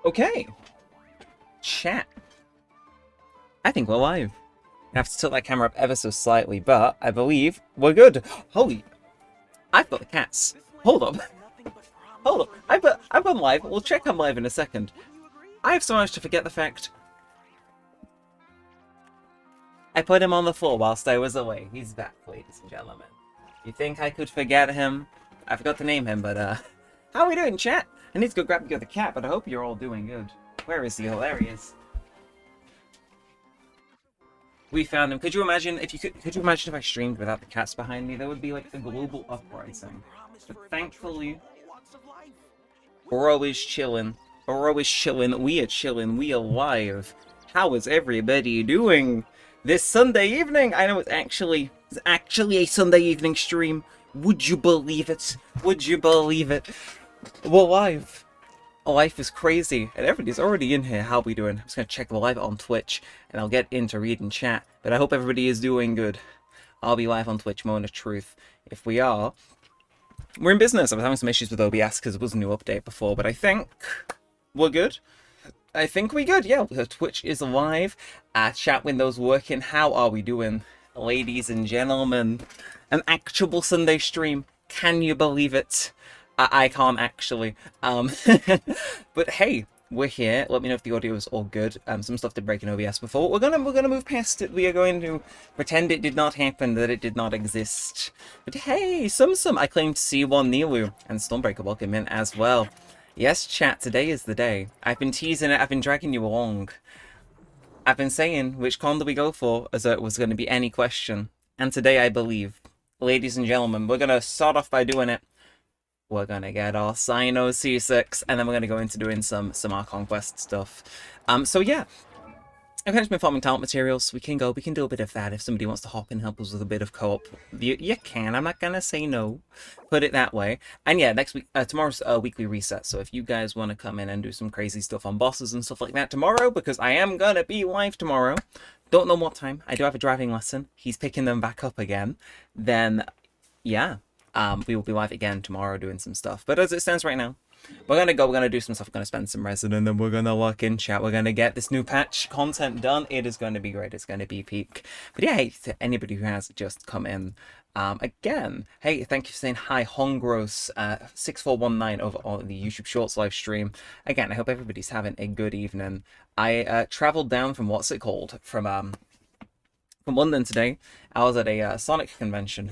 Okay. Chat. I think we're live. I have to tilt that camera up ever so slightly, but I believe we're good. Holy, I've got the cats. Hold up. Hold up. I've gone live. We'll check I'm live in a second. I have so much to forget the fact. I put him on the floor whilst I was away. He's back, ladies and gentlemen. You think I could forget him? I forgot to name him, but how are we doing, chat? I need to go grab the other cat, but I hope you're all doing good. Where is he? Oh, there he is. We found him. Could you imagine if I streamed without the cats behind me? There would be like a global uprising. But thankfully, we're always chilling. We're always chilling. We are chilling. We are live. How is everybody doing this Sunday evening? I know it's actually a Sunday evening stream. Would you believe it? Would you believe it? We're live. Life is crazy, and everybody's already in here. How are we doing? I'm just gonna check the live on Twitch, and I'll get into reading chat. But I hope everybody is doing good. I'll be live on Twitch, moment of truth. If we are, we're in business. I was having some issues with OBS because it was a new update before, but I think we're good. I think we're good. Yeah, Twitch is live. Chat window's working. How are we doing, ladies and gentlemen? An actual Sunday stream. Can you believe it? I can't actually. But hey, we're here. Let me know if the audio is all good. Some stuff did break in OBS before. We're gonna move past it. We are going to pretend it did not happen, that it did not exist. But hey, I claim C1 Nilu and Stormbreaker welcome in as well. Yes, chat. Today is the day. I've been teasing it. I've been dragging you along. I've been saying which con do we go for, as though it was going to be any question. And today, I believe, ladies and gentlemen, we're gonna start off by doing it. We're gonna get our Sino C6, and then we're gonna go into doing some Archon quest stuff. So yeah, I've kind of been farming talent materials. We can do a bit of that if somebody wants to hop in and help us with a bit of co-op. You can. I'm not gonna say no. Put it that way. And yeah, next week, tomorrow's a weekly reset. So if you guys want to come in and do some crazy stuff on bosses and stuff like that tomorrow, because I am gonna be live tomorrow. Don't know what time. I do have a driving lesson. He's picking them back up again. Then, yeah. We will be live again tomorrow doing some stuff. But as it stands right now, we're going to do some stuff. We're going to spend some resin, and then we're going to lock in chat. We're going to get this new patch content done. It is going to be great. It's going to be peak. But yeah, hey, to anybody who has just come in, again, hey, thank you for saying hi, Hongros 6419 over on the YouTube Shorts live stream. Again, I hope everybody's having a good evening. I traveled down from from London today. I was at a Sonic convention.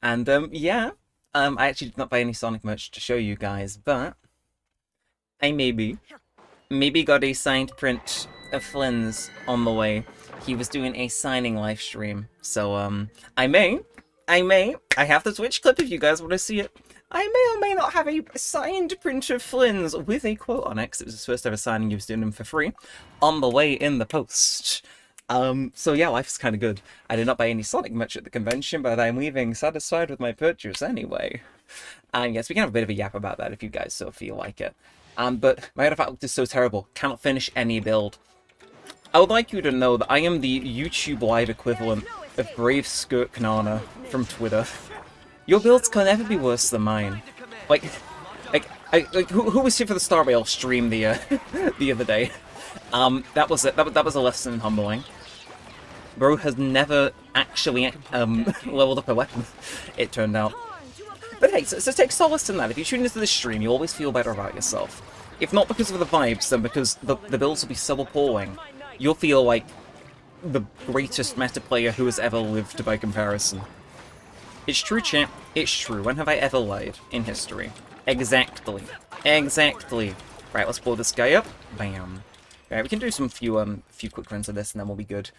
And yeah, I actually did not buy any Sonic merch to show you guys, but I maybe got a signed print of Flynn's on the way. He was doing a signing live stream, so I have the Twitch clip if you guys want to see it. I may or may not have a signed print of Flynn's with a quote on it, 'cause it was his first ever signing. He was doing them for free on the way in the post. So yeah, life's kind of good. I did not buy any Sonic merch at the convention, but I'm leaving satisfied with my purchase anyway. And yes, we can have a bit of a yap about that if you guys so feel like it. But my artifact is so terrible, cannot finish any build. I would like you to know that I am the YouTube live equivalent of Brave Skirt Kanana from Twitter. Your builds can never be worse than mine. Who was here for the Star Rail stream the other day? That was a lesson in humbling. Bro has never actually leveled up a weapon, it turned out. But hey, so take solace in that. If you tune into this stream, you always feel better about yourself. If not because of the vibes, then because the builds will be so appalling. You'll feel like the greatest meta player who has ever lived by comparison. It's true, champ. It's true. When have I ever lied in history? Exactly. Exactly. Right, let's blow this guy up. Bam. Right, we can do some few quick runs of this, and then we'll be good.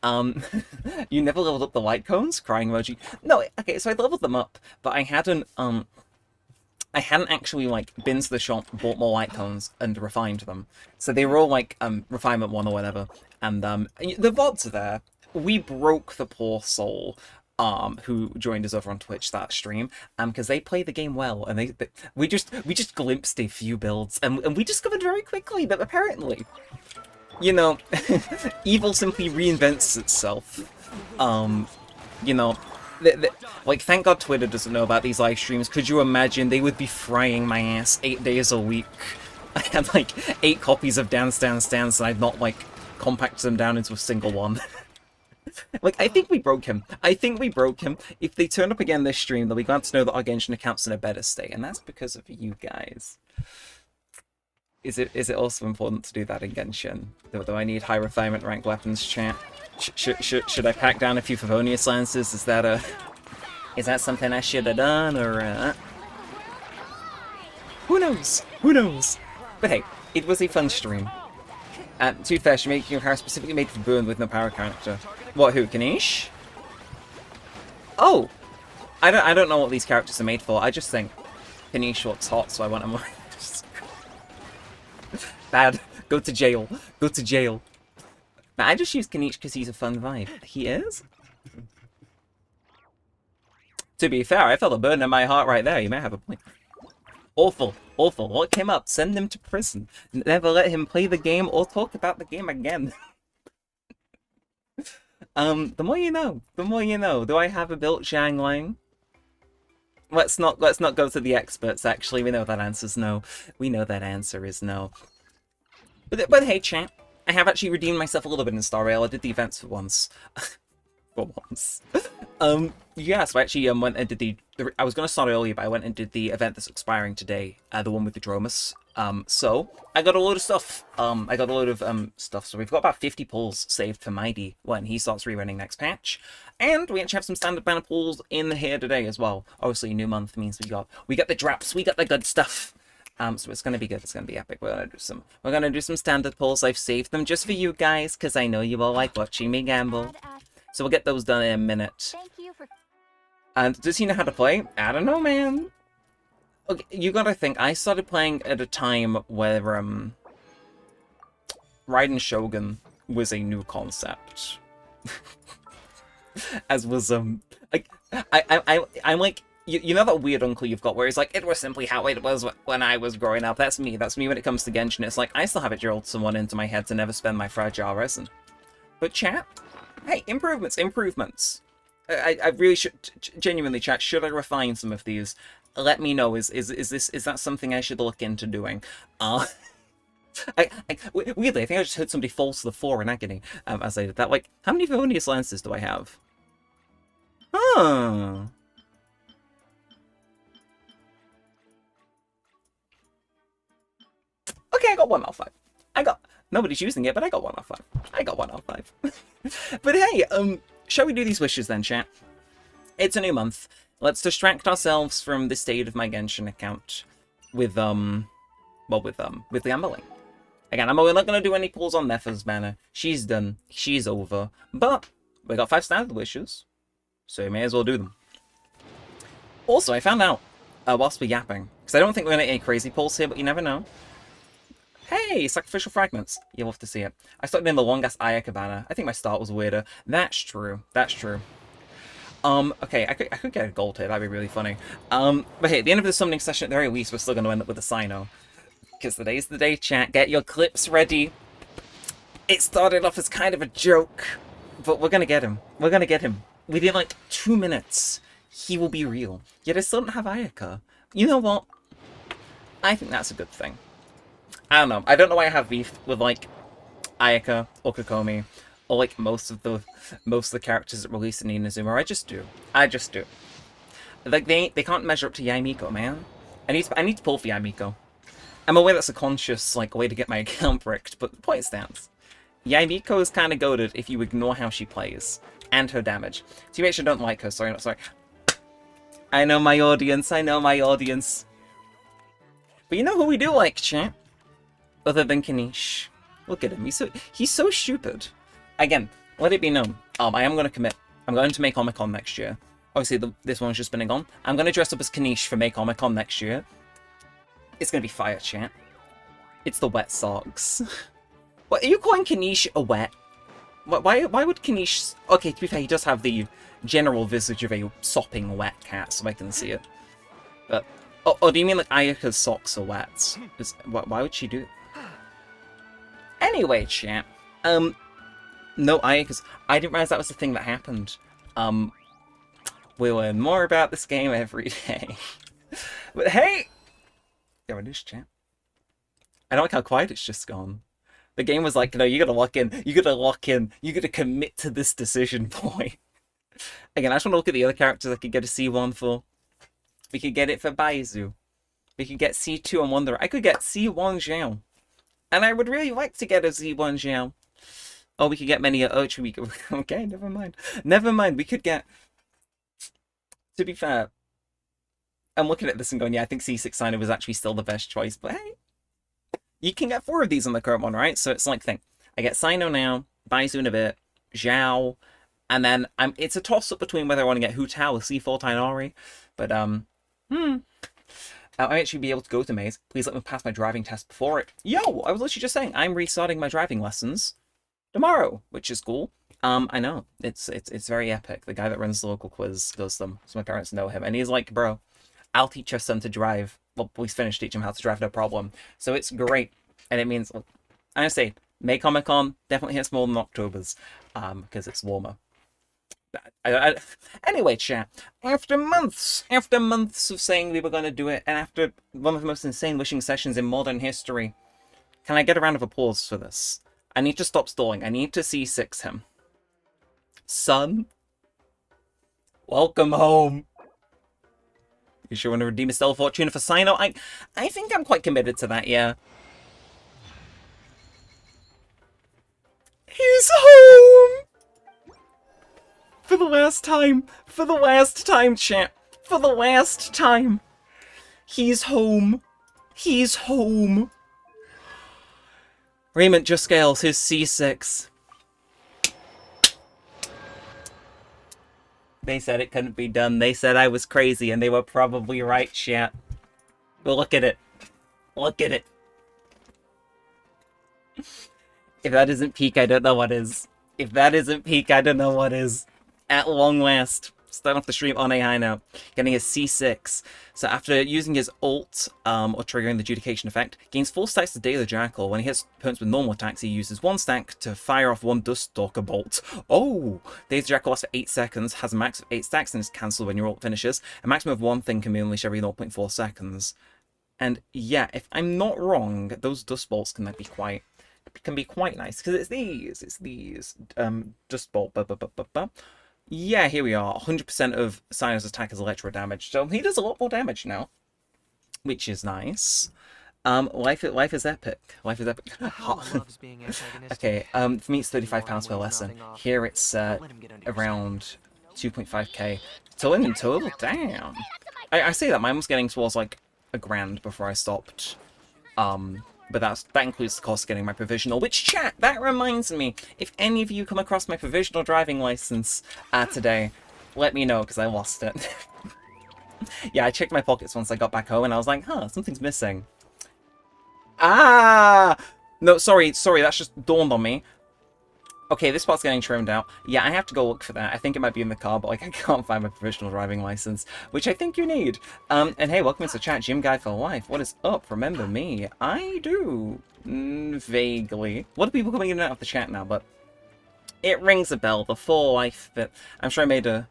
You never leveled up the light cones? Crying emoji. No, okay, so I leveled them up, but I hadn't actually, like, been to the shop, bought more light cones, and refined them. So they were all, like, refinement 1 or whatever. And, the VODs are there. We broke the poor soul, who joined us over on Twitch that stream, because they play the game well, and we just glimpsed a few builds, and we discovered very quickly that apparently, you know, evil simply reinvents itself. You know, like, thank God Twitter doesn't know about these live streams. Could you imagine? They would be frying my ass 8 days a week. I had like 8 copies of Dance Dance Dance, and I'd not like compacted them down into a single one. Like, I think we broke him. I think we broke him. If they turn up again this stream, they'll be glad to know that our Genshin account's in a better state, and that's because of you guys. Is it also important to do that in Genshin? Do I need high refinement rank weapons, chat? Should I pack down a few Favonius lances? Is that something I should have done, or who knows? Who knows? But hey, it was a fun stream. To be fair, she making your hair specifically made for Burn with no power character. What, who, Kanish? Oh! I don't know what these characters are made for. I just think Kanish looks hot, so I want him. Bad. Go to jail. Go to jail. Now, I just use Kanish because he's a fun vibe. He is? To be fair, I felt a burn in my heart right there. You may have a point. Awful. Awful. Lock him up. Send him to prison. Never let him play the game or talk about the game again. The more you know. The more you know. Do I have a built Xiangling? Let's not go to the experts, actually. We know that answer's no. We know that answer is no. But hey, chat. I have actually redeemed myself a little bit in Star Rail. I did the events for once. For once. Yeah, so I actually went and did the I was going to start earlier, but I went and did the event that's expiring today, the one with the Dromus. So I got a load of stuff. I got a load of stuff. So we've got about 50 pulls saved for Mighty when he starts rerunning next patch, and we actually have some standard banner pulls in here today as well. Obviously, new month means we got the drops, we got the good stuff. So it's gonna be good. It's gonna be epic. We're gonna do some standard pulls. I've saved them just for you guys because I know you all like watching me gamble. So we'll get those done in a minute. And does he know how to play? I don't know, man. Okay, you gotta think, I started playing at a time where, Raiden Shogun was a new concept. As was, like, I'm like, you know that weird uncle you've got where he's like, it was simply how it was when I was growing up. That's me when it comes to Genshin. It's like, I still have it drilled someone into my head to never spend my fragile resin. But chat, hey, improvements. I really should, genuinely, chat, should I refine some of these? Let me know, is that something I should look into doing? Weirdly, I think I just heard somebody fall to the floor in agony, as I did that. Like, how many Favonius lances do I have? Huh. Okay, I got 1 out of 5. Nobody's using it, but I got 1 out of 5. I got 1 out of 5. But hey, shall we do these wishes then, chat? It's a new month. Let's distract ourselves from the state of my Genshin account with gambling. Again, I'm not going to do any pulls on Nefa's banner. She's done. She's over. But we got 5 standard wishes, so we may as well do them. Also, I found out, whilst we're yapping, because I don't think we're going to get any crazy pulls here, but you never know. Hey, sacrificial fragments. You'll have to see it. I started in the long-ass Ayaka banner. I think my start was weirder. That's true. That's true. Okay, I could get a gold here. That'd be really funny. But hey, at the end of the summoning session, at the very least, we're still going to end up with a Sino. Because today's the day, chat. Get your clips ready. It started off as kind of a joke, but we're going to get him. We're going to get him. Within like 2 minutes, he will be real. Yet I still don't have Ayaka. You know what? I think that's a good thing. I don't know. I don't know why I have beef with, like, Ayaka or Kokomi, or, like, most of the characters that released in Inazuma. I just do. I just do. Like, they can't measure up to Yaimiko, man. I need to pull for Yaimiko. I'm aware that's a conscious, like, way to get my account bricked, but the point stands. Yaimiko is kind of goated if you ignore how she plays, and her damage. TBH, I don't like her, sorry, not sorry. I know my audience, I know my audience. But you know who we do like, chat? Other than Kanish. Look at him, he's so stupid. Again, let it be known, I am going to commit. I'm going to make Comic-Con next year. Obviously, this one's just been gone. I'm going to dress up as Kanish for May Comic-Con next year. It's going to be fire, chat. It's the wet socks. What, are you calling Kanish a wet? Why would Kanish... Okay, to be fair, he does have the general visage of a sopping wet cat, so I can see it. But... Oh, do you mean like Ayaka's socks are wet? Why would she do it? Anyway, chat. No, Ayaka's... I didn't realize that was the thing that happened. We learn more about this game every day. But hey! There it is, chat. I don't like how quiet it's just gone. The game was like, no, you gotta lock in, you gotta lock in, you gotta commit to this decision, boy. Again, I just want to look at the other characters I could get a C1 for. We could get it for Baizu. We could get C2 on Wanderer. I could get C1 Xiao. And I would really like to get a Z1 Xiao. Oh, we could get many Archon. Okay, never mind. Never mind, we could get... To be fair, I'm looking at this and going, yeah, I think C6 Sino was actually still the best choice. But hey, you can get 4 of these on the current one, right? So it's like, think, I get Sino now, Baizu in a bit, Xiao, and then it's a toss-up between whether I want to get Hu Tao or C4 Tainari. But, I'll actually be able to go to Maze. Please let me pass my driving test before it. Yo, I was literally just saying, I'm restarting my driving lessons tomorrow, which is cool. I know, it's very epic. The guy that runs the local quiz does them, so my parents know him. And he's like, bro, I'll teach your son to drive. Well, please finish teaching him how to drive, no problem. So it's great. And it means, I say, May Comic Con definitely hits more than October's, because it's warmer. Anyway, chat, after months of saying we were going to do it, and after one of the most insane wishing sessions in modern history, can I get a round of applause for this? I need to stop stalling. I need to C6 him. Son, welcome home. You sure want to redeem a Stellar Fortuna for Sino? I think I'm quite committed to that, yeah. He's home! For the last time, chat. For the last time. He's home. He's home. Raymond just scales his C6. They said it couldn't be done. They said I was crazy, and they were probably right, chat. But look at it. Look at it. If that isn't peak, I don't know what is. If that isn't peak, I don't know what is. At long last, starting off the stream on a high note, getting his C6. So after using his ult, or triggering the adjudication effect, gains 4 stacks to Day of the Jackal. When he hits opponents with normal attacks, he uses 1 stack to fire off 1 Duststalker bolt. Oh! Day of the Jackal lasts for 8 seconds, has a max of 8 stacks, and is cancelled when your ult finishes. A maximum of 1 thing can be unleashed every 0.4 seconds. And yeah, if I'm not wrong, those Dust Bolts can be quite nice, because it's these, Dust Bolt, yeah, here we are. 100% of Sino's attack is electro damage, so he does a lot more damage now, which is nice. Life is epic. Life is epic. Okay, for me it's £35 per lesson. Here it's around 2.5k. Total in total? Damn. I say that mine was getting towards like £1,000 before I stopped. But that includes the cost of getting my provisional, which, chat, that reminds me, if any of you come across my provisional driving license today, let me know, because I lost it. Yeah, I checked my pockets once I got back home, and I was like, huh, something's missing. Ah! No, sorry, that's just dawned on me. Okay, this part's getting trimmed out. Yeah, I have to go look for that. I think it might be in the car, but like I can't find my provisional driving license, which I think you need. And hey, welcome to the chat, Gym Guy for Life. What is up? Remember me? I do. Vaguely. A lot of people coming in and out of the chat now, but it rings a bell. The full life bit. I'm sure I made a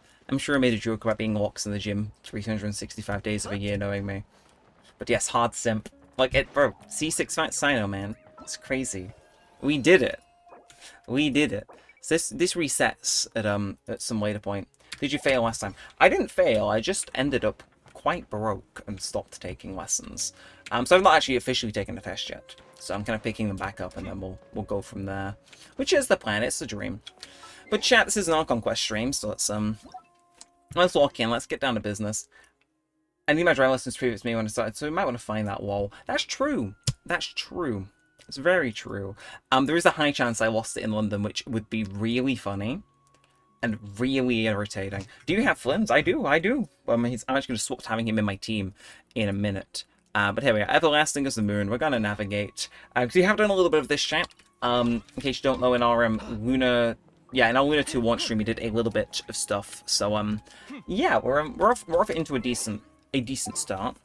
joke about being locked in the gym 365 days of a year, knowing me. But yes, hard simp. Like it, bro. C6 Sino, man. It's crazy. We did it. We did it. So this resets at some later point. Did you fail last time? I didn't fail. I just ended up quite broke and stopped taking lessons. So I've not actually officially taken a test yet. So I'm kind of picking them back up, and then we'll go from there. Which is the plan. It's the dream. But chat, this is an Archon Quest stream, so let's walk in. Let's get down to business. I need my driving lessons to prove it's me when I started, so we might want to find that wall. That's true. That's true. It's very true. There is a high chance I lost it in London, which would be really funny and really irritating. Do you have Flynn's? I do. I'm actually going to swap to having him in my team in a minute. But here we are. Everlasting as the moon. We're going to navigate. Because we have done a little bit of this chat. In case you don't know, in our Luna 2 launch stream, we did a little bit of stuff. So yeah, we're off into a decent start.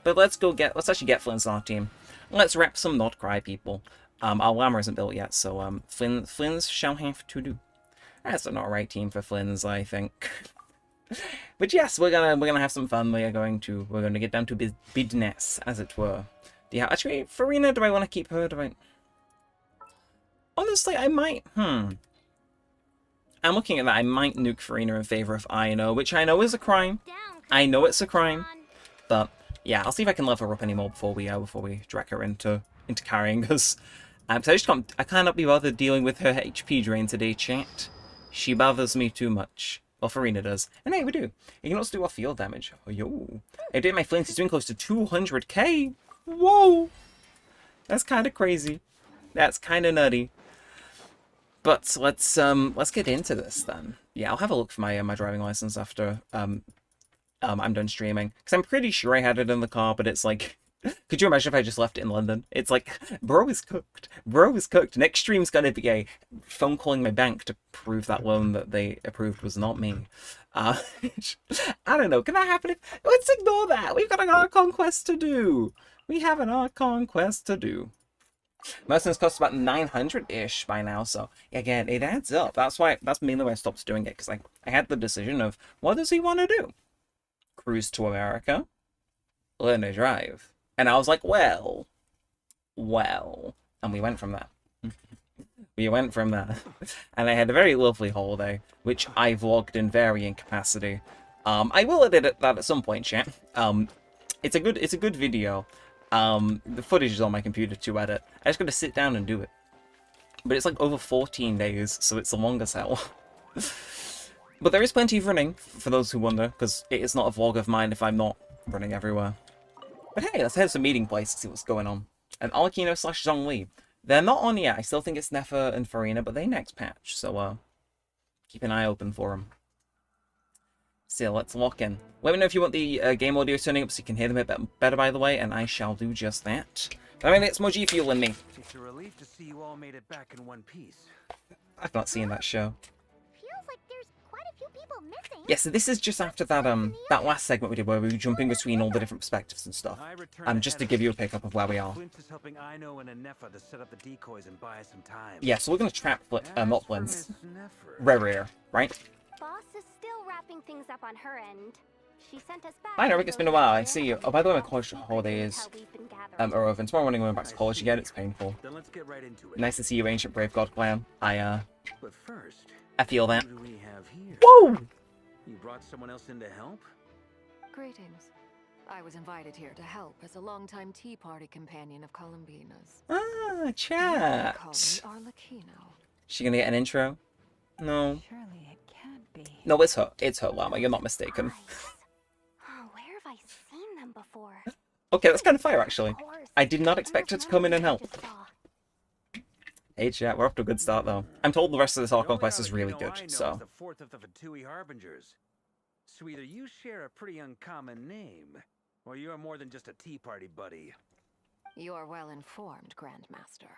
But let's actually get Flynn's on our team. Let's rep some not Krai people. Our llama isn't built yet, so Flynn's shall have to do. That's not a right team for Flynn's, I think. But yes, we're gonna have some fun. We're gonna get down to business, as it were. Yeah, actually, Farina, do I want to keep her? Do I... Honestly, I might... I'm looking at that. I might nuke Farina in favor of Ino, which I know is a crime. I know it's a crime. But, yeah, I'll see if I can level her up anymore before we drag her into carrying us. So I cannot be bothered dealing with her HP drain today, chat. She bothers me too much. Well, Farina does. And hey, we do. You can also do our field damage. Oh, yo. I did my flames. He's doing close to 200k. Whoa. That's kind of crazy. That's kind of nutty. But let's get into this then. Yeah, I'll have a look for my driving license after I'm done streaming. Because I'm pretty sure I had it in the car, but it's like... Could you imagine if I just left it in London? It's like, bro is cooked. Bro is cooked. Next stream's gonna be a phone calling my bank to prove that loan that they approved was not me. I don't know. Can that happen? Let's ignore that. We've got an Archon quest to do. We have an Archon quest to do. Most things cost about 900-ish by now, so again, it adds up. That's mainly why I stopped doing it, because I had the decision of, what does he want to do? Cruise to America? Learn to drive. And I was like, well, and we went from that. We went from that. And I had a very lovely holiday, which I vlogged in varying capacity. I will edit that at some point, chat. It's a good video. The footage is on my computer to edit. I just gotta sit down and do it. But it's like over 14 days, so it's the longest hell. But there is plenty of running, for those who wonder, because it is not a vlog of mine if I'm not running everywhere. But hey, let's head to a meeting place to see what's going on. And Archino / Zhongli. They're not on yet. I still think it's Nefa and Farina, but they next patch. So, keep an eye open for them. So, let's lock in. Let me know if you want the game audio turning up so you can hear them a bit better, by the way, and I shall do just that. But I mean, it's more G fueling me. It's a relief to see you all made it back in one piece. I've not seen that show. Feels like there's quite a few people missing. Yeah, so this is just after that last segment we did where we were jumping between all the different perspectives and stuff. Just to give you a pickup of where we are. Quince is helping Ino and Nefa to set up the decoys and buy some time. Yeah, so we're gonna trap not blends. Rare, right? Boss is still wrapping things up on her end. She sent us back. Hi, Neremik, it's been a while. I see you. Oh, by the way, my college holiday is are over. And tomorrow morning when I'm back to college again, it's painful. Then let's get right into it. Nice to see you, ancient brave god clan. But first, I feel that. who do we have here? Whoa! You brought someone else in to help? Greetings. I was invited here to help as a longtime Tea Party companion of Columbina's. Ah, Call me chat. Arlecchino. She gonna get an intro? No. Surely it can't be. No, it's her. It's her, Llama. You're not mistaken. Eyes. Oh, where have I seen them before? Okay, that's kind of fire, actually. Of course. I did not expect her to come in and help. Just saw. Hey, chat, we're off to a good start, though. I'm told the rest of this Archon quest is really I good, know so... is the fourth of the Fatui Harbingers. So either you share a pretty uncommon name, or you're more than just a Tea Party buddy. You are well informed, Grandmaster.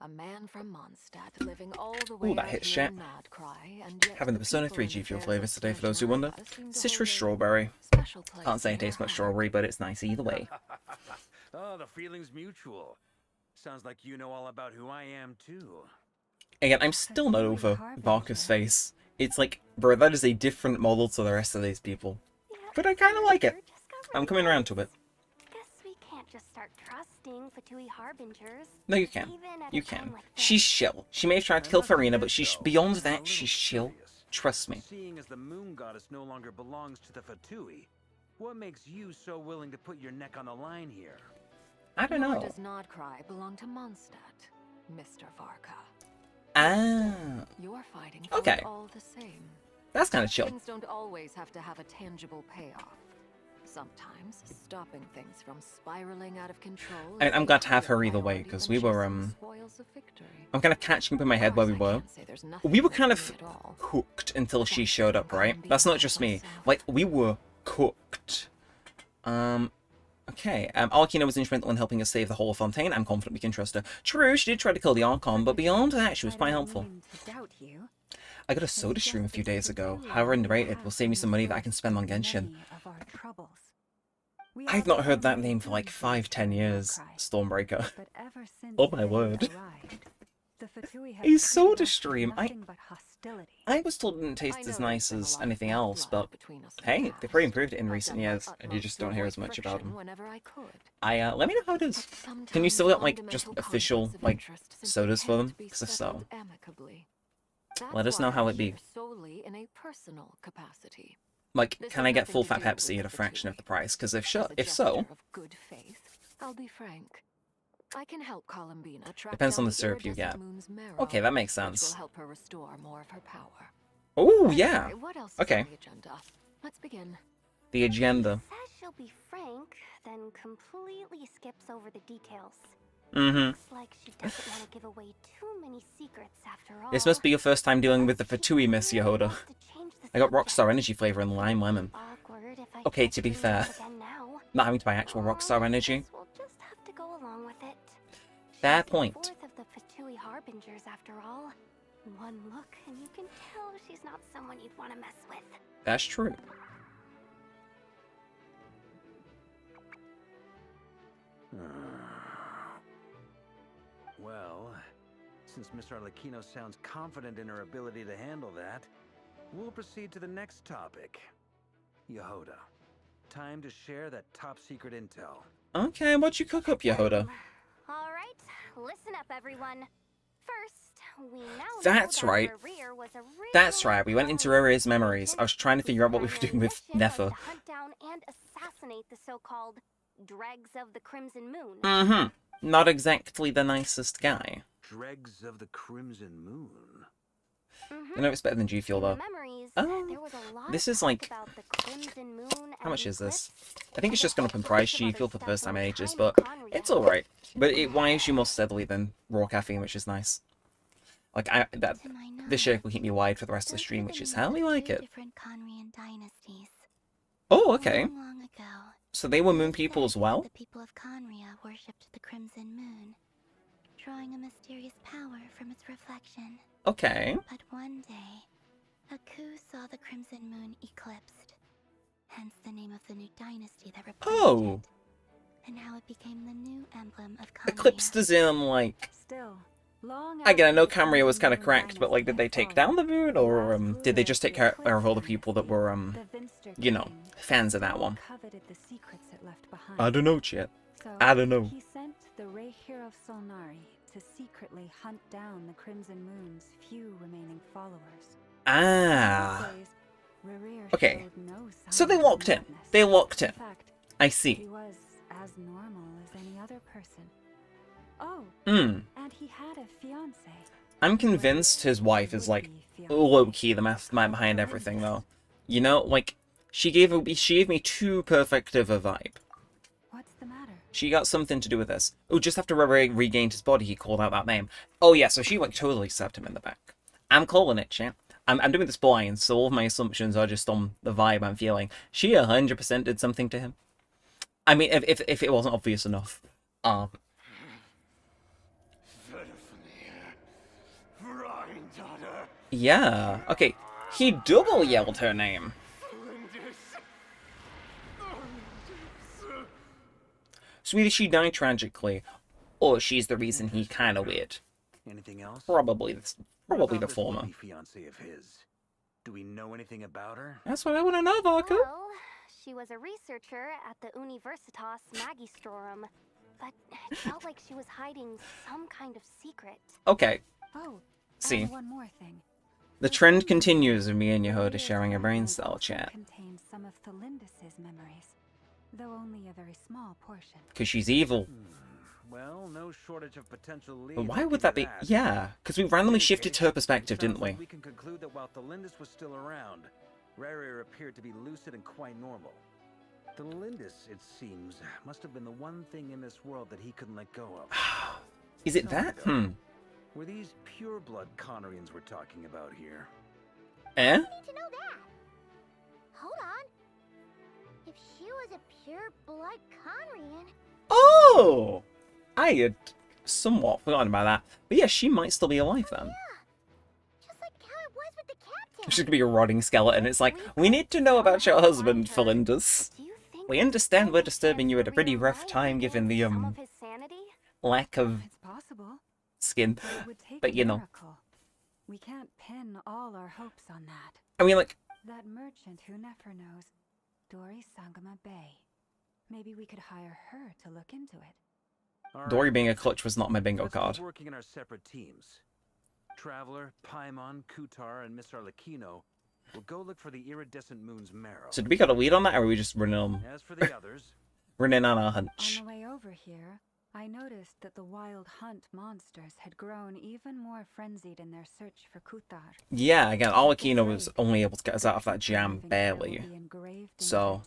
A man from Mondstadt living all the way that out hits, here chat. in Krai, and yet Having the Persona people 3 in G Fuel affairs flavors of today, for those who wonder. Smash seem to Citrus hold a strawberry. special place Can't say in it tastes their much heart. strawberry, but it's nice either way. Oh, the feeling's mutual. Sounds like you know all about who I am, too. Again, I'm still not over Barker's face. It's like, bro, that is a different model to the rest of these people. But I kind of like it. I'm coming around to it. Guess we can't just start trusting Fatui Harbingers. No, you can. Even at You a time can. like this. She's chill. She may have tried to kill Farina, but she's beyond that. She's chill. Trust me. Seeing as the moon goddess no longer belongs to the Fatui, what makes you so willing to put your neck on the line here? I don't Nor know. does Nordkrai belong to Mondstadt, Mr. Varka. Ah, You're fighting for Okay. it all the same. that's kind of chill. Things don't always have to have a tangible payoff. Sometimes stopping things from spiraling out of control. I mean, I'm glad to have is her a either way, priority 'cause than we were, chasing the spoils of victory. I'm kind of catching up in my head where we were. We were kind of cooked until she showed up, right? That's not just me. Like, we were cooked. Okay, Archino was instrumental in helping us save the whole of Fontaine. I'm confident we can trust her. True, she did try to kill the Archon, but beyond that, she was quite helpful. I got a soda stream a few days ago. However underrated, will save me some money that I can spend on Genshin. I've not heard that name for like 5-10 years, Stormbreaker. Oh my word. A soda stream? hostility. I was told it didn't taste as nice as anything else, but hey, they probably improved it in recent years, and you just don't hear as much about them. Let me know how it is. Can you still get, like, just official, like, sodas for them? Because if so, let us know how it be. Like, can I get full fat Pepsi at a fraction of the price? Because if so, I'll be frank. I can help Columbina track depends on down the syrup you iridescent get. moon's marrow, Okay, that makes which sense. will help her restore more of her power. Oh, Anyway, yeah. what else is Okay. on the agenda? Let's begin. The agenda. Says she'll be frank, then completely skips over the details. Mm-hmm. Looks like she doesn't want to give away too many secrets after all. This must be your first time dealing with the Fatui, Miss Yehoda. I got Rockstar Energy flavor and lime lemon. Okay, to be fair, not having to buy actual Rockstar Energy. We'll just have to go along with it. Fair She's point. the fourth of the Fatui Harbingers after all. One look and you can tell she's not someone you'd want to mess with. That's true. Well, since Miss Arlecchino sounds confident in her ability to handle that, we'll proceed to the next topic. Yehoda, time to share that top secret intel. Okay, what'd you cook up, Yehoda? All right, listen up, everyone. First, we now That's know that right. Rerir was That's right, we went into Riri's memories. I was trying to figure out what we were doing with Nefer. To hunt down and assassinate the so-called dregs of the Crimson Moon. Mm-hmm. Not exactly the nicest guy. Dregs of the Crimson Moon. I know it's better than G Fuel, though. Memories, Oh, there was a lot this of is talk like... about the Crimson Moon How much and is this? Eclipse. I think it's just gone up in price, G Fuel, for the first time in ages, but Tiny it's Conria. alright. But it wires you more steadily than raw caffeine, which is nice. Like, this shake will keep me wide for the rest of the stream, which is how we like it. Different Conrian dynasties. Oh, okay. Long ago, So they were moon people as well? the people of Conria worshipped the Crimson Moon, drawing a mysterious power from its reflection. Okay. But one day, a coup saw the Crimson Moon eclipsed, hence the name of the new dynasty that replaced Oh. it, and how it became the new emblem of Conria. Eclipsed as in, like... Still, long Again, I know after the Camria was Crimson kind of Moon cracked, but, like, did they dynasty take down the moon, or, last did they just take care ruler of all the Eclipse people that were, the Vinster you know, King fans of that still one? coveted the secrets it left behind. I don't know, chat. So I don't know. he sent the Rehir of Solnari to secretly hunt down the Crimson Moon's few remaining followers. Ah. These days, Rerir Okay. showed no signs So they of locked in. madness. They locked in. In fact, I he see. was as normal as any other person. Oh, Hmm. and he had a fiance. I'm convinced his wife is, like, low-key the mastermind behind everything, though. You know, like, she gave me too perfect of a vibe. What's the matter? She got something to do with this. Oh, just after Riri regained his body, he called out that name. Oh yeah, so she, like, totally stabbed him in the back. I'm calling it, chat. I'm doing this blind, so all of my assumptions are just on the vibe I'm feeling. She 100% did something to him. I mean, if it wasn't obvious enough. Yeah, okay. He double yelled her name. So either she died tragically, or she's the reason he kinda weird. Anything else? Probably What the about this former. lady fiancé of his? Do we know anything about her? That's what I want to know, Varko. Well, she was a researcher at the Universitas Magistrorum, but it felt like she was hiding some kind of secret. Okay, Oh, see. and one more thing. The trend continues of me and Yehoda sharing a brain cell chat. Contains some of Thelindis's memories, though only a very small portion. Because she's evil. Well, no shortage of potential leads. But why would that be? Yeah, because we randomly shifted to her perspective, didn't we? We can conclude that while Thelindis was still around, Rerir appeared to be lucid and quite normal. Thelindis, it seems, must have been the one thing in this world that he couldn't let go of. Is it that? Hmm. Were these pure-blood Conrians we're talking about here? Eh? Need to know that. Hold on. If she was a pure blood Conrian, Oh! I had somewhat forgotten about that. But yeah, she might still be alive then. just like how it was with the captain. She's gonna be a rotting skeleton. It's like, we need to know about your husband, Felindus. Do you think We understand we're disturbing you at a pretty rough time given the, some of his sanity? lack of It's possible. skin. But it would take But a you know. miracle. we can't pin all our hopes on that. I mean, like, That merchant who never knows, Dory Sangama Bay. Maybe we could hire her to look into it. All Dory right, being a clutch was not my bingo let's keep card. working in our separate teams. Traveler, Paimon, Kutar, and Mr. Arlecchino will go look for the iridescent moon's marrow. So did we got a lead on that, or are we just running As for the others, on our On hunch? the way over here, I noticed that the wild hunt monsters had grown even more frenzied in their search for Kutar. Yeah, again, Arlecchino was only able to get us out of that jam barely. So-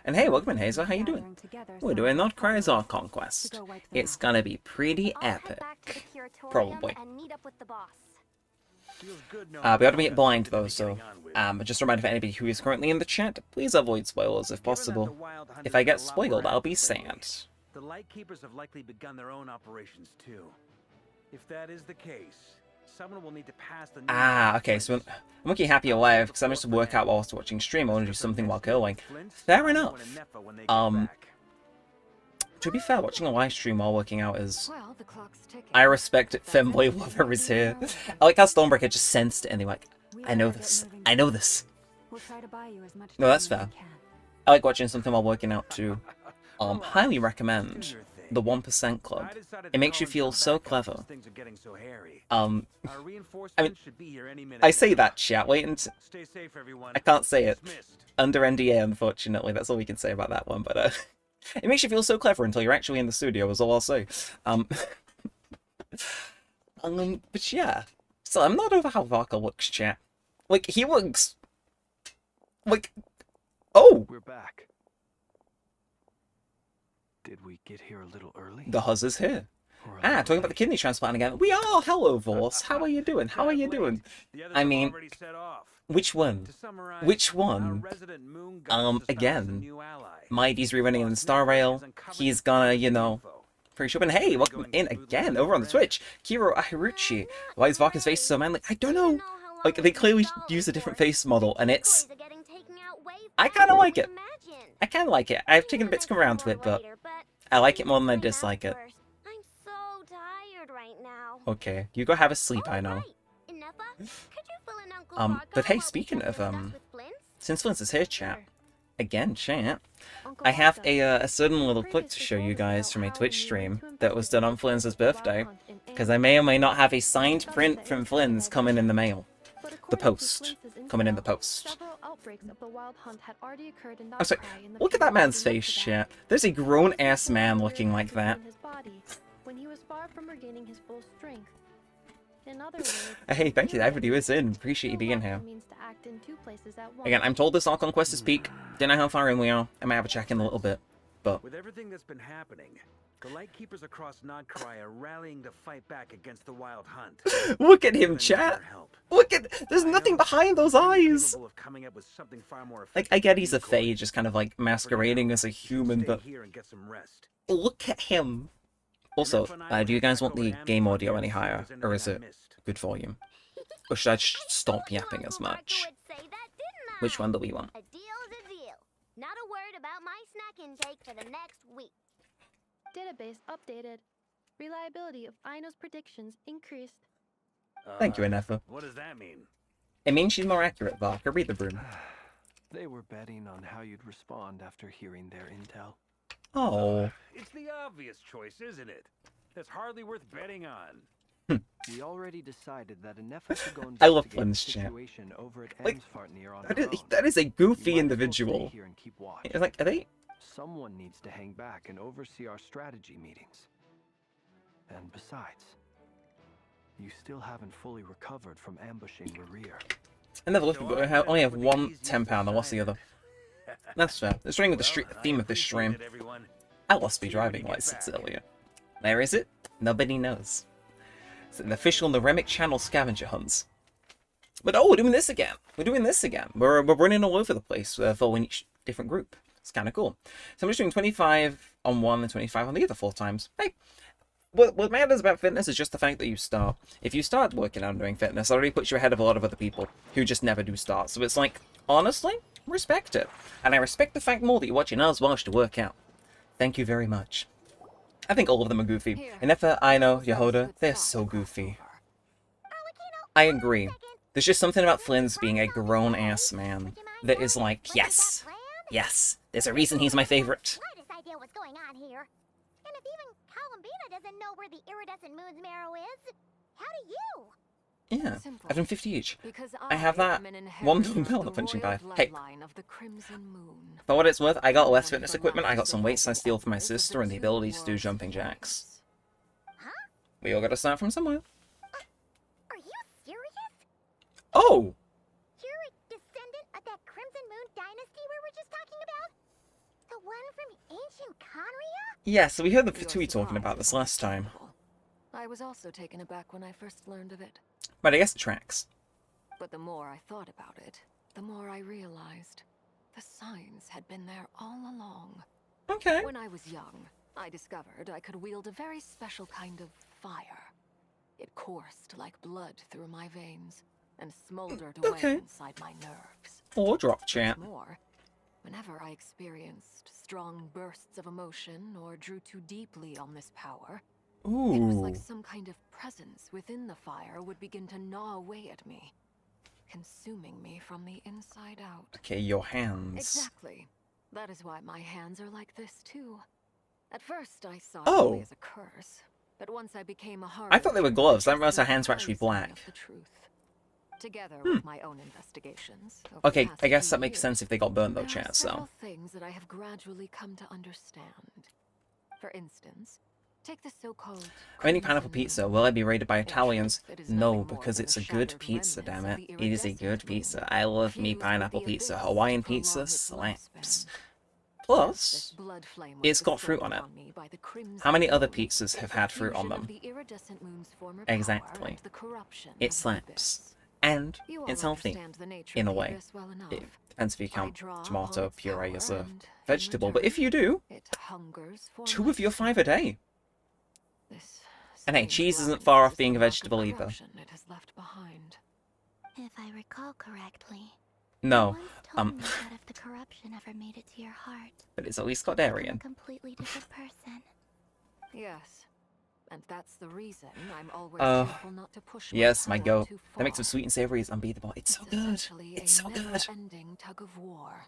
And hey, welcome in, Hazel. How you doing? We're doing not Krai's Archon quest. It's gonna be pretty I'll head back to the epic. curatorium Probably. and meet up with the boss. feels good knowing We ought to we've be got blind something though, to be so getting on with. just a reminder for anybody who is currently in the chat, please avoid spoilers if Given that the possible. Wild Hunt If is I a get lot spoiled, more I'll be active lately. sad. The Lightkeepers have likely begun their own operations too. If that is the case, someone will need to pass the. Okay, so I'm looking happy alive because I managed to work out while I was watching stream. I want to do something while curling. Fair enough. To be fair, watching a live stream while working out is... Well, the clock's ticking. I respect it. Femboy Lover is here. I like how Stormbreaker just sensed it and they were like, I know this. I know this. We'll try to buy you as much No, that's time as fair. we can. I like watching something while working out too. Highly recommend the 1% Club. It makes you feel so clever. I mean, I say that, chat. Wait until... Stay safe, everyone. I can't say it. Dismissed. Under NDA, unfortunately. That's all we can say about that one, but it makes you feel so clever until you're actually in the studio, is all I'll say. But yeah. So I'm not over how Varka looks, chat. Like, he looks... Like... Oh! We're back. Did we get here a little early? The Huzz is here. Or a Ah, little talking about the late? kidney transplant again. We are! Hello, Vorse. How are you doing? How are you doing? The others I have mean, already set off. which one? To summarize, Which our one? resident moon goddess espoused a Again, new ally. Mighty's rerunning in the Star Rail. He's gonna, you know... Pretty sure. And hey, welcome in again over on the Twitch. Kiro Ahiruchi. Why is Varka's face so manly? I don't know. Like, they clearly use a different face model, and it's... I kinda like it. I kinda like it. I've taken a bit to come around to it, but I like it more than I dislike it. I'm so tired right now. Okay, you go have a sleep, I know. But hey, speaking of, since Flint's is here, chat, again, chat, I have a certain little clip to show you guys from a Twitch stream that was done on Flynn's birthday, because I may or may not have a signed print from Flynn's coming in the mail. The post. Coming in the post. I'm sorry, look at that man's face, chat. There's a grown-ass man looking like that. When he was far from regaining his full strength. In other words, Hey, thank you to everybody who is in. Appreciate you being here. means to act in two places at once. Again, I'm told this Archon quest is peak. Don't know how far in we are. I might have a check in a little bit. But With everything that's been happening, the Lightkeepers across Nod Krai are rallying to fight back against the Wild Hunt. look at him, They need chat. our help. Look at... There's nothing behind those eyes. Capable of coming up with something far more Like, effective I get than he's a decoys. Fae, just kind of like masquerading as a You should human, stay but here and get some rest. look at him. Also, do you guys want the game audio any higher, or is it good volume? Or should I just stop yapping as much? Which one do we want? A deal's a deal. Not a word about my snack intake for the next week. Database updated. Reliability of Ino's predictions increased. Thank you, Inefa. What does that mean? It means she's more accurate, Varka. Read the room. They were betting on how you'd respond after hearing their intel. Oh. It's the obvious choice, isn't it? That's hardly worth betting on. We already decided that Inefa should go I love investigate Flynn's the chat. situation over at Like, Amsfartnir on That her is, own. that is a You goofy might as well individual. stay here and keep watch. It's like, are they... Someone needs to hang back and oversee our strategy meetings. And besides, you still haven't fully recovered from ambushing the rear. I never looked, but I only have one £10. I lost the other. That's fair. It's running with the theme of this stream. I lost my driving license earlier. Where is it? Nobody knows. It's an official Neremik channel scavenger hunts. But oh, we're doing this again. We're doing this again. We're running all over the place following each different group. It's kind of cool. So I'm just doing 25 on one and 25 on the other 4 times. Hey, what matters about fitness is just the fact that you start. If you start working out and doing fitness, it already puts you ahead of a lot of other people who just never do start. So it's like, honestly, respect it. And I respect the fact more that you're watching us watch to work out. Thank you very much. I think all of them are goofy. Here. Inefa, Aino, Yehoda, they're so goofy. I agree. There's just something about Flynn's being a grown-ass man that is like, yes, yes, there's a reason he's my favorite. Slightest idea what's going on here. And if even Columbina doesn't know where the iridescent moon's marrow is, how do you? Yeah, Simple. I've done 50 each. Because I have that am an one inheritor bell of on the punching royal bag. Hey, bloodline of the Crimson Moon. for what it's worth, I got less One fitness from equipment, I got lives some of weights I helping steal from my others of the sister and the two ability to do worlds' jumping jacks. Huh? We all gotta start from somewhere. Are you serious? Oh! You're a descendant of that Crimson Moon dynasty we were just talking about? The one from ancient Conria? Yeah, so we heard the Your Fatui talking surprise about is this last time. understandable. I was also taken aback when I first learned of it. But I guess it tracks. But the more I thought about it, the more I realized the signs had been there all along. Okay. When I was young, I discovered I could wield a very special kind of fire. It coursed like blood through my veins and smoldered away Okay. inside my nerves. Or drop What's chat. more, whenever I experienced strong bursts of emotion or drew too deeply on this power, it was like Ooh. some kind of presence within the fire would begin to gnaw away at me, consuming me from the inside out. Okay, your hands. Exactly. That is why my hands are like this too. At first I saw it Oh. only as a curse, but once I became a I thought they were gloves. I didn't realize the her hands were actually cleansing black. of the truth. Together with my own investigations. over the Okay, past I guess few that makes years, sense if they got burnt though, there are chat, so. several things that I have gradually come to understand. For instance, take the so-called I'm eating pineapple Crimson pizza. Moon. Will I be raided by In truth, Italians? it is No, nothing more because than it's the a good shattered pizza, remnants damn of it. the It is a iridescent good moon, pizza. I love me fused with pineapple the pizza. abyss Hawaiian to prolong pizza its slaps. lifespan. This Plus, blood flame was it's got fruit bestowed on it. upon me by the Crimson How many other Moon. pizzas have The had fruit on fusion of them? the iridescent moon's former Exactly. power and the corruption It of the slaps. abyss. And You all it's healthy, understand the nature in of a the way. abyss well enough. It depends if you I count draw tomato upon its puree power as a and, in vegetable, but if you return, do, it hungers for 2 my of your 5 a soul. day. This And hey, strange cheese isn't blackness far off is being the a mark of vegetable either. corruption it has left behind. If I recall correctly. No, You once told me that if the corruption ever made it to your heart, but it's at least got you'd become dairy a completely different person. Yes. And that's the reason I'm always Oh, careful not to push yes, my power goat. too That makes far. of sweet and savory is unbeatable. It's so good. essentially It's so a good. never-ending tug of war.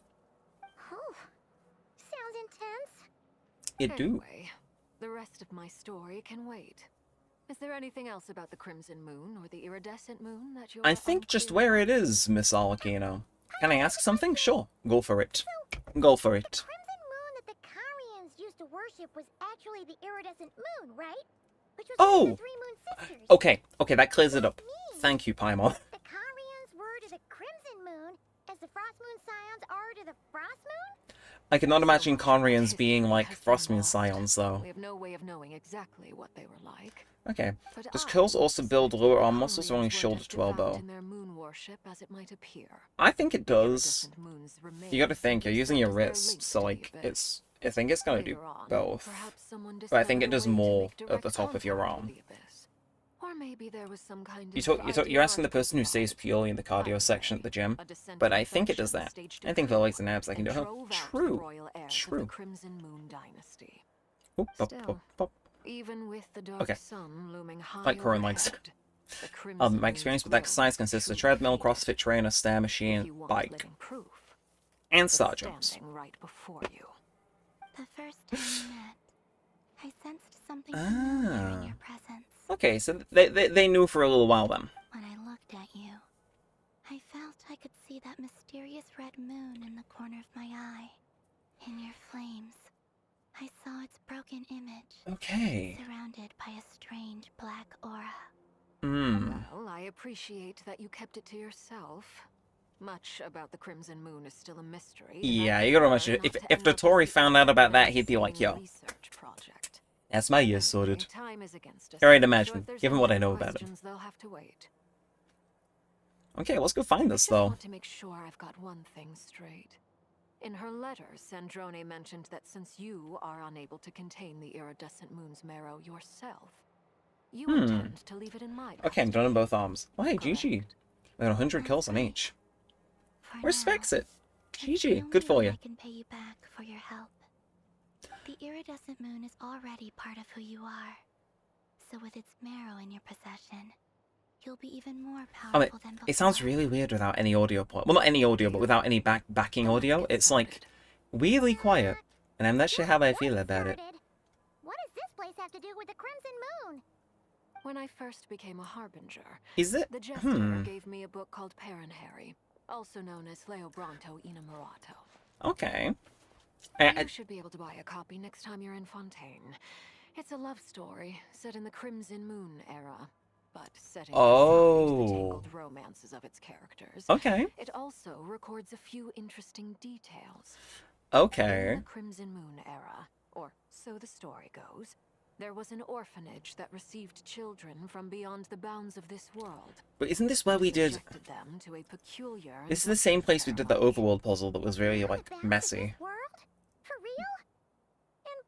Oh, sounds intense. It do. Anyway, the rest of my story can wait. Is there anything else about the Crimson Moon or the Iridescent Moon that you're I think just unclear where about? it is, Miss Arlecchino. Can I ask something? Sure. Go for it. Go for it. Crimson moon that the Carians used to worship was actually the iridescent moon, right? Which was one Oh! of the 3 moon sisters. Okay, that clears it up. Thank you, Paimon. The Carians were to the Crimson Moon as the Frost Moon Scions are to the Frost Moon? I cannot imagine So much of that Conrians being history like has been Frost Moon lost. Scions, though. We have no way of knowing exactly what they were like. Okay. But Does I Curls also build suspect lower the arm muscles or only Carians weren't shoulder as to devout elbow? in their moon worship as it might appear. I think it The does. iridescent moons remain You gotta think, you're simply using your serve as their wrist, links so to the like, abyss. I think it's gonna do Later on, both. perhaps someone But I think it discovered a does way to more make at the direct top of your contact arm. with the abyss. Or maybe there was some kind You're asking the of person who stays ideological purely in the drive. cardio section at the gym, A descendant but I think it does faction that. staged a I think for coup legs and abs I can and do it. drove out the True. royal heirs of True. the Crimson Moon dynasty. Oop, pop, Still, pop, pop. Even with the dark Okay. sun looming high Like Corin likes. overhead, the Crimson My Moon's experience with glow exercise consists of truly treadmill, faded. CrossFit trainer, stair If machine, you want bike, living proof, and it's star jumps. standing right before you. The first time we met, I sensed something familiar in your presence. Okay, so they knew for a little while then. When I looked at you, I felt I could see that mysterious red moon in the corner of my eye. In your flames, I saw its broken image, Okay. surrounded by a strange black aura. Well, I appreciate that you kept it to yourself. Much about the Crimson Moon is still a mystery. and Yeah, I you gotta prefer imagine, not to if end up Dottore as the found out about of that, an he'd be like, insane yo, research project. that's my year Anyway, sorted. time is against us, Alright, so imagine, if there's given any what I other know about him. questions, they'll have to wait. Okay, let's go find I this, just though. want to make sure I've got one thing straight. In her letter, Sandrone mentioned that since you are unable to contain the iridescent moon's marrow yourself, you intend to leave it in my Okay, I'm done on both arms. Well, hey, Correct. GG. I got 100 That's kills on right. each. For Respects now, it. it's the GG, only good for way you. I can pay you back for your help. The iridescent moon is already part of who you are. So with its marrow in your possession, you'll will be even more Oh, powerful than before. it sounds really weird without any audio point. Well, not any audio, but without any backing audio. It's like weirdly quiet, and I'm not sure how I feel about it. What does this place have to do with the Crimson Moon? When I first became a harbinger, Is it? the Jester gave me a book called Harry, also known as Leobranto Inamorato. Okay. You should be able to buy a copy next time you're in Fontaine. It's a love story set in the Crimson Moon era, but setting aside the tangled romances of its characters. Okay. It also records a few interesting details. Okay. In the Crimson Moon era, or so the story goes, there was an orphanage that received children from beyond the bounds of this world. But isn't this where we did... Subjected them to a peculiar This is the same place we did the overworld puzzle that was very, like, messy. World? For real? And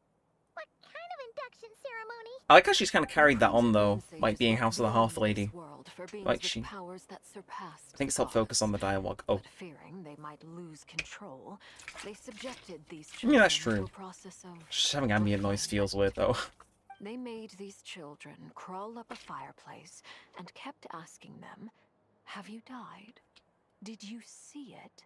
what kind of induction ceremony? I like how she's kind of carried that on, though, like being House of the Half Lady. Like, she... I think it's helped focus on the dialogue. Oh. But fearing they might lose control, they subjected these Yeah, that's children true. to a process of Just having ambient noise feels weird, though. They made these children crawl up a fireplace and kept asking them, "Have you died? Did you see it?"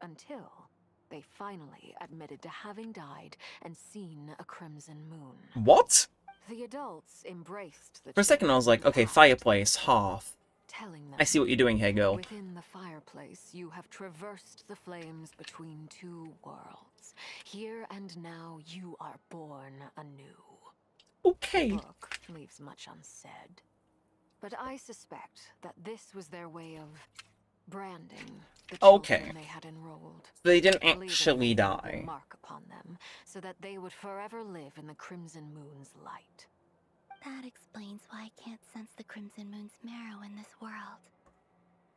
Until they finally admitted to having died and seen a crimson moon. What? The adults embraced the For a second I was like, okay, fireplace, hearth. telling them, I see what you're doing here, girl. within the fireplace, you have traversed the flames between two worlds. Here and now, you are born anew. Okay. The book leaves much unsaid, but I suspect that this was their way of branding the children they had enrolled. They didn't leaving actually a indelible die. mark upon them, so that they would forever live in the Crimson Moon's light. That explains why I can't sense the Crimson Moon's marrow in this world.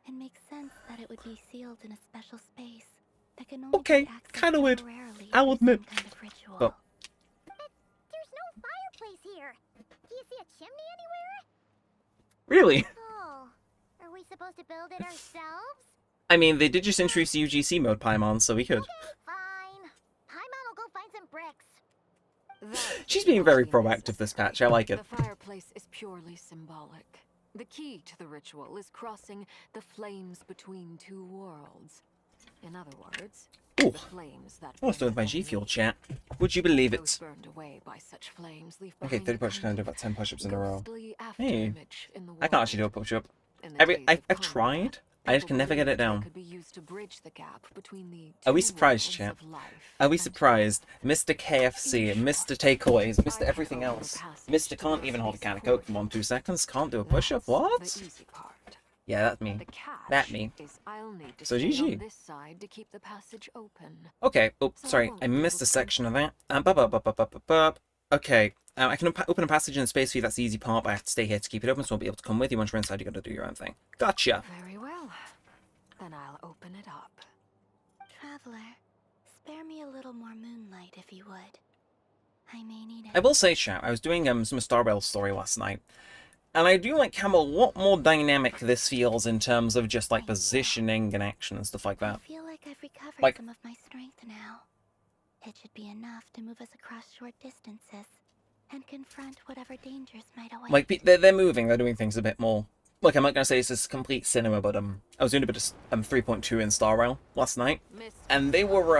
It makes sense that it would be sealed in a special space that can only Okay, be accessed kinda weird. temporarily I'll through admit. some kind of ritual. But There's no fireplace here. Do you see a chimney anywhere? really? Oh, are we supposed to build it ourselves? I mean, they did just introduce the UGC mode, Paimon, so we could. Fine. Paimon will go find some bricks. She's being very proactive this patch. I like it. The fireplace is purely symbolic. The key to the ritual is crossing the flames between two worlds. In other words, Ooh. the flames that Almost done with my G Fuel chat. Would you believe those it? burned away by such flames leave Okay, behind 30 a push-ups, kind can I do of about 10 push-ups in a row? ghostly Hey, afterimage in the I can't actually do a world. push-up. In the days I've of tried. combat, I just people can never get it believed they down. could be used to bridge the gap between the Are we two surprised, worlds champ? of life Are we and surprised? Mr. KFC, Mr. Takeaways, Mr. Everything else. Mr. Can't even hold a can of Coke for 1-2 seconds. Can't do a push-up. That's What? the easy part. Yeah, that's me. The catch That me. is I'll need to So stay GG. on this side to keep the passage open. Okay. Oh, sorry. I missed a section of that. Okay. I can open a passage in the space for you. That's the easy part, but I have to stay here to keep it open, so I won't be able to come with you. Once you're inside, you're going to do your own thing. Gotcha. Very well. Then I'll open it up. Traveler, spare me a little more moonlight if you would. I may need it. I will say, chat, I was doing some Starwell story last night, and I do like how a lot more dynamic this feels in terms of just like positioning and action and stuff like I that. feel like I've recovered Like- some of my strength now. It should be enough to move us across short distances and confront whatever dangers might await. Like they're moving, they're doing things a bit more. Look, I'm not gonna say this is complete cinema, but I was doing a bit of 3.2 in Starwell last night, and they were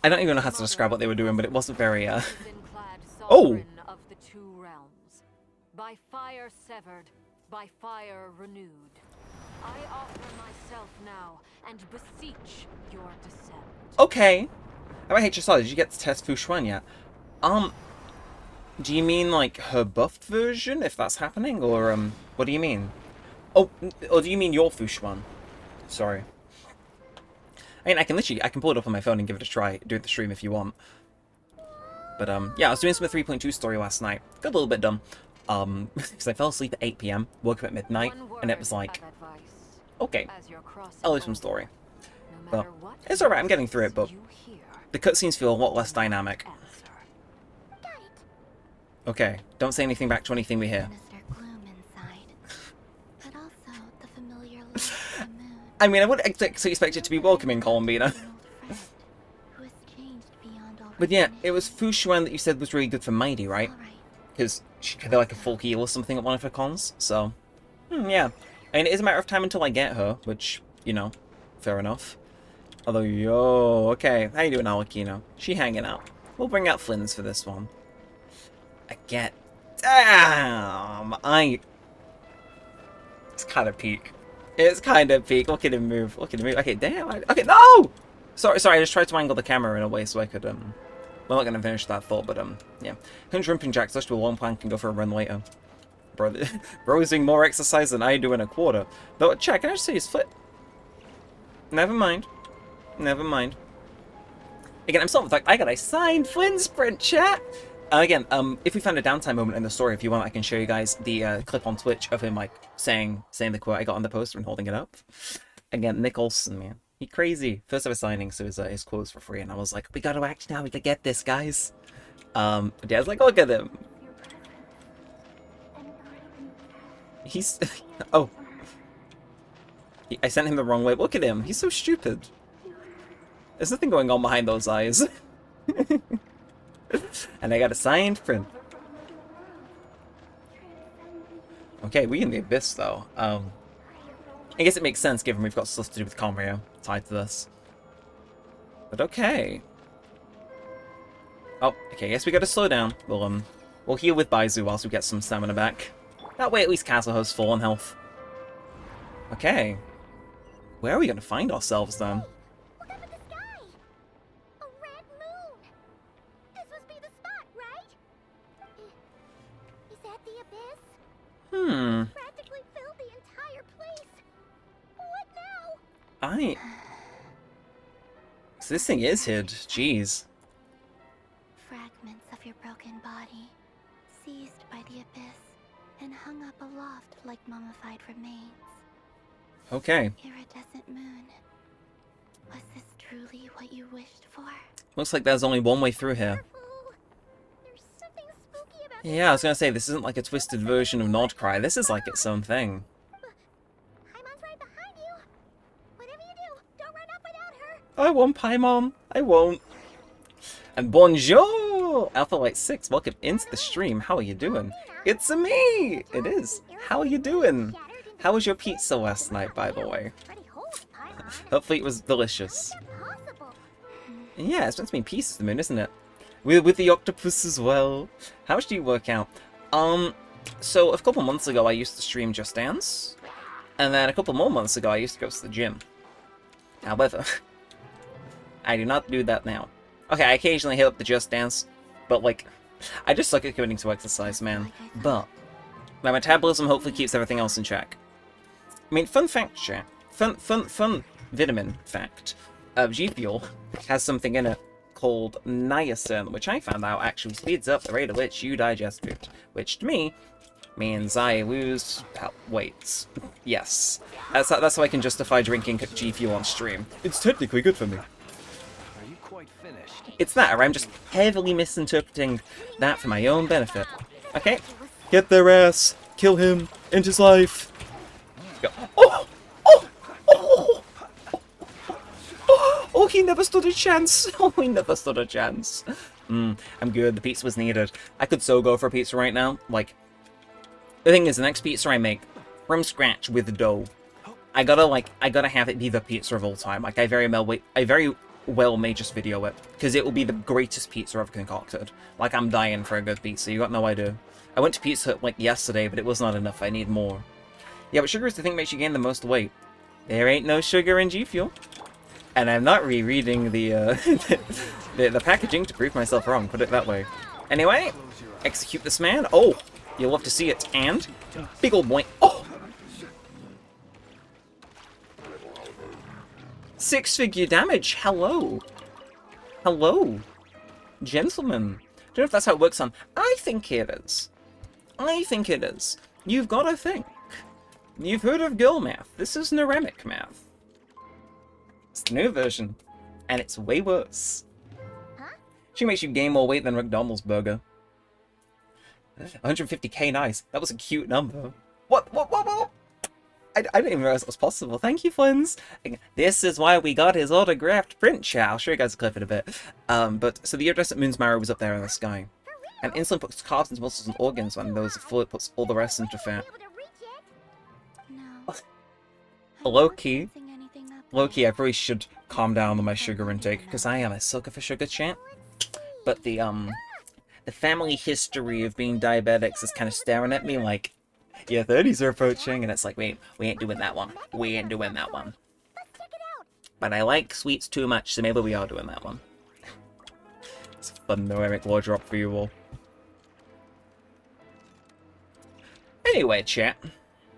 I don't even know how to describe what they were doing, but it wasn't very Oh! Of the two realms, by fire severed, by fire renewed. I offer myself now and beseech your descent. Okay. How about HSR? Did you get to test Fu Xuan yet? Do you mean like her buffed version, if that's happening, or what do you mean? Oh, or do you mean your Fu Xuan? Sorry. I mean, I can pull it up on my phone and give it a try, do it the stream if you want. But yeah, I was doing some 3.2 story last night. Got a little bit done. Because I fell asleep at 8 PM, woke up at midnight, and it was like, okay, I'll do some story. But it's alright, I'm getting through it, but the cutscenes feel a lot less dynamic. Okay, don't say anything back to anything we hear. Sinister gloom inside, but also the familiar light of the moon. I mean, I wouldn't expect it to be welcoming, Columbina. An old friend who has changed beyond all But yeah, recognition. it was Fu Xuan that you said was really good for Mighty, right? All right, because she could be like a full heal or something at one of her cons. So, yeah. I mean, it is a matter of time until I get her, which, you know, fair enough. Although, yo, okay. How you doing, Alakino? She hanging out. We'll bring out Flynn's for this one. Again. Damn! It's kind of peak. It's kind of peak. Look at him move. Look at him move. Okay, damn. Okay, no! Sorry, I just tried to angle the camera in a way so I could, We're not going to finish that thought, but, yeah. 100 jumping jacks, let's do a long plan, can go for a run later. Bro is doing more exercise than I do in a quarter. Though, check, can I just see his foot? Never mind. Never mind. Again, I'm still like, I got a signed Flynn's print, chat! Again, if we find a downtime moment in the story, if you want, I can show you guys the clip on Twitch of him, like, saying the quote I got on the poster and holding it up. Again, Nick Olson, man. He crazy. First ever signing, so his quotes for free, and I was like, we gotta act now, we gotta get this, guys. Dad's like, look at him. He's... oh. I sent him the wrong way. Look at him. He's so stupid. There's nothing going on behind those eyes. And I got a signed print. Okay, we in the abyss, though. I guess it makes sense, given we've got stuff to do with Conrio tied to this. But okay. Oh, okay, I guess we gotta slow down. We'll heal with Baizu whilst we get some stamina back. That way at least Castle has full on health. Okay. Where are we gonna find ourselves, then? Look up at the sky! A red moon! This must be the spot, right? Is that the abyss? Practically filled the entire place. What now? So this thing is hid. Jeez. Fragments of your broken body, seized by the abyss, and hung up aloft like mummified remains. Okay. Iridescent moon. Was this truly what you wished for? Looks like there's only one way through here. There's something spooky about Yeah, I was gonna say, this isn't like a twisted version of Krai. This is like its own thing. Paimon's right behind you. Whatever you do, don't run up without her. I won't, Paimon. I won't. And bonjour! Alpha Light 6, welcome into the stream. How are you doing? It's a me! It is. How are you doing? How was your pizza last night, by the way? Hopefully it was delicious. Yeah, it's meant to be Peace of the Moon, isn't it? With the octopus as well. How much do you work out? So a couple months ago I used to stream Just Dance. And then a couple more months ago I used to go to the gym. However, I do not do that now. Okay, I occasionally hit up the Just Dance, but like, I just suck at committing to exercise, man. But my metabolism hopefully keeps everything else in check. I mean, fun fact, chat. Fun vitamin fact. G Fuel has something in it called niacin, which I found out actually speeds up the rate at which you digest food, which to me means I lose weight. Yes, that's how I can justify drinking G Fuel on stream. It's technically good for me. Are you quite finished? It's that, or I'm just heavily misinterpreting that for my own benefit. Okay, get their ass, kill him, end his life. Go. Oh! Oh! Oh! Oh, he never stood a chance. Oh, he never stood a chance. I'm good. The pizza was needed. I could so go for a pizza right now. Like, the thing is, the next pizza I make from scratch with dough, I gotta have it be the pizza of all time. Like, I very well may just video it, because it will be the greatest pizza I've concocted. Like, I'm dying for a good pizza. You got no idea. I went to Pizza Hut like yesterday, but it was not enough. I need more. Yeah, but sugar is the thing that makes you gain the most weight. There ain't no sugar in G Fuel. And I'm not rereading the the packaging to prove myself wrong, put it that way. Anyway, execute this man. Oh, you'll love to see it. And big old boy. Oh! 6-figure damage. Hello. Hello. Gentlemen. Don't know if that's how it works on. I think it is. I think it is. You've got to think. You've heard of girl math. This is Neremik math. It's the new version. And it's way worse. Huh? She makes you gain more weight than McDonald's burger. 150k, nice. That was a cute number. What? I didn't even realize it was possible. Thank you, Flynn's. This is why we got his autographed print chat. I'll show you guys a clip in a bit. But so the iridescent moon's marrow was up there in the sky. And insulin puts carbs into muscles and organs, when those are full, it puts all the rest into fat. No. Low-key, I probably should calm down on my sugar intake, because I am a sucker for sugar, chat. But the family history of being diabetics is kind of staring at me like, your 30s are approaching, and it's like, wait, we ain't doing that one. We ain't doing that one. But I like sweets too much, so maybe we are doing that one. It's a fun Neremik lore drop for you all. Anyway, chat.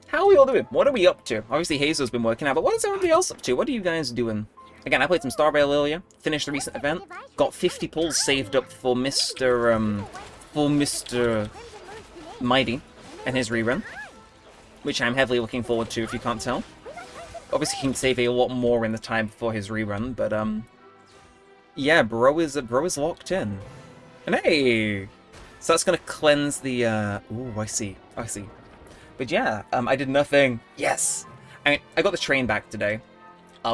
How are we all doing? What are we up to? Obviously, Hazel's been working out, but what is everybody else up to? What are you guys doing? Again, I played some Star Rail earlier, finished the recent event, got 50 pulls saved up for Mr. Mighty and his rerun, which I'm heavily looking forward to, if you can't tell. Obviously, he can save a lot more in the time before his rerun, but, yeah, bro is locked in. And hey! So that's gonna cleanse the, ooh, I see. But yeah, I did nothing. Yes! I got the train back today,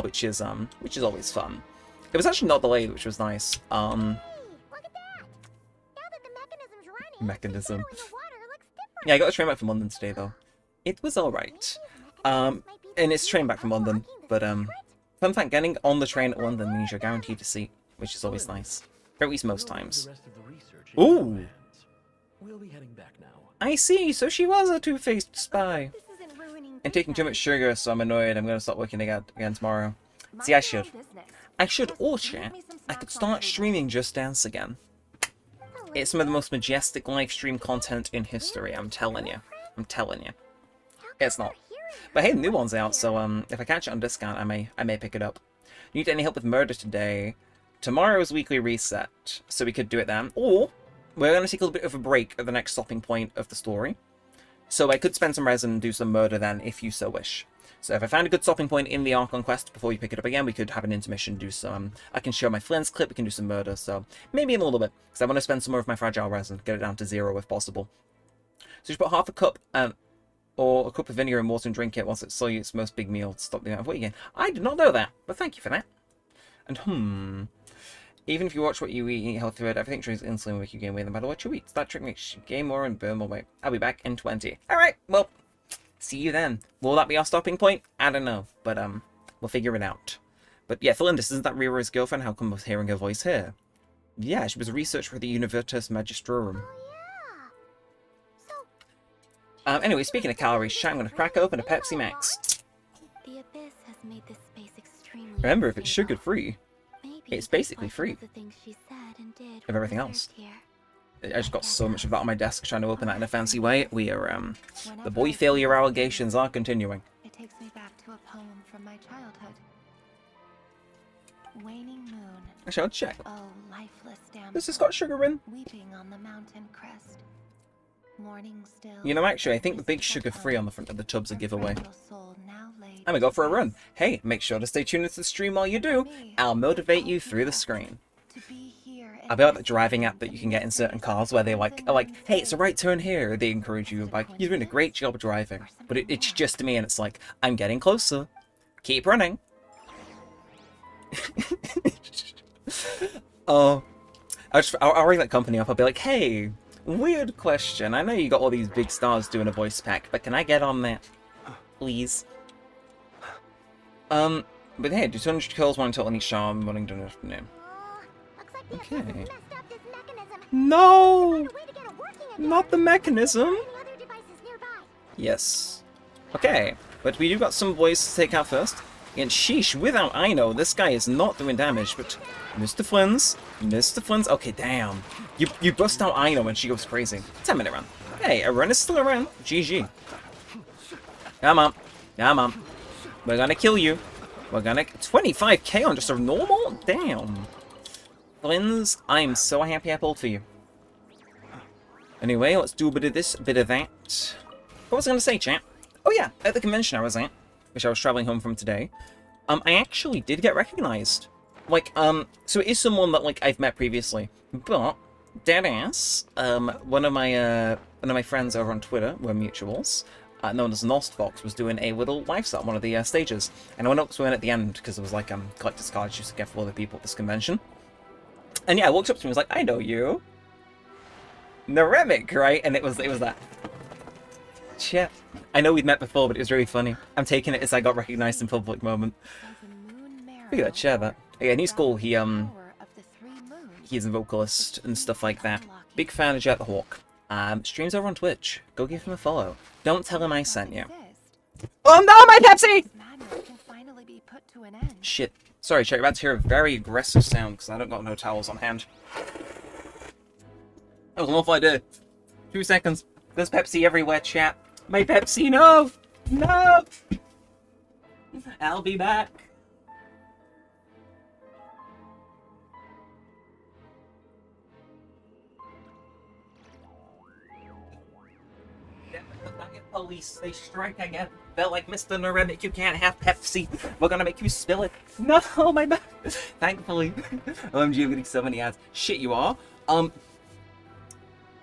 which is always fun. It was actually not delayed, which was nice. Look at that! Now that the mechanism's running, Mechanism. the water looks different. Yeah, I got the train back from London today, though. It was alright. And it's train back from London, but, fun fact, getting on the train at London means you're guaranteed a seat, which is always nice. Or at least most times. Ooh! We'll be heading back now. I see, so she was a two-faced spy. This isn't ruining I'm taking too much sugar, so I'm annoyed. I'm gonna stop working again tomorrow. See, I should. Or, chat, I could start streaming Just Dance again. It's some of the most majestic live stream content in history, I'm telling you. It's not. But hey, the new one's out, so if I catch it on discount, I may pick it up. Need any help with murder today? Tomorrow's weekly reset, so we could do it then. Or we're going to take a little bit of a break at the next stopping point of the story. So I could spend some resin and do some murder then, if you so wish. So if I find a good stopping point in the Archon quest before you pick it up again, we could have an intermission, do some... I can show my Flint's clip, we can do some murder, so maybe in a little bit. Because I want to spend some more of my fragile resin, get it down to 0 if possible. So you put half a cup or a cup of vinegar and water and drink it once it's its most big meal to stop the amount of weight again. I did not know that, but thank you for that. And even if you watch what you eat healthy food, everything triggers insulin will make you gain weight no matter what you eat. That trick makes you gain more and burn more weight. I'll be back in 20. Alright, well, see you then. Will that be our stopping point? I don't know, but we'll figure it out. But yeah, Philandis, isn't that Riro's girlfriend? How come I was hearing her voice here? Yeah, she was a researcher for the Univertus Magistrorum. Anyway, speaking of calories, chat, I'm going to crack open a Pepsi Max. The abyss has made this space extremely Remember, if it's unsafe. sugar-free, Maybe it's basically like free the things she said and did of everything were else. here. I just got so much of that on my desk trying to open that in a fancy way. We are, the boy failure allegations are continuing. It takes me back to a poem from my childhood. Waning moon. Actually, I'll check. Oh, lifeless damsel. This has got sugar in. Weeping on the mountain crest. Morning still. You know, actually, I think the big sugar-free on the front of the tub's a giveaway. Soul now laid I'm gonna go for a run. Hey, make sure to stay tuned into the stream while you do. I'll motivate you through the screen. to be here I'll be like the driving app that you can get in certain cars where they are like, hey, it's a right turn here. They encourage you, like, you're doing a great job of driving. But it's just to me, and it's like, I'm getting closer. Keep running. Oh, I'll ring that company up. I'll be like, hey, weird question. I know you got all these big stars doing a voice pack, but can I get on that, please? But hey, do 200 kills, one total in each charm, morning, dinner, afternoon. Looks like the Okay. abyss has messed up this mechanism. No, Find a way to get it working again. not the mechanism. Any other devices nearby? Yes. Okay, but we do got some boys to take out first. And sheesh, without Ino, this guy is not doing damage, but Mr. Flins, okay, damn. You bust out Ino and she goes crazy. 10-minute run. Hey, a run is still a run. GG. Come on. We're gonna kill you. We're gonna... 25k on just a normal? Damn. Flins, I'm so happy I pulled for you. Anyway, let's do a bit of this, a bit of that. What was I gonna say, chat? Oh yeah, at the convention I was at, which I was traveling home from today, I actually did get recognized. Like, so it is someone that, like, I've met previously, but, deadass, one of my friends over on Twitter, we're mutuals, known as Nostvox, was doing a little live set on one of the stages, and I went up to him at the end, because it was like, collector's cards used to get for other people at this convention. And yeah, I walked up to him and was like, I know you. Neremik, right? And it was that. Shit. I know we'd met before, but it was really funny. I'm taking it as I got recognized in public moment. Look at that, share that. Yeah, and he's cool. He's a vocalist and stuff like that. Big fan of Jet the Hawk. Streams over on Twitch. Go give him a follow. Don't tell him I sent you. Oh no, my Pepsi! Shit. Sorry, chat, you're about to hear a very aggressive sound because I don't got no towels on hand. That was an awful idea. 2 seconds. There's Pepsi everywhere, chat. My Pepsi, no! No! I'll be back. Police, they strike again. They're like, Mr. Neremik, you can't have Pepsi. We're gonna make you spill it. No, my bad. Thankfully. OMG, I'm getting so many ads. Shit, you are?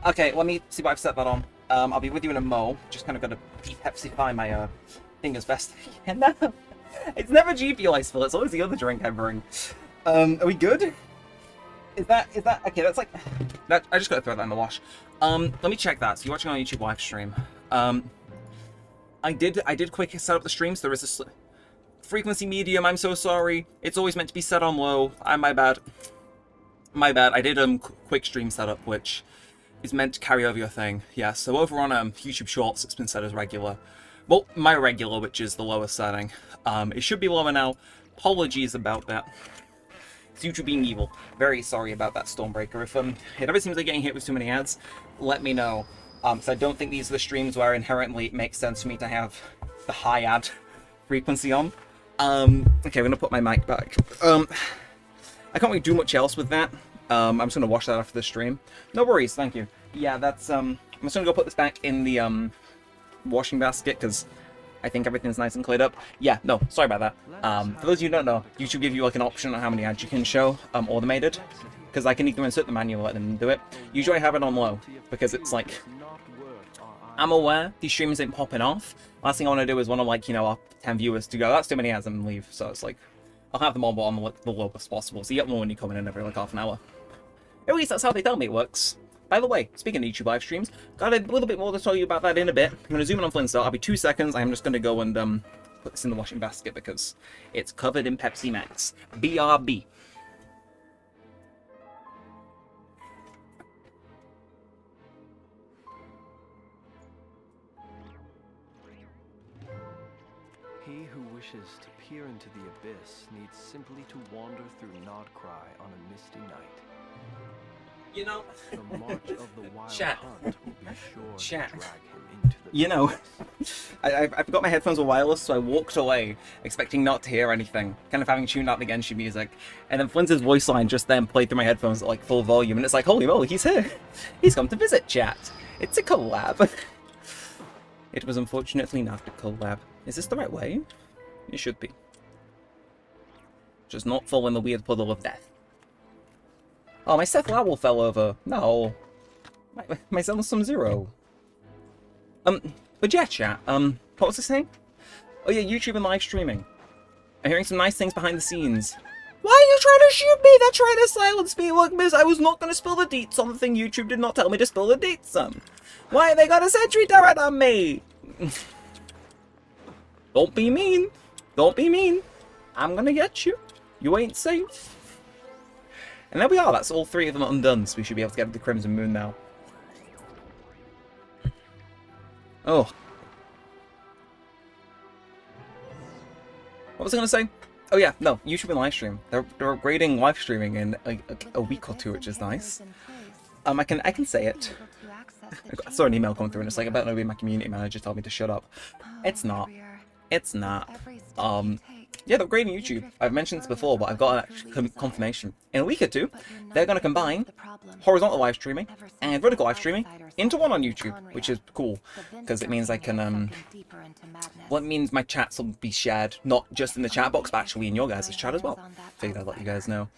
Okay, let me see what I've set that on. I'll be with you in a mo. Just kind of gotta de-Pepsify my, thing as best I can. No, it's never G Fuel I spill. It's always the other drink I bring. Are we good? Is that, okay, that's like, that, I just gotta throw that in the wash. Let me check that. So you're watching on YouTube live stream. I did quick set up the stream, so there is a frequency medium. I'm so sorry. It's always meant to be set on low. My bad. My bad. I did quick stream setup, which is meant to carry over your thing. Yeah. So over on YouTube Shorts, it's been set as regular. Well, my regular, which is the lowest setting. It should be lower now. Apologies about that. It's YouTube being evil. Very sorry about that, Stormbreaker. If it ever seems like getting hit with too many ads, let me know. So I don't think these are the streams where inherently it makes sense for me to have the high ad frequency on. Okay, I'm gonna put my mic back. I can't really do much else with that. I'm just gonna wash that after the stream. No worries, thank you. Yeah, that's I'm just gonna go put this back in the washing basket because I think everything's nice and cleared up. Yeah, no, sorry about that. For those of you who don't know, YouTube give you like an option on how many ads you can show automated. Because I can either insert the manual or let them do it. Usually I have it on low, because it's like, I'm aware these streams ain't popping off. Last thing I want to do is want to, like, you know, up 10 viewers to go, that's too many ads and leave. So it's like, I'll have them on, but on the lowest possible. So you get more when you come in every like half an hour. At least that's how they tell me it works. By the way, speaking of YouTube live streams, got a little bit more to tell you about that in a bit. I'm going to zoom in on Flintstone. I'll be 2 seconds. I'm just going to go and put this in the washing basket because it's covered in Pepsi Max. BRB. He who wishes to peer into the abyss needs simply to wander through Krai on a misty night. You know, The march of the wild Chat. hunt will be sure Chat. to drag him into the you know, darkness. I forgot my headphones were wireless, so I walked away, expecting not to hear anything, kind of having tuned out the Genshin music, and then Flynn's voice line just then played through my headphones at like full volume, and it's like, holy moly, he's here! He's come to visit, chat! It's a collab! It was unfortunately not a collab. Is this the right way? It should be. Just not fall in the weird puddle of death. Oh, my Seth Lowell fell over. No. My Sum Zero. But yeah, chat, what was I saying? Oh yeah, YouTube and live streaming. I'm hearing some nice things behind the scenes. Why are you trying to shoot me? They're trying to silence me. Look, miss, I was not going to spill the deets on the thing YouTube did not tell me to spill the deets on. Why they got a sentry turret on me? Don't be mean. Don't be mean. I'm gonna get you. You ain't safe. And there we are. That's all 3 of them undone, so we should be able to get the Crimson Moon now. Oh. What was I gonna say? Oh yeah, no, YouTube and live stream. They're upgrading live streaming in a week or 2, which is nice. I can say it. I saw an email come through and it's like, I bet nobody in my community manager told me to shut up. It's not. It's not. Yeah, they're upgrading YouTube. I've mentioned this before, but I've got an actual confirmation. In a week or 2, they're going to combine horizontal live streaming and vertical live streaming into one on YouTube, which is cool, because it means I can, well, it means my chats will be shared, not just in the chat box, but actually in your guys' chat as well. Figured I'd let you guys know.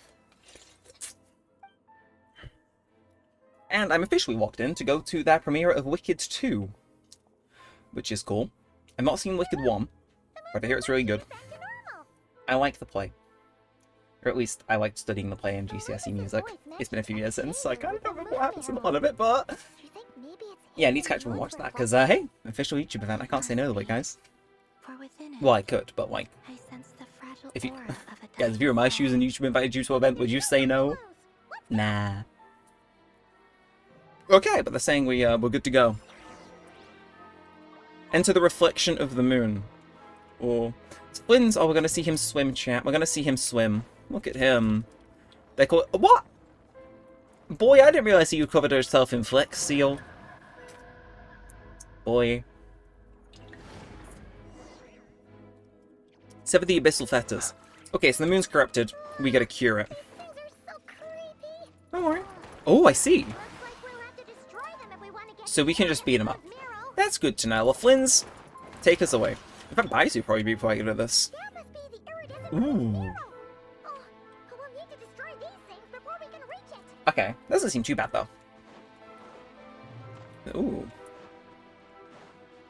And I'm officially walked in to go to their premiere of Wicked 2, which is cool. I've not seen Wicked 1, but I hear it's really good. I like the play. Or at least I liked studying the play in GCSE music. It's been a few years since, so I kind of don't remember what happens in a lot of it, but... Yeah, I need to catch up and watch that, because, hey, official YouTube event, I can't say no to it, guys. Well, I could, but, like... If you... Guys, if you were in my shoes and YouTube invited you to an event, would you say no? Nah. Okay, but they're saying we're good to go. Enter the reflection of the moon. Or... Flynn's, oh, we're gonna see him swim, chat. We're gonna see him swim. Look at him. They call it... What? Boy, I didn't realize you covered herself in flex seal. Boy. Sever the abyssal fetters. Okay, so the moon's corrupted. We gotta cure it. Don't worry. Oh, I see. So we can just beat him up. That's good to know. Well, Flynn's, take us away. In fact, Baisu would probably be quite good at this. Ooh. Okay, doesn't seem too bad though. Ooh.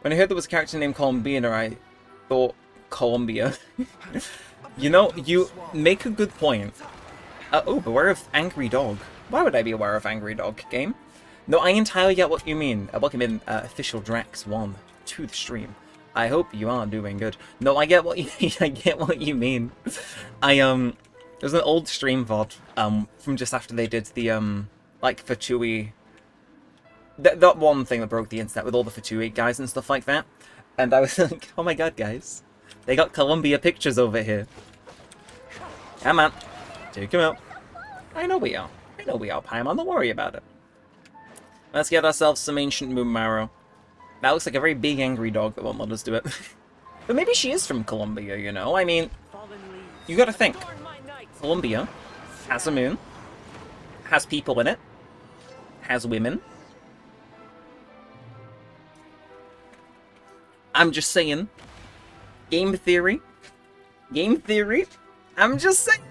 When I heard there was a character named Columbina, I thought Columbia. You know, you make a good point. Oh, beware of Angry Dog. Why would I be aware of Angry Dog, game? No, I entirely get what you mean. Welcome in, official Drax1 to the stream. I hope you are doing good. No, I get what you mean. I get what you mean. There's an old stream VOD, from just after they did the, like, Fatui... That one thing that broke the internet with all the Fatui guys and stuff like that. And I was like, oh my god, guys. They got Columbia pictures over here. Come on. Take him out. I know we are. I know we are, Paimon. Don't worry about it. Let's get ourselves some ancient moon marrow. That looks like a very big angry dog that won't let us do it. But maybe she is from Columbia, you know? I mean, you gotta think. Columbia has a moon, has people in it, has women. I'm just saying. Game theory. Game theory. I'm just saying.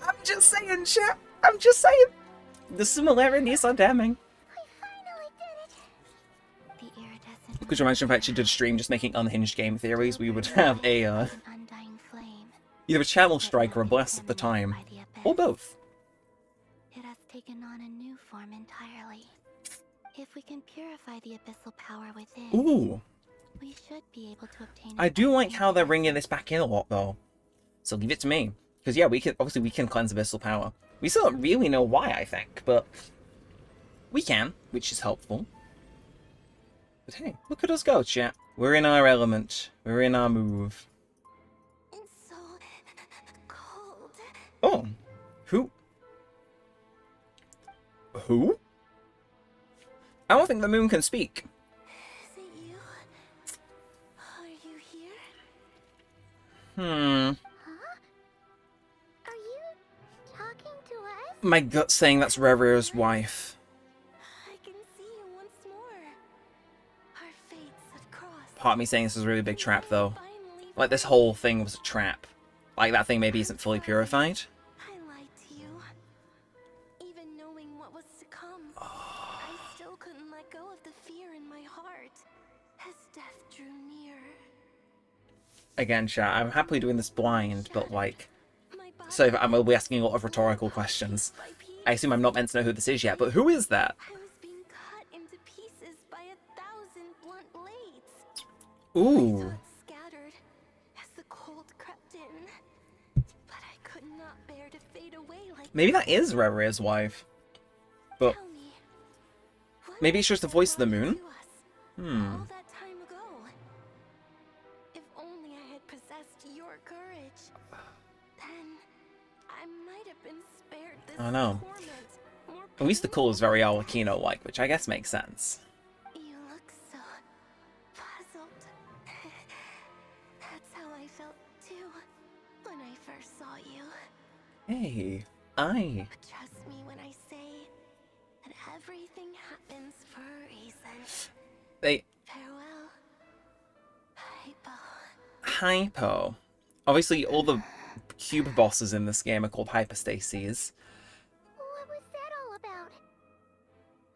I'm just saying, chat. I'm just saying. The similarities are damning. Could you imagine if I actually did a stream just making unhinged game theories? We would have a, either a channel strike or a blast at the time. Or both. It has taken on a new form entirely. If we can purify the abyssal power within, Ooh. we should be able to obtain... I do like how they're bringing this back in a lot, though. So leave it to me. Because, yeah, we can, obviously we can cleanse abyssal power. We still don't really know why, I think, but... we can, which is helpful. But hey, look at us go, chat. We're in our element. We're in our move. It's so cold. Oh. Who? Who? I don't think the moon can speak. Is it you? Are you here? Hmm. Huh? Are you talking to us? My gut's saying that's Revier's wife. I can see you once more. Our fates have crossed. Part of me saying this is a really big trap, though. Like, this whole thing was a trap. Like, that thing maybe isn't fully purified. I lied to you. Even knowing what was to come, I still couldn't let go of the fear in my heart as death drew near. Again, chat, I'm happily doing this blind, but, like... So I will be asking a lot of rhetorical questions. I assume I'm not meant to know who this is yet, but who is that? I was being cut into pieces by 1,000 blunt blades. Ooh. My thoughts scattered as the cold crept in, but I could not bear to fade away like... Maybe that is Revier's wife. But Tell me, what maybe it's just the voice of the moon? to us Hmm. all that time ago? If only I had possessed your courage, then I might have been spared this I know. torment. More At least the call is very Arlecchino-like, which I guess makes sense. You look so puzzled. That's how I felt too when I first saw you. Hey, I... But trust me when I say that everything happens for a reason. They... Farewell, Hypo. Hypo. Obviously, all the cube bosses in this game are called hypostases. What was that all about?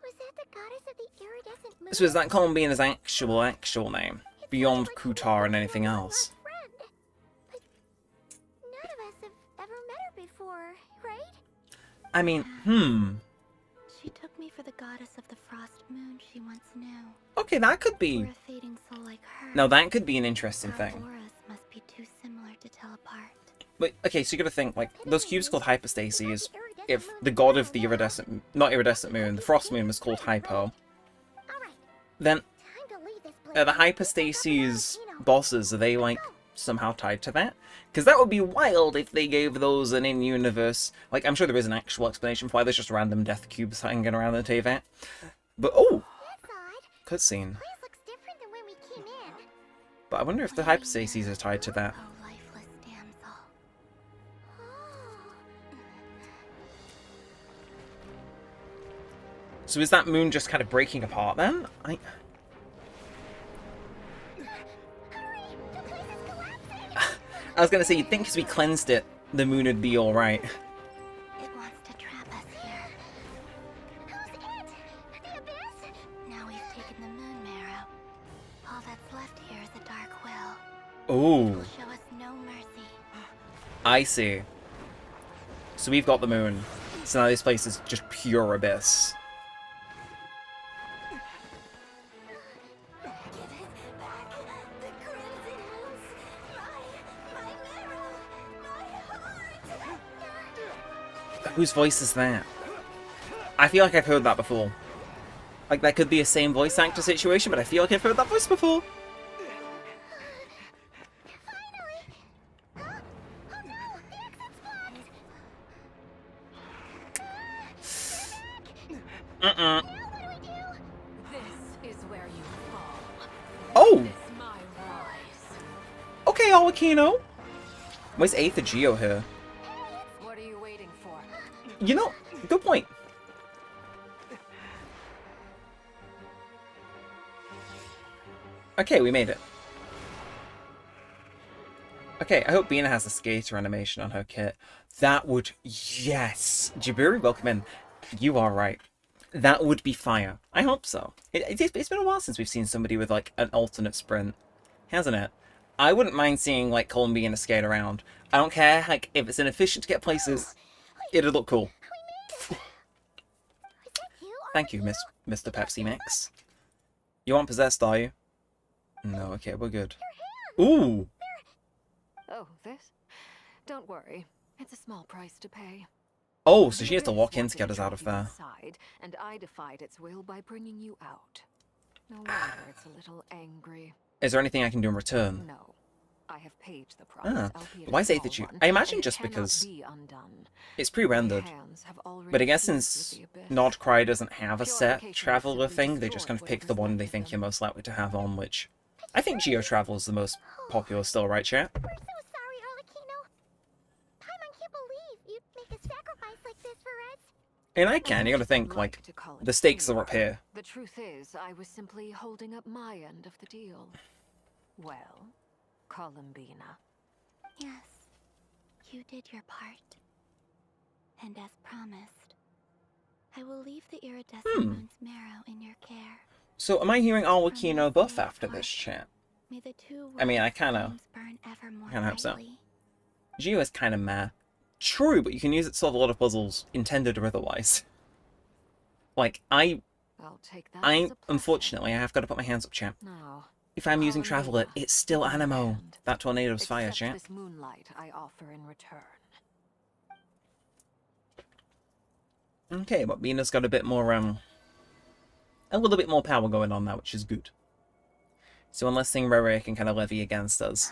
Was that the goddess of the iridescent moon? So is that Columbina's actual name? Beyond Kutar and anything else? Friend. But none of us have ever met her before. I mean, She took me for the goddess of the frost moon she once knew. Okay, that could For be. a fading soul like her. Now that could be an interesting our thing. auras must be too similar to tell apart. But okay, so you gotta think, like, those cubes called hypostases. If the god of the iridescent, not iridescent moon, the frost moon was called Hypo, then the hypostases bosses, are they like somehow tied to that? Because that would be wild if they gave those an in-universe. Like, I'm sure there is an actual explanation for why there's just random death cubes hanging around the TV. But oh, cutscene. But I wonder if the hypostases are tied to that. Oh, lifeless damsel. So is that moon just kind of breaking apart then? Hurry! The place is collapsing! I was gonna say, you'd think because we cleansed it, the moon would be alright. It wants to trap us here. Who's it? The abyss? Now we've taken the moon marrow. All that's left here is a dark will. Ooh, Will show us no mercy. I see. So we've got the moon. So now this place is just pure abyss. Give it back. The crimson moons. My marrow. My heart. Whose voice is that? I feel like I've heard that before. Like, that could be a same voice actor situation, but I feel like I've heard that voice before. Finally! Oh no! The exit's blocked! Uh-uh. Now what do we do? This is where you fall. Oh! This my rise. Okay, Alakino. Where's Aether Geo here? What are you waiting for? You know, good point. Okay, we made it. Okay, I hope Bina has a skater animation on her kit. That would... Yes! Jaburi, welcome in. You are right. That would be fire. I hope so. It's been a while since we've seen somebody with, like, an alternate sprint. Hasn't it? I wouldn't mind seeing, like, Colin Bina skate around. I don't care, like, if it's inefficient to get places, it'd look cool. Thank you, Mr. Pepsi Mix. You aren't possessed, are you? No, okay, we're good. Ooh! Oh, this? Don't worry. It's a small price to pay. Oh, so she has to The walk abyss in to get us wanted out of you there. inside, and I defied its will by bringing you out. No wonder it's a little angry. Is there anything I can do in return? No. I have paid the price. Ah, albeit a why is small Aether Geo? one, I imagine and it just cannot because be undone. it's pre-rendered. My hands have already But I guess fused since with the abyss. Nod Cry doesn't have a set Purification traveler will simply thing, they just kind of destroy pick the one they whatever's think left you're of most likely to have on, which... I think Geo Travel is the most popular still, right, chat? We're so sorry, Arlecchino. Paimon can't believe you'd make a sacrifice like this for us. And I can, you gotta think, like, the stakes are up here. The truth is, I was simply holding up my end of the deal. Well, Columbina. Yes, you did your part. And as promised, I will leave the iridescent moon's marrow in your care. So, am I hearing Alwakino buff after this chat? May the two I mean, I worlds' kinda... flames burn ever more kinda hope so. brightly. Geo is kinda meh. True, but you can use it to solve a lot of puzzles, intended or otherwise. Like, I'll take that as a unfortunately, I have got to put my hands up, chat. Now, If I'm using Traveler, Columbina, it's still give me a Animo. hand. That tornado's fire, Accept chat. this moonlight I offer in return. Okay, but Bina's got a bit more, a little bit more power going on now, which is good. So unless Rare can kind of levy against us.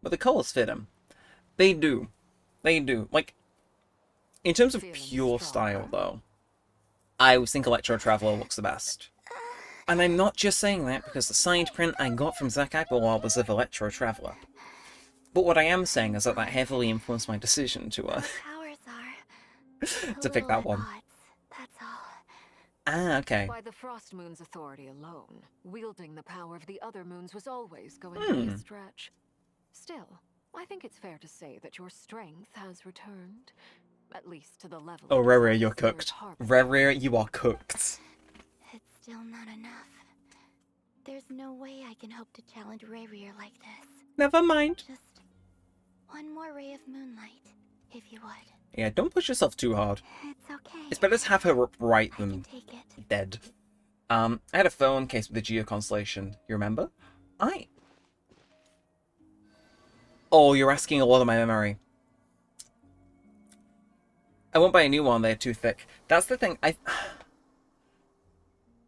But the colours fit him. They do. They do. Like, in terms of Feeling pure style, stronger. though, I always think Electro Traveler looks the best. And I'm not just saying that because the side print I got from Zack Agrawal was of Electro Traveler. But what I am saying is that heavily influenced my decision to, Our powers are to pick a that little one. at odds, that's all. Ah, okay. By the Frost Moon's authority alone, wielding the power of the other moons was always going to be a stretch. Still, I think it's fair to say that your strength has returned, at least to the level. Oh, it Rare, was you're last year's cooked. harvest. Rare, you are cooked. It's still not enough. There's no way I can hope to challenge Rayrier like this. Never mind. Just one more ray of moonlight, if you would. Yeah, don't push yourself too hard. It's okay. It's better to have her right I can than take it. dead. I had a phone case with the Geo Constellation. You remember? Oh, you're asking a lot of my memory. I won't buy a new one, they're too thick. That's the thing,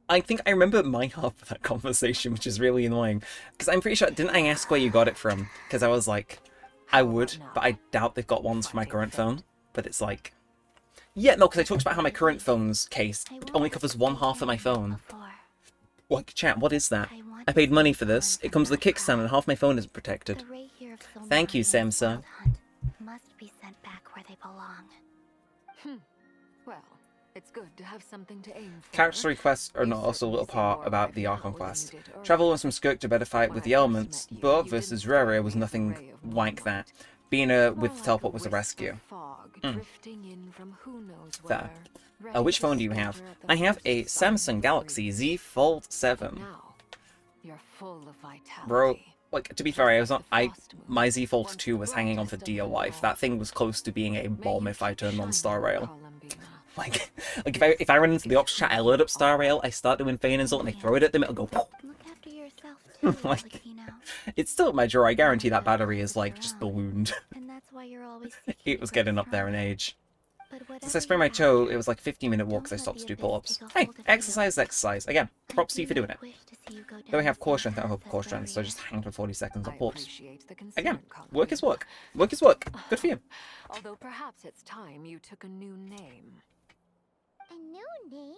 I think I remember my half of that conversation, which is really annoying. Because I'm pretty sure, didn't I ask where you got it from? Because I was like, I would, but I doubt they've got ones for my current phone. But it's like... Yeah, no, because I talked about how my current phone's case only covers one half of my phone. What, chat, what is that? I paid money for this. It comes with a kickstand and half my phone isn't protected. The ray here of Solnari Thank you, and Samsa. Wild Hunt must be sent back where they belong. Well, it's good to have something to aim for. Character requests are not also a little part about the Archon quest. Travel on some Skirk to better fight with the elements, but versus Rere was nothing like that. Being with teleport was a rescue. Fair. Which phone do you have? I have a Samsung Galaxy Z Fold 7. You're full of vitality. Bro, like, to be fair, my Z Fold 2 was hanging on for dear life. That thing was close to being a bomb if I turned on Star Rail. Like if I run into the ops chat, I load up Star Rail, I start doing Feign Insult, and I throw it at them, it'll go pop. Look after yourself too, Like, Lakino. it's still at my drawer, I guarantee that battery is, like, just ballooned. And that's why you're always It was getting up there in age. But Since I sprained my toe, it was like a 15-minute walk because I stopped to do pull-ups. Hey, exercise, exercise. Again, props to you for doing it. Though I have core strength, I don't have core strength, so I just hang for 40 seconds on pull-ups. Again, work is work. Work is work. Good for you. Although perhaps it's time you took a new name. A new name?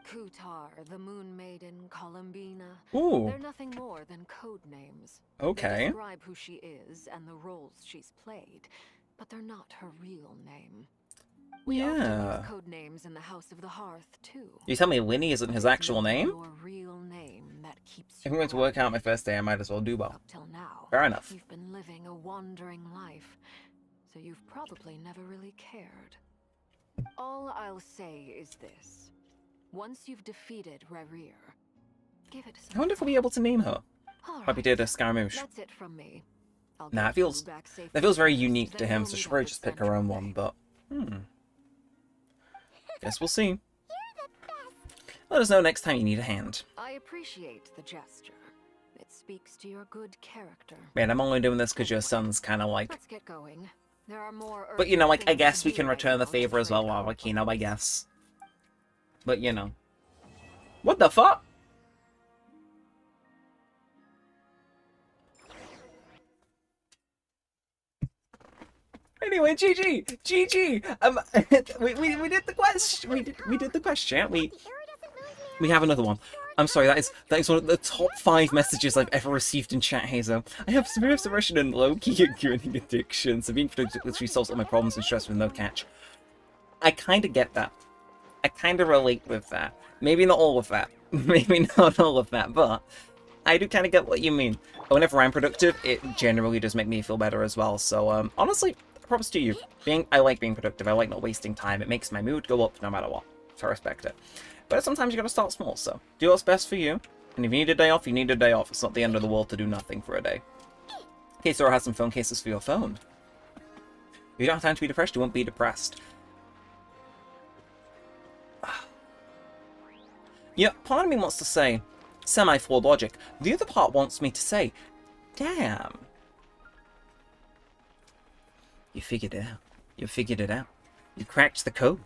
Kutar, the Moon Maiden, Columbina. Ooh. They're nothing more than code names. Okay. They describe who she is and the roles she's played, but they're not her real name. We often use code names in the House of the Hearth too. You tell me Winnie isn't his actual name? Your real name that keeps If I'm going to work out my first day, I might as well do well. Up till now, Fair enough. You've been living a wandering life, so you've probably never really cared. All I'll say is this. Once you've defeated Rere, give it some I wonder if we'll be able to name her. All Like we did a Scaramouche. That's it from me. I'll Nah, get you that back safely feels very first, unique to then him, we'll so meet she'll up probably at just pick her own one, but... Guess we'll see. Let us know next time you need a hand. I appreciate the gesture. It speaks to your good character. Man, I'm only doing this because your son's kind of like... Let's get going. There are more But, you know, like, I urgent guess we things can to do return the right now, favor as well, Mr. while Akino, I guess. But, you know. What the fuck? Anyway, GG! GG! We did the quest! We did the quest, chat. We have another one. I'm sorry, that is one of the top 5 messages I've ever received in chat, Hazel. I have severe suppression and low-key curing addiction, so being productive literally solves all my problems and stress with no catch. I kinda get that. I kinda relate with that. Maybe not all of that. Maybe not all of that, but I do kinda get what you mean. Whenever I'm productive, it generally does make me feel better as well, so, honestly, props to you. I like being productive, I like not wasting time, it makes my mood go up no matter what, so I respect it. But sometimes you gotta start small, so do what's best for you. And if you need a day off, you need a day off. It's not the end of the world to do nothing for a day. Okay, Sora has some phone cases for your phone. If you don't have time to be depressed, you won't be depressed. Yeah, part of me wants to say semi-flawed logic. The other part wants me to say, damn. You figured it out. You figured it out. You cracked the code.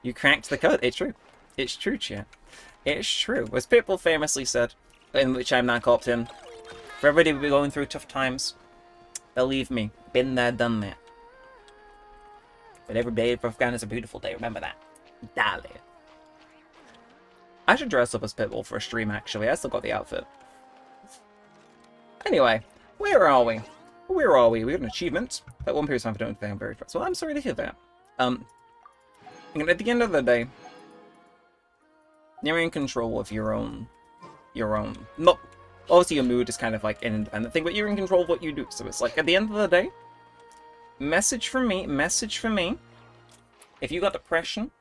You cracked the code. It's true. It's true, chat. It's true. As Pitbull famously said, in which I'm now caught in, for everybody who'll be going through tough times, believe me, been there, done that. But every day of Afghan is a beautiful day, remember that. Dale. I should dress up as Pitbull for a stream, actually. I still got the outfit. Anyway, where are we? Where are we? We got an achievement. That one period of time I don't think I'm very fast. Well, I'm sorry to hear that. At the end of the day, you're in control of your own. Not obviously your mood is kind of like an independent thing, but you're in control of what you do. So it's like at the end of the day, message from me. If you got depression,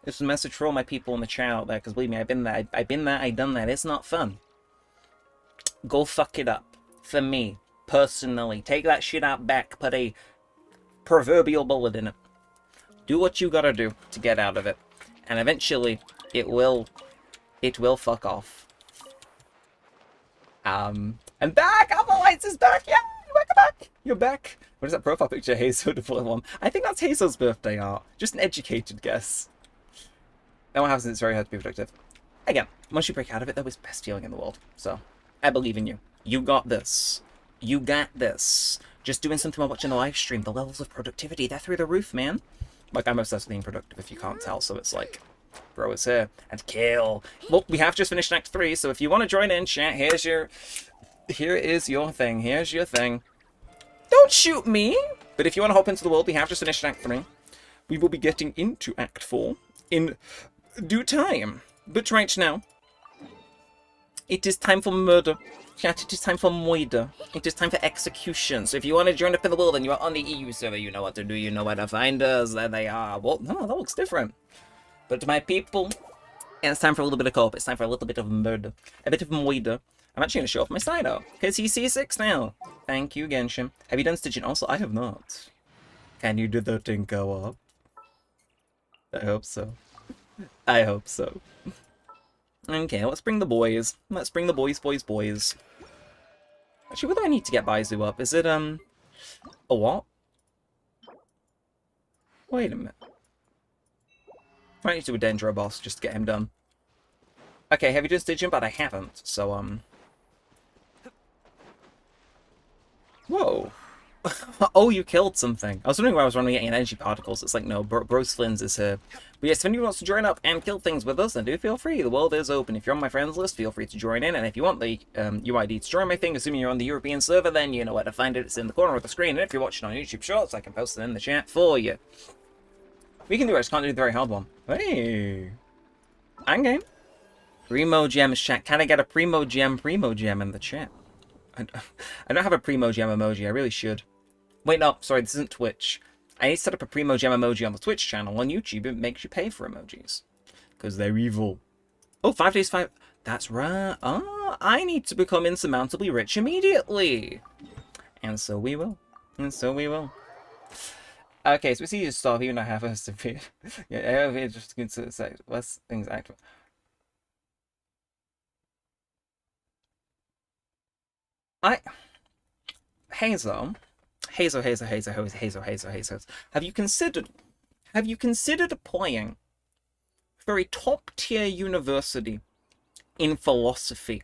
this is a message for all my people in the chat out there, because believe me, I've been there. I've been there. I've done that. It's not fun. Go fuck it up. For me, personally, take that shit out back. Put a proverbial bullet in it. Do what you gotta do to get out of it. And eventually, it will fuck off. And back! Alpha Lights is back! Yeah! Welcome back! You're back! What is that profile picture? Hazel to pull one. I think that's Hazel's birthday art. Just an educated guess. Then what happens is it's very hard to be productive. Again, once you break out of it, that was the best feeling in the world. So, I believe in you. You got this. You got this. Just doing something while watching the live stream. The levels of productivity, they're through the roof, man. Like, I'm obsessed with being productive if you can't tell, so it's like, bro is here. And kill. Well, we have just finished Act 3, so if you want to join in, chat, here is your thing. Here's your thing. Don't shoot me! But if you want to hop into the world, we have just finished Act 3. We will be getting into Act 4 in due time. But right now, it is time for murder. Chat, it is time for murder. It is time for execution. So if you want to join up in the world and you are on the EU server, you know what to do, you know where to find us. There they are. Well, no, that looks different. But my people, it's time for a little bit of co-op. It's time for a little bit of murder. A bit of murder. I'm actually going to show off my Cydo, because he's C6 now. Thank you, Genshin. Have you done Stygian? Also, I have not. Can you do the thing co-op? I hope so. I hope so. Okay, let's bring the boys. Let's bring the boys. Actually, what do I need to get Baizu up? Is it, a what? Wait a minute. I need to do a Dendro boss just to get him done. Okay, have you done Stygian? But I haven't, so, Whoa. Oh, you killed something. I was wondering why I was running getting energy particles. It's like, no, Bros Flins is here. But yes, if anyone wants to join up and kill things with us, then do feel free. The world is open. If you're on my friends list, feel free to join in. And if you want the UID to join my thing, assuming you're on the European server, then you know where to find it. It's in the corner of the screen. And if you're watching on YouTube Shorts, I can post it in the chat for you. We can do it. I just can't do the very hard one. Hey. I'm game. Primo Gems chat. Can I get a Primo Gem in the chat? I don't have a Primo Gem emoji. I really should. Wait, no. Sorry, this isn't Twitch. I need to set up a Primo Gem emoji on the Twitch channel. On YouTube, it makes you pay for emojis. Because they're evil. Oh, 5 days, 5... That's right. Oh, I need to become insurmountably rich immediately. And so we will. And so we will. Okay, so it's easy to stop even though I have a severe... yeah, I have just good to say less things active. Hazel. Have you considered applying for a top-tier university in philosophy?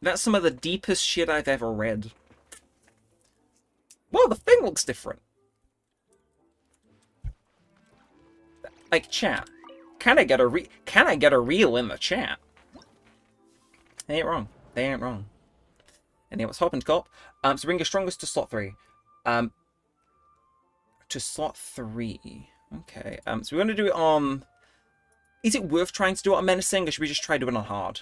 That's some of the deepest shit I've ever read. Well, the thing looks different. Like, chat. Can I get a reel in the chat? They ain't wrong. They ain't wrong. And then let's hop into co-op. So bring your strongest to slot 3. To slot 3. Okay. So we're going to do it on... Is it worth trying to do it on menacing, or should we just try doing it on hard?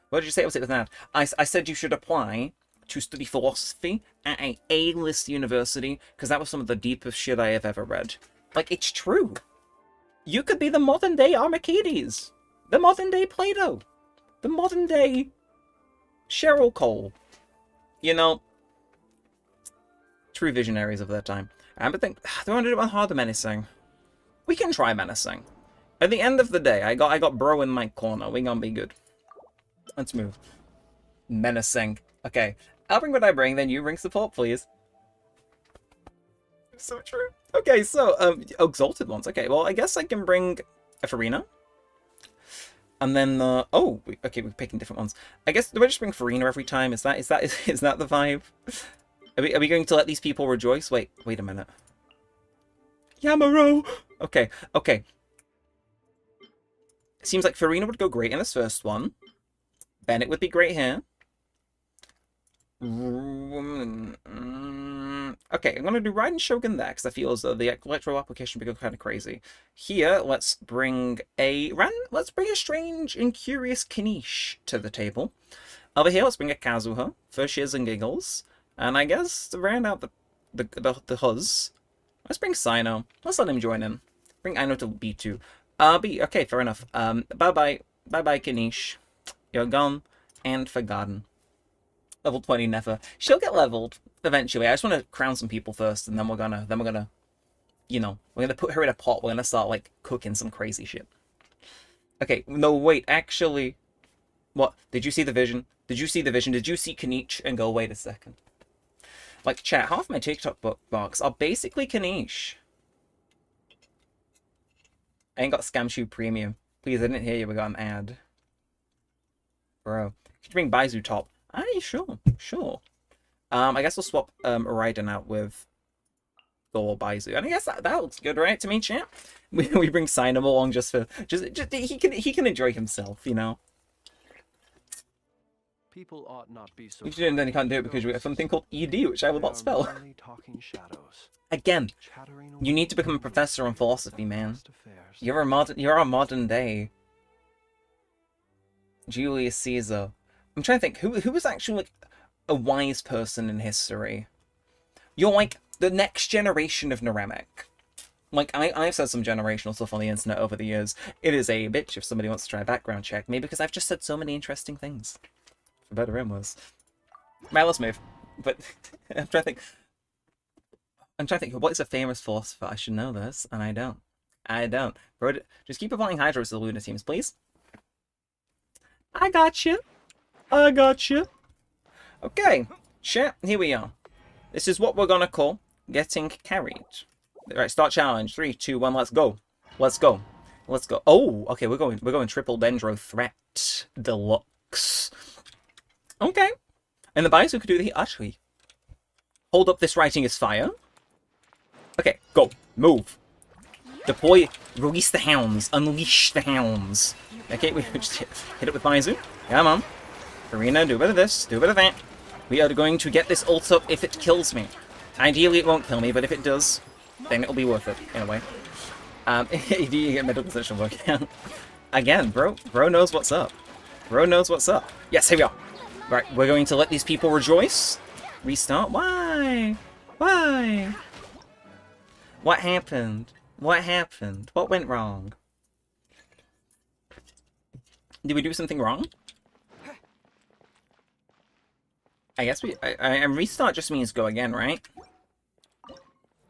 What did you say? What's it with that? I said you should apply to study philosophy at a A-list university, because that was some of the deepest shit I have ever read. Like, it's true. You could be the modern-day Archimedes. The modern-day Plato. The modern-day Cheryl Cole. You know, true visionaries of their time. But think, do I want to do it on hard or menacing? We can try menacing. At the end of the day, I got bro in my corner. We gonna be good. Let's move. Menacing. Okay, I'll bring what I bring, then you bring support, please. So true. Okay, so exalted ones. Okay, well I guess I can bring a Farina. And then, okay, we're picking different ones. I guess, do I just bring Farina every time? Is that the vibe? Are we going to let these people rejoice? Wait a minute. Yamaro! Okay. Seems like Farina would go great in this first one. Bennett would be great here. Okay, I'm going to do Raiden Shogun there, because I feel as though the electro application would go kind of crazy. Here, let's bring a strange and curious Kanish to the table. Over here, let's bring a Kazuha for shiz and giggles. And I guess to round out the huzz, let's bring Sino. Let's let him join in. Bring Aino to B2. Okay, fair enough. Bye-bye, Kanish. You're gone and forgotten. Level 20 never. She'll get leveled eventually. I just want to crown some people first, and then we're gonna you know, we're gonna put her in a pot. We're gonna start, like, cooking some crazy shit. Okay, no, wait, actually... What? Did you see the vision? Did you see the vision? Did you see Kanish? And go, wait a second. Like, chat, half my TikTok box are basically Kanish. I ain't got Scam Shoe Premium. Please, I didn't hear you. We got an ad. Bro. Could you bring Baizu top? Ah, yeah, sure. Sure. I guess we'll swap Raiden out with Thor Baizu. And I guess that looks good, right? To me, chat. We bring Sinam along just for... Just he can enjoy himself, you know? People ought not be so. And then you can't do it because we have something called ED, which I will not spell. Again, you need to become a professor in philosophy, man. You're a modern day Julius Caesar. I'm trying to think who was actually like a wise person in history. You're like the next generation of Neremik. Like I've said some generational stuff on the internet over the years. It is a bitch if somebody wants to try a background check me because I've just said so many interesting things. For better and worse. Right, let's move. But I'm trying to think. What is a famous philosopher? I should know this, and I don't. Bro, just keep applying Hydro to the Luna teams, please. I got you. Okay, chat. Here we are. This is what we're gonna call getting carried. Right, start challenge. 3, 2, 1. Let's go. Oh, okay. We're going triple Dendro threat deluxe. Okay. And the Baizu could do the... Actually, hold up, this writing is fire. Okay, go. Move. Deploy. Release the hounds. Unleash the hounds. Okay, we just hit it with Baizu. Come on. Farina, do a bit of this. Do a bit of that. We are going to get this ult up if it kills me. Ideally, it won't kill me, but if it does, then it'll be worth it, in a way. You get middle position workout. Again, bro knows what's up. Yes, here we are. Right, we're going to let these people rejoice. Restart? Why? What happened? What went wrong? Did we do something wrong? I guess and restart just means go again, right?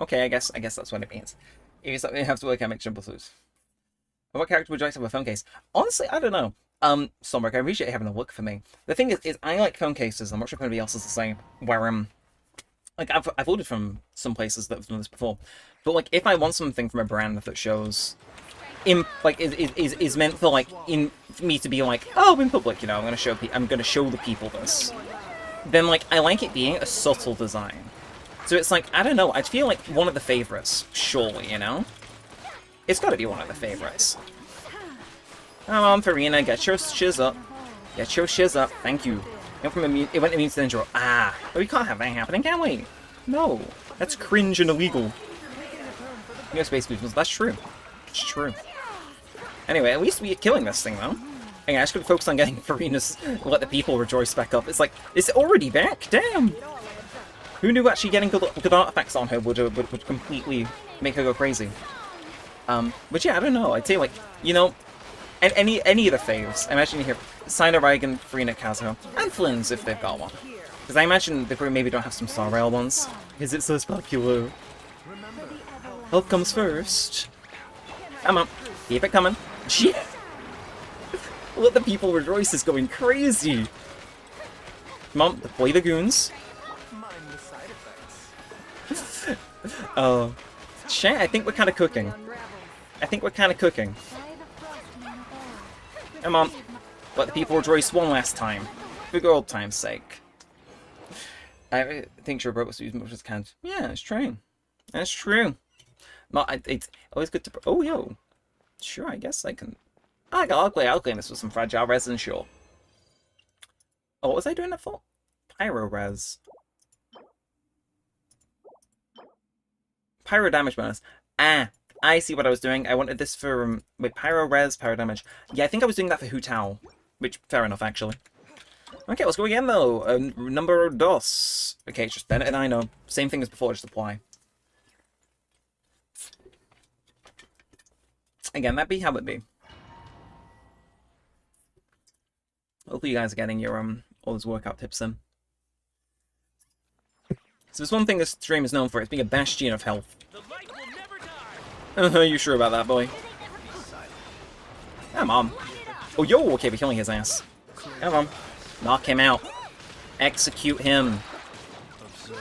Okay, I guess that's what it means. If you have to work out mixture plus. What character would you like to have a phone case? Honestly, I don't know. Somric, I appreciate you having a look for me. The thing is I like phone cases. I'm not sure if anybody else is the same. Where like I've ordered from some places that have done this before, but like if I want something from a brand that shows, is meant for like for me to be like, oh, in public, you know, I'm gonna show the people this. Then like I like it being a subtle design. So it's like I don't know. I feel like one of the favorites, surely, you know. It's got to be one of the favorites. Come on, Farina, get your shiz up. Thank you. It went immune to Dendro. Ah, but we can't have that happening, can we? No, that's cringe and illegal. No space movements. That's true. It's true. Anyway, at least we're killing this thing, though. Hey, I just could focus on getting Farina's let the people rejoice back up. It's like, is it already back? Damn. Who knew actually getting good artifacts on her would completely make her go crazy? But yeah, I don't know. I'd say like, you know, any of the faves. I imagine you hear Sina, Raigan, Farina, Kazuho, and Flynn's if they've got one. Because I imagine they probably maybe don't have some Star Rail ones. Because it's so popular. Health comes first. Come on. Keep it coming. Shit. Let the people rejoice is going crazy. Come on, deploy the goons. Oh. Shit, I think we're kind of cooking. Come on. Let the people rejoice one last time. For good old time's sake. I think sure broke was used as much as can. Yeah, it's true. That's true. It's always good to... Oh, yo. Sure, I guess I can... I'll claim this with some fragile resin, sure. Oh, what was I doing that for? Pyro res. Pyro damage bonus. Ah, I see what I was doing. I wanted this for, wait, pyro res, pyro damage. Yeah, I think I was doing that for Hu Tao. Which, fair enough, actually. Okay, let's go again, though. Number dos. Okay, it's just Bennett and I know. Same thing as before, just apply. Again, that'd be how it be. Hopefully you guys are getting your, all those workout tips in. So there's one thing this stream is known for, it's being a bastion of health. The light will never die. You sure about that, boy? Come on. Oh, yo, okay, we're killing his ass. Come on. Knock him out. Execute him.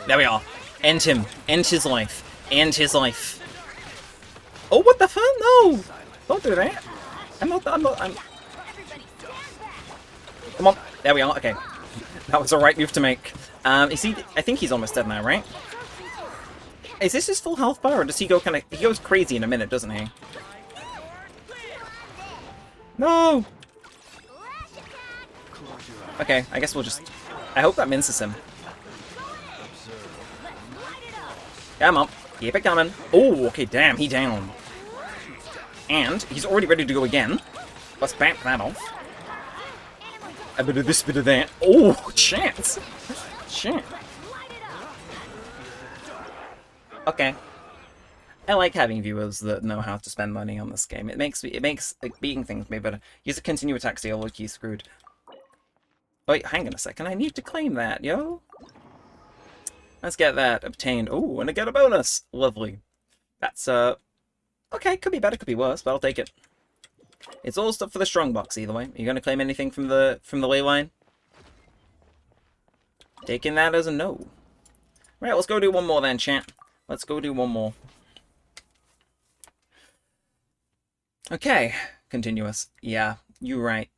There we are. End him. End his life. End his life. Oh, what the fuck? No! Don't do that. I'm... Come on. There we are. Okay. That was the right move to make. Is he... I think he's almost dead now, right? Is this his full health bar, or does he go kind of... He goes crazy in a minute, doesn't he? No! Okay, I guess we'll just... I hope that minces him. Come on. Keep it coming. Oh, okay, damn, he down. And he's already ready to go again. Let's back that off. A bit of this, bit of that. Oh, chance. Shit. Okay. I like having viewers that know how to spend money on this game. It makes like, beating things way better. Use a continue attack, so you're low-key screwed. Wait, hang on a second. I need to claim that, yo. Let's get that obtained. Oh, and I get a bonus. Lovely. That's okay. Could be better, could be worse, but I'll take it. It's all stuff for the strong box either way. Are you gonna claim anything from the ley line? Taking that as a no. Right, let's go do one more then, chat. Let's go do one more. Okay, continuous. Yeah, you're right.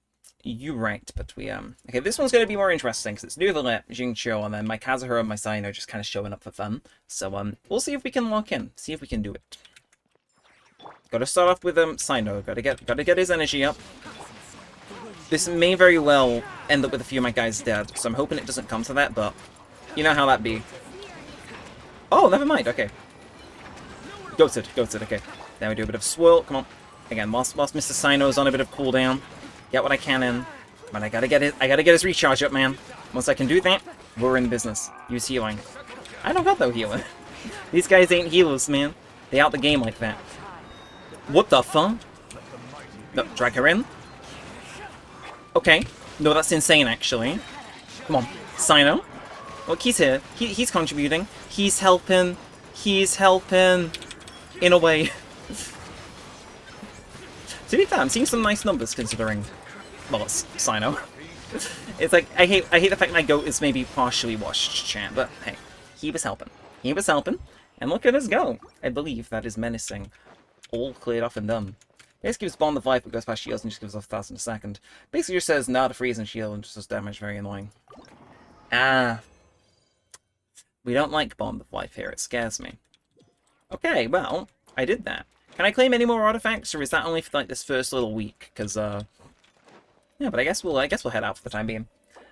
You're right, but we, okay, this one's going to be more interesting, because it's New the Lit, Jingqiu, and then my Kazuhiro and my Sino just kind of showing up for fun. So, we'll see if we can lock in. See if we can do it. Gotta start off with, Sino. Gotta get his energy up. This may very well end up with a few of my guys dead, so I'm hoping it doesn't come to that, but you know how that be. Oh, never mind, okay. Ghosted, okay. Now we do a bit of swirl, come on. Again, whilst Mr. Sino's on a bit of cooldown. Get what I can in. But I gotta get his recharge up, man. Once I can do that, we're in business. Use healing. I don't got no healing. These guys ain't healers, man. They out the game like that. What the fuck? No, drag her in. Okay. No, that's insane, actually. Come on. Sino. Look, he's here. He's contributing. He's helping. He's helping. In a way. To be fair, I'm seeing some nice numbers considering... Well, it's Sino. It's like, I hate the fact my goat is maybe partially washed, chat, but hey, he was helping. He was helping, and look at us go. I believe that is menacing. All cleared off and done. This gives Bond of Life, but goes past shields and just gives off 1,000 a second. Basically just says, nah, to freeze and shield and just does damage, very annoying. Ah. We don't like Bond of Life here, it scares me. Okay, well, I did that. Can I claim any more artifacts, or is that only for like this first little week? Because yeah, but I guess we'll head out for the time being.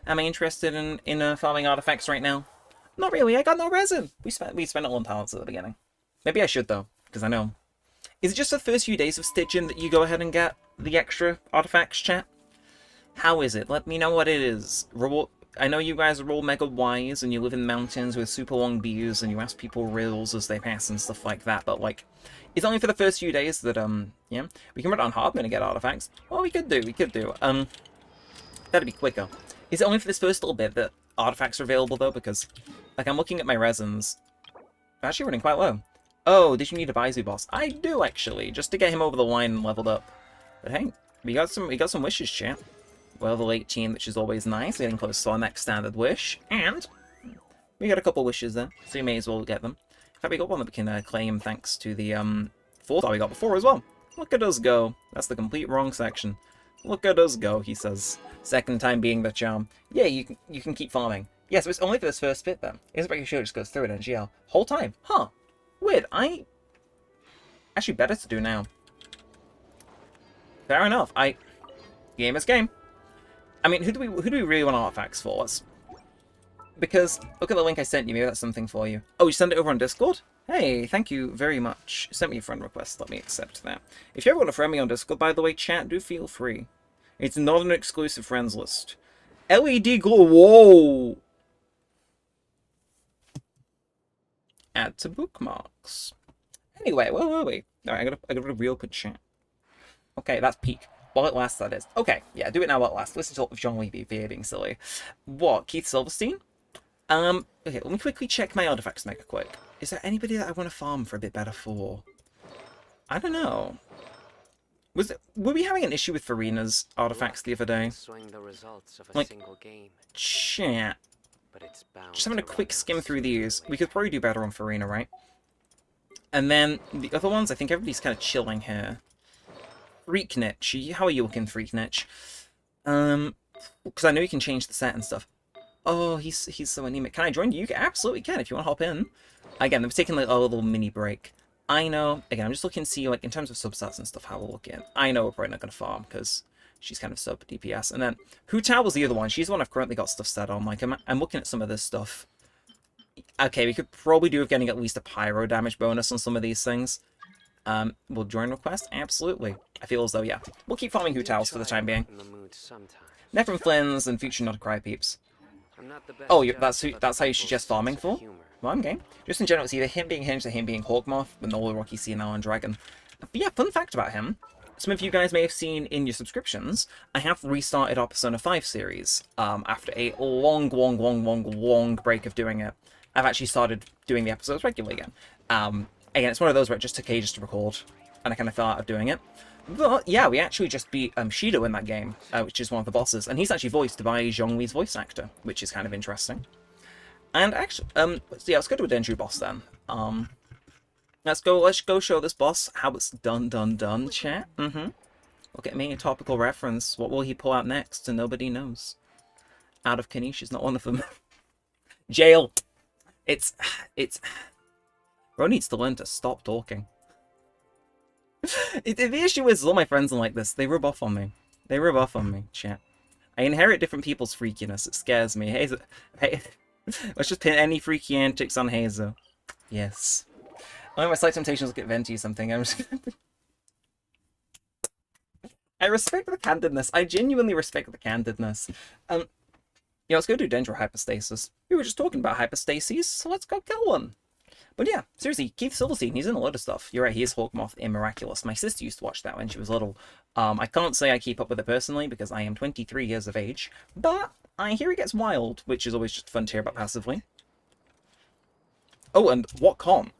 Am I interested in farming artifacts right now? Not really. I got no resin. We spent it all on talents at the beginning. Maybe I should though, because I know. Is it just the first few days of stitching that you go ahead and get the extra artifacts, chat? How is it? Let me know what it is. I know you guys are all mega wise and you live in mountains with super long views and you ask people riddles as they pass and stuff like that, but like, it's only for the first few days that, yeah, we can run it on hard mode and get artifacts. Well, we could do, that'd be quicker. Is it only for this first little bit that artifacts are available though? Because, like, I'm looking at my resins. I'm actually running quite low. Oh, did you need a Baizu boss? I do, actually, just to get him over the line and leveled up. But hey, we got some wishes, chat. Level 18, which is always nice, getting close to our next standard wish, and we got a couple wishes there, so we may as well get them. In fact, we got one that we can claim thanks to the 4-star we got before as well. Look at us go. That's the complete wrong section. Look at us go, he says. Second time being the charm. Yeah, you can keep farming. Yeah, so it's only for this first bit then. Isn't pretty sure it just goes through it in GL. Whole time. Huh. Weird. Actually better to do now. Fair enough. Game is game. I mean, who do we really want artifacts for? Because, look at the link I sent you, maybe that's something for you. Oh, you sent it over on Discord? Hey, thank you very much. Sent me a friend request, let me accept that. If you ever want to friend me on Discord, by the way, chat, do feel free. It's not an exclusive friends list. LED glow, whoa! Add to bookmarks. Anyway, where were we? Alright, I got a real good chat. Okay, that's peak. While it lasts, that is. Okay, yeah, do it now while it lasts. Listen to John Lee being silly. What, Keith Silverstein? Okay, let me quickly check my artifacts mega quick. Is there anybody that I want to farm for a bit better for? I don't know. Were we having an issue with Farina's artifacts the other day? Swing the results of a Like, single game, chat. but it's bound Just having a to quick run skim out through sooner or these. We later. could probably do better on Farina, right? And then the other ones, I think everybody's kind of chilling here. Freaknitch. How are you looking, Freaknitch? Because I know you can change the set and stuff. Oh, he's so anemic. Can I join you? You absolutely can if you want to hop in. Again, they've taken like a little mini break. I know. Again, I'm just looking to see, like, in terms of substats and stuff, how we're looking. I know we're probably not going to farm because she's kind of sub DPS. And then Hu Tao was the other one. She's the one I've currently got stuff set on. Like, I'm looking at some of this stuff. Okay, we could probably do with getting at least a pyro damage bonus on some of these things. Will join request? Absolutely. I feel as though, yeah. We'll keep farming Hu Taos for the time being. Nephrim Flynn's and future not a cry peeps. Oh, that's how you suggest farming for? Well, I'm game. Just in general, it's either him being Hinged or him being Hawkmoth, with all the Rocky Sea and Alan Dragon. But yeah, fun fact about him. Some of you guys may have seen in your subscriptions, I have restarted our Persona 5 series. After a long break of doing it. I've actually started doing the episodes regularly again. Again, it's one of those where it just took ages to record, and I kind of fell out of doing it. But yeah, we actually just beat Shido in that game, which is one of the bosses, and he's actually voiced by Zhongli's voice actor, which is kind of interesting. And actually, so yeah, let's go to a Dendru boss then. Let's go show this boss how it's done, chat. Look at me, a topical reference. What will he pull out next? And nobody knows. Out of Kanish is not one of them. Jail! It's... Bro needs to learn to stop talking. The issue is, all my friends are like this. They rub off on me. They rub off on me, chat. I inherit different people's freakiness. It scares me. Hazel... Hey, let's just pin any freaky antics on Hazel. Yes. Oh, my slight temptations look at Venti or something. I'm just... I respect the candidness. I genuinely respect the candidness. Yeah, let's go do Dendro Hypostasis. We were just talking about hypostases, so let's go kill one. But yeah, seriously, Keith Silverstein, he's in a lot of stuff. You're right, he is Hawkmoth in Miraculous. My sister used to watch that when she was little. I can't say I keep up with it personally because I am 23 years of age, but I hear it gets wild, which is always just fun to hear about passively. Oh, and what con?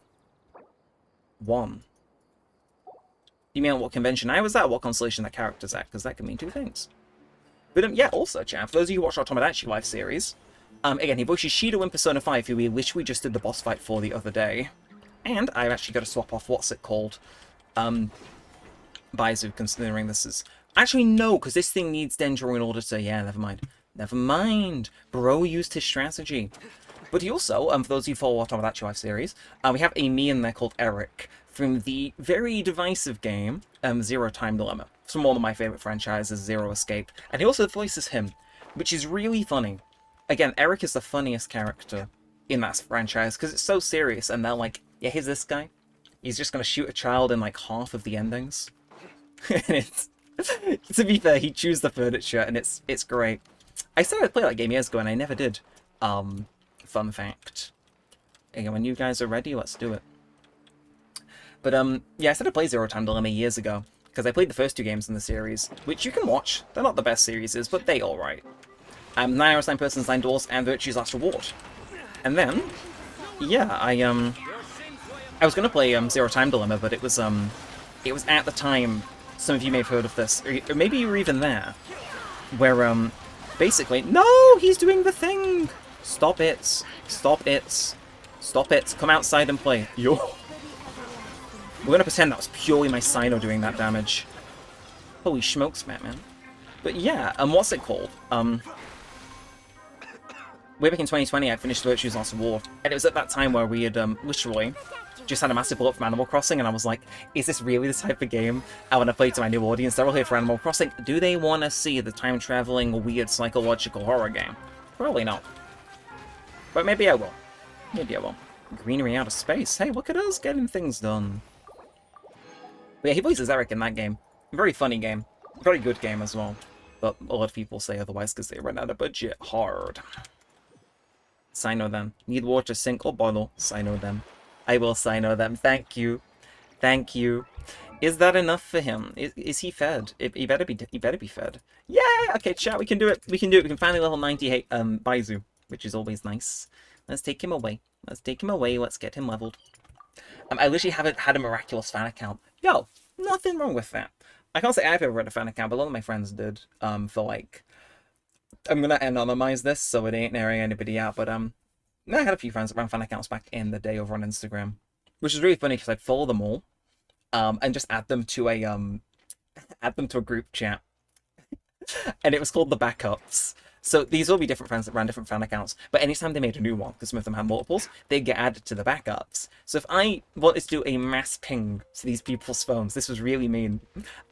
One. You mean what convention I was at, what constellation that character's at? Because that can mean two things. But yeah, also, chat, for those of you who watch our Tomodachi Live series, again, he voices Shido in Persona 5, who we literally just did the boss fight for the other day. And I've actually got to swap off, what's it called? Baizu, considering this is... Actually, no, because this thing needs Dendro in order to... Yeah, never mind. Never mind. Bro used his strategy. But he also, for those of you who follow our Tomodachi Live series, we have a me in there called Eric, from the very divisive game, Zero Time Dilemma. It's from one of my favourite franchises, Zero Escape. And he also voices him, which is really funny. Again, Eric is the funniest character in that franchise, because it's so serious, and they're like, yeah, here's this guy. He's just going to shoot a child in, like, half of the endings. And it's... to be fair, he chews the furniture, and it's great. I started to play that game years ago, and I never did. Fun fact. Again, when you guys are ready, let's do it. But, yeah, I started to play Zero Time Dilemma years ago, because I played the first two games in the series, which you can watch. They're not the best series, but they alright. 9 Hours, 9 Persons, 9 Doors, and Virtue's Last Reward. And then, yeah, I was going to play Zero Time Dilemma, but it was at the time, some of you may have heard of this, or maybe you were even there, where, basically, no, he's doing the thing! Stop it. Stop it. Stop it. Come outside and play. Yo. We're going to pretend that was purely my Sino doing that damage. Holy smokes, man. But yeah, what's it called? Way back in 2020, I finished Virtue's Last Reward, and it was at that time where we had, literally, just had a massive blow up from Animal Crossing, and I was like, is this really the type of game I want to play to my new audience? They're all here for Animal Crossing. Do they want to see the time-traveling, weird, psychological horror game? Probably not. But maybe I will. Maybe I will. Greenery out of space. Hey, look at us getting things done. But yeah, he voices Eric in that game. Very funny game. Very good game as well. But a lot of people say otherwise because they run out of budget hard. Sino them. Need water, sink, or bottle. Sino them. I will Sino them. Thank you. Thank you. Is that enough for him? Is he fed? He better be fed. Yeah! Okay, chat, we can do it. We can do it. We can finally level 98 Baizu, which is always nice. Let's take him away. Let's take him away. Let's get him leveled. I literally haven't had a miraculous fan account. Yo, nothing wrong with that. I can't say I've ever read a fan account, but a lot of my friends did. For like, I'm gonna anonymize this so it ain't airing anybody out. But I had a few friends that ran fan accounts back in the day over on Instagram, which is really funny because I'd follow them all, and just add them to a group chat, and it was called the Backups. So these will be different friends that ran different fan accounts, but anytime they made a new one, because some of them had multiples, they'd get added to the backups. So if I wanted to do a mass ping to these people's phones, this was really mean,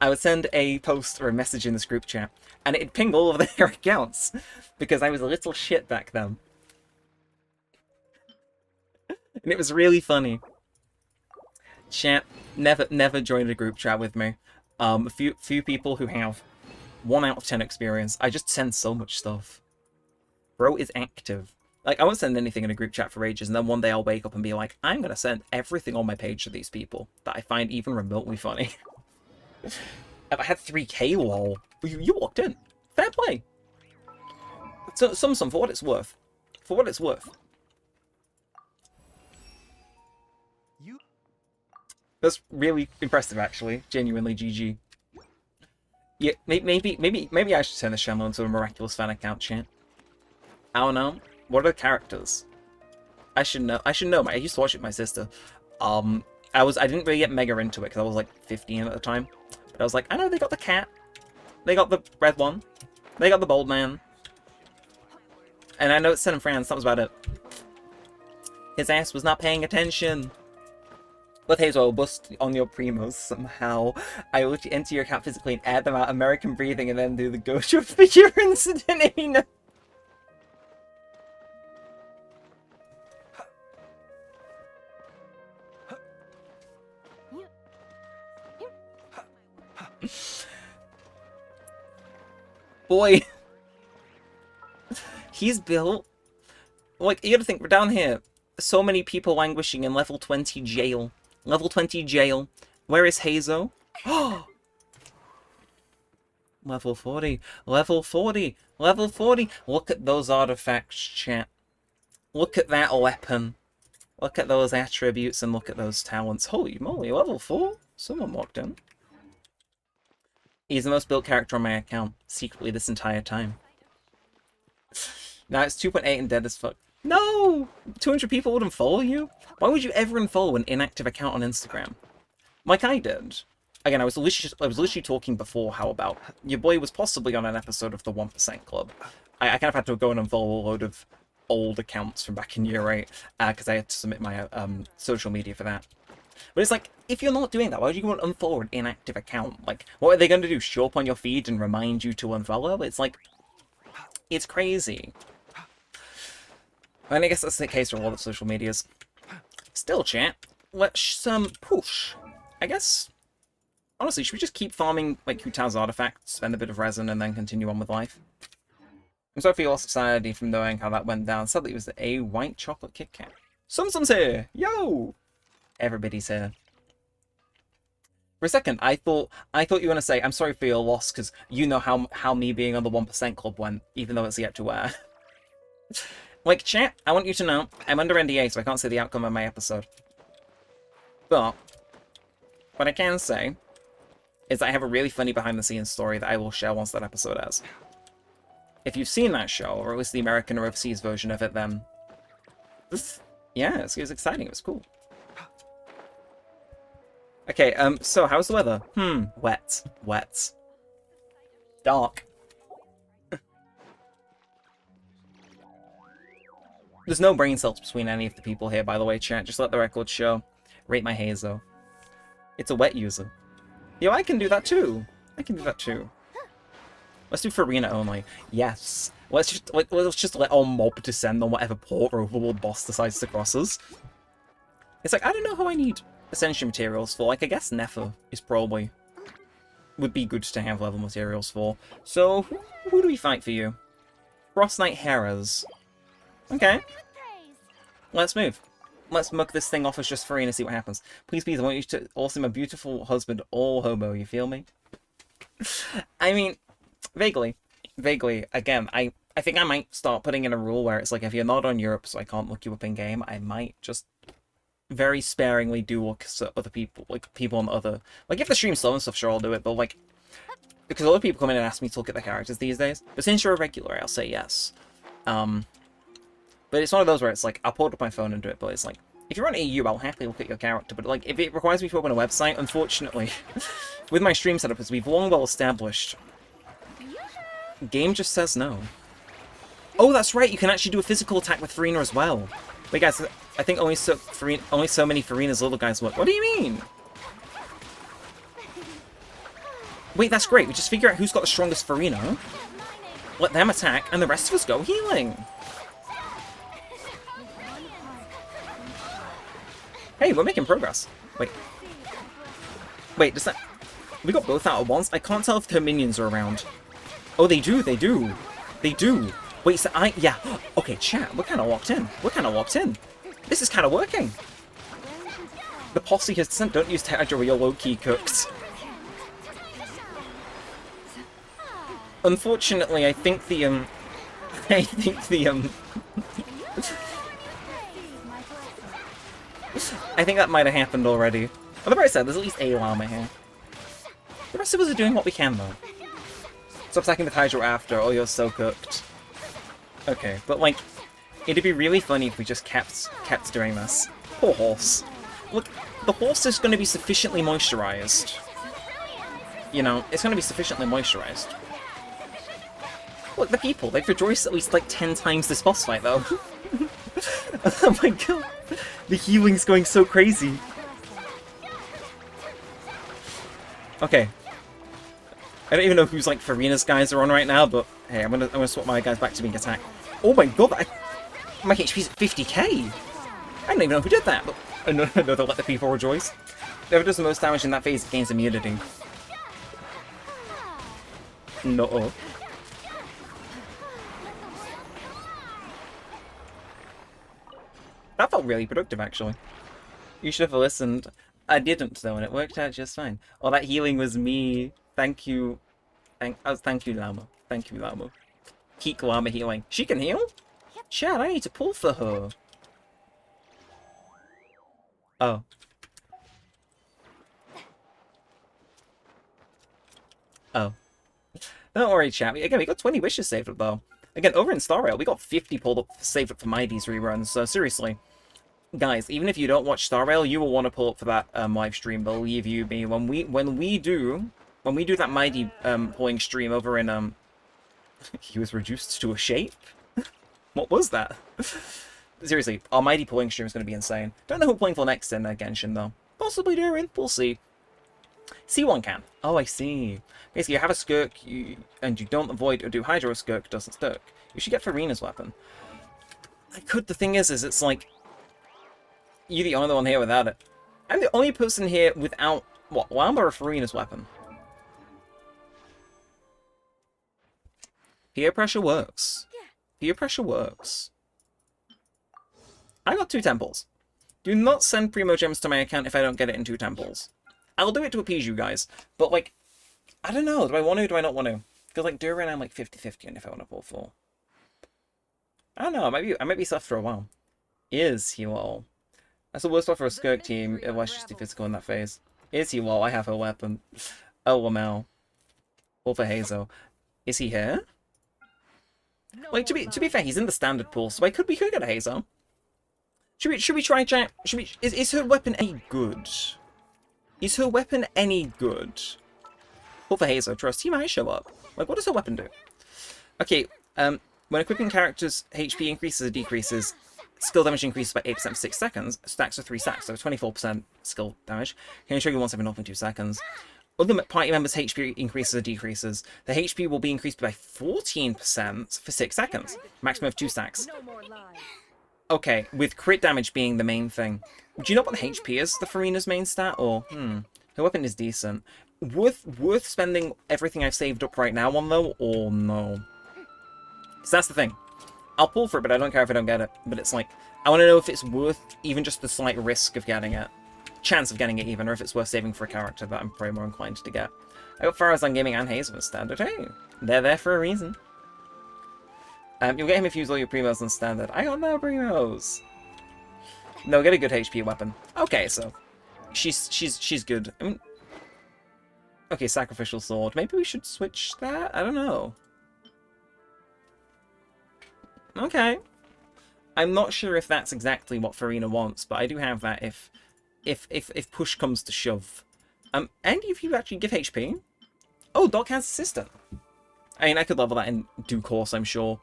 I would send a post or a message in this group chat, and it'd ping all of their accounts, because I was a little shit back then. And it was really funny. Chat, never joined a group chat with me. A few people who have 1 out of 10 experience. I just send so much stuff. Bro is active. Like, I won't send anything in a group chat for ages, and then one day I'll wake up and be like, I'm gonna send everything on my page to these people that I find even remotely funny. If I had 3K, lol. You walked in. Fair play. So, some for what it's worth. For what it's worth. That's really impressive, actually. Genuinely, GG. Yeah, maybe I should turn this channel into a miraculous fan account, chat. I don't know. What are the characters? I should know. I used to watch it with my sister. I didn't really get mega into it because I was like 15 at the time. But I was like, I know they got the cat. They got the red one. They got the bold man. And I know it's set in France. That was about it. His ass was not paying attention. But hey, well, bust on your primos somehow. I will enter your account physically and add them out American breathing and then do the Gojo figure incident. You know? Boy. He's built. Like, you gotta think, we're down here. So many people languishing in level 20 jail. Level 20 jail. Where is Hazo? Level 40. Level 40. Level 40. Look at those artifacts, chat. Look at that weapon. Look at those attributes and look at those talents. Holy moly, level 4? Someone walked in. He's the most built character on my account. Secretly this entire time. Now it's 2.8 and dead as fuck. No! 200 people wouldn't follow you? Why would you ever unfollow an inactive account on Instagram? Like I did. Again, I was literally talking before how about your boy was possibly on an episode of the 1% Club. I kind of had to go and unfollow a load of old accounts from back in year 8, because I had to submit my social media for that. But it's like, if you're not doing that, why would you want to unfollow an inactive account? Like, what are they going to do? Show up on your feed and remind you to unfollow? It's like, it's crazy. And I guess that's the case for a lot of social medias. Still, chat, let's push. I guess, honestly, should we just keep farming like Hutaz artifacts, spend a bit of resin, and then continue on with life? I'm sorry for your loss of sanity from knowing how that went down. Sadly, it was a white chocolate Kit Kat. Sumsum's here! Yo! Everybody's here. For a second, I thought you were gonna say, I'm sorry for your loss, because you know how me being on the 1% Club went, even though it's yet to air. Like, chat, I want you to know, I'm under NDA, so I can't say the outcome of my episode. But, what I can say is I have a really funny behind-the-scenes story that I will share once that episode airs. If you've seen that show, or at least the American or overseas version of it, then... yeah, it was exciting, it was cool. Okay, so, how's the weather? Wet. Wet. Dark. There's no brain cells between any of the people here, by the way, chat. Just let the record show. Rate my Hazo. It's a wet user. Yo, I can do that too. I can do that too. Let's do Farina only. Yes. Let's just let our mob descend on whatever poor overworld boss decides to cross us. It's like, I don't know how I need essential materials for. Like, I guess Nefer is probably... would be good to have level materials for. So, who do we fight for you? Frost Knight Heras. Okay. Let's move. Let's mug this thing off as just free and see what happens. Please, I want you to also my beautiful husband, all homo, you feel me? I mean, vaguely. Vaguely. Again, I think I might start putting in a rule where it's like, if you're not on Europe, so I can't look you up in-game, I might just very sparingly do look at other people, like people on other, like if the stream's slow and stuff, sure I'll do it, but like, because a lot of people come in and ask me to look at the characters these days, but since you're a regular, I'll say yes. But it's one of those where it's like, I'll pull it up my phone and do it, but it's like, if you're on EU, I'll happily look at your character, but like, if it requires me to open a website, unfortunately, with my stream setup, as we've long well established, game just says no. Oh, that's right, you can actually do a physical attack with Farina as well. Wait guys, I think only so many Farina's little guys work. What do you mean? Wait, that's great, we just figure out who's got the strongest Farina, let them attack, and the rest of us go healing. Hey, we're making progress. Wait, does that... We got both out at once? I can't tell if her minions are around. Oh, they do. Wait, so yeah. Okay, chat, we're kind of locked in. This is kind of working. The posse has sent, don't use Hydra or you're low-key cooked. Unfortunately, I think the I think that might have happened already. On the bright side, there's at least a llama here. The rest of us are doing what we can, though. Stop attacking the Hydra after, oh, you're so cooked. Okay, but like, it'd be really funny if we just kept doing this. Poor horse. Look, the horse is going to be sufficiently moisturized. You know, it's going to be sufficiently moisturized. Look, the people, they've rejoiced at least like 10 times this boss fight, though. Oh my god. The healing's going so crazy. Okay. I don't even know who's like Farina's guys are on right now, but hey, I'm gonna swap my guys back to being attacked. Oh my god, my HP's at 50k! I don't even know who did that, but I know they'll let the people rejoice. Whoever does the most damage in that phase gains immunity. No. That felt really productive, actually. You should have listened. I didn't, though, and it worked out just fine. Oh, that healing was me. Thank you. Thank you, Llama. Thank you, Llama. Keep Llama healing. She can heal? Chad, I need to pull for her. Oh. Oh. Don't worry, chat. Again, we got 20 wishes saved up, though. Again, over in Star Rail, we got 50 pulled up, saved up for Mighty's reruns, so seriously. Guys, even if you don't watch Star Rail, you will want to pull up for that live stream, believe you me. When we do that Mighty pulling stream over in he was reduced to a shape? What was that? Seriously, our Mighty pulling stream is going to be insane. Don't know who we're playing for next in Genshin, though. Possibly Durin, we'll see. C1 can. Oh, I see. Basically, you have a Skirk, and you don't avoid or do Hydro Skirk doesn't Skirk. You should get Farina's weapon. I could. The thing is it's like, you're the only one here without it. I'm the only person here without, what, Llama or Farina's weapon? Peer pressure works. Peer pressure works. I got 2 temples. Do not send Primo Gems to my account if I don't get it in 2 temples. I'll do it to appease you guys, but like, I don't know, do I want to, do I not want to? Because like, Durin, I'm like 50-50 on if I want to pull full. I don't know, I might be soft for a while. Is he lol? That's the worst spot for a Skirk team, let's just do physical in that phase. Is he lol? I have her weapon. Oh, Lamel. Pull for Hazel. Is he here? Like, to be fair, he's in the standard pool, so we could get a Hazel. Should we try, chat? Is her weapon any good? Is her weapon any good? Pull for Hazel, trust, he might show up. Like, what does her weapon do? Okay, when equipping characters, HP increases or decreases, skill damage increases by 8% for 6 seconds, stacks are 3 stacks, so 24% skill damage. Can show you once every 0.2 seconds. Other party members' HP increases or decreases. The HP will be increased by 14% for 6 seconds. Maximum of 2 stacks. Okay, with crit damage being the main thing. Do you know what the HP is, the Farina's main stat? Or, her weapon is decent. Worth spending everything I've saved up right now on, though, or no? Because that's the thing. I'll pull for it, but I don't care if I don't get it. But it's like, I want to know if it's worth even just the slight risk of getting it. Chance of getting it even, or if it's worth saving for a character that I'm probably more inclined to get. I got Farazan Gaming and Hazel as standard. Hey, they're there for a reason. You'll get him if you use all your primos on standard. I got no primos. No, get a good HP weapon. Okay, so she's good. I mean, okay, sacrificial sword. Maybe we should switch that. I don't know. Okay. I'm not sure if that's exactly what Farina wants, but I do have that if push comes to shove. Any of you actually give HP? Oh, Doc has assistant. I mean, I could level that in due course, I'm sure.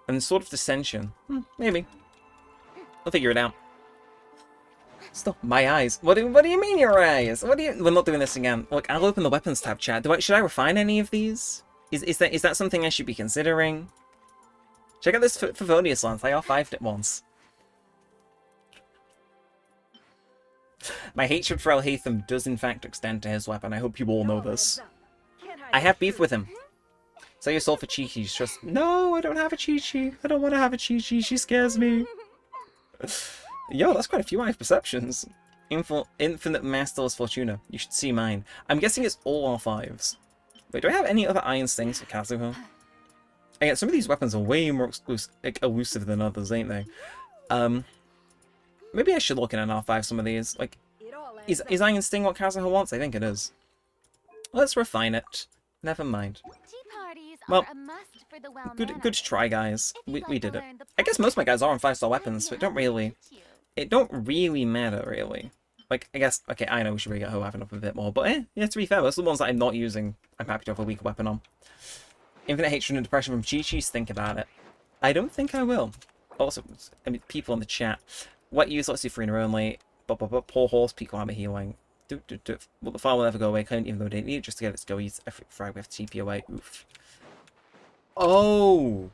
And Sword of Dissension. Maybe. I'll figure it out. Stop. My eyes. What do you mean your eyes? We're not doing this again. Look, I'll open the weapons tab chat. Should I refine any of these? Is that something I should be considering? Check out this Favonius lance. I R5'd it once. My hatred for Alhaitham does in fact extend to his weapon. I hope you all know this. I have beef with him. Sell your soul for Chi-Chi. Just no, I don't have a Chi-Chi. I don't want to have a Chi-Chi. She scares me. Yo, that's quite a few eye perceptions. Infinite Masterless Fortuna. You should see mine. I'm guessing it's all R5s. Wait, do I have any other Iron Stings for Kazuha? Again, some of these weapons are way more elusive than others, ain't they? Maybe I should look in an R5 some of these. Like, is Iron Sting what Kazuha wants? I think it is. Let's refine it. Never mind. Well, good try, guys. We did it. I guess most of my guys are on 5-star weapons, so it don't really matter, really. Like, I guess, okay, I know we should really get her weapon up a bit more, but yeah, to be fair, those are the ones that I'm not using. I'm happy to have a weaker weapon on. Infinite hatred and depression from Chi-Chi's, think about it. I don't think I will. Also, I mean, people in the chat. Wet use, let's do Farina only. Poor horse, peak armor healing. Well, the fire will never go away, claimed even though we didn't need it just to get it to go eat every frag we have to TP away. Oof. Oh!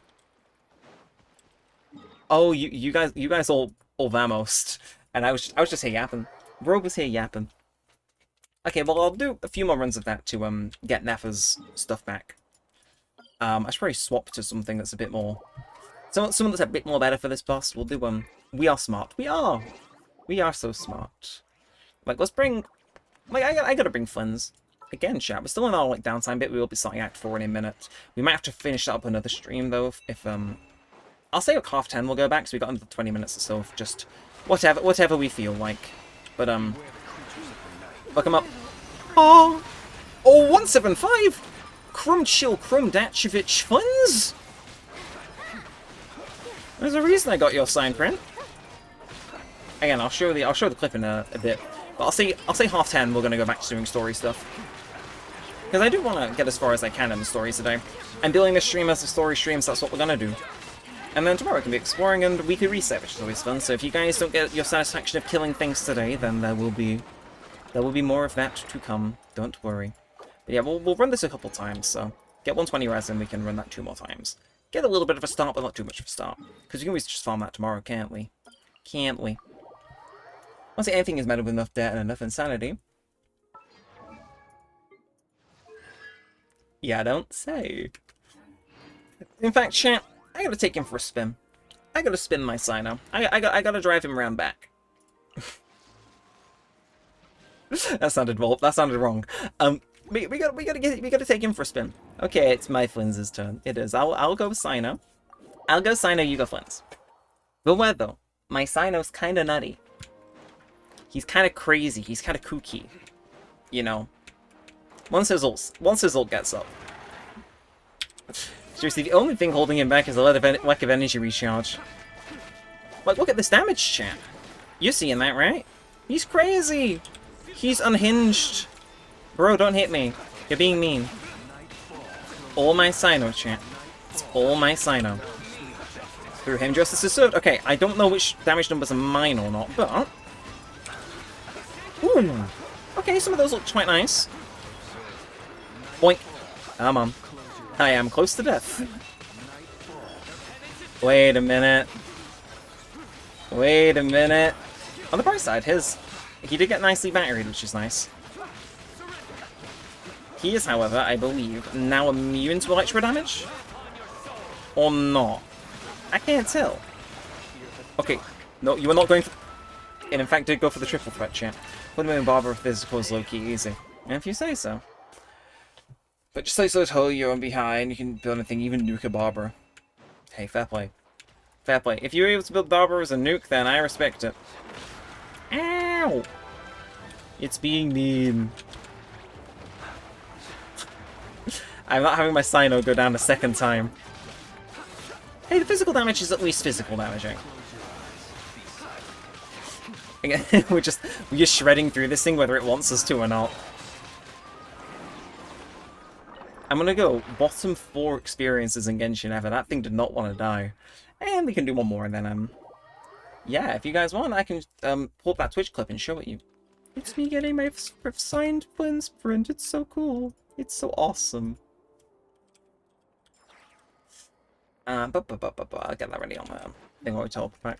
Oh, you guys all vamoused. And I was just here yapping. Rogue was here yapping. Okay, well I'll do a few more runs of that to get Nefa's stuff back. I should probably swap to something that's a bit more someone that's a bit more better for this boss. We'll do we are smart. We are so smart. Like, let's bring I gotta bring Flynn's. Again, chat, we're still in our like downtime bit. We will be starting Act 4 in a minute. We might have to finish that up another stream though if I'll say like 10:30 we'll go back, so we got another 20 minutes or so of just whatever we feel like. But look him up. Oh 175! Krum Chill Krum Dachevich Flynn's? There's a reason I got your sign print. Again, I'll show the clip in a bit. But I'll say 10:30 we're gonna go back to doing story stuff. Because I do want to get as far as I can in the stories today. I'm building this stream as a story stream, so that's what we're gonna do. And then tomorrow we can be exploring and weekly reset, which is always fun. So if you guys don't get your satisfaction of killing things today, then there will be more of that to come. Don't worry. But yeah, we'll run this a couple times. So get 120 res and we can run that 2 more times. Get a little bit of a start, but not too much of a start. Because we can always just farm that tomorrow, can't we? Can't we? Once anything is meted with enough debt and enough insanity. Yeah, don't say. In fact, chat, I gotta take him for a spin. I gotta spin my Sino. I gotta drive him around back. That sounded wrong. We gotta take him for a spin. Okay, it's my Flynn's turn. It is. I'll go Sino. I'll go Sino, you go Flynn's. But what though? My Sino's kinda nutty. He's kinda crazy, he's kinda kooky. You know. Once his ult gets up. Seriously, the only thing holding him back is a lack of energy recharge. Like, look at this damage, chat. You're seeing that, right? He's crazy! He's unhinged! Bro, don't hit me. You're being mean. All my Sino, chat. It's all my Sino. Through him, Justice is served. Okay, I don't know which damage numbers are mine or not, but... Ooh! Okay, some of those look quite nice. Boink. Come on. I am close to death. Wait a minute. Wait a minute. On the bright side, he did get nicely batteried, which is nice. He is, however, I believe, now immune to electro damage? Or not? I can't tell. Okay. No, you are not going for... And in fact, did go for the triple threat, chat. Wouldn't have been Barbara if physical is low-key easy. And if you say so. But just like so told you on behind, you can build anything, even nuke a Barbara. Hey, fair play. Fair play. If you're able to build Barber as a nuke, then I respect it. Ow! It's being mean. I'm not having my Sino go down a second time. Hey, the physical damage is at least physical damaging. Again, we're just shredding through this thing whether it wants us to or not. I'm gonna go bottom 4 experiences in Genshin ever. That thing did not want to die. And we can do one more and then, yeah, if you guys want, I can pull up that Twitch clip and show it you. It's me getting my signed Flynn's print. It's so cool. It's so awesome. I'll get that ready on the thing while we teleport.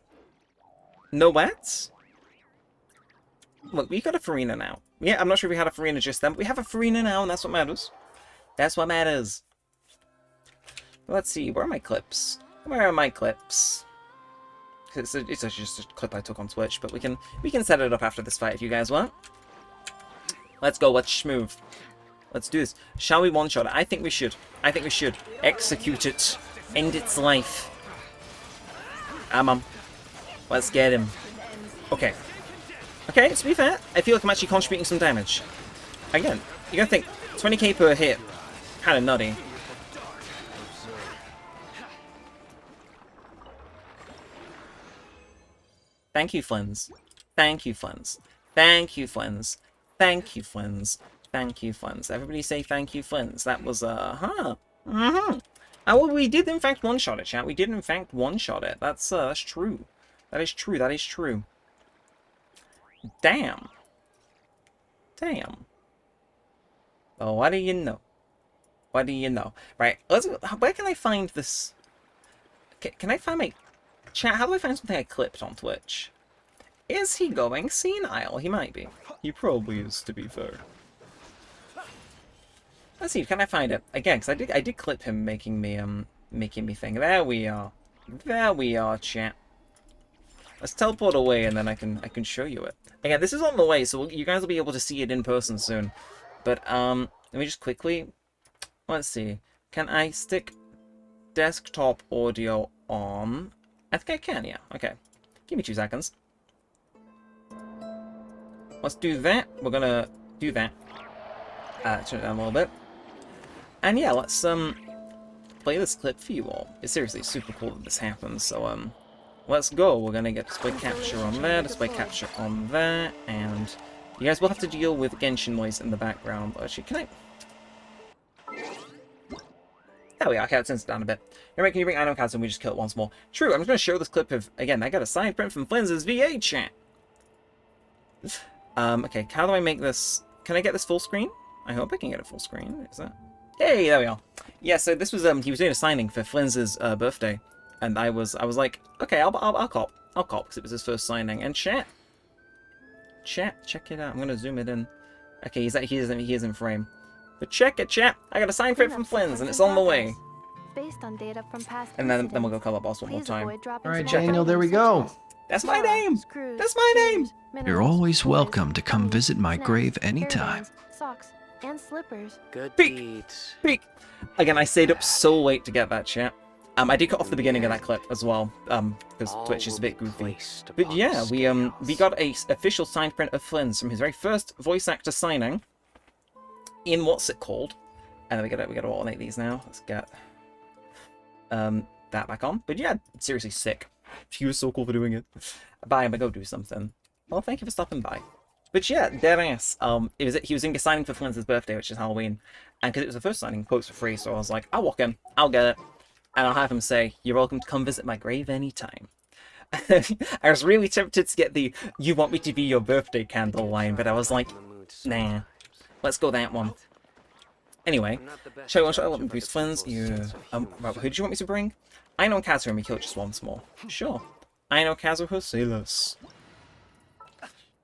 No wets? Look, we got a Farina now. Yeah, I'm not sure if we had a Farina just then, but we have a Farina now, and that's what matters. That's what matters. Let's see, where are my clips? Where are my clips? It's actually just a clip I took on Twitch, but we can set it up after this fight if you guys want. Let's go, let's schmoove. Let's do this. Shall we one-shot it? I think we should. I think we should. Execute it. End its life. Let's get him. Okay. Okay, to be fair, I feel like I'm actually contributing some damage. Again, you gotta think, 20k per hit. Kinda nutty. Thank you, Flynn's. Thank you, Flynn's. Thank you, Flynn's. Thank you, Flynn's. Thank you, Flynn's. Everybody say thank you, Flynn's. That was, huh. Mm-hmm. Well, we did, in fact, one-shot it, chat. We did, in fact, one-shot it. That's true. That is true. That is true. Damn. Damn. Oh, what do you know? What do you know? Right, where can I find this? Can I find my... Chat, how do I find something I clipped on Twitch? Is he going senile? He might be. He probably is, to be fair. Let's see, can I find it? Again, because I did clip him making me think. There we are. There we are, chat. Let's teleport away and then I can show you it. Again, this is on the way, so you guys will be able to see it in person soon. But let me just quickly... Let's see. Can I stick desktop audio on? I think I can, yeah. Okay. Give me 2 seconds. Let's do that. We're gonna do that. Turn it down a little bit. And yeah, let's play this clip for you all. It's seriously super cool that this happens, so let's go. We're gonna get display capture on there, display capture on there, and you guys will have to deal with Genshin noise in the background. Actually, can I... There we are. Okay, let's sense it down a bit. Neremik, can you bring Ino Kaz and we just kill it once more? True, I'm just going to show this clip of... Again, I got a side print from Flynn's VA chat. Okay, how do I make this... Can I get this full screen? I hope I can get it full screen. Is that... Hey, there we are. Yeah, so this was... He was doing a signing for Flynn's birthday. And I was like, okay, I'll cop. I'll cop, because it was his first signing. And chat, check it out. I'm going to zoom it in. Okay, he is in frame. But check it, chat. I got a sign for it from Flynn's, and it's on the way. Based on data from past and then we'll go color boss one more time. Alright, Daniel, there we go. That's my name! That's my name! You're always welcome to come visit my grave anytime. Socks and slippers. Good Peek! deeds. Peek! Again, I stayed up so late to get that, chat. I did cut off the beginning of that clip as well, because Twitch is a bit goofy. But yeah, we got a official signed print of Flynn's from his very first voice actor signing. In what's it called? And then we gotta alternate these now. Let's get that back on. But yeah, seriously sick. He was so cool for doing it. Bye, I'm gonna go do something. Well, thank you for stopping by. But yeah, deadass. He was in signing for Flynn's birthday, which is Halloween, and because it was the first signing, quotes for free, so I was like, I'll walk in, I'll get it, and I'll have him say, "You're welcome to come visit my grave anytime." I was really tempted to get the "You want me to be your birthday candle" line, but I was like, nah. Let's go that one. Anyway, show I want boost Flynn's. Right, who do you want me to bring? I know Kazuha and we kill it just once more. Sure. I know Kazuha, say less.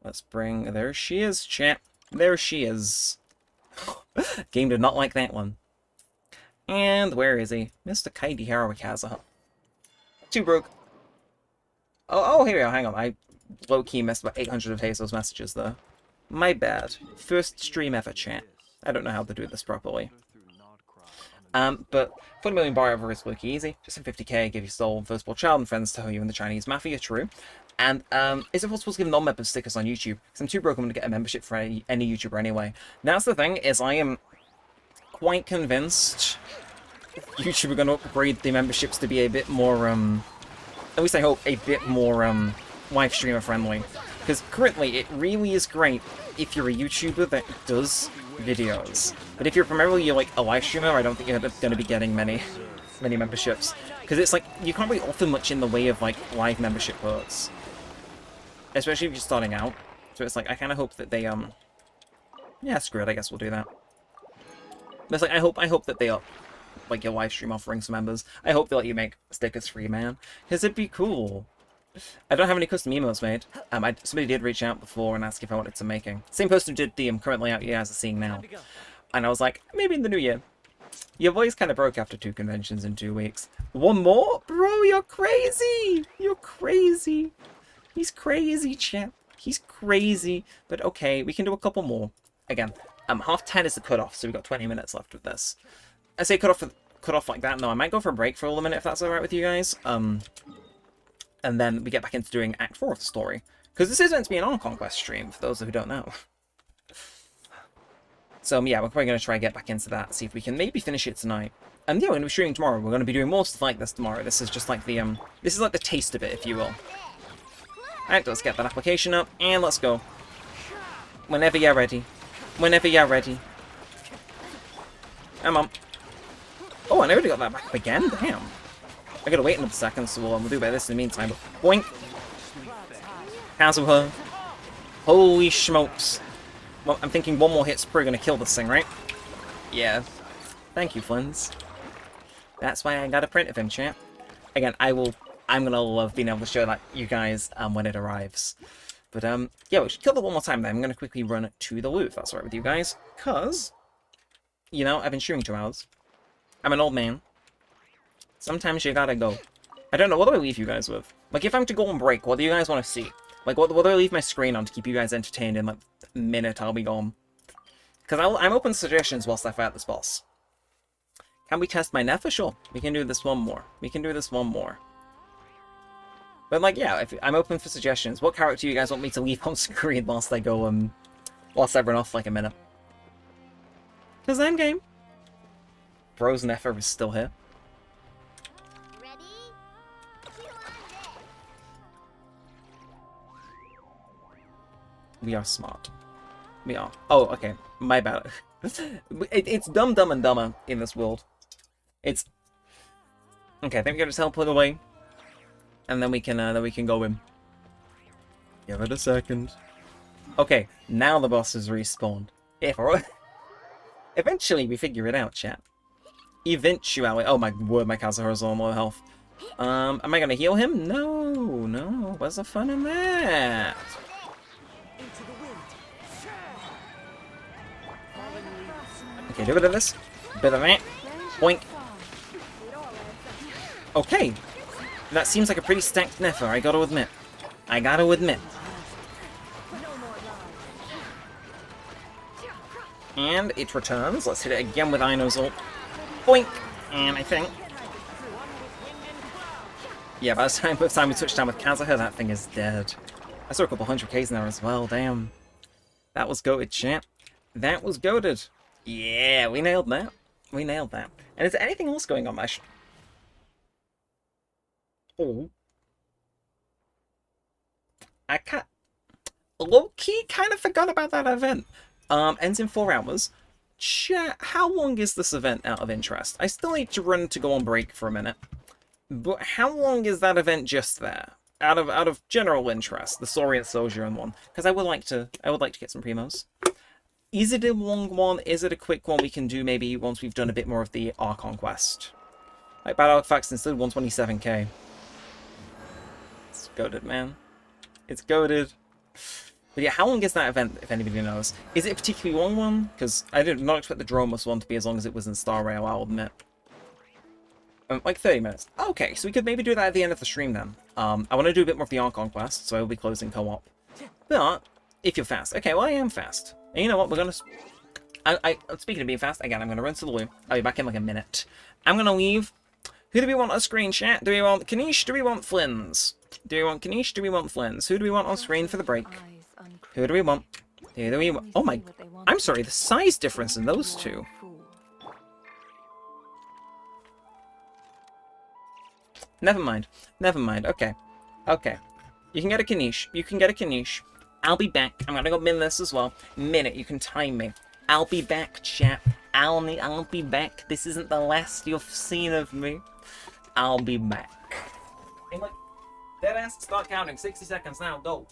Let's bring... There she is, chat. There she is. Game did not like that one. And where is he? Mr. Kaidi Harawa Kazuha. Too broke. Oh, here we are. Hang on. I low-key missed about 800 of Hazel's messages, though. My bad. First stream ever, chat. I don't know how to do this properly. But 40 million bar over is quick easy. Just in 50k, give your soul, firstborn child, and friends to you in the Chinese mafia, true. And is it possible to give non-members stickers on YouTube? Because I'm too broken to get a membership for any YouTuber anyway. Now, that's the thing, is I am quite convinced YouTube are going to upgrade the memberships to be a bit more, at least I hope, a bit more live streamer friendly. Because currently, it really is great if you're a YouTuber that does videos. But if you're primarily like a live streamer, I don't think you're going to be getting many memberships. Because it's like, you can't really offer much in the way of like live membership perks. Especially if you're starting out. So it's like, I kind of hope that they, yeah, screw it, I guess we'll do that. But it's like, I hope that they up like your live stream offerings to members. I hope they let you make stickers free, man. Because it'd be cool. I don't have any custom emotes made. Somebody did reach out before and ask if I wanted some making. Same person who did the currently out you guys are seeing now. And I was like, maybe in the new year. Your voice kind of broke after 2 conventions in 2 weeks. 1 more? Bro, you're crazy! You're crazy. He's crazy, champ. He's crazy. But okay, we can do a couple more. Again, 10:30 is the cutoff, so we've got 20 minutes left with this. I say cut off like that. No, I might go for a break for a little minute if that's alright with you guys. And then we get back into doing Act 4 of the story. Because this is meant to be an Archon quest stream, for those who don't know. So, yeah, we're probably going to try and get back into that, see if we can maybe finish it tonight. And yeah, we're going to be streaming tomorrow. We're going to be doing more stuff like this tomorrow. This is just like the, this is like the taste of it, if you will. Alright, let's get that application up, and let's go. Whenever you're ready. Whenever you're ready. Come on. Oh, I already got that back up again? Damn. I gotta wait another second, so we'll do about this in the meantime. But boink! Cancel her. Holy smokes. Well, I'm thinking 1 more hit's probably gonna kill this thing, right? Yeah. Thank you, Flins. That's why I got a print of him, champ. Again, I'm gonna love being able to show that you guys when it arrives. But yeah, we should kill it 1 more time then. I'm gonna quickly run to the loot, if that's alright with you guys. Cause, you know, I've been streaming 2 hours. I'm an old man. Sometimes you gotta go. I don't know, what do I leave you guys with? Like, if I'm to go on break, what do you guys want to see? Like, what do I leave my screen on to keep you guys entertained in, like, a minute I'll be gone? Because I'm open to suggestions whilst I fight this boss. Can we test my Nefer? Sure. We can do this 1 more. We can do this 1 more. But, like, yeah, I'm open for suggestions. What character do you guys want me to leave on screen whilst I go, whilst I run off, like, a minute? Because endgame. Bro's Nefer is still here. We are smart. We are. Oh, okay. My bad. It's dumb, dumb, and dumber in this world. It's... Okay, I think we gotta teleport away. And then we can go in. Give it a second. Okay, now the boss is respawned. Eventually we figure it out, chat. Eventually. Oh my word, my Kazuha's on low health. Am I gonna heal him? No, no. Where's the fun in that? Okay, do a bit of this. Bit of that. Boink. Okay. That seems like a pretty stacked Nefer, I gotta admit. I gotta admit. And it returns. Let's hit it again with Ino's ult. Boink! And I think... Yeah, by the time we switch down with Kazuha, that thing is dead. I saw a couple 100Ks in there as well, damn. That was goated, chat. That was goated. Yeah, we nailed that. We nailed that. And is there anything else going on, Mesh? Oh. I can't... Low-key kind of forgot about that event. Ends in 4 hours. Chat, how long is this event out of interest? I still need to run to go on break for a minute. But how long is that event just there? Out of general interest, the Saurian Sojourn one. Because I would like to get some primos. Is it a long one? Is it a quick one we can do maybe once we've done a bit more of the Archon quest? Like Bad Artifacts instead 127k. It's goated, man. It's goated. But yeah, how long is that event, if anybody knows? Is it a particularly long one? Because I did not expect the Dromus one to be as long as it was in Star Rail, I'll admit. Like 30 minutes. Okay, so we could maybe do that at the end of the stream then. I want to do a bit more of the Archon quest, so I will be closing co-op. But, if you're fast. Okay, well I am fast. And you know what, we're gonna... Speaking of being fast, again, I'm going to run to the loo. I'll be back in like a minute. I'm going to leave. Who do we want on screen, chat? Do we want Kanish? Do we want Flynn's? Do we want Kanish? Do we want Flynn's? Who do we want on screen for the break? Who do we want? Who do we want? Oh my... I'm sorry, the size difference in those two. Never mind. Never mind. Okay. Okay. You can get a Kanish. You can get a Kanish. I'll be back. I'm gonna go min this as well. Minute, you can time me. I'll be back, chat. I'll be back. This isn't the last you've seen of me. I'll be back. And like, dead ass, start counting. 60 seconds now, go.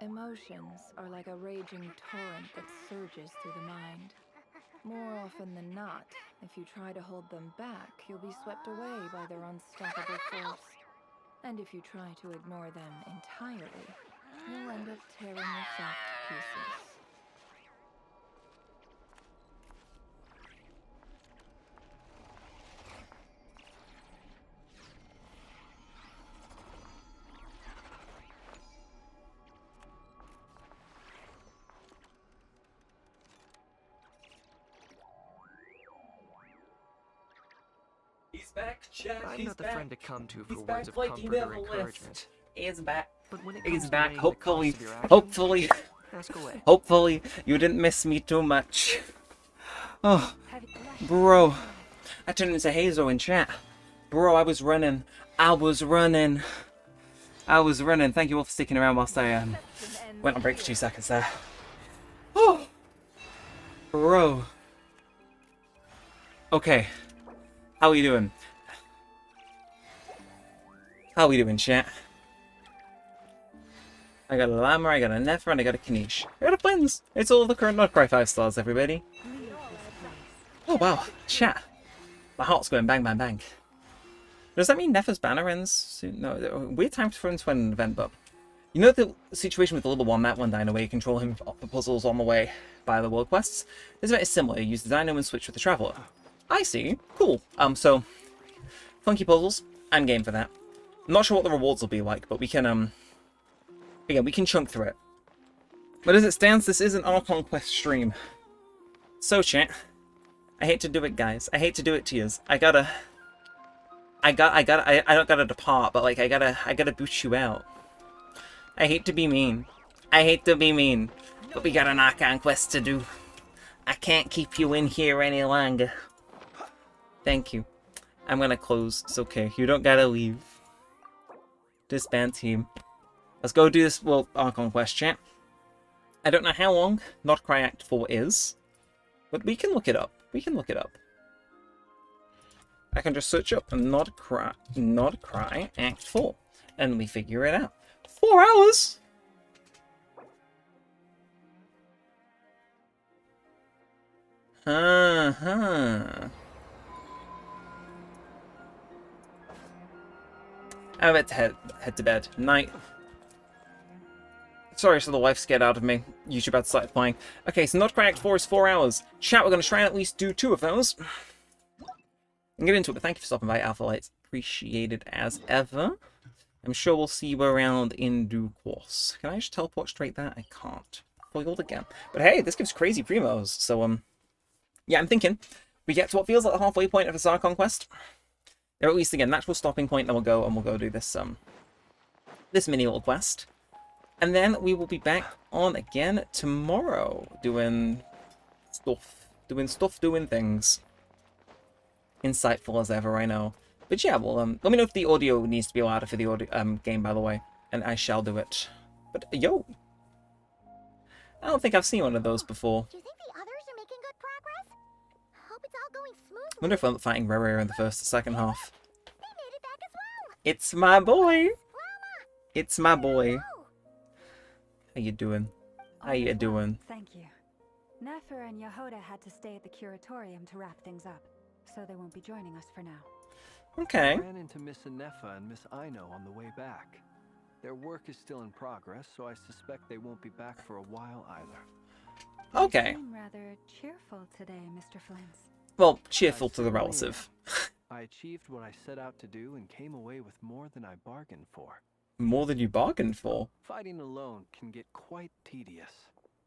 Emotions are like a raging torrent that surges through the mind. More often than not, if you try to hold them back, you'll be swept away by their unstoppable force. And if you try to ignore them entirely, you'll end up tearing yourself to pieces. He's back, chat. I'm He's not the back. friend to come to for He's words back of like he comfort or never encouragement. left. He's back. But when it He's comes to back. weighing the Hopefully, cost of your actions, hopefully, ask away. hopefully, you didn't miss me too much. Oh, bro, I turned into Hazo in chat. Bro, I was running. I was running. Thank you all for sticking around whilst I went on break for 2 seconds there. Oh, bro. Okay, how are you doing? How we doing, chat? I got a Llama, I got a Nefer, and I got a Kanish. I got a Twins! It's all the current Krai 5 stars, everybody. Oh wow, chat. My heart's going bang, bang, bang. Does that mean Nefer's banner ends soon? No, weird time for him to win an event, but... You know the situation with the little one, that one dino, where you control him for puzzles on the way by the world quests? This event is similar. You use the dino and switch with the traveler. I see. Cool. So... Funky puzzles. I'm game for that. I'm not sure what the rewards will be like, but we can, again, we can chunk through it. But as it stands, this is an Archon quest stream. So, chat, I hate to do it, guys. I hate to do it to yous. I don't gotta depart, but, like, I gotta boot you out. I hate to be mean. But we got an Archon quest to do. I can't keep you in here any longer. Thank you. I'm gonna close. It's okay. You don't gotta leave. Disband team. Let's go do this Archon quest, chat. I don't know how long Not Cry Act 4 is, but we can look it up. I can just search up Not Cry Act 4, and we figure it out. 4 hours? I'm about to head to bed. Night. Sorry, so the wife scared out of me. YouTube had started playing. Okay, so Not Cry Act 4 is 4 hours. Chat, we're going to try and at least do 2 of those. And get into it, but thank you for stopping by, Alpha Lights. Appreciate it as ever. I'm sure we'll see you around in due course. Can I just teleport straight there? I can't. Foiled again. But hey, this gives crazy primos. So, yeah, I'm thinking we get to what feels like the halfway point of a Archon quest. Or at least, again, natural stopping point, then we'll go do this, this mini little quest. And then we will be back on again tomorrow, doing stuff. Doing things. Insightful as ever, I know. But yeah, well, let me know if the audio needs to be louder for the audio, game, by the way. And I shall do it. But, yo! I don't think I've seen one of those before. Do you think the others are making good progress? Hope it's all going smoothly. I wonder if I'm fighting Rere in the first or second half. They made it back as well. It's my boy! Llama. It's my boy. Oh, How you doing? How All you is well, doing? Thank you. Nefer and Yehoda had to stay at the curatorium to wrap things up, so they won't be joining us for now. Okay. I ran into Miss Anefa and Miss Aino on the way back. Their work is still in progress, so I suspect they won't be back for a while either. Okay. You seem rather cheerful today, Mr. Flins. Well, cheerful to the certainly relative. I achieved what I set out to do and came away with more than I bargained for. More than you bargained for. Fighting alone can get quite tedious,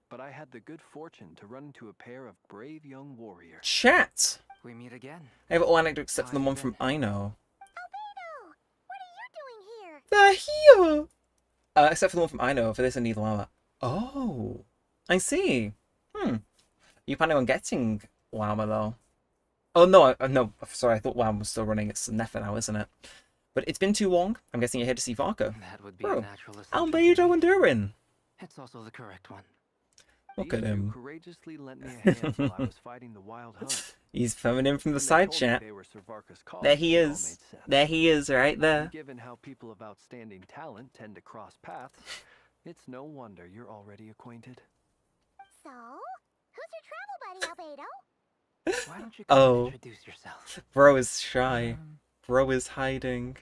but I had the good fortune to run into a pair of brave young warriors. Chat! We meet again. I have all anecdotes except for the one from Aino. Albedo, what are you doing here? They're here! Except for the one from Aino. For this, I need Llama. Oh, I see. You planning on getting Llama, though? Oh, no, no. Sorry, I thought Llama was still running. It's Nefa now, isn't it? But it's been too long. I'm guessing you're here to see Varka. That would be Bro, a natural assumption. Albedo and Durin. It's also the correct one. Look at These two him. courageously lent me a hand while I was fighting the wild hunt. He's feminine from the When they side told me chat. they were Sir Varka's cause, There he it all is. made sense. There he is, right there. Given how people of outstanding talent tend to cross paths, it's no wonder you're already acquainted. So, who's your travel buddy, Albedo? Why don't you come Oh. and introduce yourself? Bro is shy. Bro is hiding.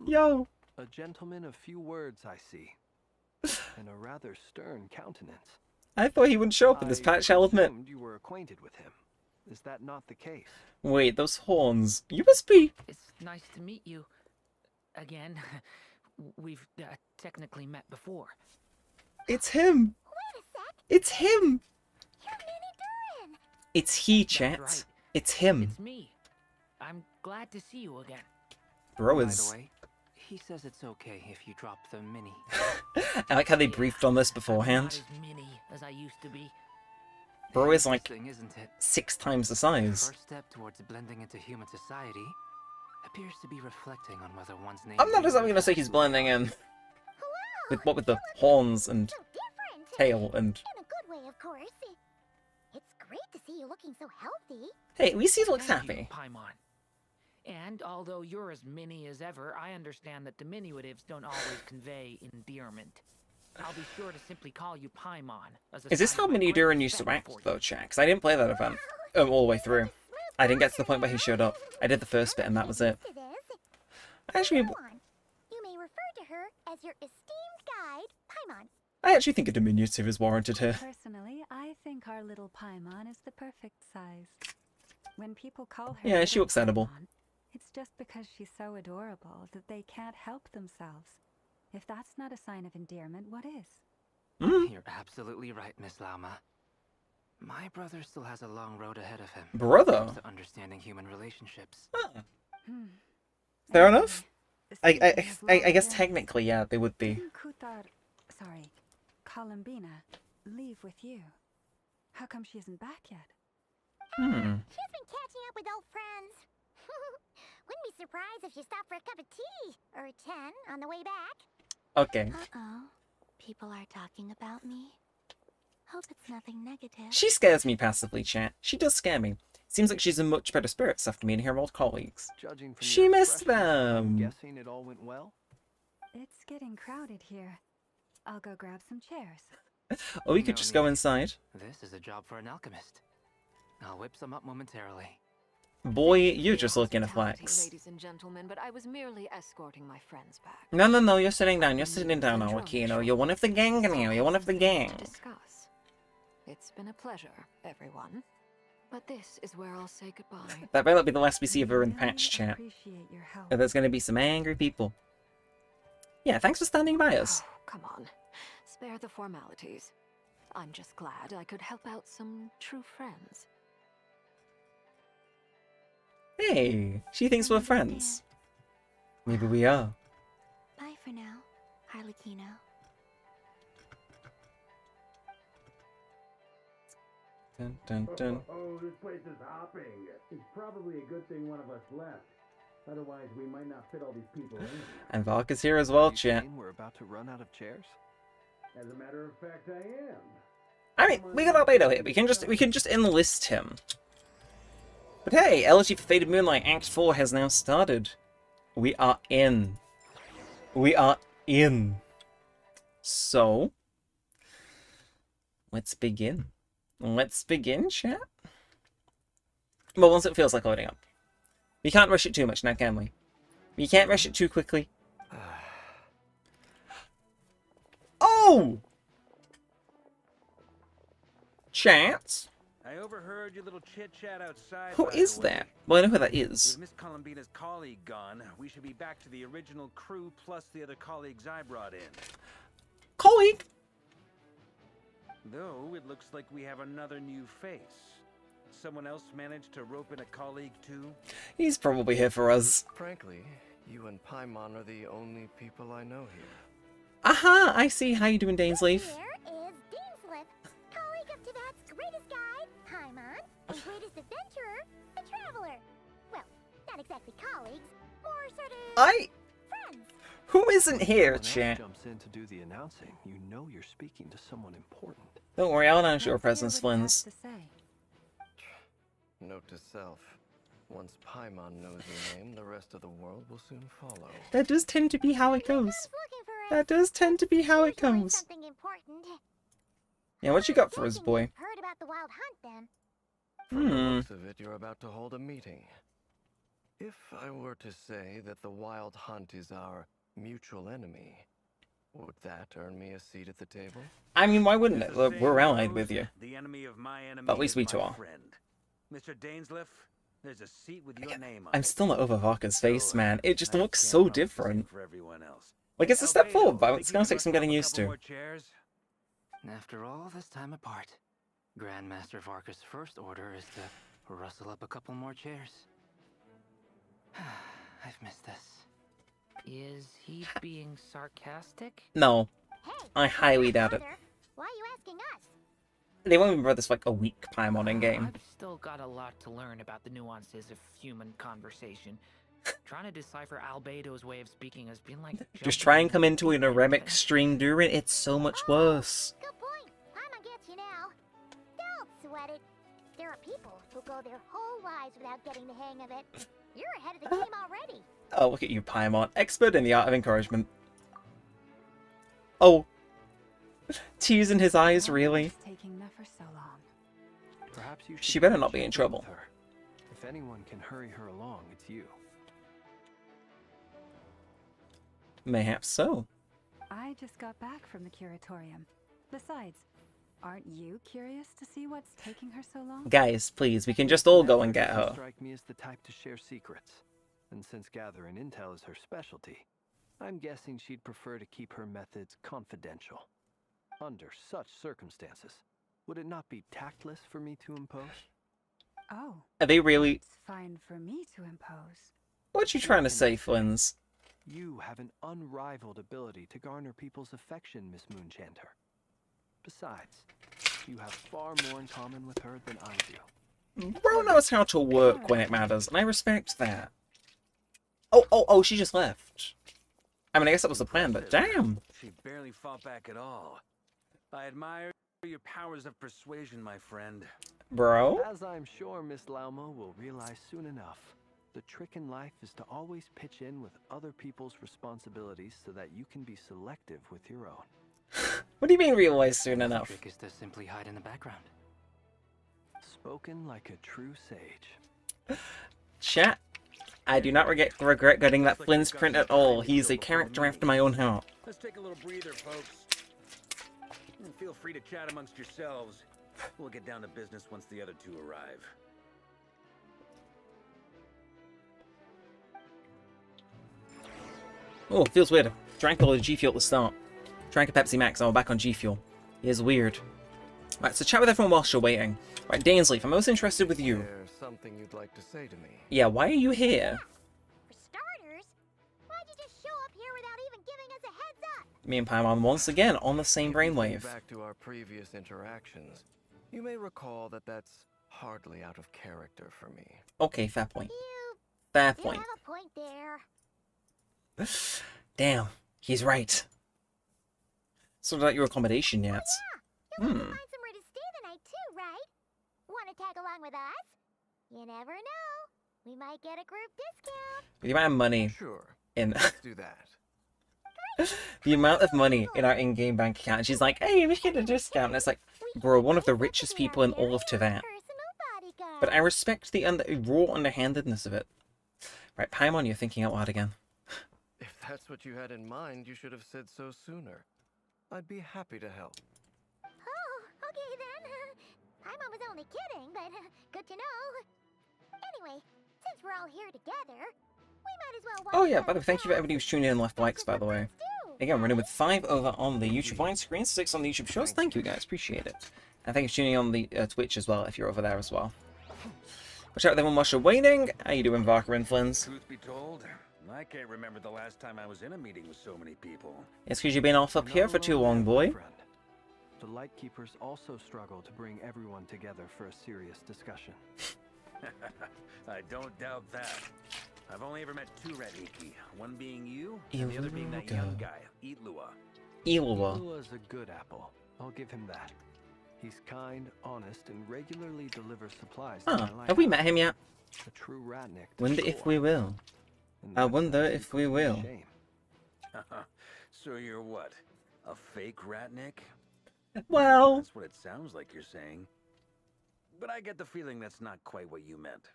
Yo. A gentleman of few words, I see, and a rather stern countenance. I thought he wouldn't show up in this patch, I'll admit. Assumed you were acquainted with him. Is that not the case? Wait, those horns. You must be... It's nice to meet you again. We've technically met before. It's him. Wait a sec. It's him. You're Mini Durin. It's he, That's chat. right. It's him. It's me. I'm glad to see you again. Bro By is... the way, he says it's okay if you drop the mini. I like how they briefed on this I'm beforehand. not as mini as I used to be. Bro is like Interesting, isn't it? 6 times the The size. first step towards blending into human society appears to be reflecting on whether one's name. I'm not exactly gonna say he's blending in. With what with the horns and So different. tail and... In a good way, of course. It's great to see you looking so healthy. Hey, at least he looks Thank you, happy. Paimon. And although you're as mini as ever, I understand that diminutives don't always convey endearment. I'll be sure to simply call you Paimon. As a Is this sign how of my Mini great Durin used to respect act, for you. though, chat? Because I didn't play that event all the way through. I didn't get to the point where he showed up. I did the first bit and that was it. It is. Actually, Paimon. You may refer to her as your esteemed guide, Paimon. I actually think a diminutive is warranted here. Personally, I think our little Paimon is the perfect size. When people call her Yeah, she little looks edible. Paimon, it's just because she's so adorable that they can't help themselves. If that's not a sign of endearment, what is? You're absolutely right, Miss Lama. My brother still has a long road ahead of him. Brother? When it comes to understanding human relationships. Fair Anyway, enough. speaking I of guess long-term, technically, yeah, they would be. didn't Columbina leave with you? How come she isn't back yet? Hmm. She's been catching up with old friends. Wouldn't be surprised if she stopped for a cup of tea or 10 on the way back. Okay. Uh-oh. People are talking about me. Hope it's nothing negative. She scares me passively, chat. She does scare me. Seems like she's in much better spirits after meeting her old colleagues. Judging from She your missed expressions, I'm them. guessing it all went well. It's getting crowded here. I'll go grab some chairs. Or we could No just go need. inside. This is a job for an alchemist. I'll whip some up momentarily. Boy, Thank you for you're your just looking to hospitality, flex. Ladies and gentlemen, but I was merely escorting my friends back. No, no, no, you're sitting down. You're sitting down, Zendrone Alakino. showed You're one of the gang now. You're one of the To gang. discuss. It's been a pleasure, everyone. But this is where I'll say goodbye. That better be the last we see of her in Really patch chat. appreciate your help. Or there's gonna be some angry people. Yeah, thanks for standing by us. Oh, come on. Spare the formalities. I'm just glad I could help out some true friends. Hey, she thinks we're friends. Maybe we are. Bye for now, Harlequino. Dun, dun, dun. Oh, this place is hopping. It's probably a good thing one of us left. Otherwise, we might not fit all these people in. And Varka's here as well, Are you chat. saying we're about to run out of chairs? As a matter of fact, I am. I mean, we got Albedo here. We can just enlist him. But hey, Elegy for Faded Moonlight Act 4 has now started. We are in. We are in. So, let's begin. Let's begin, chat. Well, once it feels like loading up. We can't rush it too much now, can we? We can't rush it too quickly. Oh! Chat? I overheard your little chit-chat outside. Who is that? Well, I know who that is. With Miss Columbina's colleague gone, we should be back to the original crew plus the other colleagues I brought in. Colleague? Though, it looks like we have another new face. Someone else managed to rope in a colleague too? He's probably here for us. Frankly, you and Paimon are the only people I know here. Aha! I see. How you doing, Dainsleif? Here is Dainsleif, colleague of Tibet's greatest guide, Paimon, and greatest adventurer, the Traveler. Well, not exactly colleagues, more sort of friends. Who isn't here, When else chat? jumps in to do the announcing, you know you're speaking to someone important. Don't worry, I'll announce your presence, Flins. Note to self. Once Paimon knows your name, the rest of the world will soon follow. That does tend to be how it goes. That does tend to be how it goes. Something important. Yeah, what you got for us, boy? Heard about the wild hunt then? From the looks of it, you're about to hold a meeting. If I were to say that the Wild Hunt is our mutual enemy, would that earn me a seat at the table? I mean, why wouldn't it? Look, we're allied with you. The enemy of my enemy At least is we my two are. friend. Mr. Dainsleif, there's a seat with your name on I'm it. still not over Varka's face, man. It just I looks can't so promise the same different. for everyone else. Like, it's a step Albedo, forward, but think it's you gonna could take some rustle getting up a used couple to. more chairs? After all this time apart, Grandmaster Varka's first order is to rustle up a couple more chairs. I've missed this. Is he being sarcastic? No. Hey, I highly doubt it. Father, why are you asking us? They've only been this for like a week, Paimon in game. I've still got a lot to learn about the nuances of human conversation. Trying to decipher Albedo's way of speaking has been like Just try and jumping come into a deep Neremik stream during it's so much worse. Good point. Paimon gets you now. Don't sweat it. There are people who go their whole lives without getting the hang of it. You're ahead of the game already. Oh, look at you, Paimon. Expert in the art of encouragement. Oh. Tears in his eyes, really? Taking Nefer so long. Perhaps you should She better go not be in check trouble. with her. If anyone can hurry her along, it's you. Mayhaps so. I just got back from the curatorium. Besides, aren't you curious to see what's taking her so long? Guys, please, we can just all go and get Nefer doesn't her. strike me as the type to share secrets. And since gathering intel is her specialty, I'm guessing she'd prefer to keep her methods confidential. Under such circumstances, would it not be tactless for me to impose? Oh. Are they really... It's fine for me to impose. What you trying to say, Flins? You have an unrivaled ability to garner people's affection, Miss Moonchanter. Besides, you have far more in common with her than I do. Bro knows how to work when it matters, and I respect that. Oh, she just left. I mean, I guess that was the plan, but damn. She barely fought back at all. I admire your powers of persuasion, my friend. Bro? As I'm sure Miss Lauma will realize soon enough, the trick in life is to always pitch in with other people's responsibilities so that you can be selective with your own. What do you mean realize soon The enough? trick is to simply hide in the background. Spoken like a true sage. Chat. I do not regret getting that Flynn's print at all. He's a character after my own heart. Let's take a little breather, folks. And feel free to chat amongst yourselves. We'll get down to business once the other two arrive. Oh, it feels weird. Drank all the G Fuel at the start. Drank a Pepsi Max and we're back on G Fuel. It is weird. Right, so chat with everyone whilst you're waiting. Right, Dainsleif, I'm most interested with you. There's something you'd like to say to me? Yeah, why are you here? For starters, why'd you just show up here without even giving us a heads up? Me and Paimon once again on the same If we think brainwave. back to our previous interactions, you may recall that that's hardly out of character for me. Okay, fair point. You Fair do point. have a point there. Damn, he's right. Sort out your accommodation yet. You'll have to find somewhere to stay the night too, right? Want to tag along with us? You never know. We might get a group discount. The amount of money Sure, in let's do that. the amount of money in our in-game bank account. And she's like, "Hey, we should get a discount." And it's like, bro, one of the richest people in all of Teyvat. But I respect the raw underhandedness of it. Right, Paimon, you're thinking out loud again. If that's what you had in mind, you should have said so sooner. I'd be happy to help. Oh, okay then. Paimon was only kidding, but good to know. Anyway, since we're all here together, we might as well watch. Oh yeah, by the way, thank you for everybody who's tuning in and left likes, by the way. Again, running with 5 over on the YouTube widescreen, 6 on the YouTube shorts. Thank you guys, appreciate it. And thank you for tuning in on the Twitch as well, if you're over there as well. Watch out, everyone, while you're waiting. How you doing, Varker and Flins? Truth be told, I can't remember the last time I was in a meeting with so many people. It's because you've been off up here for too long, boy. The Lightkeepers also struggle to bring everyone together for a serious discussion. I don't doubt that. I've only ever met 2 Red Iki, one being you, and the other being that young guy, Itlua. Itlua. Itlua's a good apple. I'll give him that. He's kind, honest, and regularly delivers supplies to my life. Have we met him yet? A true ratnik. Wonder if we will. I wonder if we will. So you're what? A fake ratnik? Well, That's what it sounds like you're saying. But I get the feeling that's not quite what you meant.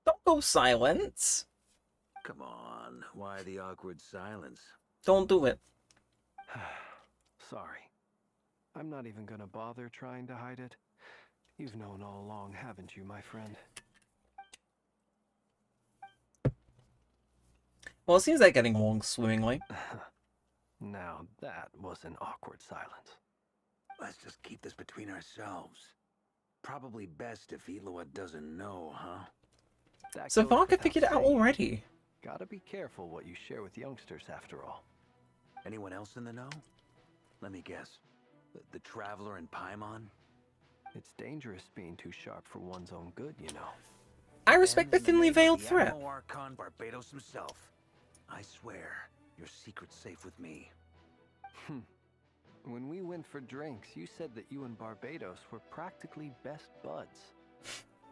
don't go silent. Come on, why the awkward silence? Don't do it. Sorry. I'm not even gonna bother trying to hide it. You've known all along, haven't you, my friend? Well, it seems like getting along swimmingly. Now that was an awkward silence. Let's just keep this between ourselves. Probably best if Itlua doesn't know, huh? So Varka figured it out already. Gotta be careful what you share with youngsters, after all. Anyone else in the know? Let me guess. The Traveler and Paimon? It's dangerous being too sharp for one's own good, you know. I respect the thinly veiled threat. Archon Barbados himself. I swear, your secret's safe with me. When we went for drinks, you said that you and Barbados were practically best buds.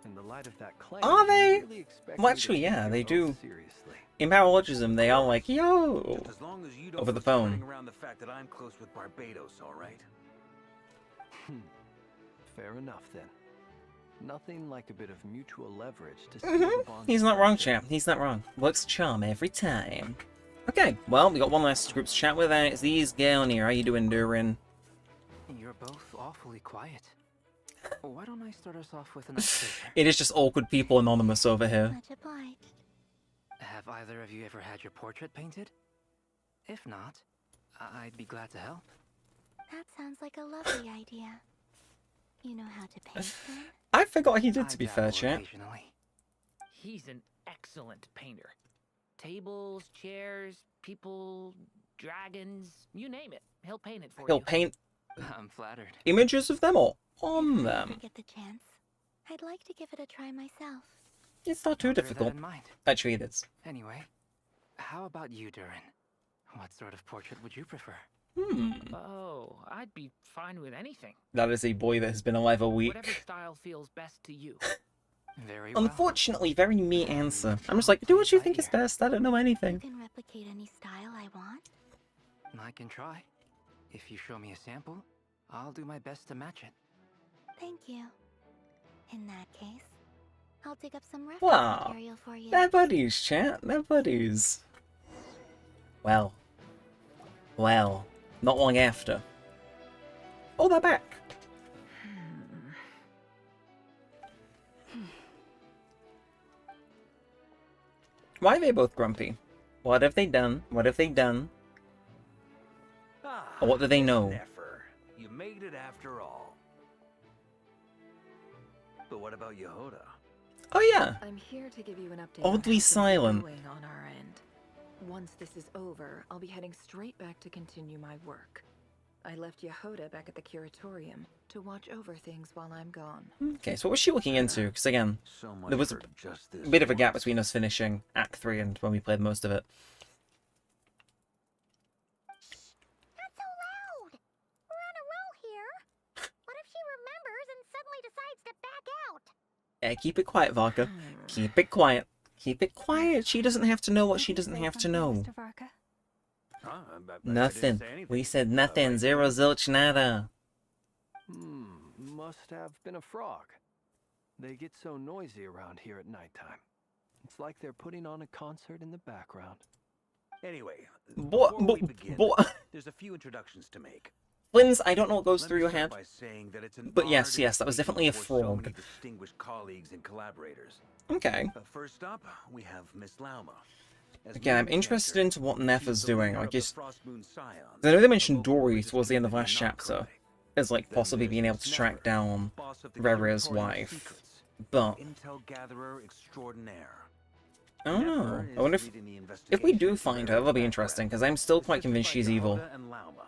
In the light of that claim, Are they? Really expect Well, me to actually, take yeah, your they oath do. Seriously. In paralogism, they are like, yo, Just as long as you don't over the go phone. spreading around the fact that I'm close with Barbados, all right? Fair enough then. Nothing like a bit of mutual leverage to seal the bond. He's not wrong, champ. He's not wrong. Works charm every time. Okay, well, we got one last group to chat with, and it's these down here. How you doing, Durin? You're both awfully quiet. Why don't I start us off with an icebreaker? It is just awkward people anonymous over here. Much obliged. Have either of you ever had your portrait painted? If not, I'd be glad to help. That sounds like a lovely idea. You know how to paint then? I forgot he did, to be I fair, dabble champ. occasionally. He's an excellent painter. Tables, chairs, people, dragons, you name it. He'll paint it for He'll you. paint I'm flattered. images of them or on If I them. ever get the chance, I'd like to give it a try myself. It's not too I'll bear difficult. that in mind. Actually, it is. Anyway, how about you, Durin? What sort of portrait would you prefer? Oh, I'd be fine with anything. That is a boy that has been alive a week. Whatever style feels best to you. Very well. Unfortunately, very me answer. I'm just like, do what you think is best. I don't know You anything. can replicate any style I want. I can try. If you show me a sample, I'll do my best to match it. Thank you. In that case, I'll dig up some reference Wow. material for you. They're buddies, chat. They're buddies. Well. Well. Not long after. Oh, they're back. Why are they both grumpy? What have they done? What have they done? Or what do they know? Never. you made it after all. But what about Yehoda? Oh yeah. I'm here to give you an update. Oddly on how things are silent. going on our end. Once this is over, I'll be heading straight back to continue my work. I left Yehoda back at the curatorium to watch over things while I'm gone. Okay, so what was she looking into? Because again, So much there was for just this a bit of a gap once. between us finishing Act 3 and when we played most of it. Not so loud! We're on a roll here. What if she remembers and suddenly decides to back out? Yeah, keep it quiet, Varka. Keep it quiet. Keep it quiet. She doesn't have to know what she doesn't have to know. Mr. Varka? Huh? I didn't Nothing. say anything. We said nothing. Zero zilch nada. Must have been a frog. They get so noisy around here at nighttime. It's like they're putting on a concert in the background. Anyway, What? before we begin, there's a few introductions to make. Flins, I don't know what goes Let through me your start head. by saying that it's an But honor yes, to yes, that was speak definitely a before so frog. many distinguished colleagues and collaborators. Okay. First up, we have Miss Lauma. As Again, I'm Moon interested Chanter, into what she's Nefer's the doing. leader Like, of the just... Frost Moon Scions, I know they a mentioned local Dory religious towards the end of community last in chapter Krai. as, like, Then possibly there's being able Miss to track Nefer, down boss of the Revera's Curatorium of wife. Secrets, But... Intel gatherer extraordinaire. I don't know. Nefer I wonder is if... leading the If we investigation do into find her, Revera's that'll be background, interesting, because I'm still quite assisted convinced by she's evil. Yehoda and Lauma.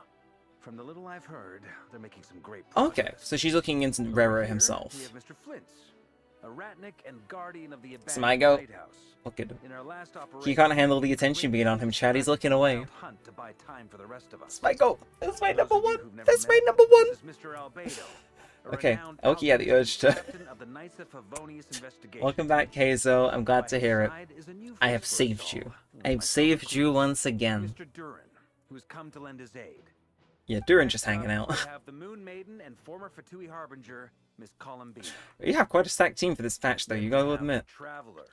From the little I've heard, they're making some great progress. Okay, so she's looking into Over Revera here, himself. We have Mr. Flint's, a ratnik and guardian of the So my abandoned go. lighthouse. Look at him. In our last He operation, can't handle the we attention being on him, courageously Chad. He's started looking a away. wild hunt to buy time for the rest of us. Spike-o! That's my For number those of you one! who've never That's my met, number one! this is Mr. Albedo, a Okay, renowned Elkie had the urge to... captain of the Knights of Favonius Investigation. Welcome back, Keizo. I'm glad By to his hear it. side is a new I have face for us saved all, you. one I have myself saved you included. once again. Mr. Durin, who's come to lend his aid. Yeah, Durin just Next hanging up, out. we have the Moon Maiden and former Fatui Harbinger, Miss Columbine. You have quite a stacked team for this patch, though, Then you we gotta have admit. the Traveler,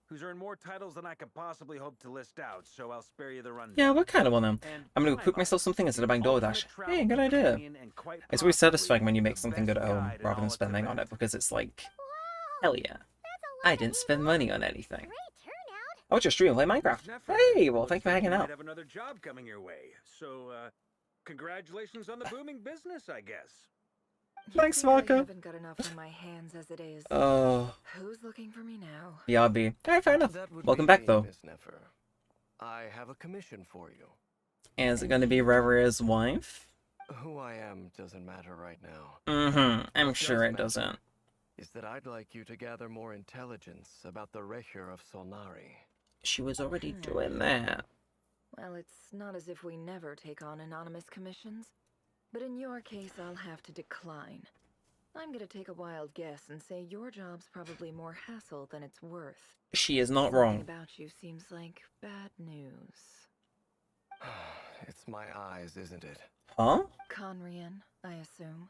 who's earned more titles than I could possibly hope to list out, so I'll spare you the rundown. Yeah, what kind of one, And I'm gonna cook Krai, myself something instead of buying ultimate DoorDash. travel Hey, good idea. companion and quite It's always possibly satisfying when you make the something good best at home, guide in rather all than its spending on it, events. because it's like, Whoa! hell yeah. That's a lot I of didn't spend people. money on anything. Great turnout. I watch your stream and play Minecraft. Miss Nefer, Hey, well, looks thank you for like hanging might out. have another job coming your way. So, congratulations on the booming business, I guess. Thanks, You think I Marco. haven't got enough on my hands as it is. Oh, Who's looking for me now? BRB. Alright, fair enough. That would Welcome be back, me, though. Miss Nefer. I have a commission for you. And is it gonna be Revera's wife? Who I am doesn't matter right now. Mm-hmm, I'm What sure does it matter doesn't. Is that I'd like you to gather more intelligence about the Recher of Solnari. She was already doing that. Well, it's not as if we never take on anonymous commissions. But in your case, I'll have to decline. I'm gonna take a wild guess and say your job's probably more hassle than it's worth. She is not Something wrong. about you seems like bad news. It's my eyes, isn't it? Huh? Conrian, I assume.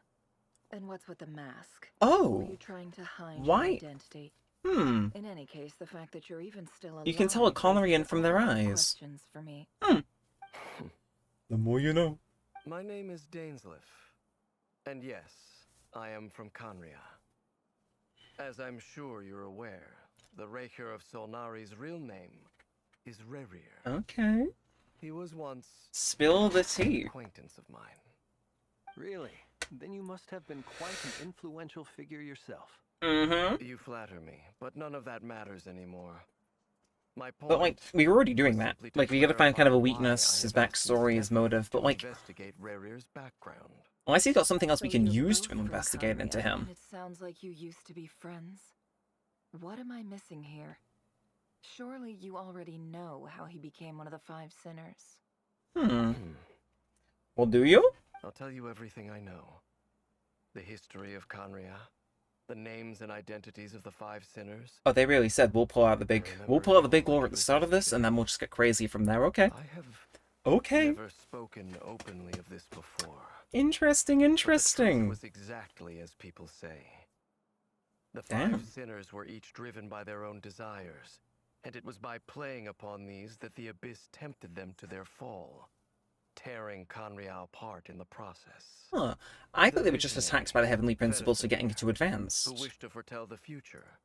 And what's with the mask? Oh. Were you trying to hide Why? your identity? Hmm. In any case, the fact that you're even still alive You can tell a Conrian raises from their a lot of eyes. questions for me. Hmm. The more you know. My name is Dainsliff. And yes, I am from Conria. As I'm sure you're aware, the Recher of Solnari's real name is Rerir. Okay. He was once Spill the an tea. acquaintance of mine. Really? Then you must have been quite an influential figure yourself. Mm-hmm. You flatter me, but none of that matters anymore. My point But, like, we were already doing was that. simply to Like, we gotta find kind of a clarify why weakness, I his have asked Miss backstory, his Nefer motive, but, to like, investigate Rerir's background. unless he's got something else we So can you're use both to from investigate into Conria, him. and it sounds like you used to be friends. What am I missing here? Surely you already know how he became one of the Five Sinners. Well, do you? I'll tell you everything I know. The history of Conria, the names and identities of the Five Sinners. Oh, they really said we'll pull out the big lore at the start of this, and then we'll just get crazy from there. Okay. I have Okay. never spoken openly of this before. Interesting, But the interesting. truth was exactly as people say. The Five Damn. Sinners were each driven by their own desires, and it was by playing upon these that the Abyss tempted them to their fall, tearing Conria apart in the process. Huh. I thought they were just attacked by the heavenly principles for getting too Who advanced. wished to foretell the future.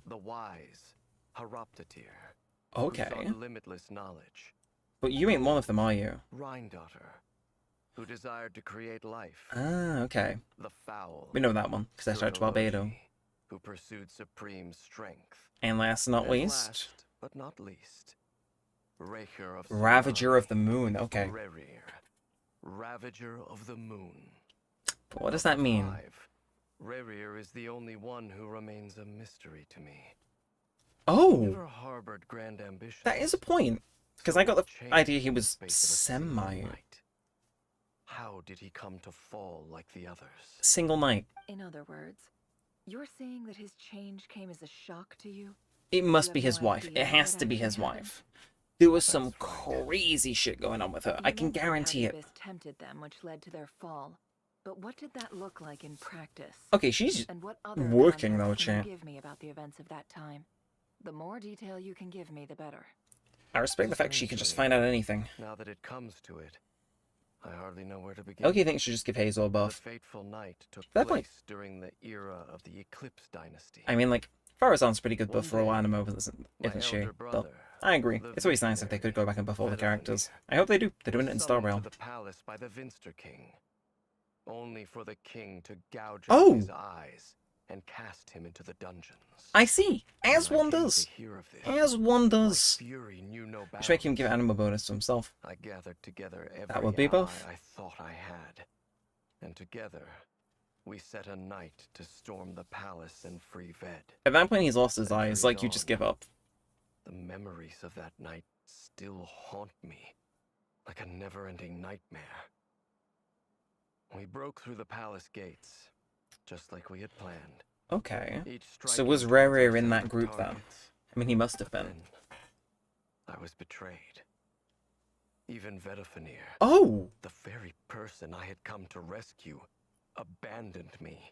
The wise, Haroptatir. Okay. Who sought limitless knowledge. But you ain't one of them, are you? Rhine daughter. who desired to create life. Ah, okay. The foul. We know that one, because I tried to Barbados. Who pursued supreme strength. And last not And least... last, but not least, Ravager of the Moon, okay. Ravager of the Moon. But what does that mean? 5, Rerir is the only one who remains a mystery to me. Oh! Never harbored grand ambitions. That is a point. Because I got the idea he was Semite. How did he come to fall like the others? Single night. In other words, you're saying that his change came as a shock to you? It must be his wife. It has to be his wife. There was some crazy shit going on with her. I can guarantee it. Tempted them, which led to their fall. But what did that look like in practice? Okay, she's and what other working though, can champ. you give me about the events of that time? The more detail you can give me, the better. I respect the fact she can just find out anything. Now that it comes to it, I hardly know where to begin. Okay, I think she should just give Hazel a buff. The fateful night took That place point. during the era of the Eclipse Dynasty. I mean, like, Farazan's pretty good buff for a anime, isn't she? But I agree. It's always nice if they could go back and buff all the characters. I hope they do. They're doing it in Star Rail. To the palace by the Vinster King, only for the king to gouge Oh! out his eyes and cast him into the dungeons. I see. As one does. As one does. Should make him give anime bonus to himself. I gathered together every That would be buff. ally I thought I had, and together we set a night to storm the palace and free Ved. At that point, he's lost his eyes. Like, you just give up. The memories of that night still haunt me, like a never-ending nightmare. We broke through the palace gates, just like we had planned. Okay. So was Rerir in that group then? Targets. I mean, he must have been. Then I was betrayed. Even Vedafinir, Oh! the very person I had come to rescue, abandoned me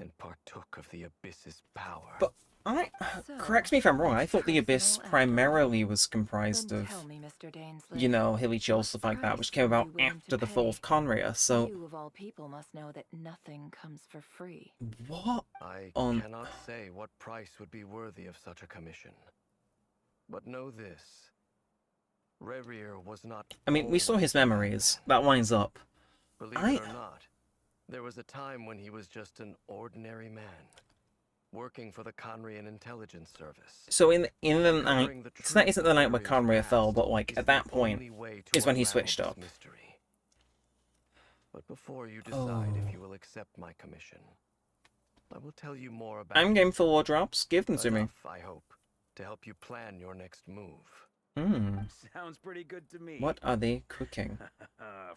and partook of the Abyss's power. But correct me if I'm wrong, I thought the Abyss primarily was comprised of, you know, hilly chill, stuff like that, which came about after the fall of Conria, so... You of all people must know that nothing comes for free. What I on... cannot say what price would be worthy of such a commission. But know this. Rerir was not... I mean, we saw his memories. That lines up. Believe it or not, there was a time when he was just an ordinary man, working for the Conrian Intelligence Service. So in the night, so that isn't the night where Conria fell, but like at that point is when he switched up. Mystery. But before you decide if you will accept my commission, I will tell you more about... I'm game for war drops. Give them to me. Enough, I hope, to help you plan your next move. Sounds pretty good to me. What are they cooking?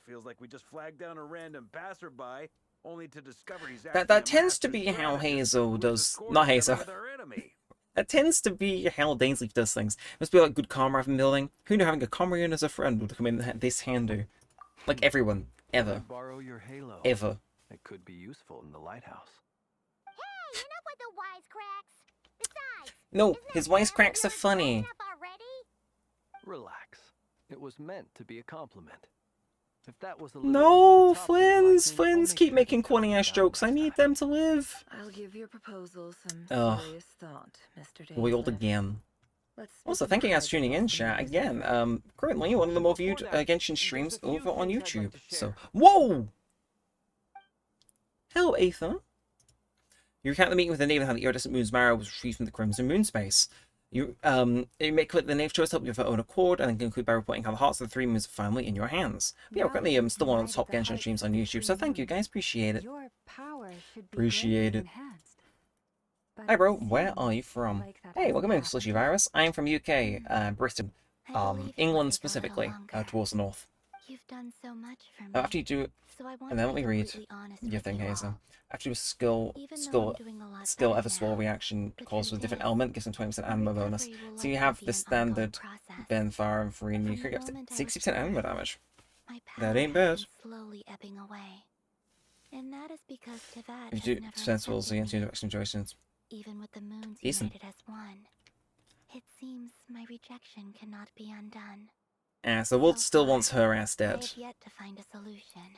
Feels like we just flagged down a random passerby, only to discover he's That tends to be how Hazel does. Not Hazel. That tends to be how Dainsleif does things. Must be like good comrade in building. Who knew having a comrade as a friend would come in this handy? Like everyone, ever, Borrow your halo. ever. It could be useful in the lighthouse. Hey, enough with the wisecracks. Besides, No, his wisecracks are funny. Relax. It was meant to be a compliment. If that was a No, Flins keep making corny ass jokes. I need them to live. I'll give your proposal some Ugh. serious thought, Mr. Dainsleif. Foiled again. Let's Also, thank you guys for tuning in, chat. Again, currently one of the more viewed Genshin streams over on YouTube. So, whoa! Hello, Aether. You recount the meeting with the knave and how the iridescent moon's marrow was retrieved from the crimson moon space. You may click the knave choice to help you with your own accord, and then conclude by reporting how the hearts of the three moons are finally in your hands. But yeah, we're currently still one of the top Genshin streams on YouTube, so thank you guys, appreciate it. Your power should be Appreciate it. enhanced. But Hi bro, it where seems are you from? like that Hey, welcome in, hasn't Slushy Virus. I am from UK, Britain, England specifically, towards the north. You've done so much for me. After you do, So I want and then to let me be read completely honest your with thing, you Hazel. all. After a skill ever swirl reaction calls for a different element, gives them 20% anima bonus. So you have the standard Ben Fire and Free, and you could get 60% anima damage. My That ain't power bad. has been slowly ebbing away. And that is because Tevat If has you do never sensibles accepted against me. universal situations. Even with the moons Decent. united as one. It seems my rejection cannot be undone. So Wood still wants her ass I dead. have yet to find a solution.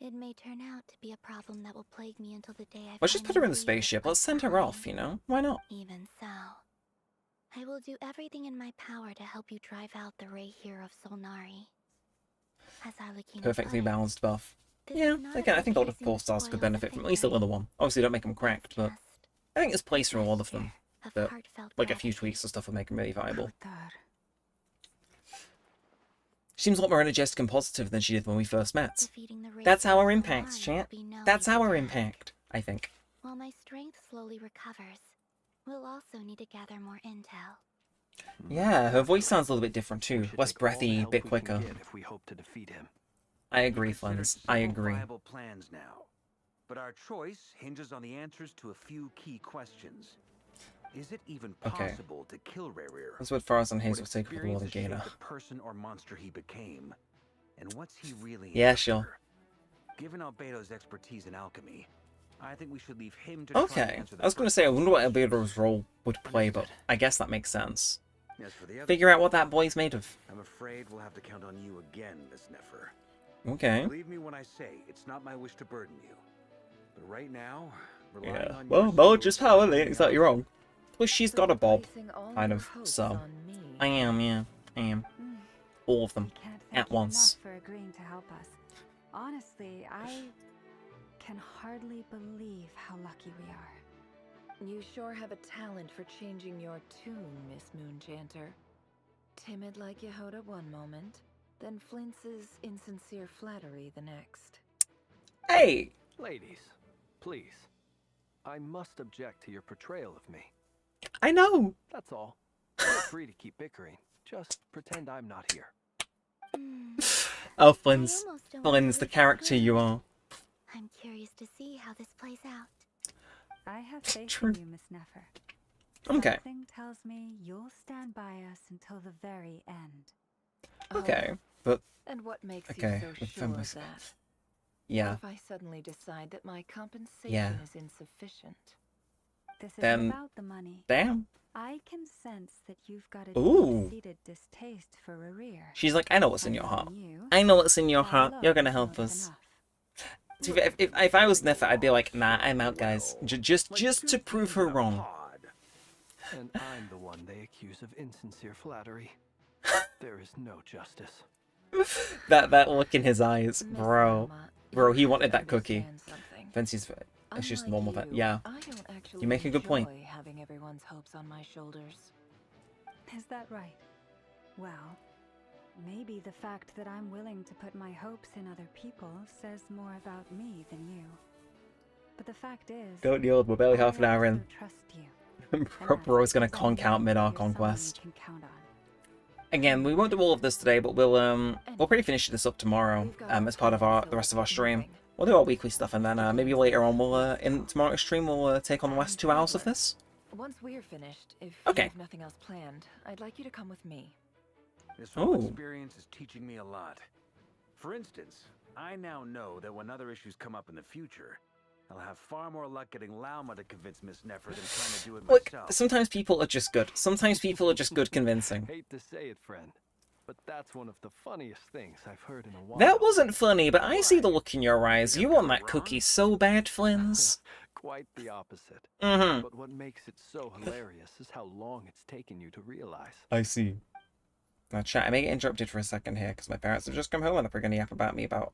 It may turn out to be a problem that will plague me until the day I Let's just put her in the finally leave spaceship. this Let's send her behind. off, you know? Why not? Even so, I will do everything in my power to help you drive out the Ray here of Solnari. Has Arlecchino perfectly put it? balanced buff. This Yeah, is not again, I about think all the chasing 4 stars spoil could of benefit the from at least a victory. little one. Obviously, don't make them cracked, but I think it's A place for all of them. gesture of But heartfelt like a few gratitude. tweaks and stuff will make them really viable. Brutal. She seems a lot more energetic and positive than she did when we first met. Defeating the That's race our of impact, Solari chat. will be no That's easy our task. impact, I think. While my strength slowly recovers, we'll also need to gather more intel. Yeah, her voice sounds a little bit different We too. should Less take all the breathy, a help bit we can quicker. get if we hope to defeat him. I agree, We've considered Flins. I several agree. viable plans now, but our choice hinges on the answers to a few key questions. Is it even Okay. possible to kill Rerir? That's what Faraz and What Hazel take with the Water experiences Gator. shape the person or monster he became? And what's he really Yeah, after? sure. Given Albedo's expertise in alchemy, I think we should leave him to try and Okay. answer the I was going to first say, I wonder what questions. Albedo's role would play, but I guess that makes sense. As for the other Figure out what questions, that boy's made of. I'm afraid we'll have to count on you again, Miss Nefer. Okay. Believe me when I say it's not my wish to burden you. But right now, relying Yeah. on Well, your knowledge is skills power, and ain't nothing exactly else, wrong. Plus, she's got a bob. Placing all Kind your of, hopes so. on me. I am, yeah. I am. All of them. Can't At thank you once. enough for agreeing to help us. Honestly, I can hardly believe how lucky we are. You sure have a talent for changing your tune, Miss Moonchanter. Timid like Yehoda one moment, then flinces insincere flattery the next. Hey! Ladies, please. I must object to your portrayal of me. I know! That's all. Feel free to keep bickering. Just pretend I'm not here. Oh, I Flins. almost don't want Flins, to the leave character screen. you are. I'm curious to see how this plays out. I have faith True. in you, Miss Nefer. Okay. Something tells me you'll stand by us until the very end. Okay. But, And what makes okay. you so with sure of Fembus. that? Yeah. If I suddenly decide that my compensation Yeah. is insufficient. This isn't Then- about the money. Damn. I can sense that you've got a Ooh. deep-seated distaste for Rerir. She's like, I know what's in your And heart. from you, I know what's in your our heart. love You're gonna is help more us. than enough. To be fair, if I was Nefer, I'd be like, nah, I'm out, guys. Just Like to two prove peas her in a wrong. pod. And I'm the one they accuse of insincere flattery. There is no justice. That look in his eyes, Miss bro. Alma, Bro, you he have wanted to that cookie. understand something. Fancy's, it's just Unlike normal. you, Yeah. I don't actually You make a good point. enjoy having everyone's hopes on my shoulders. Is that right? Well, maybe the fact that I'm willing to put my hopes in other people says more about me than you. But the fact is, Don't yield, we're barely I half an hour in. also trust you. Bro's gonna And that's conk because I out know mid-arc you're someone conquest. you can count on. Again, we won't do all of this today, but we'll probably finish this up tomorrow as part of the rest of our stream. We'll do our weekly stuff, and then maybe later on we'll in tomorrow's stream we'll take on the last 2 hours of this. Once we're finished, if Okay. you have nothing else planned, I'd like you to come with me. This whole Ooh. experience is teaching me a lot. For instance, I now know that when other issues come up in the future, I'll have far more luck getting Lauma to convince Miss Nefer than trying to do it Look, myself. sometimes people are just good. Sometimes people are just good convincing. Hate to say it, friend, but that's one of the funniest things I've heard in a while. That wasn't funny, but I see the look in your eyes. You want that cookie so bad, Flins. Quite the opposite. Mm-hmm. But what makes it so hilarious is how long it's taken you to realize. I see. Now, chat, I may get interrupted for a second here because my parents have just come home and they're going to yap about me about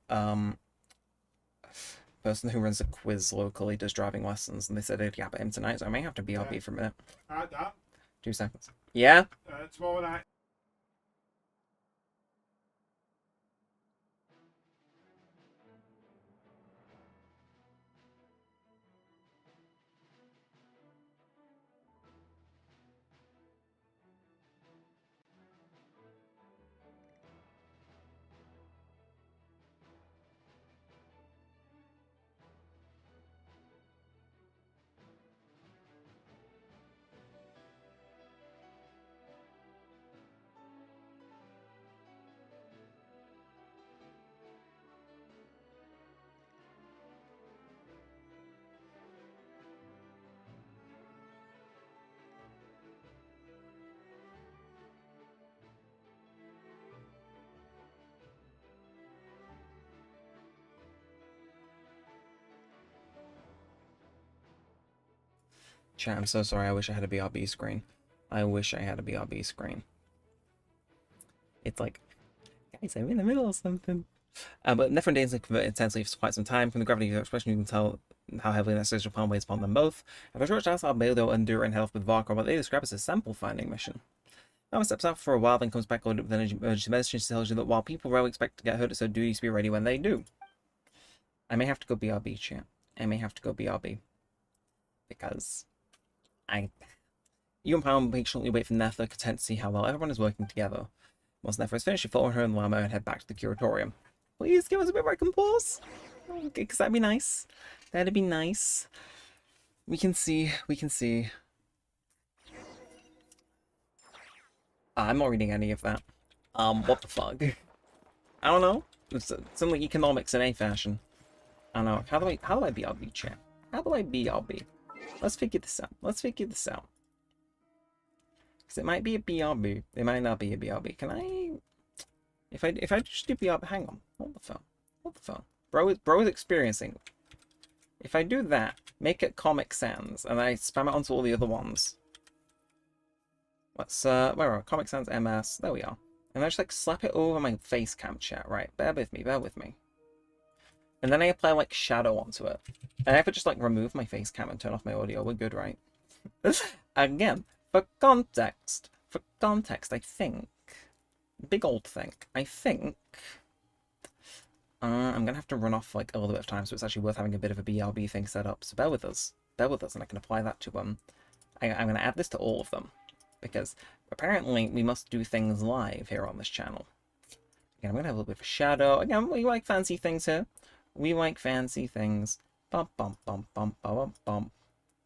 person who runs a quiz locally does driving lessons, and they said they'd yap at him tonight, so I may have to BRB for a minute. 2 seconds. Yeah? Tomorrow night. Chat, I'm so sorry. I wish I had a BRB screen. I wish I had a BRB screen. It's like, guys, I'm in the middle of something. But Nefer and Danes convert intensely for quite some time. From the gravity of your expression, you can tell how heavily that social plan weighs upon them both. If a short chance, I'll be able to endure and health with Varkar, what they describe as a sample finding mission. Alma steps out for a while, then comes back loaded with energy. Emergency medicine. She tells you that while people rarely expect to get hurt, so do you be ready when they do. I may have to go BRB, chat. I may have to go BRB. Because you and Power patiently wait for Nether, content to see how well everyone is working together. Once Nether is finished, you follow her and Lama and head back to the curatorium. Please give us a bit of recompense. Because that'd be nice. That'd be nice. We can see. I'm not reading any of that. What the fuck? I don't know. It's some like economics in a fashion. I don't know. How do I BRB, chat? How do I BRB? Let's figure this out. Because it might be a BRB. It might not be a BRB. Can I... If I just do BRB... Hang on. Hold the phone. Bro is experiencing. If I do that, make it Comic Sans, and I spam it onto all the other ones. Let's, where are we? Comic Sans MS. There we are. And I just, like, slap it over my face cam chat. Right, bear with me. And then I apply, like, shadow onto it. And I have to just, like, remove my face cam and turn off my audio. We're good, right? Again, for context, I think... Big old think. I think... I'm gonna have to run off, like, a little bit of time, so it's actually worth having a bit of a BRB thing set up. So bear with us, and I can apply that to, I'm gonna add this to all of them. Because apparently we must do things live here on this channel. Again, I'm gonna have a little bit of a shadow. Again, we like fancy things here. We like fancy things. Bum bum bum bum bum bum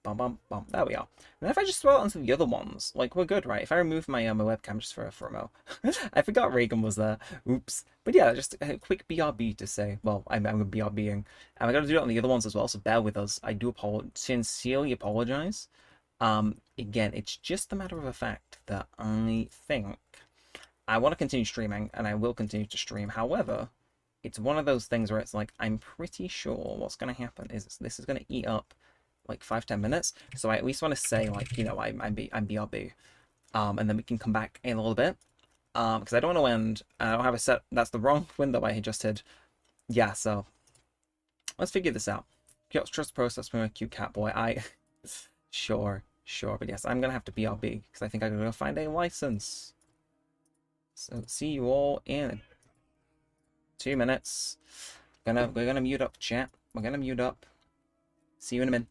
bum bum bum. There we are. And if I just throw it onto the other ones, like, we're good, right? If I remove my my webcam just for a mo. I forgot Reagan was there. Oops. But yeah, just a quick BRB to say, well, I'm BRBing. And I gotta do it on the other ones as well, so bear with us. I do sincerely apologize. Again, it's just a matter of a fact that I think I want to continue streaming, and I will continue to stream. However, it's one of those things where it's like, I'm pretty sure what's going to happen is this is going to eat up like 5-10 minutes. So I at least want to say, like, you know, I'm BRB. And then we can come back in a little bit. Because I don't want to end. I don't have a set. That's the wrong window I just hid. Yeah, so let's figure this out. Trust process from a cute cat boy. Sure, but yes, I'm gonna have to BRB because I think I'm gonna find a license. So see you all in 2 minutes. We're gonna mute up, chat. We're gonna mute up. See you in a minute.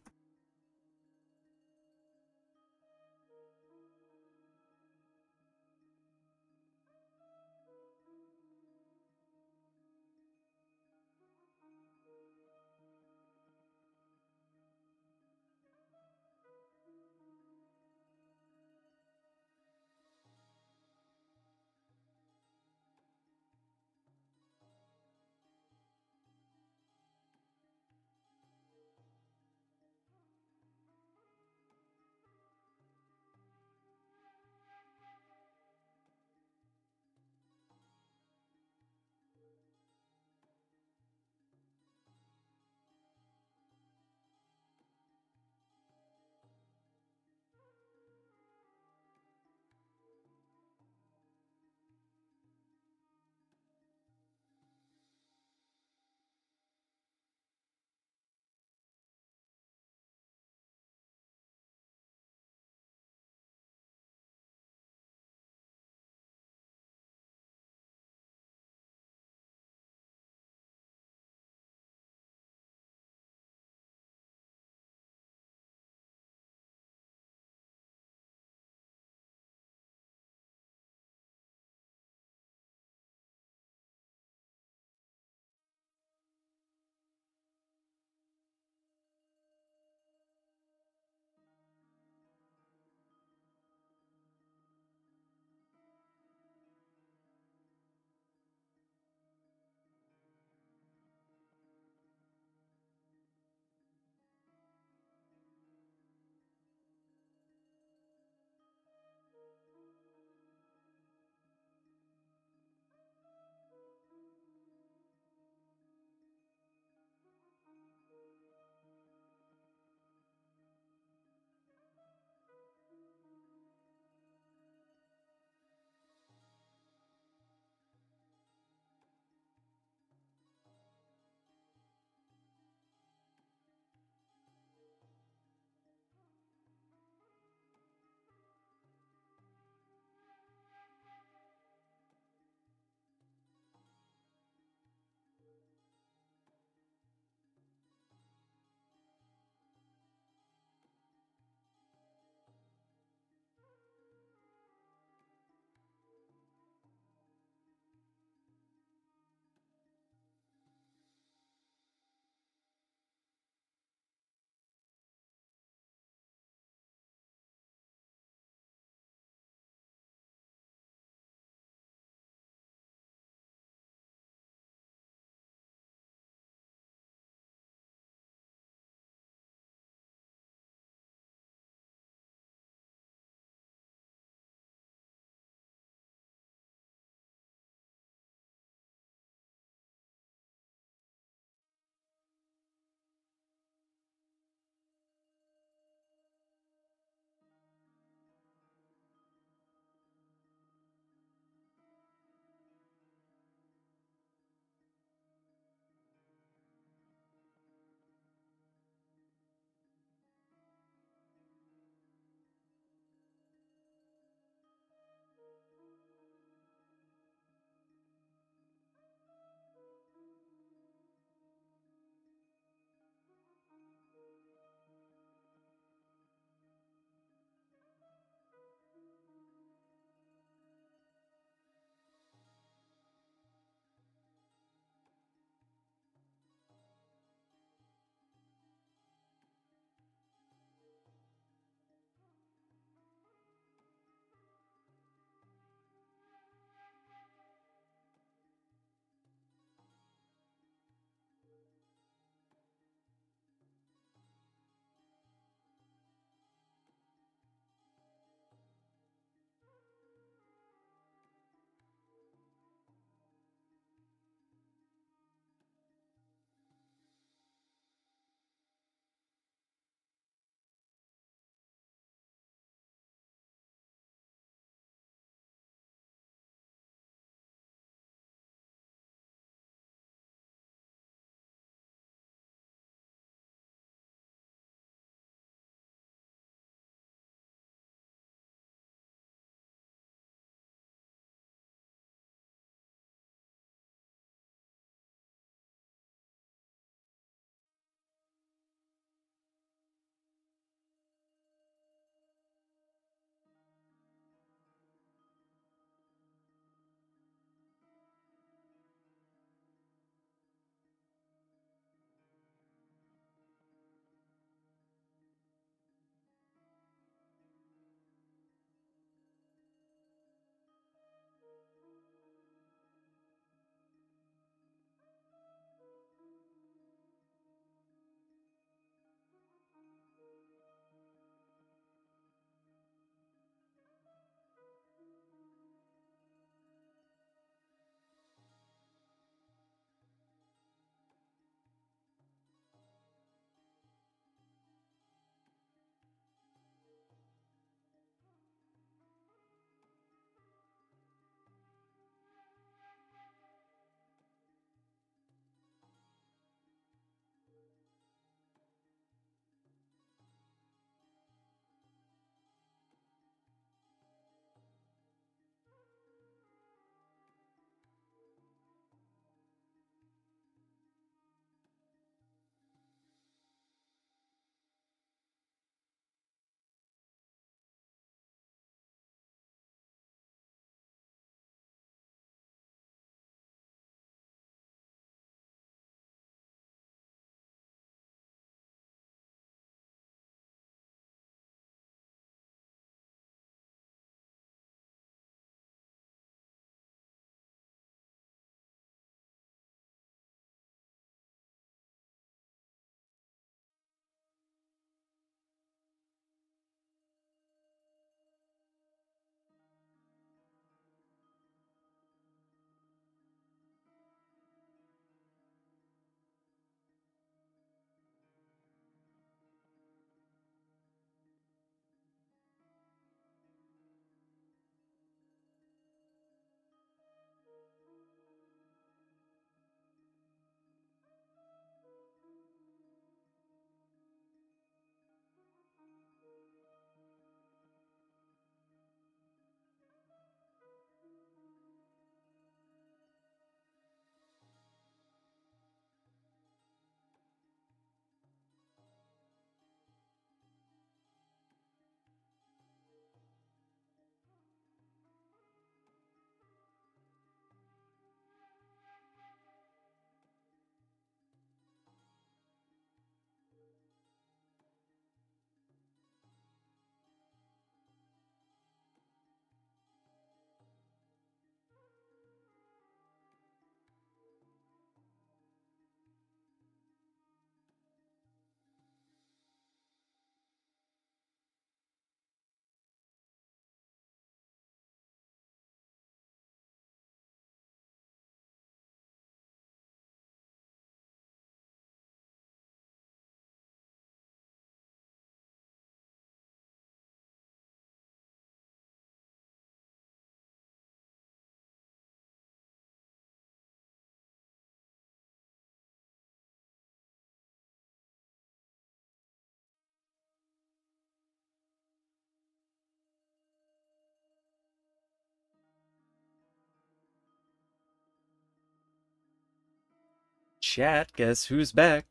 Chat, guess who's back?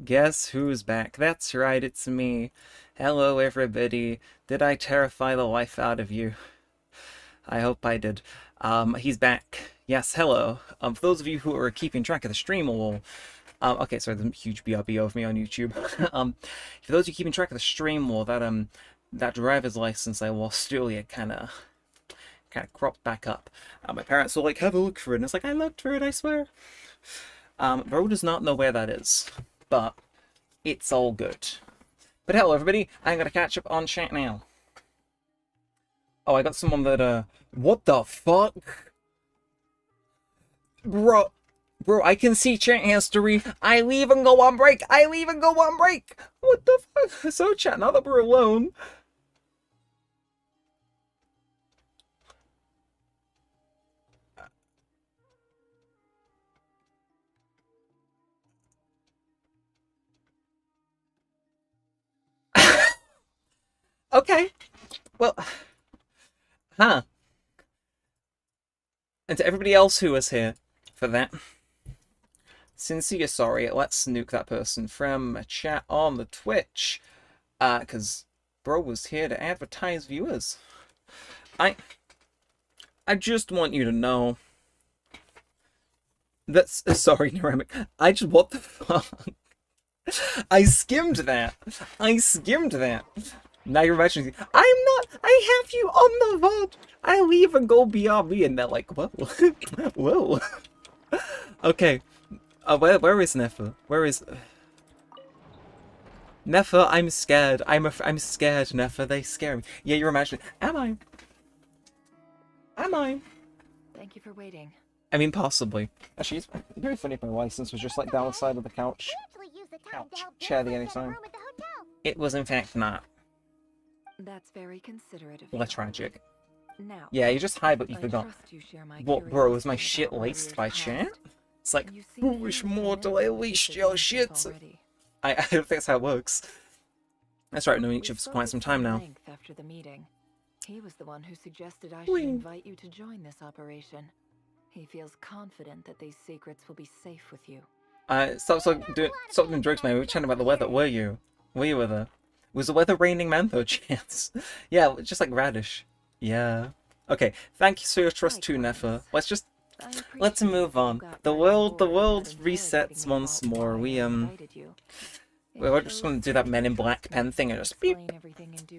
Guess who's back? That's right, it's me. Hello, everybody. Did I terrify the life out of you? I hope I did. He's back. Yes, hello. For those of you who are keeping track of the stream will... okay, sorry, there's a huge BRB of me on YouTube. For those of you keeping track of the stream wall, that driver's license I lost earlier kind of cropped back up. My parents were like, have a look for it, and it's like, I looked for it, I swear. Bro does not know where that is, but it's all good. But hello, everybody. I'm gonna catch up on chat now. Oh, I got someone that, what the fuck? Bro, I can see chat history. I leave and go on break. I leave and go on break. What the fuck? So chat, now that we're alone. Okay. Well, huh. And to everybody else who was here for that, sincere sorry. Let's nuke that person from a chat on the Twitch. Because bro was here to advertise viewers. I just want you to know. That's sorry, Neremik. what the fuck? I skimmed that. Now you're imagining, I'm not, I have you on the VOD. I leave and go BRB, and they're like, whoa, whoa. Okay, where is Nefa? Where is... Nefa, I'm scared. I'm scared, Nefa. They scare me. Yeah, you're imagining, am I? Thank you for waiting. I mean, possibly. Actually, it's very funny if my license was just like down the side of the couch. Chair the anytime. It was in fact not. That's very considerate of you. Less tragic. Now, Yeah, you just high, but you forgot. What, bro, is my shit about laced by Warrior's chat? past. It's like, You seem to foolish have mortal, I committed leashed to your this shit. already. I don't think that's how it works. That's right, I've known each We other for spoke quite at some time now. length after the meeting. He was the one who suggested I Whee. should invite you to join this operation. He feels confident that these secrets will be safe with you. Stop doing drugs, man. We were chatting about the weather. Were you? Were you with her? Was the weather raining, man, though, chance? Yeah, just like radish. Yeah. Okay, thank you for your trust too, Nefa. Let's move on. The world resets once more. We're just gonna do that Men in Black pen thing and just beep.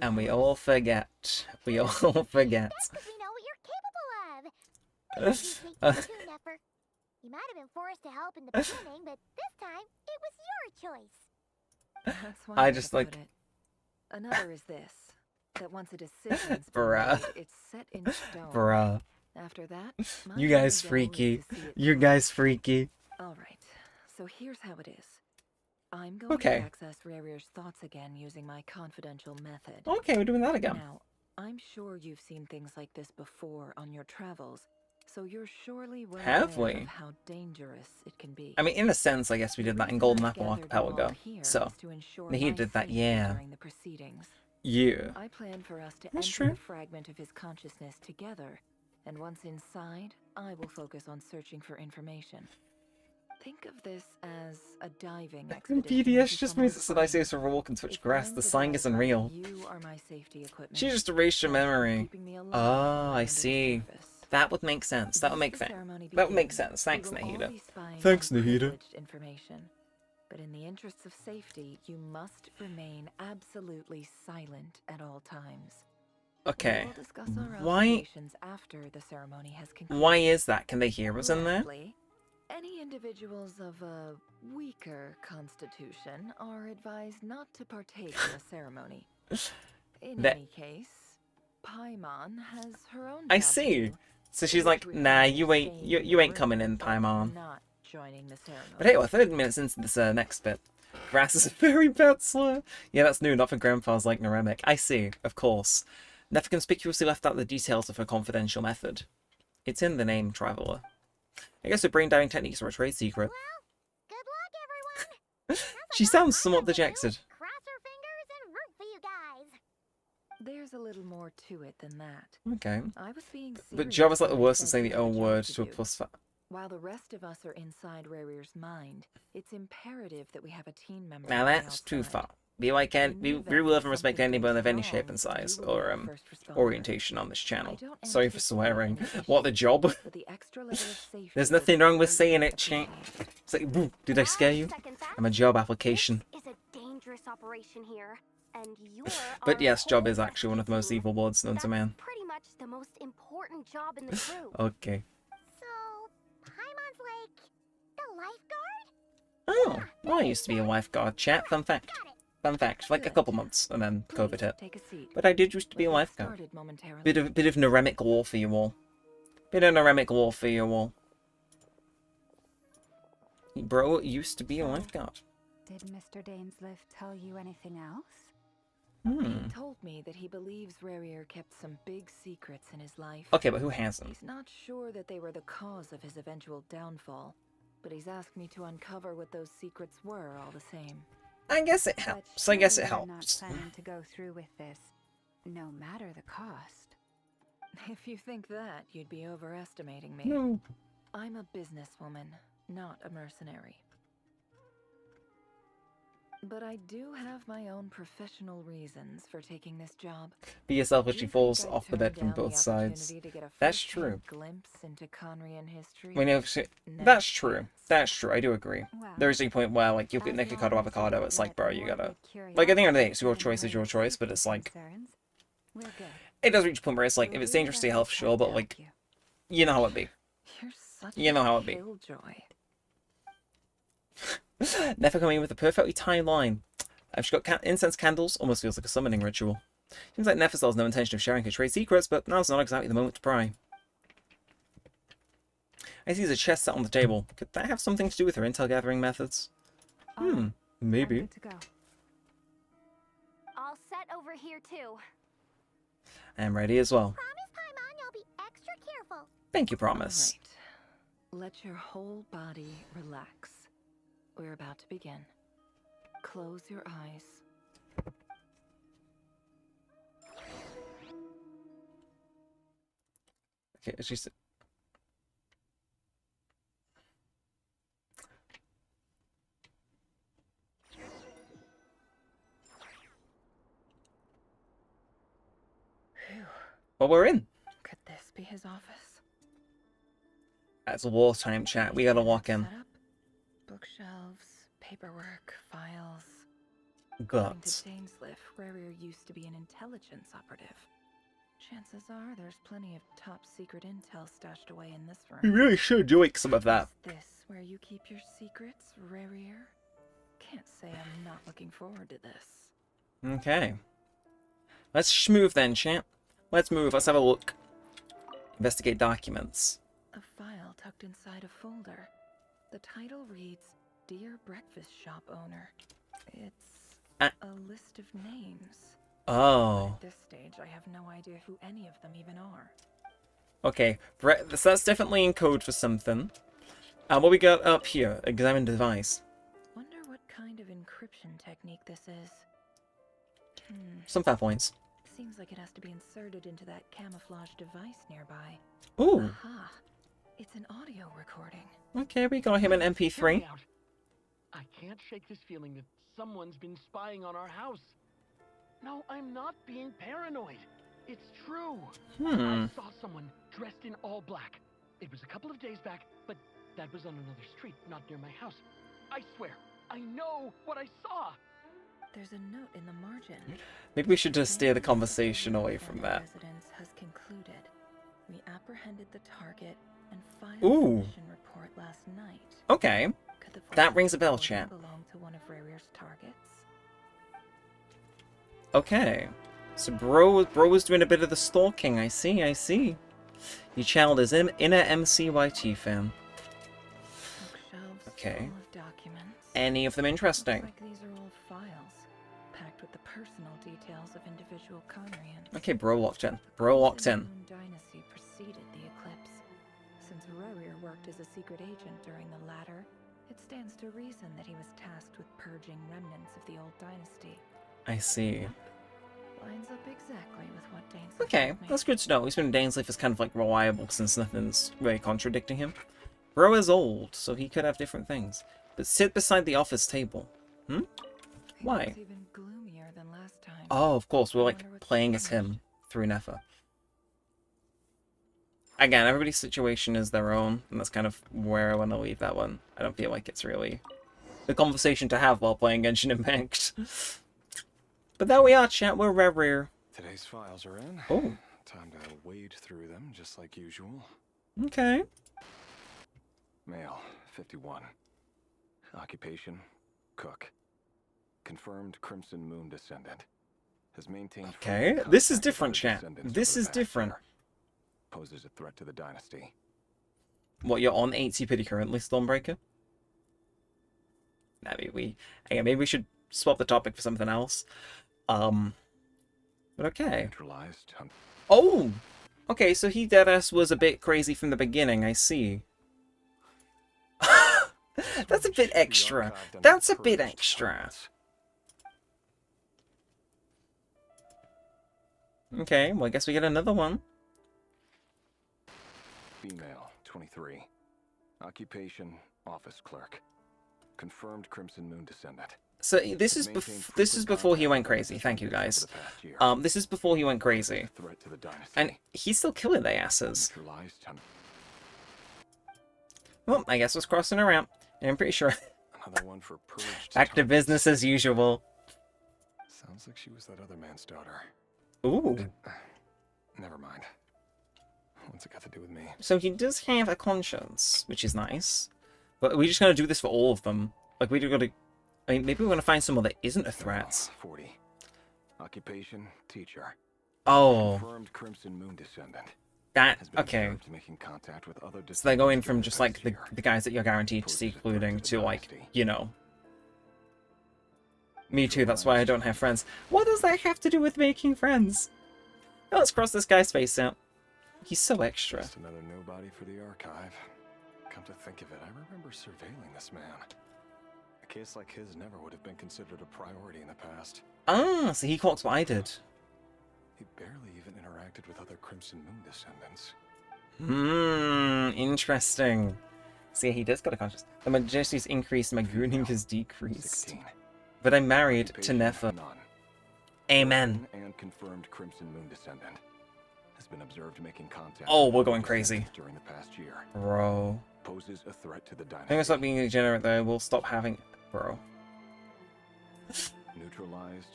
And we all forget. We all forget. That's 'cause we know what you're capable of. You might have been forced to help in the beginning, but this time it was your choice. That's one I way just to like... put it. Another is this: that once a decision's been Bruh. made, it's set in stone. Bruh. After that, my You guys goal is freaky. to see it You through. guys freaky. All right. So here's how it is. I'm going Okay. to access Rarier's thoughts again using my confidential method. Okay, we're doing that again. Now, I'm sure you've seen things like this before on your travels, so you're surely well Have aware we? of how dangerous it can be. I mean, in a sense, I guess we did that in Golden Apple Archipelago ago. So, he did that, yeah. During the proceedings. Yeah. I plan for us to That's enter true. the fragment of his consciousness together, and once inside, I will focus on searching for information. Think of this as a diving expedition. PDS just means it's an ICS for walk and switch grass. The sign isn't real. You are my safety equipment. She just erased your memory. Oh, I see. That would make sense. That would make sense. That would make sense. Thanks, Nahida. Thanks, Nahida. Information. But in the interests of safety, you must remain absolutely silent at all times. Okay. We will discuss our Why? observations after the ceremony has concluded. Why is that? Can they hear us in there? Lastly, any individuals of a weaker constitution are advised not to partake in the ceremony. In any case, Paimon has her own. I job to see. do, So she's which like, nah, requires you ain't staying coming in, alert, but Paimon. not joining the ceremony. But hey, we're 30 minutes into this next bit. Grass is a very bad slur. Yeah, that's new, not for grandpas like Neremik. I see, of course. Never conspicuously left out the details of her confidential method. It's in the name, Traveler. I guess her brain diving techniques are a trade secret. Well, good luck, everyone. She sounds somewhat dejected. Cross our fingers and root for you guys. There's a little more to it than that. Okay. I was being But serious Java's like the when I worst at said saying you the had O a job word to to a do. plus While the rest of us are inside Rarier's mind, it's imperative that we have a team member. Now that's too far. We love and respect anyone of any shape and size or orientation on this channel. Sorry for swearing. What a job. There's nothing wrong with saying it, chat. It's like, boo, did I scare you? I'm a job application. Is a dangerous operation here, and you're But yes, job is actually one of the most evil words known to man. pretty much the most important job in the crew. Okay. So, Paimon's like the lifeguard? Oh, well, I used to be a lifeguard, chat. Fun fact. Fun fact, like a couple months, and then COVID hit. But I did used to be a lifeguard. Bit of Neremik lore for you all. Bit of Neremik lore for you all. Bro used to be a lifeguard. Did Mr. Dainsleif tell you anything else? He told me that he believes Rarier kept some big secrets in his life. Okay, but who hasn't? He's not sure that they were the cause of his eventual downfall, but he's asked me to uncover what those secrets were all the same. I guess it helps. I guess it helps. Not planning to go through with this, no matter the cost. If you think that, you'd be overestimating me. No. I'm a businesswoman, not a mercenary. But I do have my own professional reasons for taking this job. Be yourself as she falls off the bed from both sides. That's true. Glimpse into Conrian history. That's true. That's true. I do agree. There is a point where, like, you get Nikocado Avocado, it's like, bro, you gotta... Like, at the end of the day, it's your choice is your choice, but it's like... It does reach a point where it's like, if it's dangerous to your health, sure, but, like, you know how it be. You know how it be. Never coming in with a perfectly timed line. I've got incense candles, almost feels like a summoning ritual. Seems like Nephthys has no intention of sharing her trade secrets, but now's not exactly the moment to pry. I see there's a chest set on the table. Could that have something to do with her intel gathering methods? Maybe. Good to go. All set over here too. I'm ready as well. Promise, Paimon, you'll be extra careful. Thank you, promise. All right. Let your whole body relax. We're about to begin. Close your eyes. Okay, she said. Well, we're in. Could this be his office? That's a wartime chat. We gotta walk in. Bookshelves, paperwork, files. Guts. According to Dainsleif, Rarier used to be an intelligence operative. Chances are there's plenty of top secret intel stashed away in this room. You really should like some of that. Is this where you keep your secrets, Rarier? Can't say I'm not looking forward to this. Okay. Let's move then, champ. Let's move. Let's have a look. Investigate documents. A file tucked inside a folder. The title reads, Dear Breakfast Shop Owner. It's a list of names. Oh. At this stage, I have no idea who any of them even are. Okay, so that's definitely in code for something. What we got up here? Examine device. Wonder what kind of encryption technique this is. Some fair points. Seems like it has to be inserted into that camouflage device nearby. Ooh. Aha. It's an audio recording. Okay, we got him an MP3. I can't shake this feeling that someone's been spying on our house. No, I'm not being paranoid. It's true. I saw someone dressed in all black. It was a couple of days back, but that was on another street, not near my house. I swear, I know what I saw. There's a note in the margin. Maybe we should just steer the conversation away from that. Residence has concluded. We apprehended the target and filed Ooh. a mission report last night. Okay. That rings a bell, chat. Belong to one of Rarier's targets. Okay. So bro was doing a bit of the stalking. I see. Your child is an inner MCYT fan. Okay. Any of them interesting? Looks like these are all files, packed with the personal details of individual Conrians. Okay, bro locked in. Bro locked in. The dynasty preceded the eclipse. Since Rarier worked as a secret agent during the latter, it stands to reason that he was tasked with purging remnants of the old dynasty. I see. Lines up exactly with what Dainsleif Okay, told me. that's good to know. At least when Dainsleif is kind of like reliable since nothing's really contradicting him. Bro is old, so he could have different things. But sit beside the office table. Hmm? Why? It's even gloomier than last time. Oh, of course, we're I like wonder what's playing as changed. him through Nefer. Again, everybody's situation is their own, and that's kind of where I want to leave that one. I don't feel like it's really the conversation to have while playing Genshin Impact. But there we are, chat. We're rare. Today's files are in. Oh. Time to wade through them, just like usual. Okay. Male, 51. Occupation, cook. Confirmed Crimson Moon descendant. Has maintained. Okay, this is different, chat. This is different. Poses a threat to the dynasty. What, you're on 80 pity currently, Stormbreaker? Nah, maybe we should swap the topic for something else. But okay. Oh! Okay, so he deadass was a bit crazy from the beginning, I see. That's a bit extra. That's a bit extra. Okay, well I guess we get another one. Female, 23. Occupation, office clerk. Confirmed Crimson Moon descendant. So this is before he went crazy. Thank you guys. This is before he went crazy, and he's still killing their asses. Well, I guess it's crossing around. And I'm pretty sure. Another one for Back to business as usual. Sounds like she was that other man's daughter. Ooh. Never mind. What's it got to do with me? So he does have a conscience, which is nice. But we're just gonna do this for all of them. Like we're gonna. I mean, maybe we're gonna find someone that isn't a threat. 40. Occupation, teacher. Oh. Confirmed Crimson Moon descendant. That, okay. Making contact with other So they're going from just like the guys that you're guaranteed to see including to like, you know. Me too, that's why I don't have friends. What does that have to do with making friends? Now let's cross this guy's face out. He's so extra. Just another nobody for the archive. Come to think of it, I remember surveilling this man. A case like his never would have been considered a priority in the past. Ah, so he clocks what I did. He barely even interacted with other Crimson Moon descendants. Interesting. See, he does got a conscience. The Majesty's increased, my gooning has decreased. 16. But I'm married to Nefer. Amen. And confirmed Crimson Moon descendant. Has been observed making contact. Oh, we're going crazy. During the past year. Bro. Poses a threat to the dynasty. I think I'll stop being degenerate though. We'll stop having. Bro. Neutralized.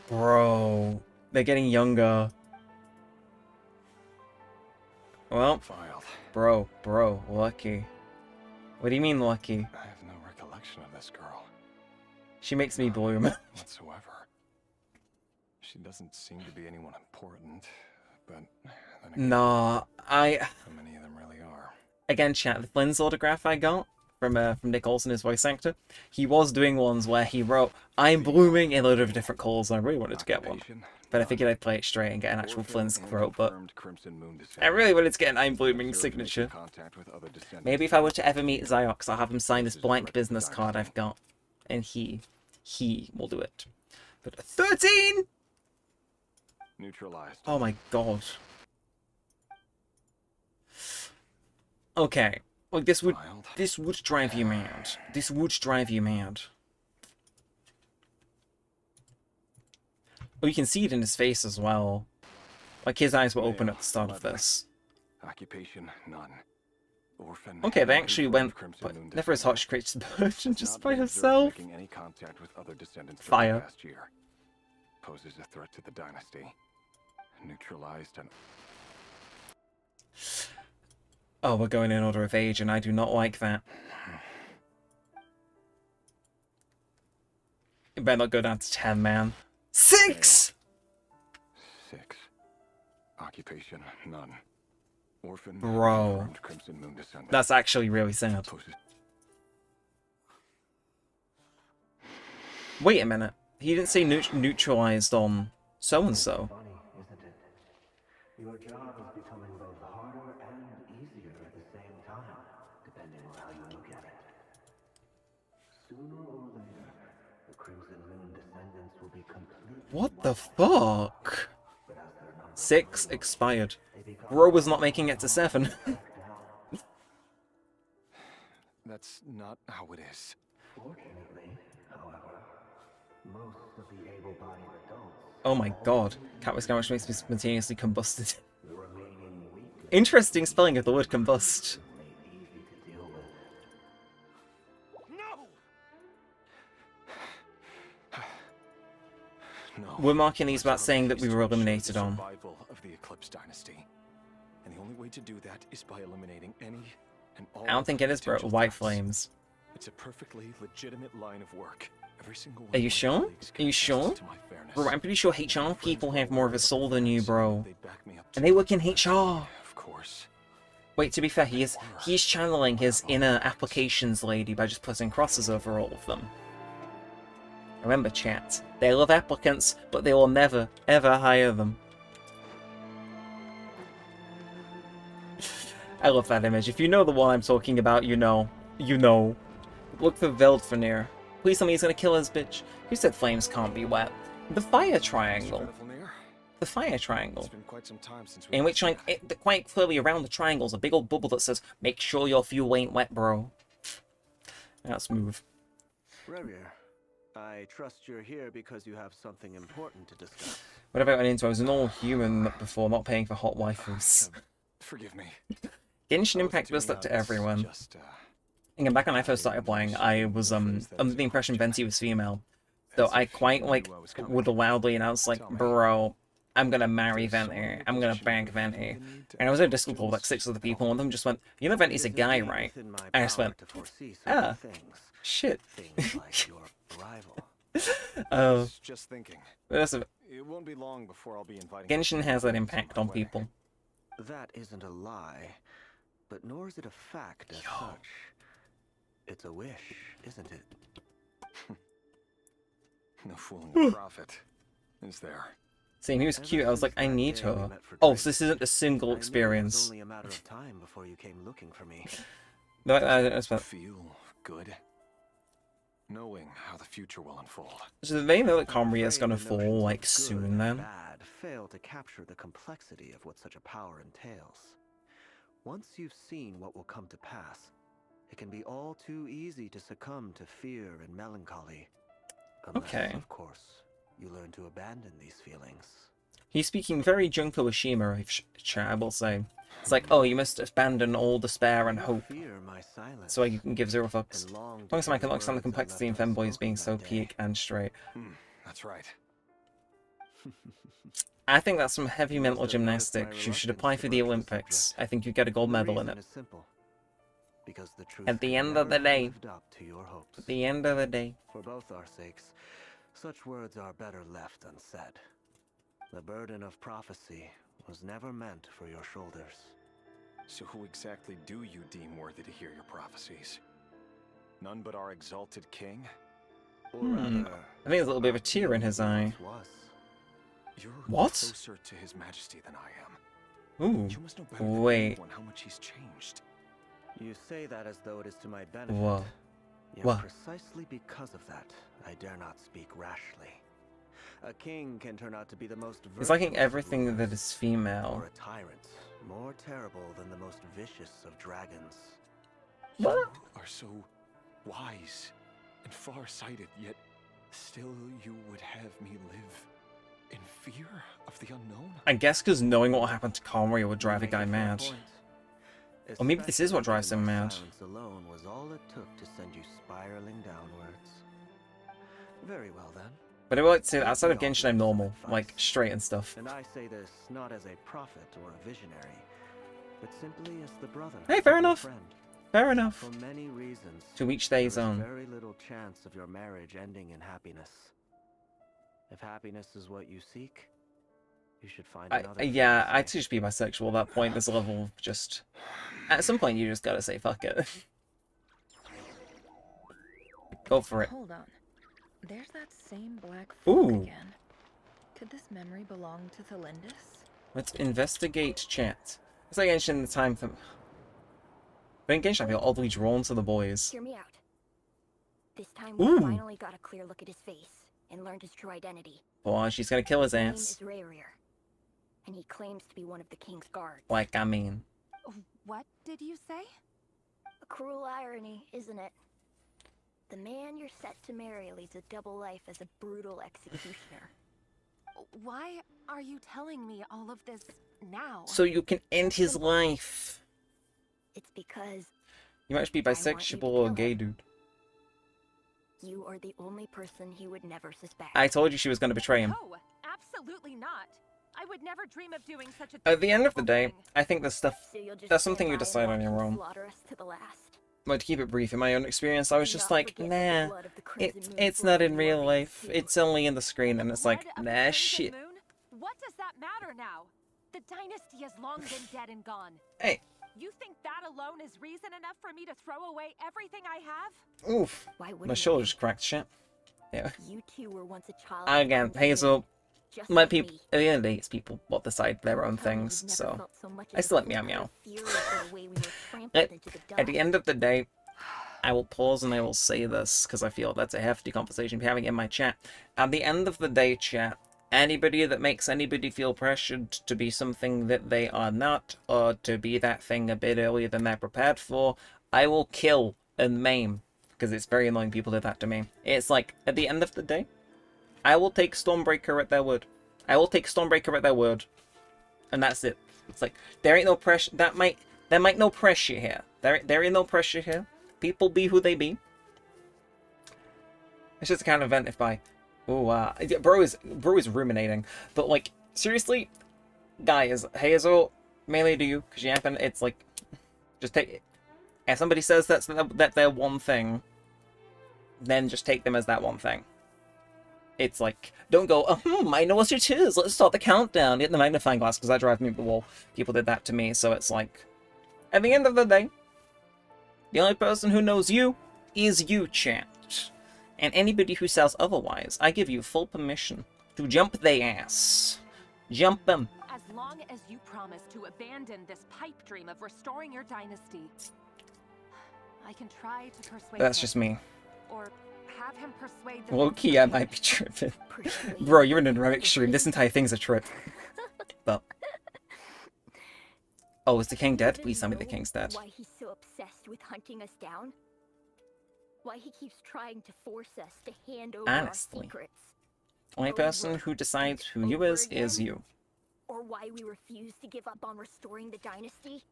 Bro. They're getting younger. Well, bro, lucky. What do you mean lucky? I have no recollection of this girl. She makes me bloom. Whatsoever. She doesn't seem to be anyone important, but then again, Nah, how many of them really are? Again, chat, the Flynn's autograph I got from Nick Olsen, his voice actor, he was doing ones where he wrote, "I'm blooming" in a load of different calls, and I really wanted to get one. But I figured I'd play it straight and get an actual Flynn's quote, but I really wanted to get an "I'm blooming" signature. Maybe if I were to ever meet Zyox, I'll have him sign this blank business card I've got. And he will do it. But 13! Neutralized. Oh my god. Okay. Like this would drive you mad. This would drive you mad. Oh, you can see it in his face as well. Like his eyes were open at the start of this. Occupation none. Orphan. Okay, they actually went. But never as hot she creates the version just by herself. Any contact with other descendants Fire. Past year. Poses a threat to the dynasty. Neutralized and. Oh, we're going in order of age, and I do not like that. You better not go down to 10, man. 6! 6. Occupation none. Orphan. Bro. Crimson Moon descendant. That's actually really sad. Wait a minute. He didn't say neutralized on so-and-so. Your job is becoming both harder and easier at the same time, depending on how you look at it. Sooner or later, the Crimson Moon descendants will be completely... What the fuck? 6 expired. Bro was not making it to 7. That's not how it is. Fortunately, however, most of the able-bodied adults Oh my god. Catwick Scourge makes me spontaneously combusted. the remaining weak Interesting spelling of the word combust. made easy to deal with. No. We're marking these about saying that we were eliminated eliminated on. Survival of the Eclipse Dynasty. And the only way to do that is by eliminating any and all. I don't think it is, bro. potential White threats. Flames. It's a perfectly legitimate line of work. Every single one Are of you my sure? colleagues Are you can sure? attest to my fairness. Bro, I'm pretty sure HR people have more of a soul than you, bro. They'd back me up And they work in HR. Of course. Wait, to be fair, he's channeling his inner applications lady by just putting crosses over all of them. Remember, chat, they love applicants, but they will never, ever hire them. I love that image. If you know the one I'm talking about, you know. You know. Look for Veldfenir. Please tell me he's gonna kill his bitch. Who said flames can't be wet? The fire triangle. The fire triangle. It's been quite some time since we In which, like, quite clearly around the triangle's a big old bubble that says, "Make sure your fuel ain't wet, bro." That's move. Rerir, I trust you're here because you have something important to discuss. Whatever I went into, I was a normal human before, not paying for hot waifus. Forgive me. Genshin Impact does that to everyone. And back when I first started playing, I was under the impression Venti was female. So I quite, like, would loudly announce, like, bro, I'm gonna marry Venti, I'm gonna bang Venti. And I was in a Discord call with like 6 other people, and one of them just went, you know Venti's a guy, right? And I just went, ah, shit. Just thinking. It won't be long before I'll be inviting Genshin has that impact on people. That isn't a lie, but nor is it a fact as such. It's a wish, isn't it? No fooling the prophet, is there? Seeing he was cute, I was like, I need her. Oh, so this isn't a single experience. Only a matter of time before you came looking for me. No, I feel good, knowing how the future will unfold. So they know that Comrie is gonna fall, like, soon then? Bad fail to capture the complexity of what such a power entails. Once you've seen what will come to pass, it can be all too easy to succumb to fear and melancholy. Unless, Okay. of course, you learn to abandon these feelings. He's speaking very Junko Ishima, I will say. It's like, oh, you must abandon all despair and hope. So you can give 0 fucks. As long as I can understand the complexity in femboys being so peak and straight. That's right. I think that's some heavy mental gymnastics. You should apply for the Olympics. I think you get a gold medal in it. At the end of the day. At the end of the day. For both our sakes, such words are better left unsaid. The burden of prophecy was never meant for your shoulders. So who exactly do you deem worthy to hear your prophecies? None but our exalted king? Or I rather, think there's a little bit of a tear in his eye. You're What? closer to his majesty than I am. Ooh. You must know better than Wait. anyone how much he's changed. You say that as though it is to my benefit. Whoa. Yet What? precisely because of that, I dare not speak rashly. A king can turn out to be the most He's liking virtuous of everything rulers, that is female. or a tyrant, more terrible than the most vicious of dragons. You are so wise and far-sighted, yet still you would have me live in fear of the unknown? I guess because knowing what will happen to Comrie would drive a guy mad. Or maybe this is what drives him mad. Silence alone was all it took to send you spiraling downwards. Very well then. But I would like to say that outside of Genshin, I'm normal. Like, straight and stuff. And I say this not as a prophet or a visionary, but simply as the brother. Hey, fair of your enough. friend. Fair enough. For many reasons, To each their there is own. very little chance of your marriage ending in happiness. If happiness is what you seek, you should find another. Yeah, I'd just be bisexual at that point. There's a level of just... At some point, you just gotta say, fuck it. Go for it. Hold on. There's that same black Ooh. fog again. Could this memory belong to Thelindis? Let's investigate chat. It's like Genshin in the time for... But in Genshin, I feel oddly drawn to the boys. Hear me out. This time we Ooh. finally got a clear look at his face and learned his true identity. Boy, she's gonna kill his His name ass. is Rerir, and he claims to be one of the king's guards. Like, I mean... What did you say? cruel irony, isn't it? The man you're set to marry leads a double life as a brutal executioner. Why are you telling me all of this now? So you can end his life. It's because You might be bisexual or gay, dude. you are the only person he would never suspect. I told you she was going to betray him. No, absolutely not. I would never dream of doing such a At the end of the day, I think there's stuff. So you'll just That's something stand you by decide and on your watch him own. slaughter us to the last. But to keep it brief, in my own experience, I was Do just not like, forget nah, the blood of the Crimson Moon it's not in flowing real your life. veins, too. It's only in the screen, and it's like, nah, shit. What does that matter now? The dynasty has long been dead and gone. Hey. You think that alone is reason enough for me to throw away everything I have? Oof. Why My wouldn't shoulder you? just cracked shit. Yeah. You two were once a child. Again, of Hazel, just my like people, me. at the end of the day, it's people what decide their own Tell me things, you've never so felt so much I as still a like meow flicker meow. of fury for the way we were trampled into the At the dust. end of the day, I will pause and I will say this, because I feel that's a hefty conversation to be having in my chat. At the end of the day, chat, anybody that makes anybody feel pressured to be something that they are not, or to be that thing a bit earlier than they're prepared for, I will kill and maim. Because it's very annoying people do that to me. It's like, at the end of the day, I will take Stormbreaker at their word. I will take Stormbreaker at their word. And that's it. It's like, there ain't no pressure, there might no pressure here. There ain't no pressure here. People be who they be. It's just a kind of event if I... Ooh, bro is ruminating. But, like, seriously, guys, Hazel, mainly to you, because you happen, it's like, just take it. If somebody says that they're one thing, then just take them as that one thing. It's like, don't go, I know what it is, let's start the countdown, get the magnifying glass, because that drives me up the wall. People did that to me, so it's like, at the end of the day, the only person who knows you is you, chat. And anybody who says otherwise, I give you full permission to jump their ass. Jump them. As long as you promise to abandon this pipe dream of restoring your dynasty, I can try to persuade That's him, just me. or have him persuade the Low-key, I might be tripping. Bro, you're in a Neremik stream. This entire thing's a trip. But... Oh, is the king dead? Please tell me the king's dead. Why he's so obsessed with hunting us down? Why he keeps trying to force us to hand over Honestly. our secrets? Only person who decides who you is you. Or why we refuse to give up on restoring the dynasty?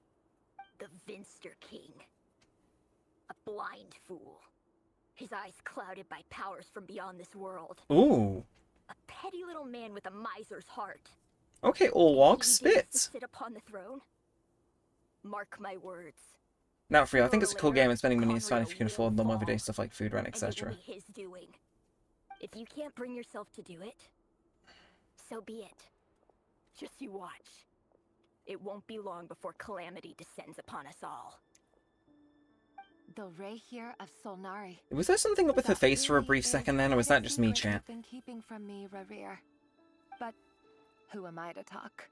The Vinster King. A blind fool. His eyes clouded by powers from beyond this world. Ooh. A petty little man with a miser's heart. Okay, Orlog He dares to spits. sit upon the throne? Mark my words. Now, for you, I think it's a cool game and spending money is fine if you can afford them everyday stuff like food, rent, And it will etc. be his doing. If you can't bring yourself to do it, so be it. Just you watch. It won't be long before calamity descends upon us all. The Ray here of Solnari. Was there something up with her face for a brief second then, or was that just me, chat? Been keeping from me, Rarir. But who am I to talk?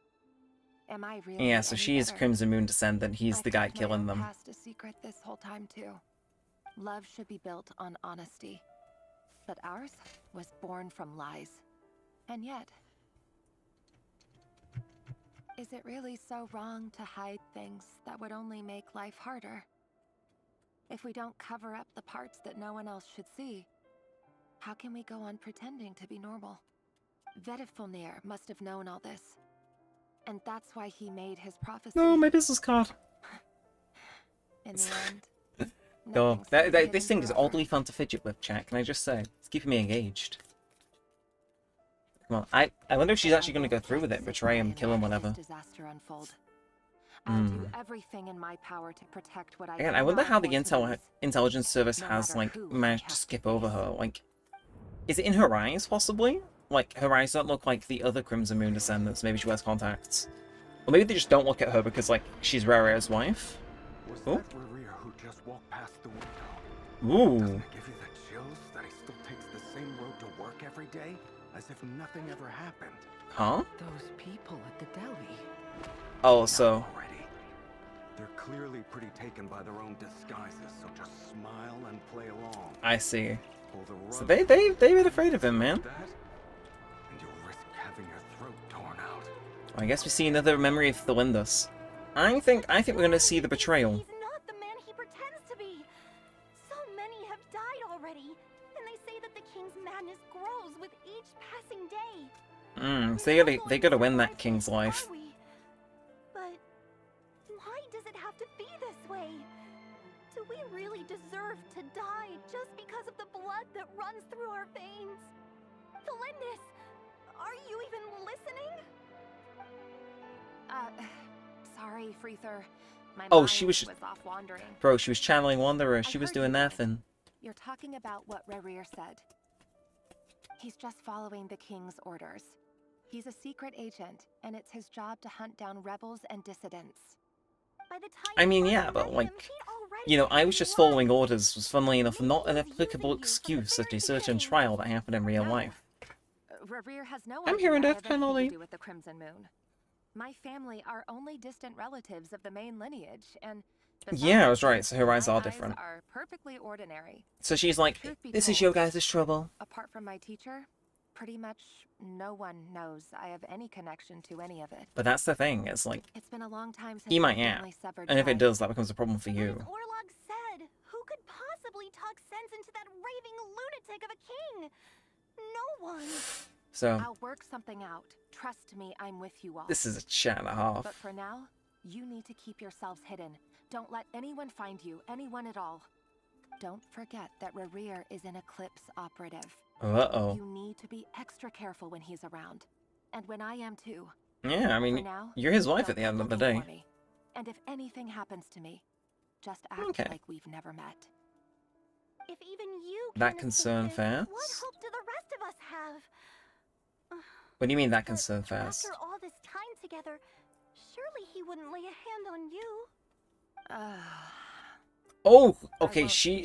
Am I really? Yeah, so she is Crimson Moon descendant, he's the guy killing them. Past a secret this whole time too. Love should be built on honesty, but ours was born from lies. And yet, is it really so wrong to hide things that would only make life harder? If we don't cover up the parts that no one else should see, how can we go on pretending to be normal? Vedifulnir must have known all this. And that's why he made his prophecy. No, my business card. In the end, No, this thing is oddly fun to fidget with, chat, can I just say? It's keeping me engaged. Come on, I wonder if she's actually going to go through with it, betray him, kill him, whatever. Disaster unfold. I'll do everything in my power to protect what I Again, I wonder how the cannot intelligence service no has, matter like, who managed to skip over her. Like, is it in her eyes, possibly? Like, her eyes don't look like the other Crimson Moon descendants. Maybe she wears contacts. Or maybe they just don't look at her because, like, she's Rarer's wife. Was Oh. that Rarir who just walked past the window? Ooh. Doesn't it give you the chills that he still takes the same road to work every day? As if nothing ever happened. Huh? Those people at the deli. Oh, so... Already. They're clearly pretty taken by their own disguises, so just smile and play along. I see. Pull the So rug they've been afraid of him, man. that, and you'll risk having your throat torn out. I guess we see another memory of the Lindus. I think we're gonna see the betrayal. He's not the man he pretends to sadness grows with each passing day. So they gotta win that king's life. But why does it have to be this way? Do we really deserve to die just because of the blood that runs through our veins? Felindis, are you even listening? Sorry, Freether. My Oh, mind she was off wandering. Bro, she was channeling Wanderer. She was heard doing you. nothing. You're talking about what Rerir said. He's just following the king's orders. He's a secret agent, and it's his job to hunt down rebels and dissidents. By the time I mean, yeah, but like, you know, I was just following orders was, funnily enough, not an applicable excuse at a certain trial that happened in real life. Rerir has no I'm idea here in I Death have anything Penalty. to do with the Crimson Moon. My family are only distant relatives of the main lineage, and Yeah, I was right. So her eyes my are different. are perfectly ordinary. So she's like, Truth be this is told, your guys' trouble. Apart from my teacher, pretty much no one knows I have any connection to any of it. But that's the thing. It's like, It's been a long time since he my might, yeah. family severed And if it ties. does, that becomes a problem for you. Orlog said, who could possibly talk sense into that raving lunatic of a king? No one. So, I'll work something out. Trust me, I'm with you all. this is a chat and a half. But for now, you need to keep yourselves hidden. Don't let anyone find you, anyone at all. Don't forget that Rerir is an Eclipse operative. Uh-oh. You need to be extra careful when he's around. And when I am too. Yeah, I For mean, now, you're his wife don't at the end go of the looking day. for me. And if anything happens to me, just act Okay. like we've never met. If even you That can't concern escape this, fast? what hope do the rest of us have? What do you mean that concern fast? After all this time together, surely he wouldn't lay a hand on you. Oh, okay, she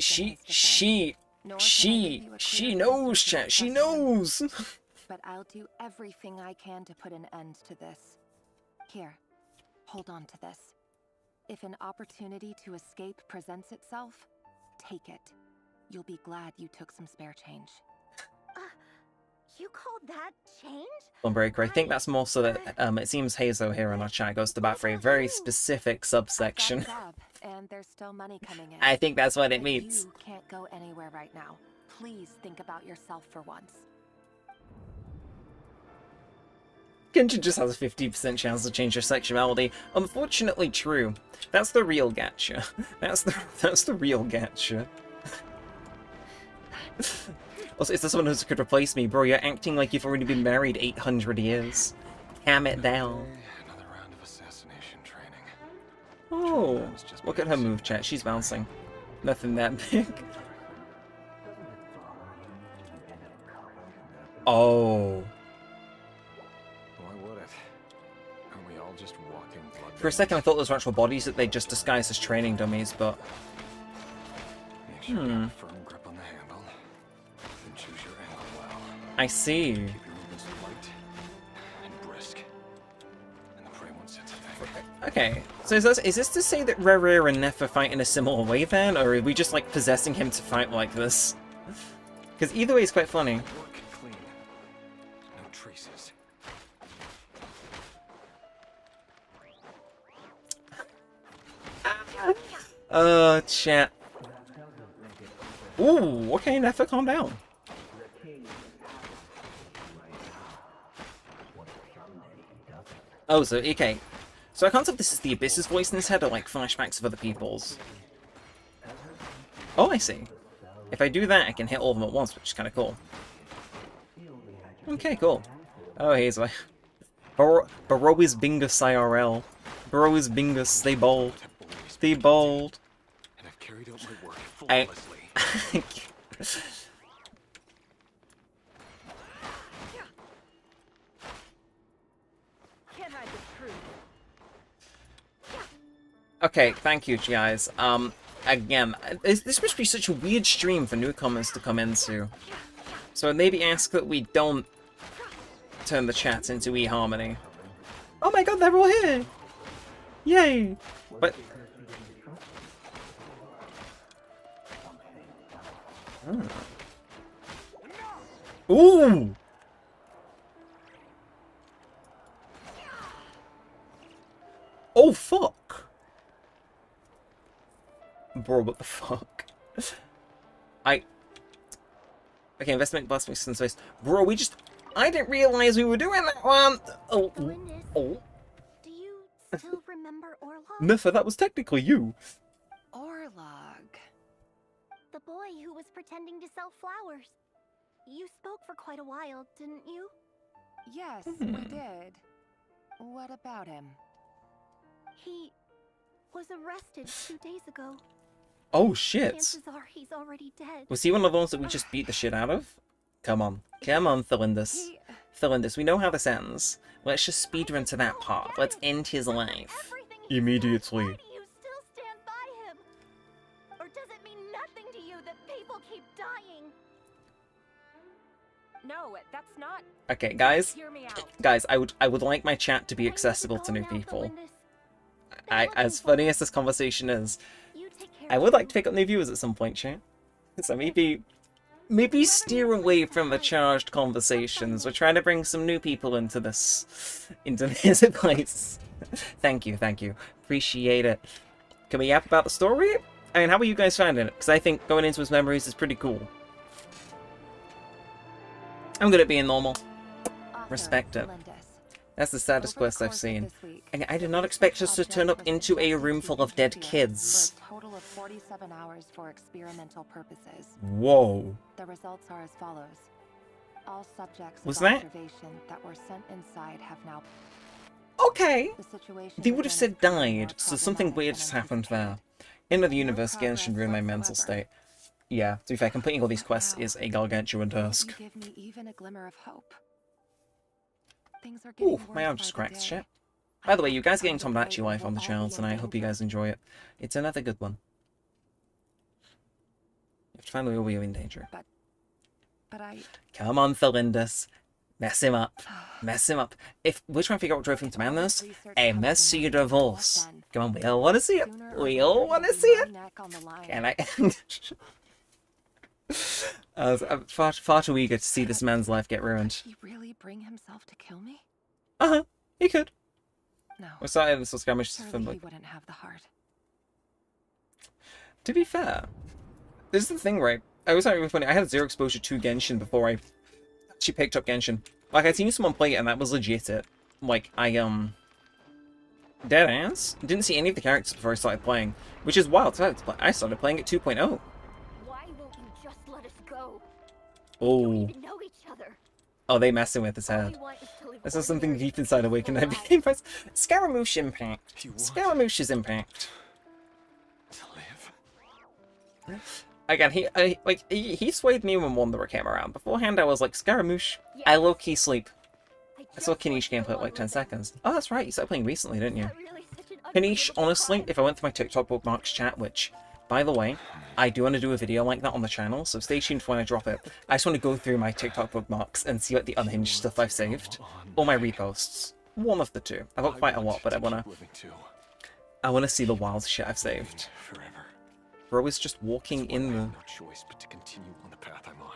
knows, chat, she knows! But I'll do everything I can to put an end to this. Here, hold on to this. If an opportunity to escape presents itself, take it. You'll be glad you took some spare change. You called that change? Unbreaker, I think that's more so that, it seems Hazo here in our chat goes to bat for a very specific subsection. Job, and there's still money coming in. I think that's what it But means. You can't go anywhere right now. Please think about yourself for once. Genshin just has a 50% chance to change your sexuality. Unfortunately true. That's the real gacha. That's the real gacha. Also, is there someone who could replace me? Bro, you're acting like you've already been married 800 years. Calm it down. Another round of assassination training. Oh, look at her move, chat. She's bouncing. Nothing that big. Oh. Why would it? Aren't we all just walking blood? For a second, I thought those were actual bodies that they just disguised as training dummies, but... Make sure you have a firm grip on the handle. And choose your angle well. I see. Keep your movements light and brisk. And the prey won't sense a thing. Okay, so is this to say that Rerir and Neff are fighting in a similar way then, or are we just like possessing him to fight like this? Because either way is quite funny. Work clean. No traces. Chat. Ooh, okay, Neff, calm down. Oh, so, okay. So I can't tell if this is the Abyss's voice in his head or like flashbacks of other people's. Oh, I see. If I do that, I can hit all of them at once, which is kind of cool. Okay, cool. Oh, he's like... Barois Bingus IRL. Barois Bingus, stay bold. Stay bold. And I've carried out my work flawlessly. Can't hide the truth. Okay, thank you, guys. Again, this must be such a weird stream for newcomers to come into. So I'd maybe ask that we don't turn the chat into eHarmony. Oh my god, they're all here! Yay! But... Ooh! Oh, fuck! Bro, what the fuck? Okay, investment blast makes sense face. Bro, I didn't realize we were doing that one! Oh. Oh. Do you still remember Orlog? Niffa, that was technically you. Orlog. The boy who was pretending to sell flowers. You spoke for quite a while, didn't you? Yes, we did. What about him? He was arrested 2 days ago. Oh, shit. Chances are he's already dead. Was he one of the ones that we just beat the shit out of? Come on. Come on, Thylindus. Thylindus, we know how this ends. Let's just speedrun to that part. Let's end his life. Immediately. Why do you still stand by him? Or does it mean nothing to you that people keep dying? No, that's not. Okay, guys. Hear me out. Guys, I would like my chat to be accessible to new people. As funny as this conversation is, I would like to pick up new viewers at some point, chat. So maybe steer away from the charged conversations. We're trying to bring some new people into this place. Thank you. Appreciate it. Can we yap about the story? I mean, how are you guys finding it? Because I think going into his memories is pretty cool. I'm good at being normal. Respect it. That's the saddest quest I've seen. And I did not expect us to turn up into a room full of dead kids. For a total of 47 hours for experimental purposes. Whoa. The results are as follows. All subjects Was of that? observation that were sent inside have now... Okay. The situation They would have within said is more died, so something problematic weird than has happened there. In the universe, Genshin ruined my mental state. Yeah, to be fair, completing all these quests is a gargantuan task. You give me even a glimmer of hope. Things are getting Ooh, my arm worse just by the cracked, day. shit. By the way, you guys are getting Tomodachi Life on the channel tonight. I hope you guys enjoy it. It's another good one. You have to find the wheel where you're in danger. But I... Come on, Thylindus. Mess him up. Mess him up. We're trying to figure out what drove him to man this, a messy divorce. Come on, we all want to see it. We all want to see it. Can I... I'm far too eager to see this man's life get ruined. Could he really bring himself to kill me? Uh-huh. He could. No. We're starting this skirmish Surely from he like... wouldn't have the heart. To be fair, this is the thing, right? I was having funny. I had zero exposure to Genshin before I actually picked up Genshin. Like, I'd seen someone play it, and that was legit it. Like, dead ass? Didn't see any of the characters before I started playing. Which is wild. I started playing at 2.0. Why won't you just let us go? Oh. We don't even know each other. Oh, they messing with his head. This is something deep inside awakened and became press. Scaramouche impact. Scaramouche's impact. Again, he swayed me when Wanderer came around. Beforehand, I was like, Scaramouche, I low-key sleep. I saw Kanish gameplay at like 10 seconds. Oh, that's right, you started playing recently, didn't you? Kanish, honestly, if I went through my TikTok bookmarks chat, which, by the way, I do want to do a video like that on the channel, so stay tuned for when I drop it. I just want to go through my TikTok bookmarks and see like the unhinged stuff I've saved. Or my reposts. One of the two. I've got quite a lot, but I wanna see the wild shit I've saved. Bro is just walking in the... No choice but to continue on the path I'm on.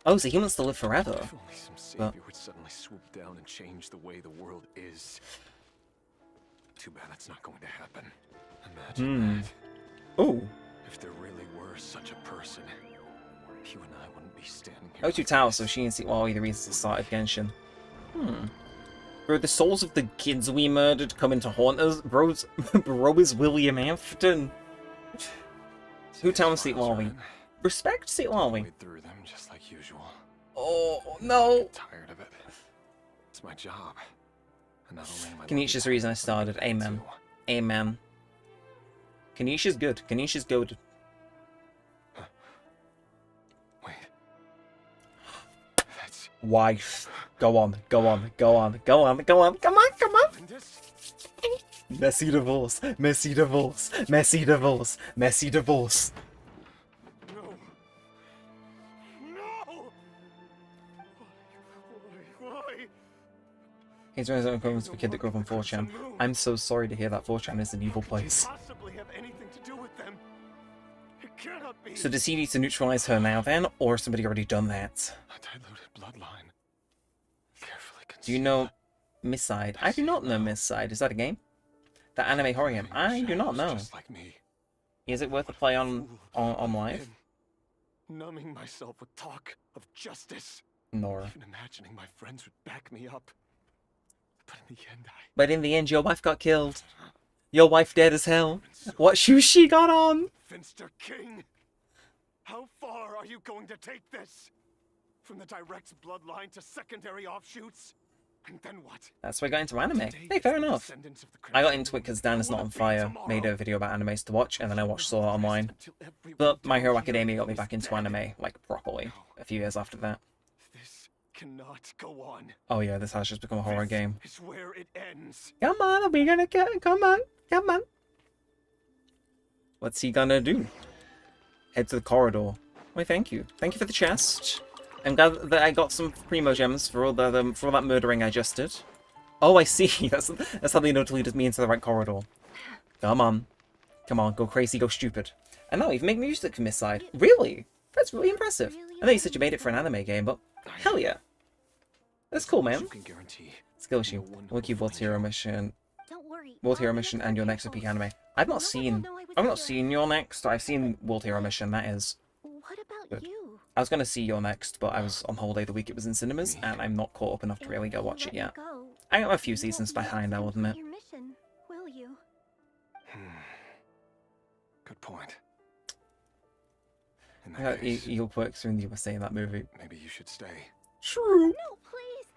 Oh, so he wants to live forever. If only some savior would suddenly swoop down and change the way the world is. Too bad that's not going to happen. Imagine that. Oh. If there really were such a person, you and I wouldn't be standing here. Oh, to Tower, so she can see well, the reasons to start of Genshin. Bro, the souls of the kids we murdered come to haunt us. Bro is William Afton. Who tells Seat Lolly? Respect Seat Lolly. Through them just like usual. Oh no! I'm tired of it. It's my job. And not only am I Kanisha's the reason I started. Amen. Amen. Kanisha's good. Kanisha's good. Wait. That's... Wife. Go on. Go on. Go on. Go on. Go on. Come on. Come on. Messy divorce. Messy divorce. Messy divorce. Messy divorce. No. No. Why? He's raised own comments for kid that grew up on 4chan. I'm so sorry to hear that 4chan is an evil place. Possibly have anything to do with them. It cannot be. So does he need to neutralize her now then, or has somebody already done that? A diluted bloodline. Carefully concealed. Do you know Misside? I do not know Misside. Is that a game? That anime horror game? I do not know. Just like me. Is it worth a play on live? Numbing myself with talk of justice. Nora. Even imagining my friends would back me up. But in the end, your wife got killed. Your wife dead as hell. What shoes she got on? Finster King, how far are you going to take this? From the direct bloodline to secondary offshoots? And then what? That's why I got into anime. Hey, fair enough. I got into it because Dan is Not on Fire made a video about animes to watch, and then I watched Sword Art Online. But My Hero Academia got me back into anime, like, properly, a few years after that. This cannot go on. Oh yeah, this has just become a horror game. It's where it ends. Come on, are we gonna get... Come on, come on. What's he gonna do? Head to the corridor. Why, thank you. Thank you for the chest. I'm glad that I got some primo gems for all that murdering I just did. Oh, I see. That's how they know to lead me into the right corridor. Come on. Come on, go crazy, go stupid. And now you've made music from this side. Really? That's really impressive. I know you said you made it for an anime game, but hell yeah. That's cool, man. Skillshoe. Wiki World Hero Mission. World Hero Mission and Your Next Peak Anime. I've not seen Your Next. I've seen World Hero Mission, that is good. I was gonna see Your Next, but I was on holiday the week it was in cinemas, and I'm not caught up enough to really go watch it yet. I am a few seasons behind, I will admit. Will you? Good point. I got Eagle Quirks in the USA in that movie. Maybe you should stay. True. No, please.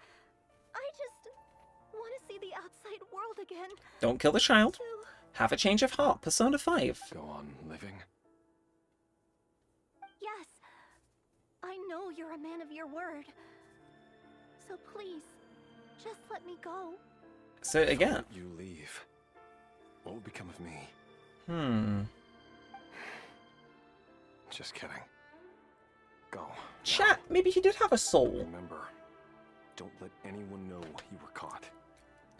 I just want to see the outside world again. Don't kill the child. Have a change of heart. Persona 5. Go on living. Yes. I know you're a man of your word. So please, just let me go. So again. You leave. What will become of me? Just kidding. Go. Chat, maybe he did have a soul. Remember, don't let anyone know you were caught.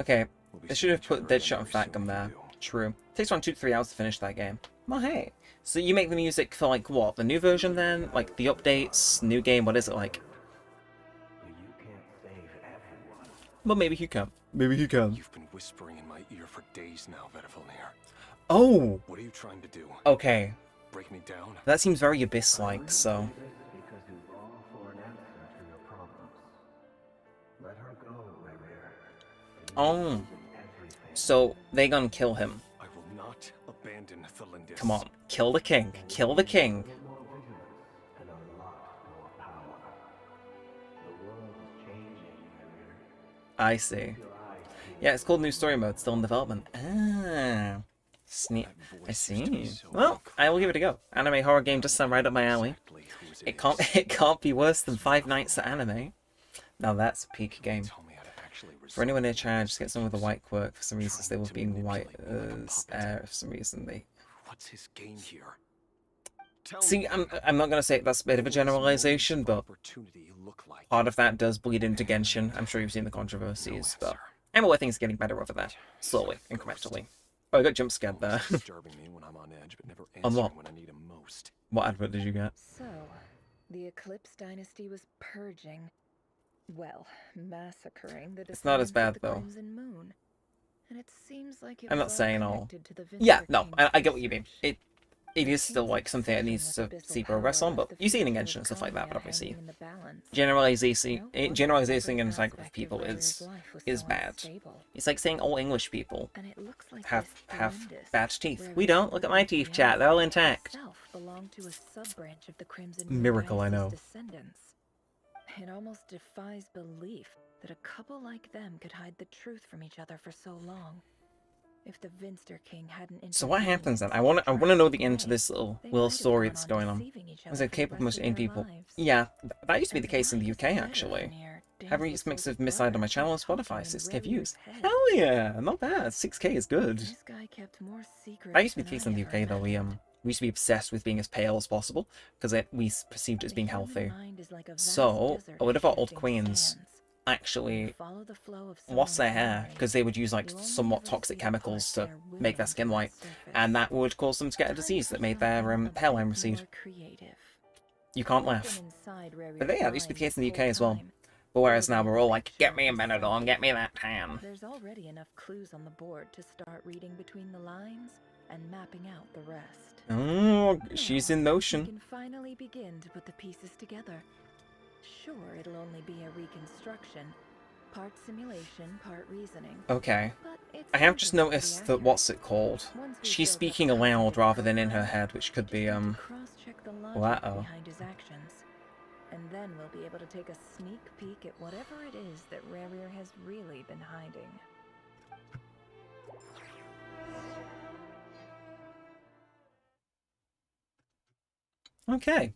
Okay, they should have put Deadshot and Fat Gun there. True. Takes around 2 to 3 hours to finish that game. Well, hey. So you make the music for, like, what? The new version then? Like, the updates? New game? What is it like? Well, maybe he can. Maybe he can. You've been whispering in my ear for days now, Vedifilnir. Oh! What are you trying to do? Okay. Break me down? That seems very Abyss-like, so... Oh. So, they gonna kill him. I will not abandon Thalindis. Come on. Kill the king. Kill the king. I see. Yeah, it's called New Story Mode, still in development. Ah. I see. Well, I will give it a go. Anime horror game just sound right up my alley. It can't be worse than Five Nights at Anime. Now that's a peak game. For anyone near China, just get someone with a white quirk. For some reason, they were being white as air. For some reason, they... What's his game here? See, I'm not gonna say that's a bit of a generalization, but part of that does bleed into Genshin. I'm sure you've seen the controversies, but I'm aware things are getting better over there. Slowly, incrementally. Oh, I got jump scared there. On what? What advert did you get? So, the Eclipse Dynasty was purging, well, massacring the It's not as bad, descendants of the though. Crimson Moon. And it seems like it I'm not was all saying all. connected to the Yeah, Vincer no, King's I get what you mean. It is still like something that needs to see progress on, but you see it in Genshin and stuff like that, but obviously generalizing in type of people is bad. It's like saying all English people have bad teeth. We don't. Look at my teeth, chat. They're all intact. Miracle, I know. It almost defies belief that a couple like them could hide the truth from each other for so long. If the Vinster King hadn't So what happens then? I want to know the end to this little story that's going on. Is it capable of most in people? Yeah, that used to be the case in the UK actually. Have reached mix of Misside on my channel on Spotify, 6k views. Hell yeah, not bad. 6k is good. That used to be the case in the UK though. We used to be obsessed with being as pale as possible because we perceived it as being healthy. So a lot of our old queens actually lost their hair because they would use like somewhat toxic chemicals to make their skin white, and that would cause them to get a disease that made their hairline recede. You can't laugh. But yeah, that used to be the case in the UK as well. But whereas now we're all like, get me a Benadryl, get me that tan. There's already enough clues on the board to start reading between the lines and mapping out the rest. Oh, she's in We motion. can finally begin to put the pieces together. sure it'll only be a reconstruction. Part simulation, part reasoning. Okay. But it's I have just something noticed pretty that, what's it called? Once we've She's built up speaking a aloud confident rather than in her profile, head, which could be, just need to cross-check the logic Lato. behind his actions. And then we'll be able to take a sneak peek at whatever it is that Rerir has really been hiding. Okay.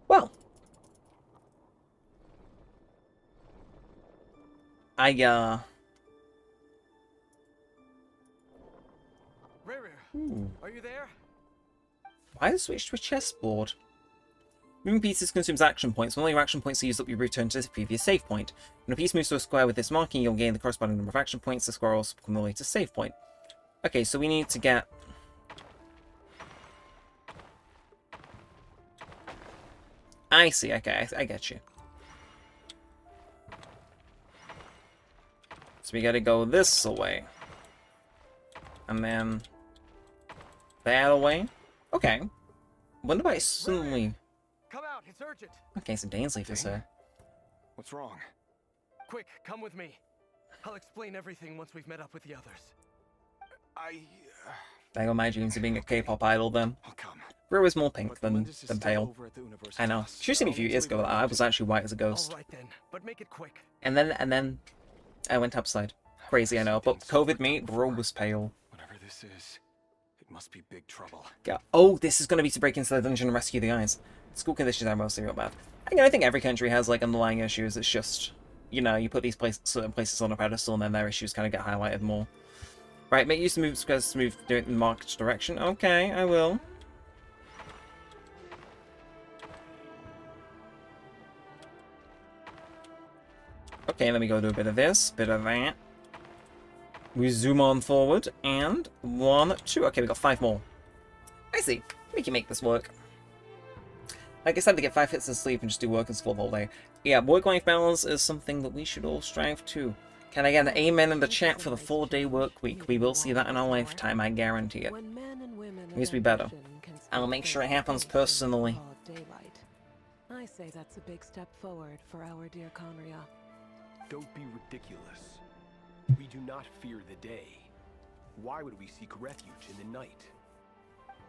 Well. Rerir, are you there? Why is switched to a chessboard? Moving pieces consumes action points. When all your action points are used up, you return to the previous save point. When a piece moves to a square with this marking, you'll gain the corresponding number of action points. The square will also become the latest save point. Okay, so we need to get... I see, okay, I get you. So we gotta go this way. And then... that away? Okay. When did I suddenly... Come out, it's urgent. Okay, so Dainsleif is here. What's wrong? Quick, come with me. I'll explain everything once we've met up with the others. There go my dreams of being a K-pop idol then. Rue is more pink than pale. I know. She used to me a few years ago that I was actually white as a ghost. Alright then, but make it quick. And then I went upside. Crazy, I know, but COVID me, Rue was pale. Whatever this is, it must be big trouble. Yeah. Oh, this is going to be to break into the dungeon and rescue the eyes. School conditions are mostly real bad. I think every country has like underlying issues. It's just, you know, you put these certain places on a pedestal and then their issues kind of get highlighted more. Right, make use of moves because move do it in the marked direction. Okay, I will. Okay, let me go do a bit of this, bit of that. We zoom on forward, and 1, 2. Okay, we got 5 more. I see. We can make this work. Like I said, to get 5 hits of sleep and just do work and school the whole day. Yeah, work-life balance is something that we should all strive to. Can I get an amen in the chat for the 4-day work week? We will see that in our lifetime, I guarantee it. It needs to be better. I'll make sure it happens personally. I say that's a big step forward for our dear Conria. Don't be ridiculous. We do not fear the day. Why would we seek refuge in the night?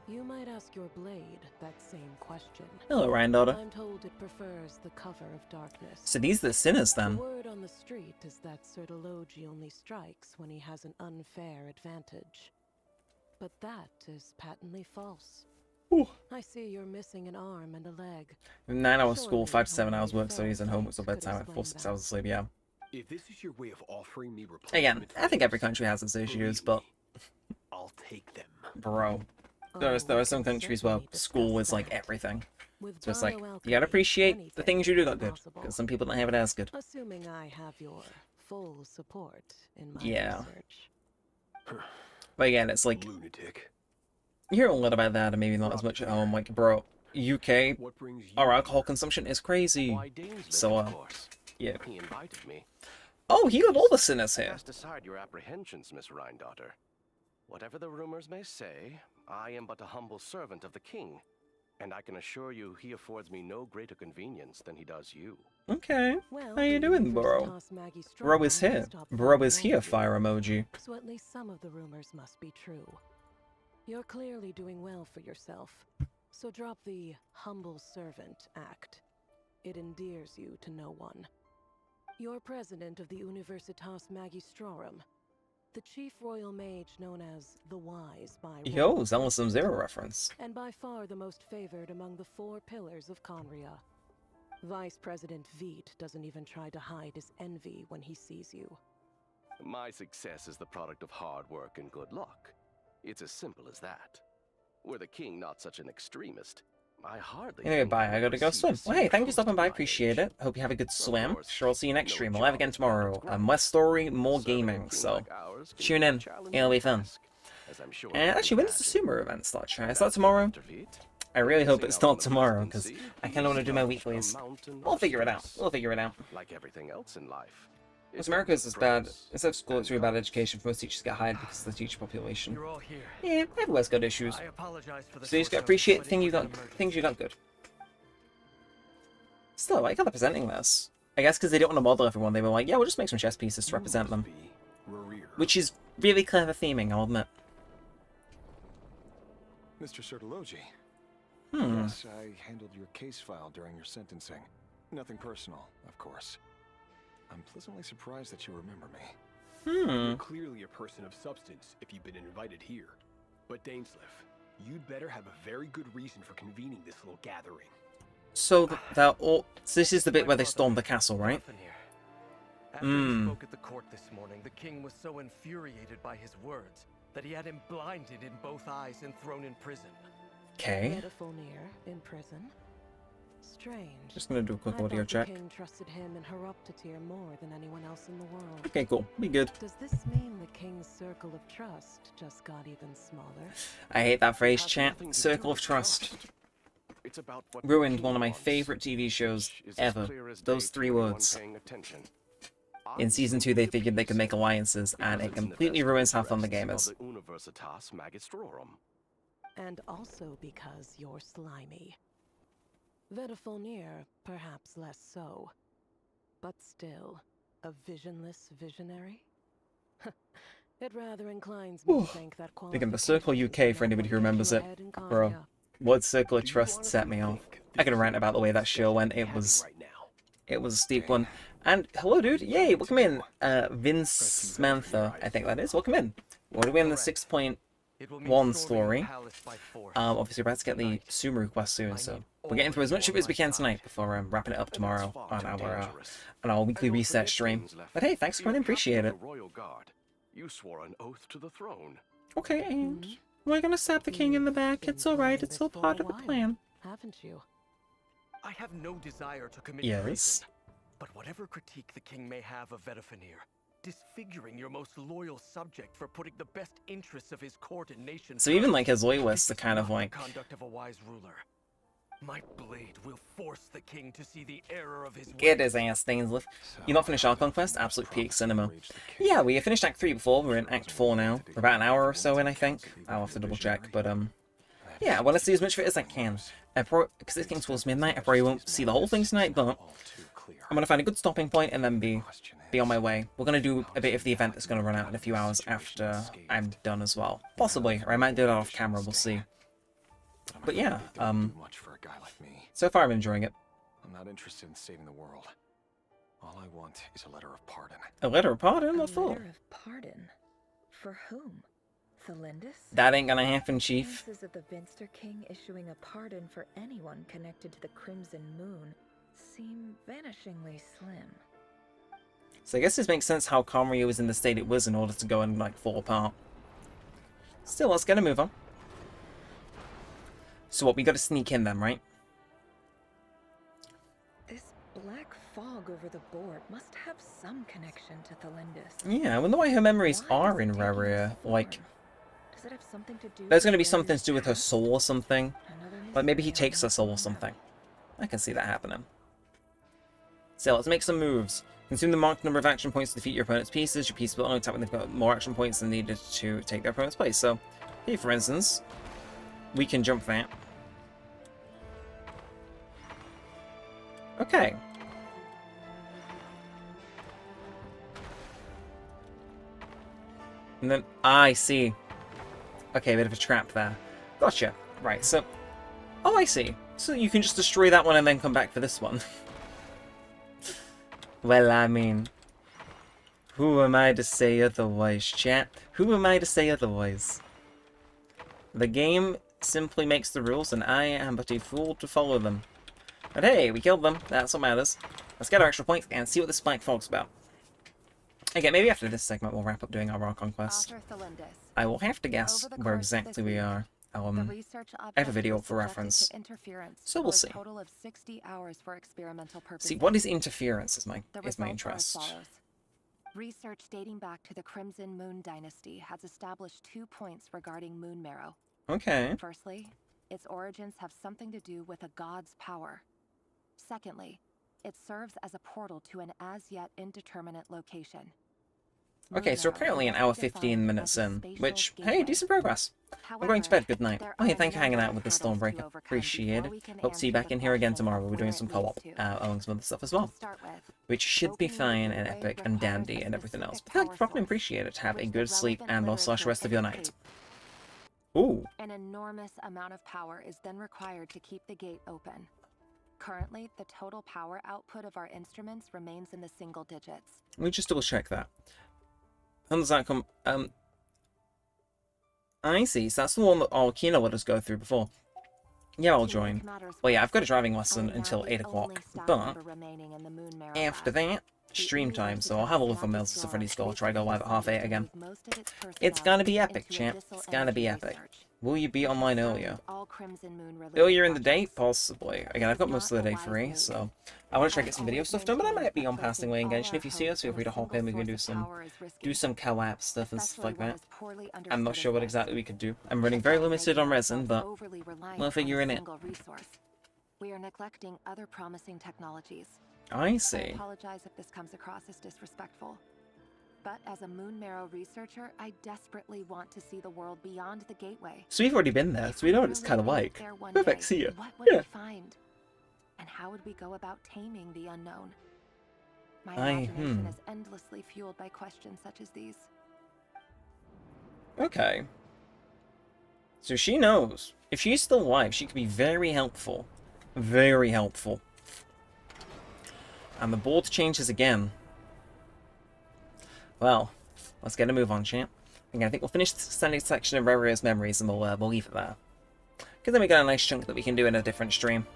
You might ask your blade that same question. Hello, Ryan-daughter. I'm told it prefers the cover of darkness. So these are the sinners, then. The word on the street is that Sir Delogi only strikes when he has an unfair advantage. But that is patently false. Ooh. I see you're missing an arm and a leg. 9 hours school, 5 to 7 hours work studies, and homework till bedtime, 4 to 6 hours of sleep, yeah. If this is your way of offering me Again, I think every country has its issues, but... I'll take them. Bro. There are some countries where school is like everything. So it's like, you gotta appreciate the things you do got good, because some people don't have it as good. Assuming I have your full support in my research. But again, it's like, lunatic. You hear a lot about that, and maybe not as much at home. Like, bro, UK, our alcohol consumption is crazy. So, yeah. He invited me. Oh, you have all the sinners here. Cast aside your apprehensions, Miss Rhine-daughter. Whatever the rumors may say, I am but a humble servant of the king, and I can assure you he affords me no greater convenience than he does you. Okay, how you doing, bro? Bro is here. Bro is here, fire emoji. So at least some of the rumors must be true. You're clearly doing well for yourself, so drop the humble servant act. It endears you to no one. You're president of the Universitas Magistrorum, the chief royal mage known as the Wise by Yo, Zealous Zero reference. And by far the most favored among the 4 pillars of Conria. Vice President Veet doesn't even try to hide his envy when he sees you. My success is the product of hard work and good luck. It's as simple as that. Were the king not such an extremist, I hardly... Anyway, bye, I gotta go swim. Well, hey, thank you for stopping by, appreciate it. Hope you have a good swim. Sure, I'll see you next stream. We'll live again tomorrow. Less story, more gaming, so tune in. It'll be fun. Actually, when does the Sumer event start? Should I start tomorrow? I really hope it's not tomorrow, because I kinda want to do my weeklies. We'll figure it out. We'll figure it out. Like everything else in life, Because America is as bad. Instead of school, it's really bad education. Most teachers get hired because of the teacher population. You're all here. Yeah, everywhere's got issues. I apologize for the So you just gotta short appreciate notice, things you but it got, was an things you got good. Still, I like how they're presenting this. I guess because they don't want to model everyone, they were like, yeah, we'll just make some chess pieces to represent them. Which is really clever theming, I'll admit. Mr. Sertologi. Hmm. Yes, I handled your case file during your sentencing. Nothing personal, of course. I'm pleasantly surprised that you remember me. You're clearly a person of substance if you've been invited here. But Dainsleif, you'd better have a very good reason for convening this little gathering. So they're all. So this is the bit where they stormed the castle, right? After he spoke at the court this morning, the king was so infuriated by his words that he had him blinded in both eyes and thrown in prison. Okay. In prison. Strange. Just gonna do a quick I audio thought check. The king trusted him and Horoptatir more than anyone else in the world. Okay, cool. Be good. Does this mean the king's circle of trust just got even smaller? I hate that phrase, chat. Circle of trust. Ruined one of my favorite TV shows ever. Those 3 words. In Season 2, they figured they could make alliances, and it completely ruins how fun the game is. And also because you're slimy. Vetafolnir, perhaps less so. But still, a visionless visionary? It rather inclines me to think that Again, the Circle UK, for anybody who remembers it. Bro, what Circle of Trust set me off. I can rant about the way that show went. It was a steep one. And hello, dude. Yay, welcome in. Vince Mantha, I think that is. Welcome in. We're going to be in the 6.1 story. Obviously, we're about to get the Sumeru quest soon, so we're getting through as much of it as we can tonight before wrapping it up tomorrow on our weekly reset stream. But hey, thanks for coming in. Appreciate it. You swore an oath to the throne. Okay, and we're gonna stab the king in the back. It's alright, it's all part of the plan. Haven't you? I have no desire to commit Yes. treason, but whatever critique the king may have of Vetafonir, disfiguring your most loyal subject for putting the best interests of his court and nation. So even like his loyalists are kind of the like, conduct of a wise ruler. My blade will force the king to see the error of his get his ass, Dainsleif. You not finished Archon quest? Absolute peak cinema. Yeah, we finished Act 3 before. We're in Act 4 now. We're about an hour or so in, I think. I'll have to double check, but yeah, I want to see as much of it as I can. Because it's getting towards midnight, I probably won't see the whole thing tonight, but I'm gonna find a good stopping point and then be on my way. We're gonna do a bit of the event that's gonna run out in a few hours after I'm done as well. Possibly, or I might do it off camera. We'll see. But yeah, so far I'm enjoying it. I'm not interested in saving the world. All I want is a letter of pardon. A letter of pardon? What for? Letter of pardon? For whom? Thalindus? That ain't gonna happen, Chief. Chances of the Vinster King issuing a pardon for anyone connected to the Crimson Moon seem vanishingly slim. So I guess this makes sense how Conrio was in the state it was in order to go and like fall apart. Still, let's get a move on. So what, we gotta sneak in then, right? This black fog over the board must have some connection to Thalindus. Yeah, I wonder why her memories are in Reria. Like, Does it have something to do there's with gonna be the something to do with her past? soul or something. Like maybe he takes her soul or something. I can see that happening. So let's make some moves. Consume the marked number of action points to defeat your opponent's pieces. Your piece will only attack when they've got more action points than needed to take their opponent's place. So, here for instance, we can jump that. Okay. And then, I see. Okay, a bit of a trap there. Gotcha. Right, so... Oh, I see. So you can just destroy that one and then come back for this one. Well, I mean... Who am I to say otherwise, chat? Who am I to say otherwise? The game simply makes the rules, and I am but a fool to follow them. But hey, we killed them. That's what matters. Let's get our extra points and see what this Black Fog's about. Okay, maybe after this segment we'll wrap up doing our Archon quest. I will have to guess where exactly we are. I have a video for reference, so we'll see. See, what is interference is my interest. Research dating back to the Crimson Moon Dynasty has established 2 points regarding moon marrow. Okay. Firstly, its origins have something to do with a god's power. Secondly, It serves as a portal to an as-yet indeterminate location. Okay, so apparently an hour 15 minutes in, which, hey, decent progress. I'm going to bed, good night. Oh yeah, thank you for hanging out with the Stormbreaker. Appreciate it. Hope to see you back in here again tomorrow. We're doing some co-op, and some other stuff as well. Which should be fine and epic and dandy and everything else. But thank you, properly appreciate it. Have a good sleep and or slash rest of your night. Ooh. An enormous amount of power is then required to keep the gate open. Currently, the total power output of our instruments remains in the single digits. Let me just double check that. How does that come? I see. So that's the one that Kino let us go through before. Yeah, I'll join. Well, yeah, I've got a driving lesson until 8 o'clock, but after that, stream time, so I'll have all the thumbnails and stuff ready to go. I'll try to go live at 8:30 again. It's gonna be epic, champ. It's gonna be epic. Will you be online earlier? Earlier in the day? Possibly. Again, I've got most of the day free, so I want to try to get some video stuff done, but I might be on passing away in Genshin. If you see us, feel free to hop in. We can do some co-op stuff and stuff like that. I'm not sure what exactly we could do. I'm running very limited on resin, but we'll figure it out. We are neglecting other promising technologies. I see. I apologize if this comes across as disrespectful. But as a Moon Marrow researcher, I desperately want to see the world beyond the gateway. So we've already been there, so we know what it's kind of like. Perfect, see ya. What would we find? And how would we go about taming the unknown? My imagination is endlessly fueled by questions such as these. Okay. So she knows. If she's still alive, she could be very helpful. Very helpful. And the board changes again. Well, let's get a move on, champ. Again, I think we'll finish the standard section of Raria's memories and we'll leave it there. Because then we got a nice chunk that we can do in a different stream.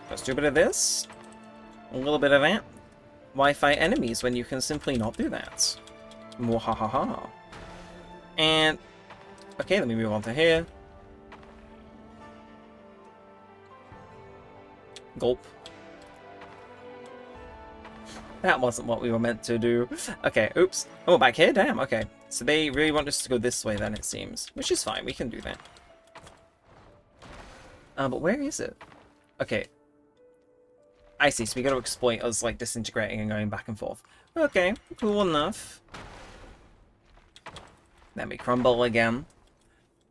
Let's do a bit of this. A little bit of that. Why fight enemies when you can simply not do that? Mwahaha. And okay, let me move on to here. Gulp. That wasn't what we were meant to do. Okay, oops. Oh, back here? Damn, okay. So they really want us to go this way then, it seems. Which is fine, we can do that. But where is it? Okay. I see, so we gotta exploit us, like, disintegrating and going back and forth. Okay, cool enough. Then we crumble again.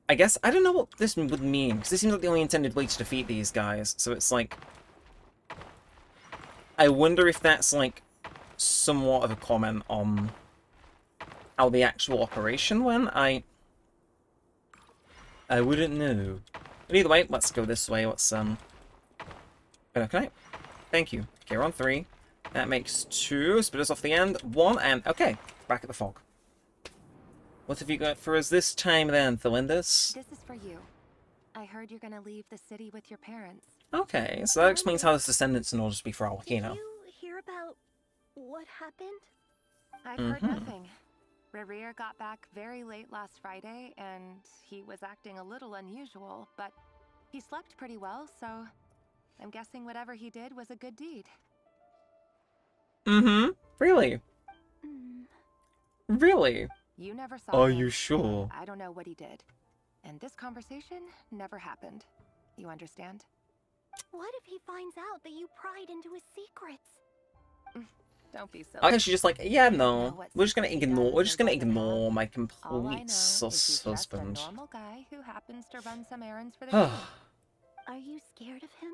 I guess, I don't know what this would mean, because this seems like the only intended way to defeat these guys. So it's like... I wonder if that's, like, somewhat of a comment on how the actual operation went. I wouldn't know. But either way, let's go this way. Let's okay. Thank you. Okay, we're on 3. That makes 2. Split us off the end. 1 and okay. Back at the fog. What have you got for us this time then, Thelindis? This is for you. I heard you're gonna leave the city with your parents. Okay, so that explains how there's descendants in order to be for Alakino. Did you hear about what happened? I've heard nothing. Rerir got back very late last Friday, and he was acting a little unusual, but he slept pretty well, so I'm guessing whatever he did was a good deed. Really? Really? You never saw Are him, you sure? I don't know what he did. And this conversation never happened. You understand? What if he finds out that you pried into his secrets? Don't be silly. Okay, she's just like, yeah, no. We're just gonna ignore my complete sus husband. A normal guy who happens to run some errands for the king. Are you scared of him?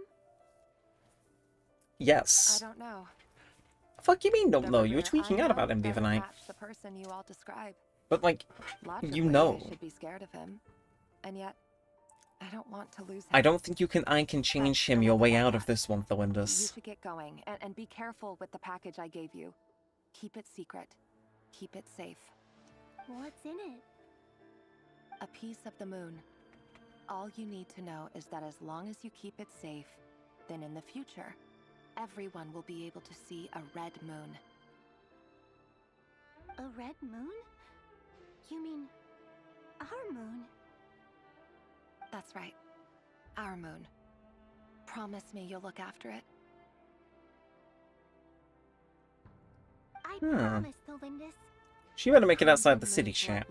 Yes. I don't know. Fuck you mean don't know? You were tweaking out about him the other night. The person you all describe. But like, you know. I should be scared of him. And yet, I don't want to lose him. I don't think I can change him your way out of this one, You Thelindis. should get going, and be careful with the package I gave you. Keep it secret. Keep it safe. What's in it? A piece of the moon. All you need to know is that as long as you keep it safe, then in the future, everyone will be able to see a red moon. A red moon? You mean our moon? That's right. Our moon. Promise me you'll look after it. I promise, Thelindis. She better make it outside the city, chat.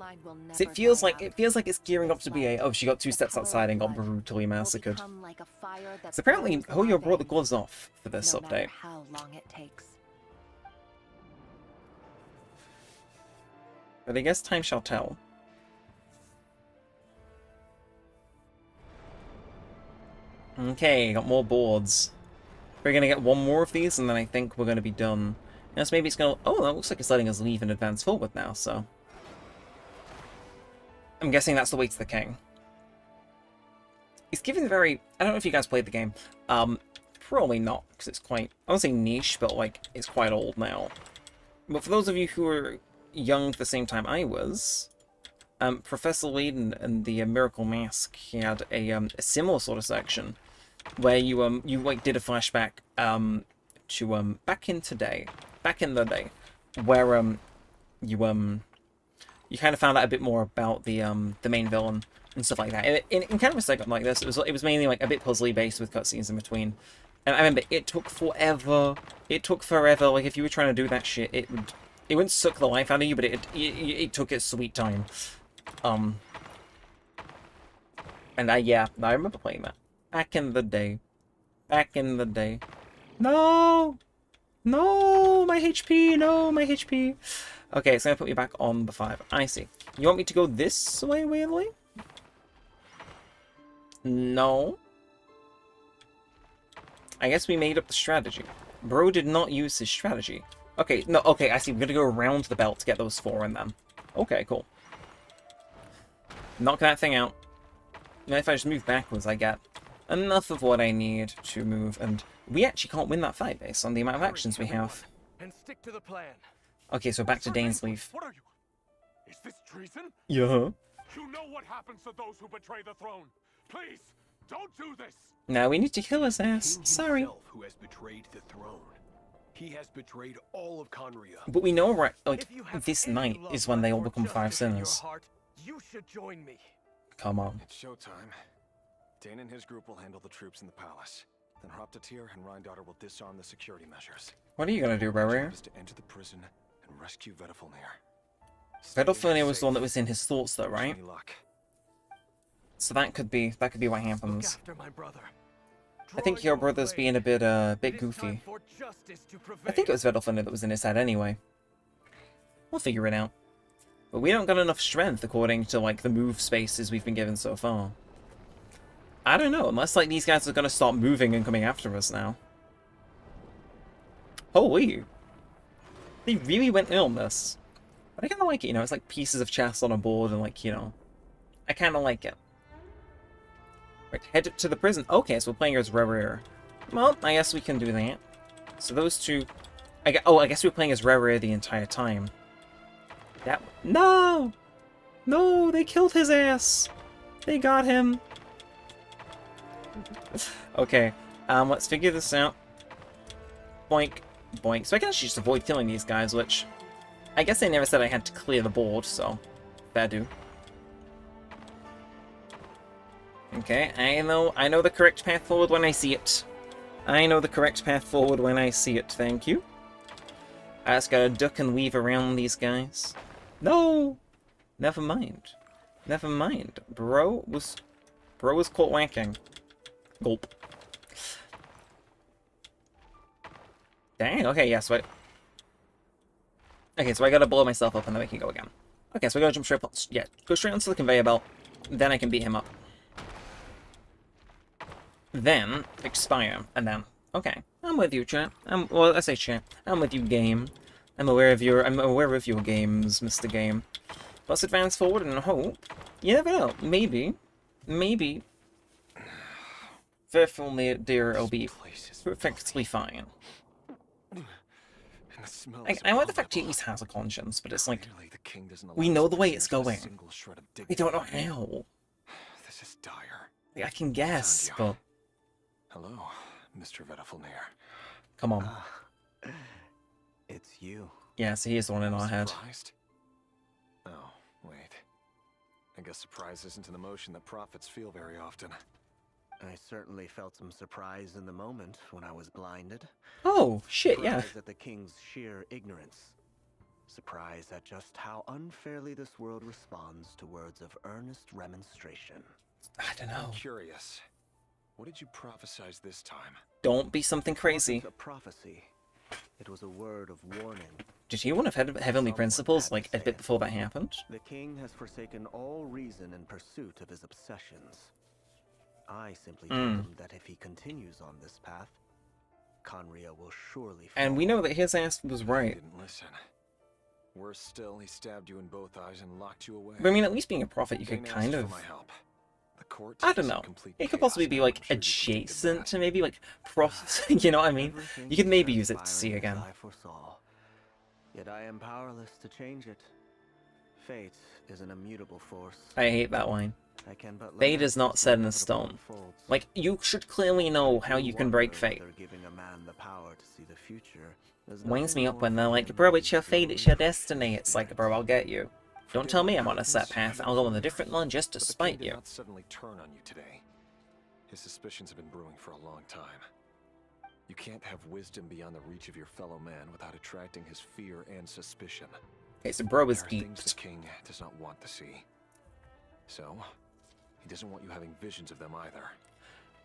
So it feels like it's gearing up to be a, oh, she got 2 steps outside and got brutally massacred. So apparently Hoyo brought the gloves off for this update. How long it takes. But I guess time shall tell. Okay, got more boards. We're gonna get one more of these, and then I think we're gonna be done. Yes, maybe it's gonna... Oh, that looks like it's letting us leave and advance forward now, so... I'm guessing that's the way to the king. It's giving very... I don't know if you guys played the game. Probably not, because it's quite... I won't say niche, but, like, it's quite old now. But for those of you who are young at the same time I was... Professor Layden and the Miracle Mask had a similar sort of section where you like did a flashback to back in the day where you kind of found out a bit more about the main villain and stuff like that. In kind of a segment like this, it was mainly like a bit puzzly based with cutscenes in between. And I remember it took forever. It took forever. Like if you were trying to do that shit, it wouldn't suck the life out of you, but it took its sweet time. And I remember playing that. Back in the day. No! No! My HP! No! My HP! Okay, it's gonna put me back on the 5. I see. You want me to go this way, weirdly? No. I guess we made up the strategy. Bro did not use his strategy. Okay, no, okay, I see. We're gonna go around the belt to get those 4 in them. Okay, cool. Knock that thing out. Now if I just move backwards, I get enough of what I need to move, and we actually can't win that fight based on the amount of actions we have. And stick to the plan. Okay, so back to Dainsleif. What are you? Is this treason? Yeah. You know what happens to those who betray the throne. Please, don't do this. Now we need to kill his ass. Sorry. Himself who has betrayed the throne. He has betrayed all of Conria. But we know, right, like, this night is when they all become 5 sinners. You should join me. Come on. It's showtime. Dane and his group will handle the troops in the palace. Then Hraptatir and Rheindotter will disarm the security measures. What are you gonna do, Rarrier? Is to enter the prison and rescue Vedalfnir. Vedalfnir was the one that was in his thoughts, though, right? So that could be what happens. I think your brother's being a bit goofy. I think it was Vedalfnir that was in his head anyway. We'll figure it out. But we don't got enough strength according to, like, the move spaces we've been given so far. I don't know, unless, like, these guys are gonna start moving and coming after us now. Holy! They really went in on this. But I kinda like it, you know, it's like pieces of chess on a board and, like, you know... I kinda like it. Right, head to the prison. Okay, so we're playing as Rarrier. Well, I guess we can do that. So those two... I guess we were playing as Rarrier the entire time. That... No! No, they killed his ass! They got him! Okay, let's figure this out. Boink, boink. So I can actually just avoid killing these guys, which... I guess they never said I had to clear the board, so... Fair do. Okay, I know the correct path forward when I see it. I know the correct path forward when I see it, thank you. I just gotta duck and weave around these guys. No! Never mind. Never mind. Bro was caught wanking. Gulp. Dang, okay, yeah, so okay, so I gotta blow myself up and then we can go again. Okay, so we gotta jump straight, yeah, go straight onto the conveyor belt, then I can beat him up. Then, expire, and then, okay, I'm with you, chat. Well, I say chat, I'm with you, game. I'm aware of your games, Mr. Game. Let's advance forward and hope. You never know, maybe, Vedalfnir will be perfectly fine. I like the fact he at least has a conscience, but it's like, we know the way it's going. We don't know how. This is dire. Like, I can guess, but... Hello, Mr. Vedalfnir. Come on. It's you. Yeah, so he is the one in our head. Surprised? Oh, wait. I guess surprise isn't an emotion that prophets feel very often. I certainly felt some surprise in the moment when I was blinded. Oh, shit, yeah. Surprise at the king's sheer ignorance. surprised at just how unfairly this world responds to words of earnest remonstration. I don't know. I'm curious. What did you prophesize this time? Don't be something crazy. It wasn't a prophecy. It was a word of warning. Did you want to have heavenly principles like a bit before that happened? The king has forsaken all reason in pursuit of his obsessions. I simply told him that if he continues on this path, Conria will surely fall. And we know that his ass was right. He didn't listen. Worse still, he stabbed you in both eyes and locked you away. But I mean, at least being a prophet, you could kind of... I don't know. It could possibly be like adjacent to maybe like you know what I mean? You could maybe use it to see again. Yet I am powerless to change it. Fate is an immutable force. I hate that line. Fate is not set in stone. Like, you should clearly know how you can break fate. Winds me up when they're like, bro, it's your fate, it's your destiny. It's like, bro, I'll get you. Don't tell me I'm on a set path. I'll go on a different one just to spite you. Did not suddenly turn on you today. His suspicions have been brewing for a long time. You can't have wisdom beyond the reach of your fellow man without attracting his fear and suspicion. Okay, so bro is There are deep. things the king does not want to see. So, he doesn't want you having visions of them either.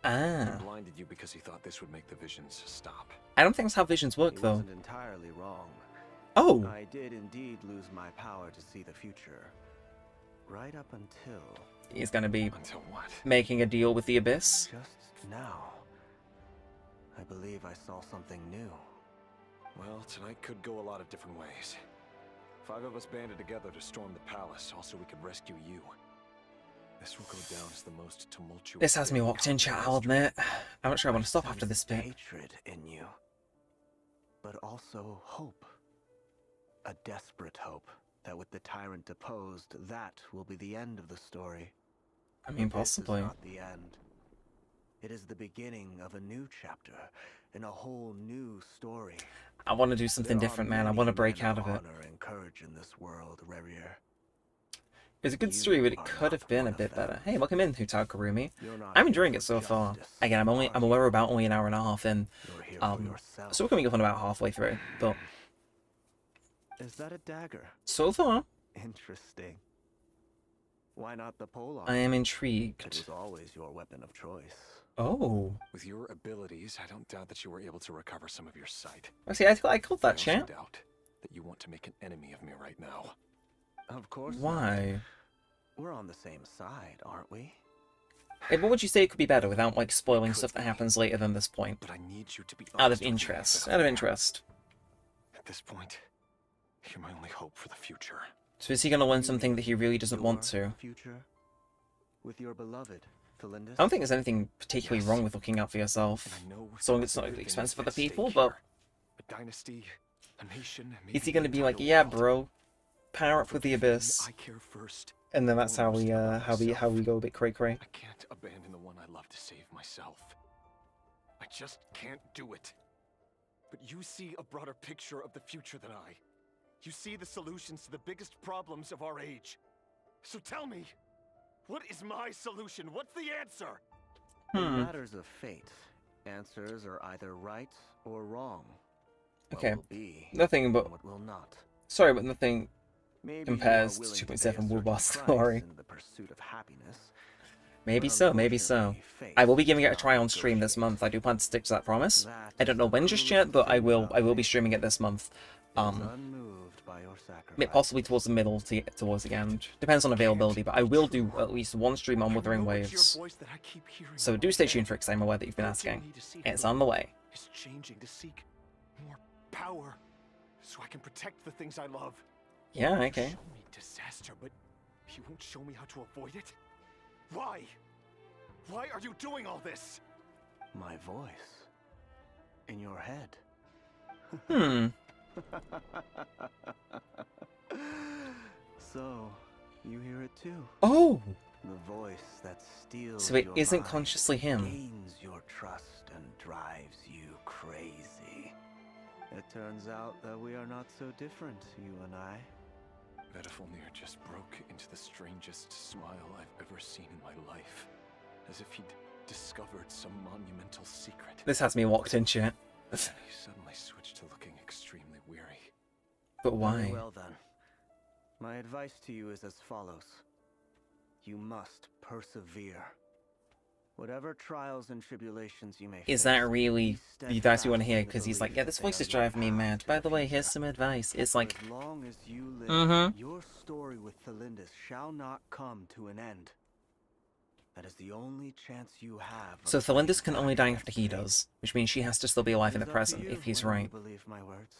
Ah. He blinded you because he thought this would make the visions stop. I don't think that's how visions work, He though. wasn't entirely wrong. Oh. I did indeed lose my power to see the future. Right up until... He's gonna be Until what? making a deal with the Abyss. Just now. I believe I saw something new. Well, tonight could go a lot of different ways. 5 of us banded together to storm the palace, also we could rescue you. This will go down as the most tumultuous... This has me locked in, chat, I'll admit. I'm not sure I want to stop after this bit. Hatred in you. But also hope. A desperate hope that with the tyrant deposed, that will be the end of the story. I mean, possibly. This is not the end. It is the beginning of a new chapter, in a whole new story. I want to do something different, man. I want to break out of it. Honor and courage in this world, Rerir. It's a good story, but it could have been a bit better. Hey, welcome in, Hutar Karumi. I'm enjoying it so far. Again, I'm aware about only an hour and a half in. So we're coming up on about halfway through, but Is that a dagger? so far, Interesting. Why not the polearm? I am intrigued. It was always your weapon of choice. Oh. With your abilities, I don't doubt that you were able to recover some of your sight. See, I called that, I also chat. doubt that you want to make an enemy of me right now. Of course. Why? We're on the same side, aren't we? Hey, what would you say could be better without, like, spoiling stuff that happens later than this point? But I need you to be Out of honest with me, interest. Isabel. Out of interest. At this point, you're my only hope for the future. So is he going to learn something that he really doesn't want to? Future? With your beloved, Felindis? I don't think there's anything particularly wrong with looking out for yourself. So long as it's not expensive for other people, but... A dynasty, a nation, Is he going to be like, yeah, bro, power up with the Abyss, I care first. and then that's how we go a bit cray-cray? I can't abandon the one I love to save myself. I just can't do it. But you see a broader picture of the future than I. You see the solutions to the biggest problems of our age. So tell me, what is my solution? What's the answer? In matters of fate, answers are either right or wrong. Okay, What will be, nothing but... and what will not. Sorry, but nothing Maybe compares you are to willing to pay a 2.7 certain Woolbar price story. in the pursuit of happiness. Maybe so, maybe so. I will be giving it a try on stream this month. I do plan to stick to that promise. I don't know when just yet, but I will be streaming it this month. Unmoved by your sacrifice. Possibly towards the middle, towards the end. Depends on availability, but I will do at least one stream on Wuthering Waves. So do stay tuned for it, because I'm aware that you've been asking. It's on the way. Is changing to seek more power, so I can protect the things I love. Yeah, okay. Show me disaster, but you won't show me how to avoid it? Why? Why are you doing all this? My voice. In your head. So, you hear it too? Oh! The voice that steals So it your isn't mind, consciously him. gains your trust and drives you crazy. It turns out that we are not so different, you and I. Vedafilnir just broke into the strangest smile I've ever seen in my life. As if he'd discovered some monumental secret. This has me locked in, chat. He suddenly switched to looking extremely weary. But why? Very well then. My advice to you is as follows. You must persevere. Whatever trials and tribulations you may face. Is that really the advice you want to hear? Because he's like, yeah, this voice is driving me mad. By the way, here's some advice. It's like, as long as you live, your story with Thelindis shall not come to an end. That is the only chance you have. So Thelindis can only die after he does, which means she has to still be alive in the present, if he's right. Believe my words.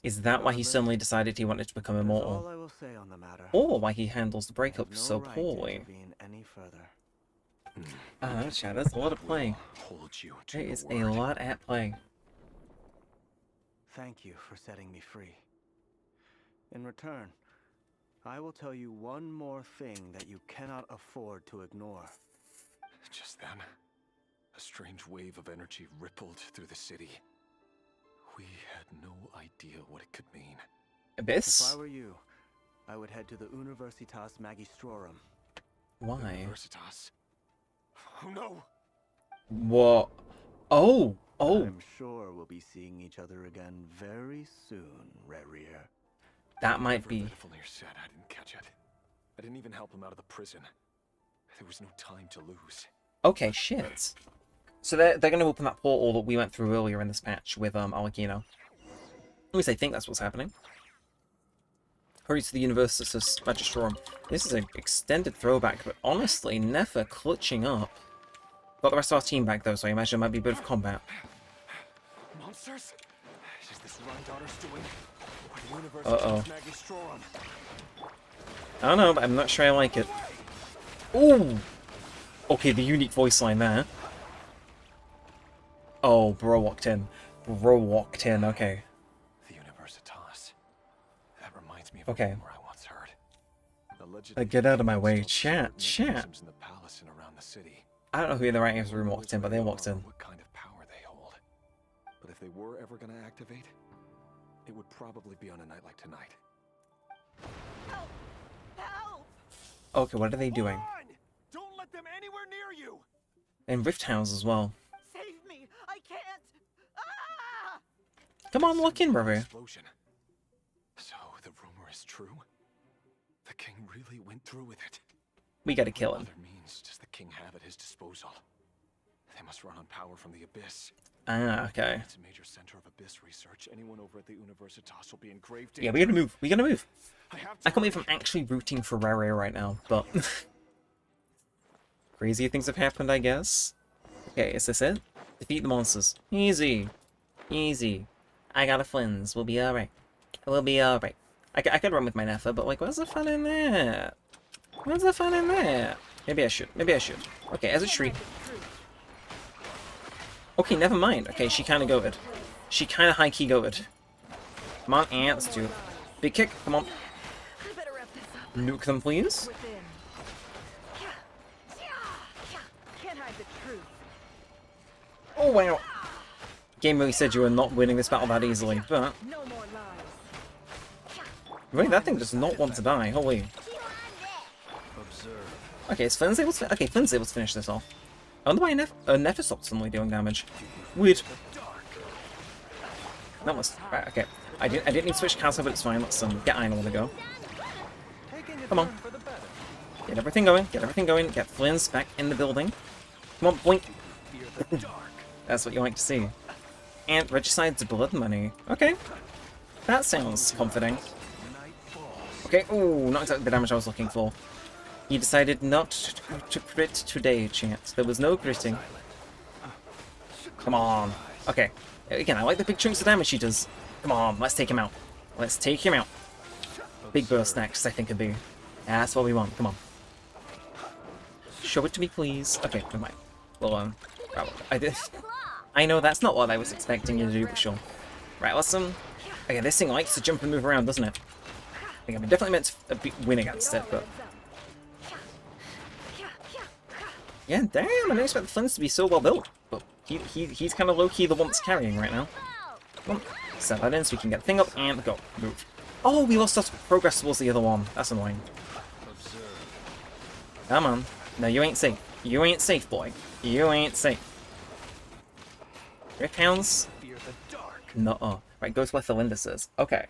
Is that why he suddenly decided he wanted to become immortal? All I will say on the matter. Or why he handles the breakup so poorly? Any further. Oh, chat, that's a lot of play. There is a lot at play. Thank you for setting me free. In return, I will tell you one more thing that you cannot afford to ignore. Just then, a strange wave of energy rippled through the city. We had no idea what it could mean. Abyss? If I were you, I would head to the Universitas Magistrorum. Why? Universitas? Oh no! What? Oh! Oh! I'm sure we'll be seeing each other again very soon, Rerir. That might be. If only said I didn't catch it. I didn't even help him out of the prison. There was no time to lose. Okay, shit. So they're going to open that portal that we went through earlier in this patch with Alakino. At least I think that's what's happening. Hurry to the Universitas Magistrorum. This is an extended throwback, but honestly, never clutching up. Got the rest of our team back though, so I imagine it might be a bit of combat. Monsters? Is this Rhindaughter's doing? Uh-oh. I don't know, but I'm not sure I like it. Ooh! Okay, the unique voice line there. Oh, bro walked in. Bro walked in, okay. The Universitas. That reminds me of okay. a rumor I once heard. Get out of my way. Chat. In the palace and around the city. I don't know who in the writing's room walked in, but they walked in. What kind of power they hold. But if they were ever going to activate, it would probably be on a night like tonight. Help! Help! Okay, what are they doing? Don't let them anywhere near you. And Rift House as well. Save me! I can't! Ah! Come on, look in, brother. Explosion. So the rumor is true? The king really went through with it. We gotta kill him. What other means does the king have at his disposal? They must run on power from the Abyss. Ah, okay. It's a major center of Abyss research. Anyone over at the Universitas will be in grave danger. Yeah, we gotta move. We gotta move. I can't believe I'm actually rooting for Rare right now, but... crazier things have happened, I guess. Okay, is this it? Defeat the monsters. Easy. Easy. I got a Flins. We'll be alright. We'll be alright. I could run with my Nefa, but like, where's the fun in that? Where's the fun in that? Maybe I should. Maybe I should. Okay, as a treat. Okay, never mind. Okay, she kind of goated. She kind of high-key goated. Come on, ants, do it. Big kick, come on. Nuke them, please. Oh, wow. Game really said you were not winning this battle that easily, but... Really, that thing does not want to die. Holy. Okay, is Flynn's able to... Okay, Flynn's able to finish this off. I wonder why Nefer stopped suddenly doing damage. Weird. That was... Right, okay. I didn't need to switch castle, but it's fine. Let's get Iron on the go. Come on. Get everything going. Get everything going. Get Flynn's back in the building. Come on, blink. That's what you like to see. And Regicide's blood money. Okay. That sounds comforting. Okay, ooh, not exactly the damage I was looking for. He decided not to crit today, chat. There was no critting. Come on. Okay. Again, I like the big chunks of damage he does. Come on, let's take him out. Let's take him out. Big burst next, I think it'd be. That's what we want. Come on. Show it to me, please. Okay, never mind. Well, I know that's not what I was expecting you to do, but sure. Right, let's okay, this thing likes to jump and move around, doesn't it? I think I'm definitely meant to win against it, but... Yeah, damn, I didn't expect the Flins to be so well built. But he's kind of low-key the one that's carrying right now. Come on, set that in so we can get the thing up and go. Move. Oh, we lost our progress towards the other one. That's annoying. Come on. No, you ain't safe. You ain't safe, boy. You ain't safe. Rift Hounds? Nuh-uh. Right, go to where Thelindis is. Okay.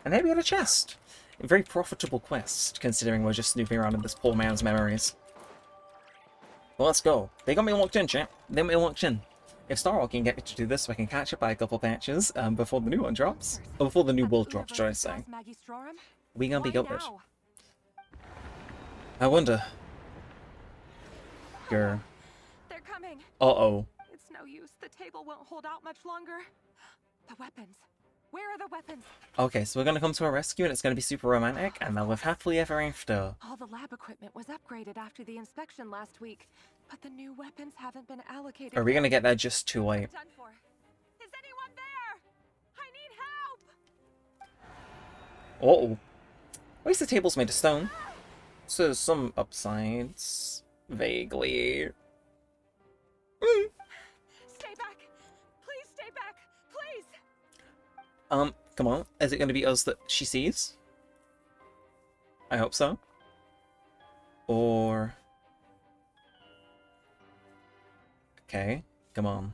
And there we got a chest. A very profitable quest, considering we're just snooping around in this poor man's memories. Well, let's go. They got me locked in, chat. They got me locked in. If Star Wars can get me to do this, so I can catch it by a couple patches before the new one drops. Or before the new world drops, should I say. We gonna be good. I wonder. Grr. They're coming. Uh-oh. It's no use. The table won't hold out much longer. The weapons. Where are the weapons? Okay, so we're gonna come to a rescue and it's gonna be super romantic and they'll live happily ever after. All the lab equipment was upgraded after the inspection last week, but the new weapons haven't been allocated. Are we gonna get there just too late? Done for. Is anyone there? I need help. Uh-oh. At least the table's made of stone. So there's some upsides. Vaguely. Stay back. Please stay back. Please. Come on. Is it gonna be us that she sees? I hope so. Or... Okay, come on.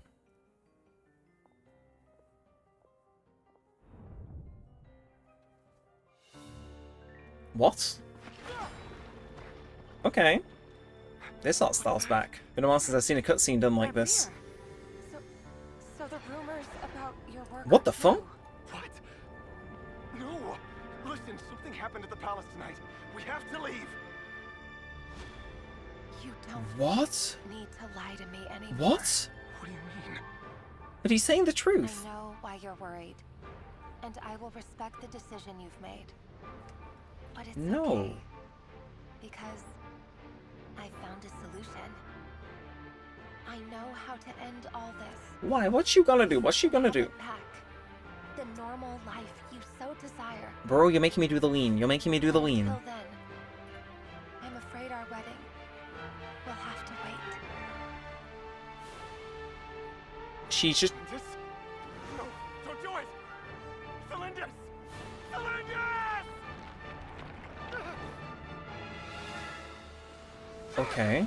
What? Okay. This art style's back. Been a while since I've seen a cutscene done like this. So the rumors about your work. What the fuck? What? No! Listen, something happened at the palace tonight. We have to leave. You don't What? need to lie to me anymore. What? What do you mean? But he's saying the truth. I know why you're worried, and I will respect the decision you've made. But it's okay, because I found a solution. I know how to end all this. Why? What's you gonna do? What's she gonna do? Back the normal life you so desire. Bro, you're making me do the lean. You're making me do the lean. Until then, I'm afraid our wedding will have to wait. She's just... No, don't do it! Cylinders! Cylinders! Okay.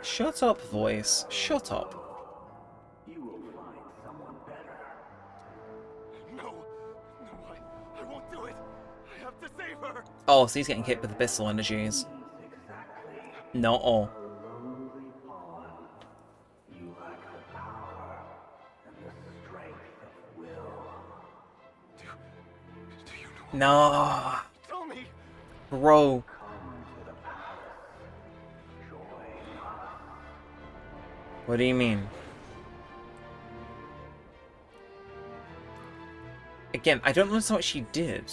Shut up, voice. Shut up. You will find someone better. No, I won't do it. I have to save her. Oh, so he's getting hit with abyssal energies. No. Oh. You lack the power and the strength of will. Do you know? No. Tell me. Bro. What do you mean? Again, I don't understand what she did.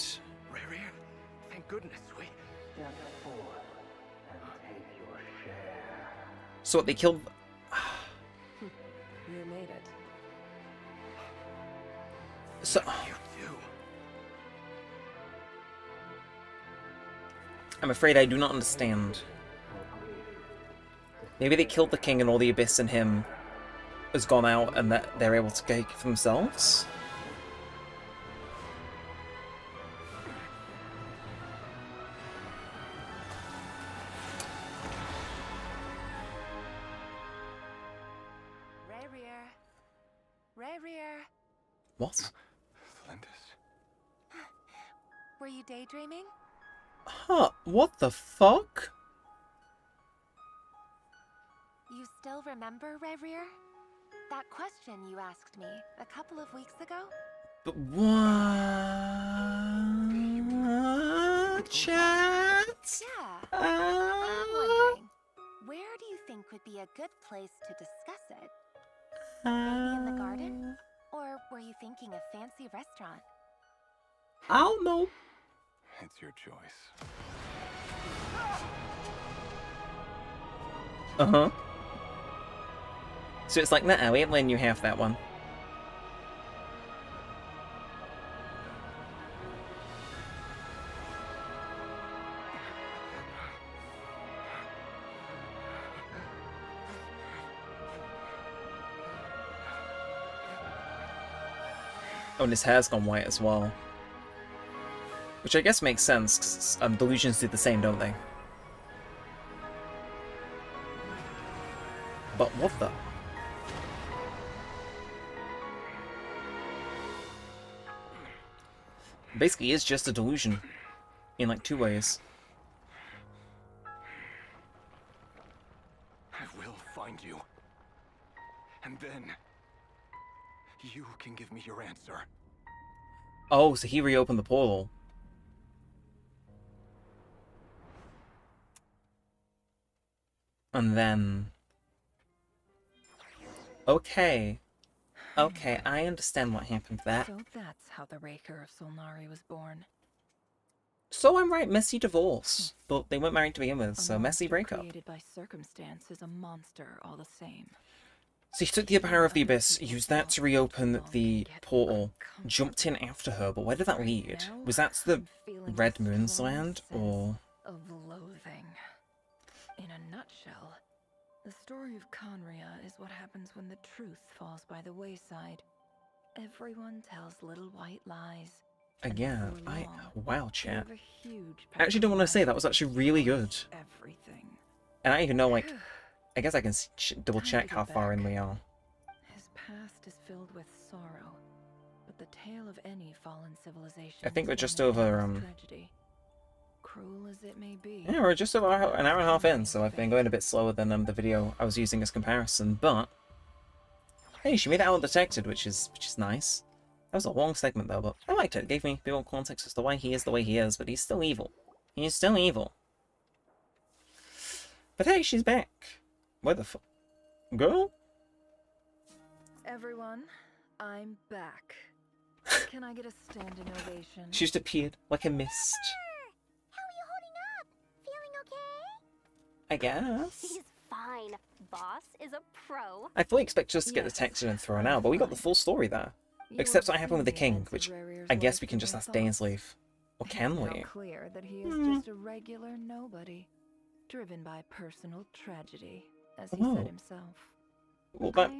Thank goodness we... Step forward and take your share. So what, they killed... You made it. So... I'm afraid I do not understand. Maybe they killed the king and all the abyss in him has gone out and that they're able to take for themselves? Rear. What? Cylinders. Were you daydreaming? Huh, what the fuck? You still remember, Rear? That question you asked me a couple of weeks ago? But what? Chat? Yeah. I'm wondering, where do you think would be a good place to discuss it? Maybe in the garden? Or were you thinking a fancy restaurant? I don't know. It's your choice. Uh-huh. So it's like, nah, we ain't letting you have that one. Oh, and his hair's gone white as well. Which I guess makes sense, 'cause delusions do the same, don't they? But what the? basically is just a delusion in like 2 ways. I will find you. And then you can give me your answer. Oh, so he reopened the portal. And then... Okay. Okay, I understand what happened there. So that's how the Raker of Solnari was born. So I'm right, messy divorce. But they weren't married to begin with, so messy breakup. Created by circumstance is a monster all the same. So he took the power of the Abyss, used that to reopen the portal, jumped in after her, but where did that lead? Was that to the Red Moon's land, or...? Of loathing. In a nutshell, the story of Conria is what happens when the truth falls by the wayside. Everyone tells little white lies. Again, wow, chat. I actually don't want to say that was actually really good. Everything. And I don't even know, like, I guess I can double check how far in we are. His past is filled with sorrow, but the tale of any fallen civilization. I think we're just over, tragedy. Cruel as it may be. Yeah, we're just over an hour and a half in, so I've been going a bit slower than the video I was using as comparison, but... Hey, she made it out undetected, which is nice. That was a long segment though, but I liked it. It gave me a bit more context as to why he is the way he is, but he's still evil. He is still evil. But hey, she's back. Where the fuck? Girl? Everyone, I'm back. Can I get a standing ovation? She just appeared like a mist. How are you holding up? Feeling okay? I guess. He's fine. Boss is a pro. I fully expect us to get the text and thrown out, but we got the full story there. Except what happened with the king, which I guess we can just ask Dainsleif. Or can we? It's clear that he is just a regular nobody, driven by personal tragedy, as he said himself. Well, that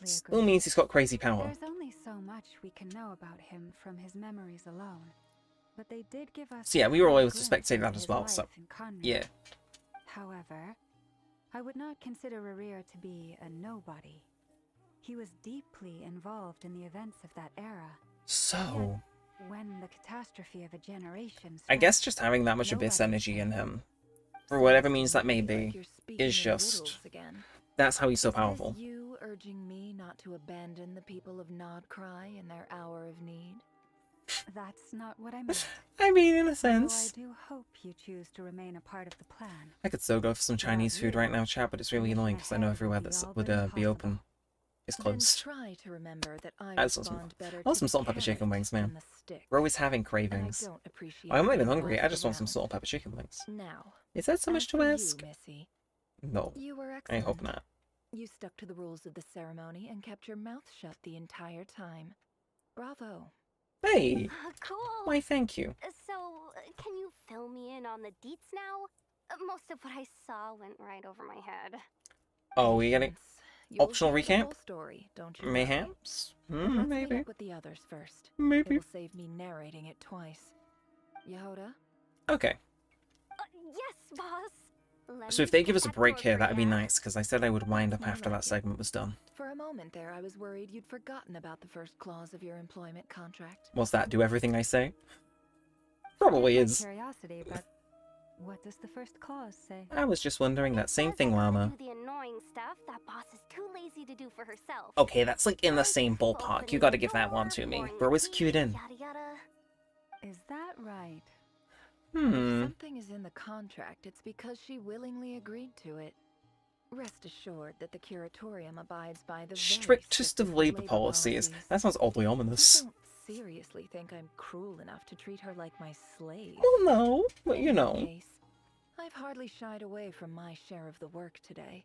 still means he's got crazy power. There's only so much we can know about him from his memories alone. But they did give us... So yeah, we were all able to spectate that as well, so... Yeah. However, I would not consider Rerir to be a nobody. He was deeply involved in the events of that era. So... Yet, when the catastrophe of a generation... I guess just having that much Abyss energy in him, for whatever means that may be, is just... That's how he's so powerful. Is you urging me not to abandon the people of Krai in their hour of need? That's not what I meant. I mean, in a sense. I do hope you choose to remain a part of the plan. I could so go for some Chinese food right now, chat, but it's really annoying because I know everywhere that would be open is closed. Try to remember that I want some salt and pepper chicken wings, man. We're always having cravings. I'm not even hungry, I just want some salt and pepper chicken wings. Now, is that so much to ask? Missy, no, I hope not. You stuck to the rules of the ceremony and kept your mouth shut the entire time. Bravo. Hey! Cool. Why, thank you. So, can you fill me in on the deets now? Most of what I saw went right over my head. Oh, we getting optional recap? Story, don't you? Mayhaps? Let's Maybe. meet up with the others first. Maybe. It will save me narrating it twice. Yehoda? Okay. Yes, boss. So if they give us a break here, that'd be nice, because I said I would wind up after that segment was done. For a moment there, I was worried you'd forgotten about the first clause of your employment contract. What's that? Do everything I say? Probably is. Curiosity, but what does the first clause say? I was just wondering that same thing, Llama. The annoying stuff that boss is too lazy to do for herself. Okay, that's like in the same ballpark. You gotta give that one to me. We're always cued in. Is that right? If something is in the contract, it's because she willingly agreed to it. Rest assured that the curatorium abides by the strictest of labor policies. That sounds oddly ominous. I don't seriously think I'm cruel enough to treat her like my slave. Well, no, but you know. In any case, I've hardly shied away from my share of the work today.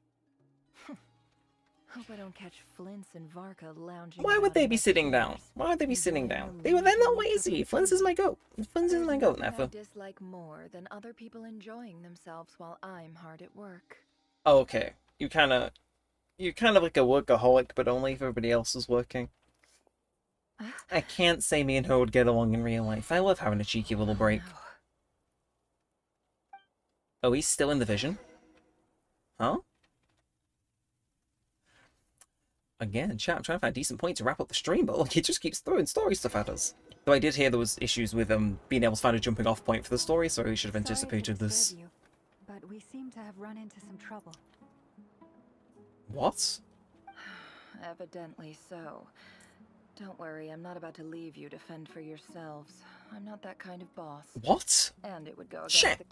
Hope I don't catch Flintz and Varka lounging. Why would they be sitting down? Why would they be sitting down? They're not lazy. Flintz is my goat. Flintz is my goat, I Nefa. dislike more than other people enjoying themselves while I'm hard at work. Oh, okay. You're kind of like a workaholic, but only if everybody else is working. I can't say me and her would get along in real life. I love having a cheeky little break. Oh, he's still in the vision? Huh? Again, chat, I'm trying to find a decent point to wrap up the stream, but look, he just keeps throwing story stuff at us. Though I did hear there was issues with being able to find a jumping off point for the story, so we should have anticipated this. You, but we seem to have run into some trouble. What? Evidently so. Don't worry, I'm not about to leave you to fend for yourselves. I'm not that kind of boss. What? And it would go against Shit.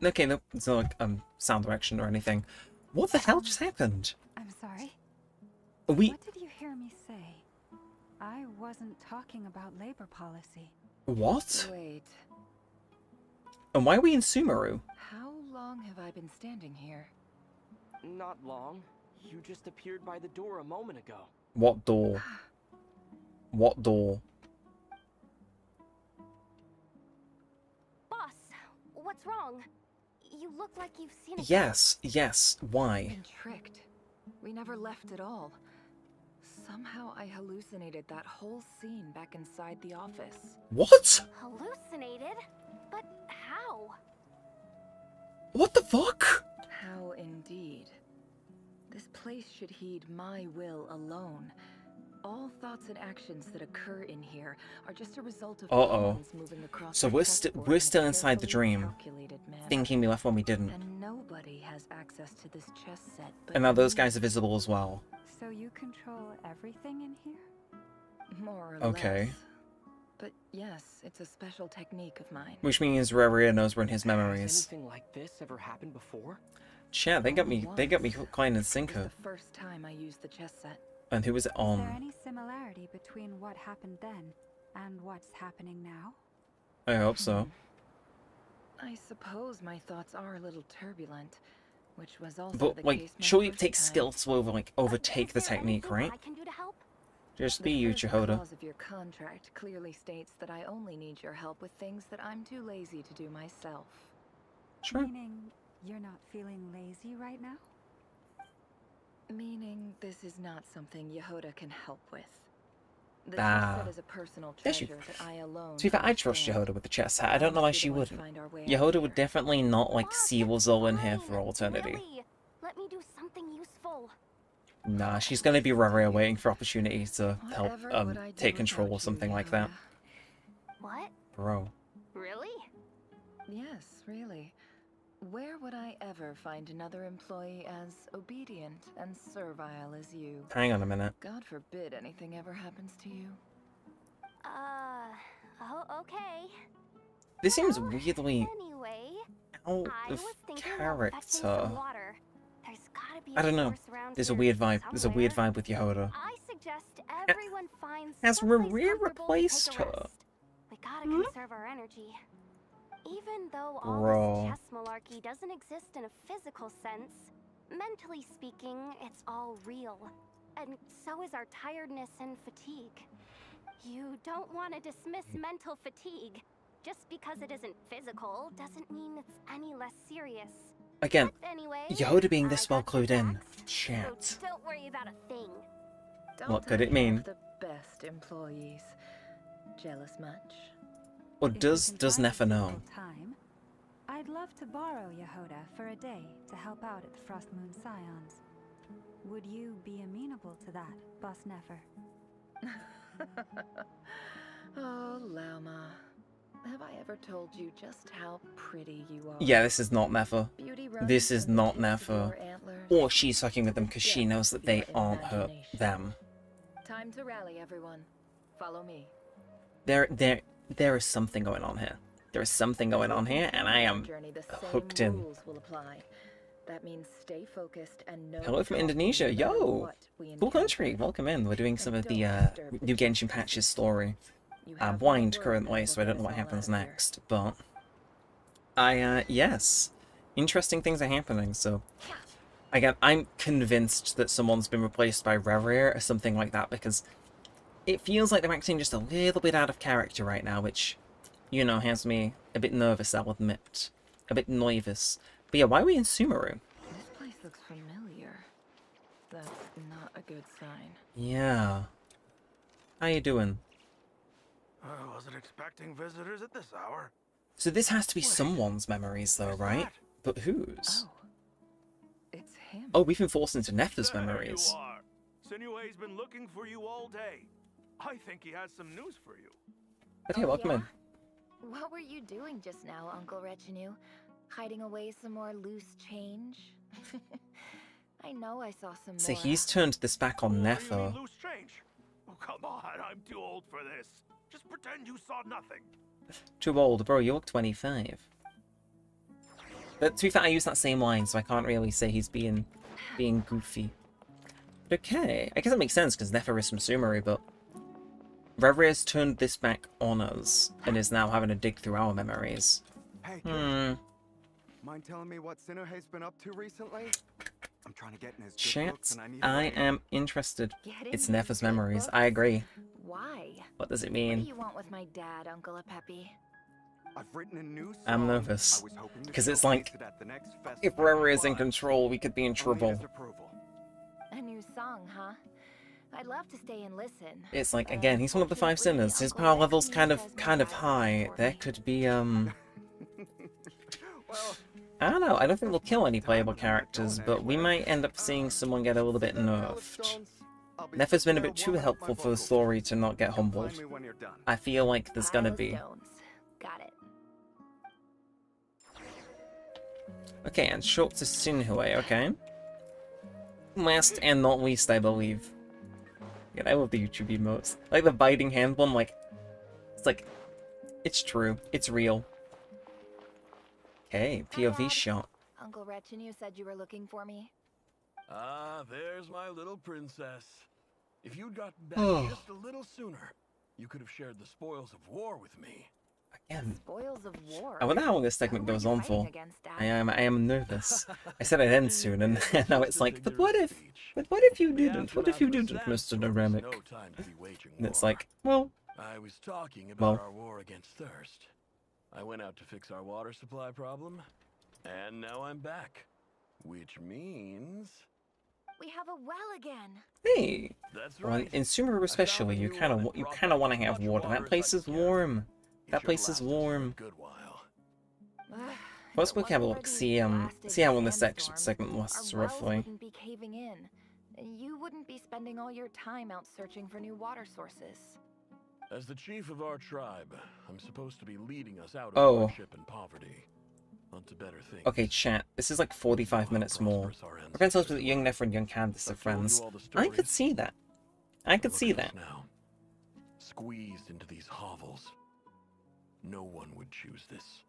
Okay, no, it's not like sound direction or anything. What the hell just happened? I'm sorry. What did you hear me say? I wasn't talking about labor policy. What? Wait. And why are we in Sumeru? How long have I been standing here? Not long. You just appeared by the door a moment ago. What door? What door? Boss, what's wrong? You look like you've seen a Yes, yes. Why? Been tricked. We never left at all. Somehow I hallucinated that whole scene back inside the office. What? Hallucinated? But how? What the fuck? How indeed. This place should heed my will alone. All thoughts and actions that occur in here are just a result of pawns moving across So the we're chessboard still in a inside the carefully dream, calculated manner. thinking we left when we didn't. And nobody has access to this chess set but And now those me. guys are visible as well. So you control everything in here? More or Okay. less. But yes, it's a special technique of mine. Which means Reria knows we're in his Has memories. anything like this ever happened before? Chat, they got me hook, line, and It was sinker. the first time I used the chess set. And who was it Is there on? any similarity between what happened then and what's happening now? I hope so. I suppose my thoughts are a little turbulent, which was also But the like, case my surely it first takes time. skill to overtake the technique, right? I can do to help? Just The be you, first Jehoda. clause of your contract clearly states that I only need your help with things that I'm too lazy to do myself. Sure. Meaning you're not feeling lazy right now? Meaning this is not something Yehoda can help with. The Ah. chess set is a personal Yes, you- treasure that I alone To be fair, I trust understand. Yehoda with the chess hat. I don't know why she wouldn't. Yehoda would definitely not like see what's all in here for all eternity. Really? Let me do something useful. Nah, she's gonna be Reria waiting for opportunity to help Whatever would I do take control without or something you, like that. What? Bro. Really? Yes, really. Where would I ever find another employee as obedient and servile as you? Hang on a minute. God forbid anything ever happens to you. Oh, okay. This seems weirdly Anyway, out I of was thinking about fetching some character. water. There's gotta be I don't know. source around There's a here weird vibe. There's a weird somewhere. vibe with Yehoda. I suggest everyone finds Has someplace Reria comfortable to replaced take a her? rest. We gotta conserve our energy. Even though all Bro. this chess malarkey doesn't exist in a physical sense, mentally speaking, it's all real. And so is our tiredness and fatigue. You don't want to dismiss mental fatigue. Just because it isn't physical doesn't mean it's any less serious. Again, But anyway, Yehoda being this I well got your clued in. backs, Chat. so don't worry about a thing. What could I it mean? have the best employees. Jealous much? Or If you does can find a Nefer know? suitable time, I'd love to borrow Yehoda for a day to help out at the Frost Moon Scions. Would you be amenable to that, Boss Nefer? Oh, Lauma. Have I ever told you just how pretty you are? Yeah, this is not Nefer. Beauty runs This is from the not tips of Nefer. your antlers. Or she's fucking with them because she Depth knows that of they your aren't her imagination. them. Time to rally, everyone. Follow me. There is something going on here. There is something going on here, and I am Journey, the hooked same in. rules will apply. That means stay focused and know Hello from the Indonesia. outcome no matter Yo! what we Cool encounter. country. Welcome in. We're doing some of the disturb the new Genshin patches story. You I'm have blind my word currently, that so I will don't know get what us all happens out of here. next, but yes. Interesting things are happening, so again, I'm convinced that someone's been replaced by Reria or something like that, because it feels like they're acting just a little bit out of character right now, which, you know, has me a bit nervous, I'll admit. A bit nervous. But yeah, why are we in Sumeru? This place looks familiar. That's not a good sign. Yeah. How you doing? I wasn't expecting visitors at this hour. So this has to be someone's memories, though, right? But whose? It's him. Oh, we've been forced into Nefer's There memories. you are. Sinue's been looking for you all day. I think he has some news for you. Okay, welcome in. What were you doing just now, Uncle Retinue? Hiding away some more loose change? I know I saw some So more. he's turned this back on What do you mean Nefer. loose change? Oh, come on, I'm too old for this. Just pretend you saw nothing. Too old, bro. You look 25. But to be fair, I use that same line, so I can't really say he's being goofy. But okay, I guess that makes sense because Nefer is from Sumeru, but Revere's turned this back on us and is now having to dig through our memories. Hey, kid. Mind telling me what Sinnohei's been up to recently? I'm trying to get in his good books Chats, and I need I a am interested. Get in It's his Nefer's good memories. books? I agree. Why? What does it What mean? do you want with my dad, Uncle Apepi? I've written a new song. I'm nervous. I was hoping to Because it's showcase like, it at the next if festival, Revere is in but control, we could be in only trouble. his approval. A new song, huh? I'd love to stay and listen. It's like, again, he's one of the 5 sinners. His power level's kind of high. There could be, I don't know, I don't think we'll kill any playable characters, but we might end up seeing someone get a little bit nerfed. Nefer's been a bit too helpful for the story to not get humbled. I feel like there's gonna be. Got it. Okay, and short to Sinhue, okay. Last and not least, I believe. Yeah, I love the YouTube emotes. Like the biting hand one, like, it's like, it's true, it's real. Okay, POV shot. Uncle Retinue said you were looking for me. Ah, there's my little princess. If you'd gotten back just a little sooner, you could have shared the spoils of war with me. Again. Spoils of war. I wonder how long this segment goes on for. I am nervous. I said I'd end soon, and now it's like, but what if you didn't? What if you didn't, Mr. Neremik? And it's like, well, I was talking about our war against thirst. I went out to fix our water supply problem, and now I'm back. Which means we have a well again. Hey. That's Well, right. in Sumeru especially, you kind of want to have water. That place is warm. That place is warm. Let's quick have a look. See how long this segment lasts roughly. Wouldn't be caving in. You wouldn't be spending all your time out searching for new water sources. As the chief of our tribe, I'm supposed to be leading us out of hardship and poverty onto better things. Okay, chat. This is like 45 minutes more. My friend tells me that young Nefer and young Candace are friends. I could see that. I could see that. Now, squeezed into these hovels. No one would choose this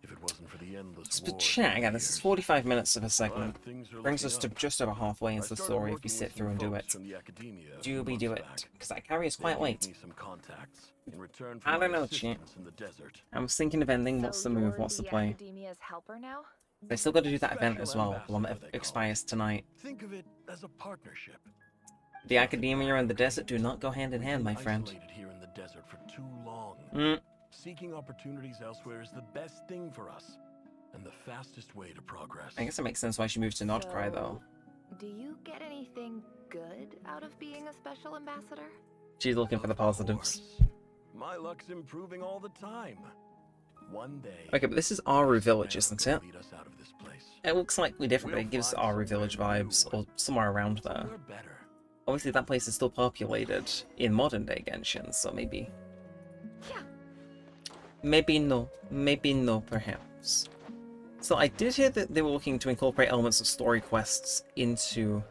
if it wasn't for the endless But war. chat, again, this is 45 minutes of a segment. Brings us to just over halfway into the story if we sit through and do it. Do we do it? Because that carry is quite late. I don't know, chat. I was thinking of ending. What's the move? What's the play? Academia's helper now? They still got to do that event as well, the one that expires tonight. Think of it as a partnership. The academia and the desert do not go hand in hand, my friend. Isolated here in the desert for too long. Seeking opportunities elsewhere is the best thing for us, and the fastest way to progress. I guess it makes sense why she moved to Krai, though. Do you get anything good out of being a special ambassador? She's looking for the positives. My luck's improving all the time. One day. Okay, but this is Aru Village, isn't it? It looks slightly different, but it gives Aru Village vibes, or somewhere around there. Obviously, that place is still populated in modern-day Genshin, so maybe... Maybe no, perhaps. So I did hear that they were looking to incorporate elements of story quests into...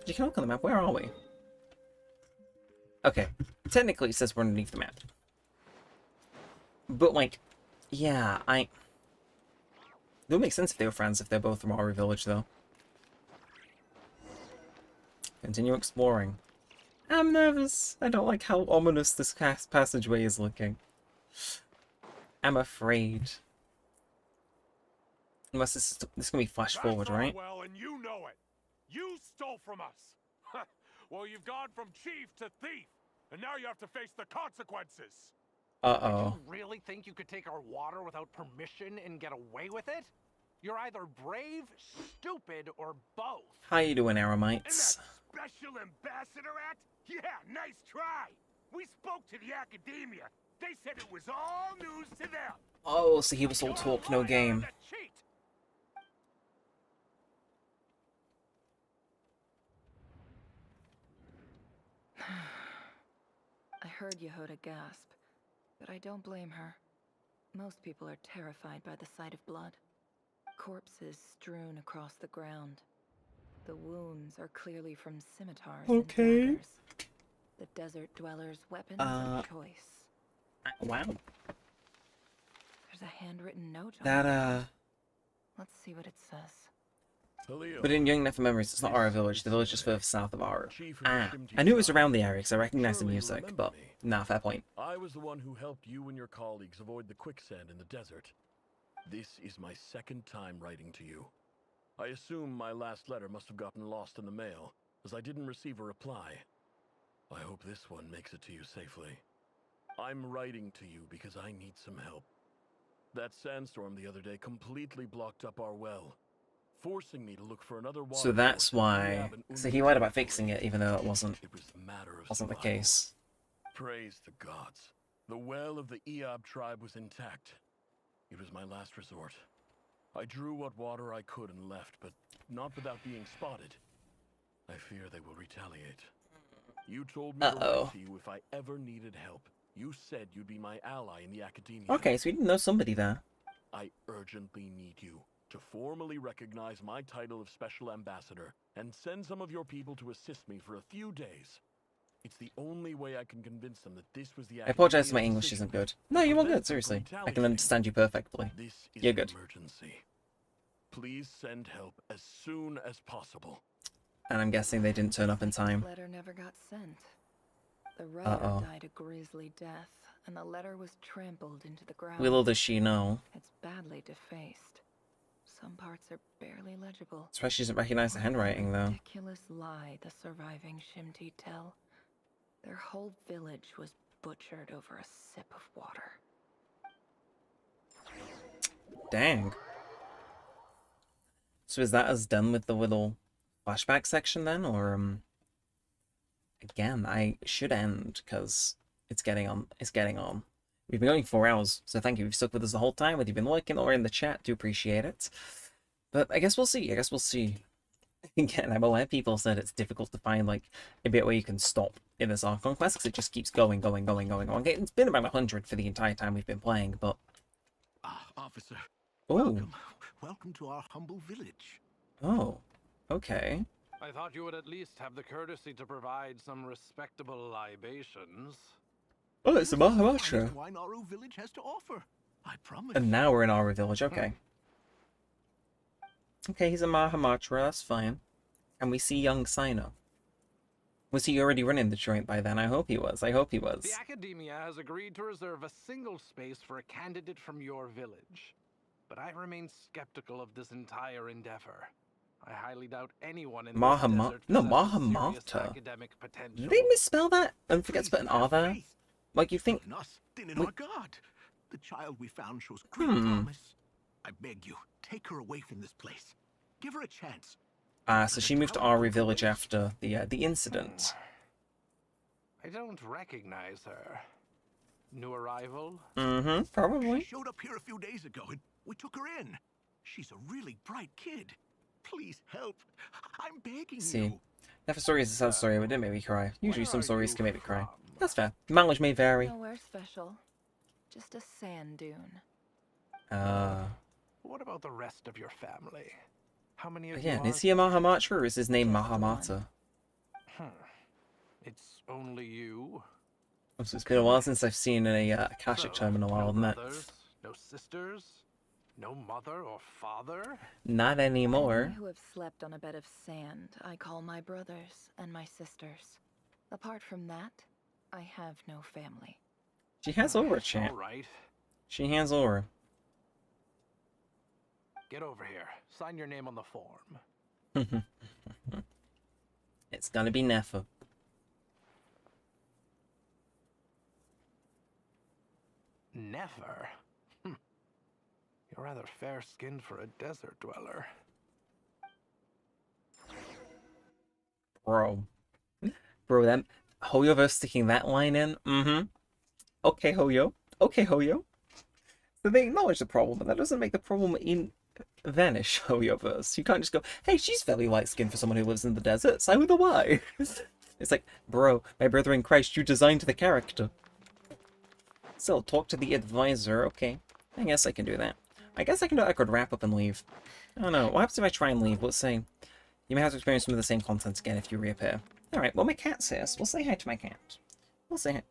You can look on the map, where are we? Okay, technically it says we're underneath the map. But like, yeah, it would make sense if they were friends if they're both from Aru Village, though. Continue exploring. I'm nervous. I don't like how ominous this passageway is looking. I'm afraid. Unless this is gonna be flash forward, right? Well, and you know it. You stole from us. Well, you've gone from chief to thief, and now you have to face the consequences. Uh-oh. You really think you could take our water without permission and get away with it? You're either brave, stupid, or both. How you doing, Aramites? Special ambassador act? Yeah, nice try. We spoke to the academia. They said it was all news to them. Oh, so he was all talk, no game. I heard Yehoda gasp. but I don't blame her. Most people are terrified by the sight of blood. Corpses strewn across the ground. The wounds are clearly from scimitars and daggers. The desert dwellers' weapons of choice. Wow. There's a handwritten note on That, it. Let's see what it says. But in Young Never Memories, it's not Aura Village. The village is further south of Aura. Ah, I knew it was around the area because I recognized the music, but nah, fair point. I was the one who helped you and your colleagues avoid the quicksand in the desert. This is my second time writing to you. I assume my last letter must have gotten lost in the mail, as I didn't receive a reply. I hope this one makes it to you safely. I'm writing to you because I need some help. That sandstorm the other day completely blocked up our well, forcing me to look for another water. So that's why. So he lied about fixing it, even though it wasn't the case. Praise the gods. The well of the Eob tribe was intact. It was my last resort. I drew what water I could and left, but not without being spotted. I fear they will retaliate. You told me to write to you if I ever needed help. You said you'd be my ally in the academia. Okay, so we didn't know somebody there. I urgently need you to formally recognize my title of Special Ambassador and send some of your people to assist me for a few days. It's the only way I can convince them that this was the I apologize if my English isn't good. No, you're all good, seriously. I can understand you perfectly. You're good. Emergency. Please send help as soon as possible. And I'm guessing they didn't turn up in time. The letter never got sent. The writer died a grisly death, and the letter was trampled into the ground. Little does she know. It's badly defaced. Some parts are barely legible. That's why she doesn't recognize the handwriting, though. Ridiculous lie the surviving Shimti tell. Their whole village was butchered over a sip of water. Dang. So is that us done with the little flashback section then, or again, I should end because it's getting on. We've been going 4 hours, so thank you. You've stuck with us the whole time, whether you've been liking or in the chat, do appreciate it. But I guess we'll see. Again, I'm aware people said it's difficult to find like a bit where you can stop in this Archon quest because it just keeps going. It's been about 100 for the entire time we've been playing, but officer. Oh. Welcome to our humble village. Oh, okay. I thought you would at least have the courtesy to provide some respectable libations. Oh, it's a Mahamatra. Wine Aru village has to offer. I promise. And now we're in Aru village. Okay. Okay, he's a Mahamatra. That's fine. And we see young Sino. Was he already running the joint by then? I hope he was. The Academia has agreed to reserve a single space for a candidate from your village. But I remain skeptical of this entire endeavor. I highly doubt anyone in this desert possesses academic potential. Did they misspell that and forget to put an R there? Like you think? Our God. The child we found shows great promise. I beg you, take her away from this place. Give her a chance. So she moved to Aru village after the incident. I don't recognize her. New arrival? Mm-hmm, probably. She showed up here a few days ago and we took her in. She's a really bright kid. Please help. I'm begging you. If a story is a sad story, it didn't make me cry. Usually some stories can make me cry. That's fair. Mileage may vary. Nowhere special. Just a sand dune. What about the rest of your family? How many of Again, you is he a Mahamatra or is his name Mahamata? It's only you? So it's been a while since I've seen a Akashic tome in a while, isn't it? Brothers, no sisters, no mother or father? Not anymore. Any who have slept on a bed of sand, I call my brothers and my sisters. Apart from that, I have no family. She has aura, champ. All right. She has aura. Get over here. Sign your name on the form. It's gonna be Nefa. Never? You're rather fair-skinned for a desert dweller. Bro, them hoyoverse sticking that line in. Okay, Hoyo. So they acknowledge the problem, but that doesn't make the problem vanish, hoyoverse. You can't just go, hey, she's fairly light-skinned for someone who lives in the desert, so who the why? It's like, bro, my brother in Christ, you designed the character. Still, talk to the advisor. Okay. I guess I can do that. I guess I could wrap up and leave. I don't know. What happens if I try and leave? Let's say you may have to experience some of the same content again if you reappear. Alright, well my cat says. We'll say hi to my cat. We'll say hi.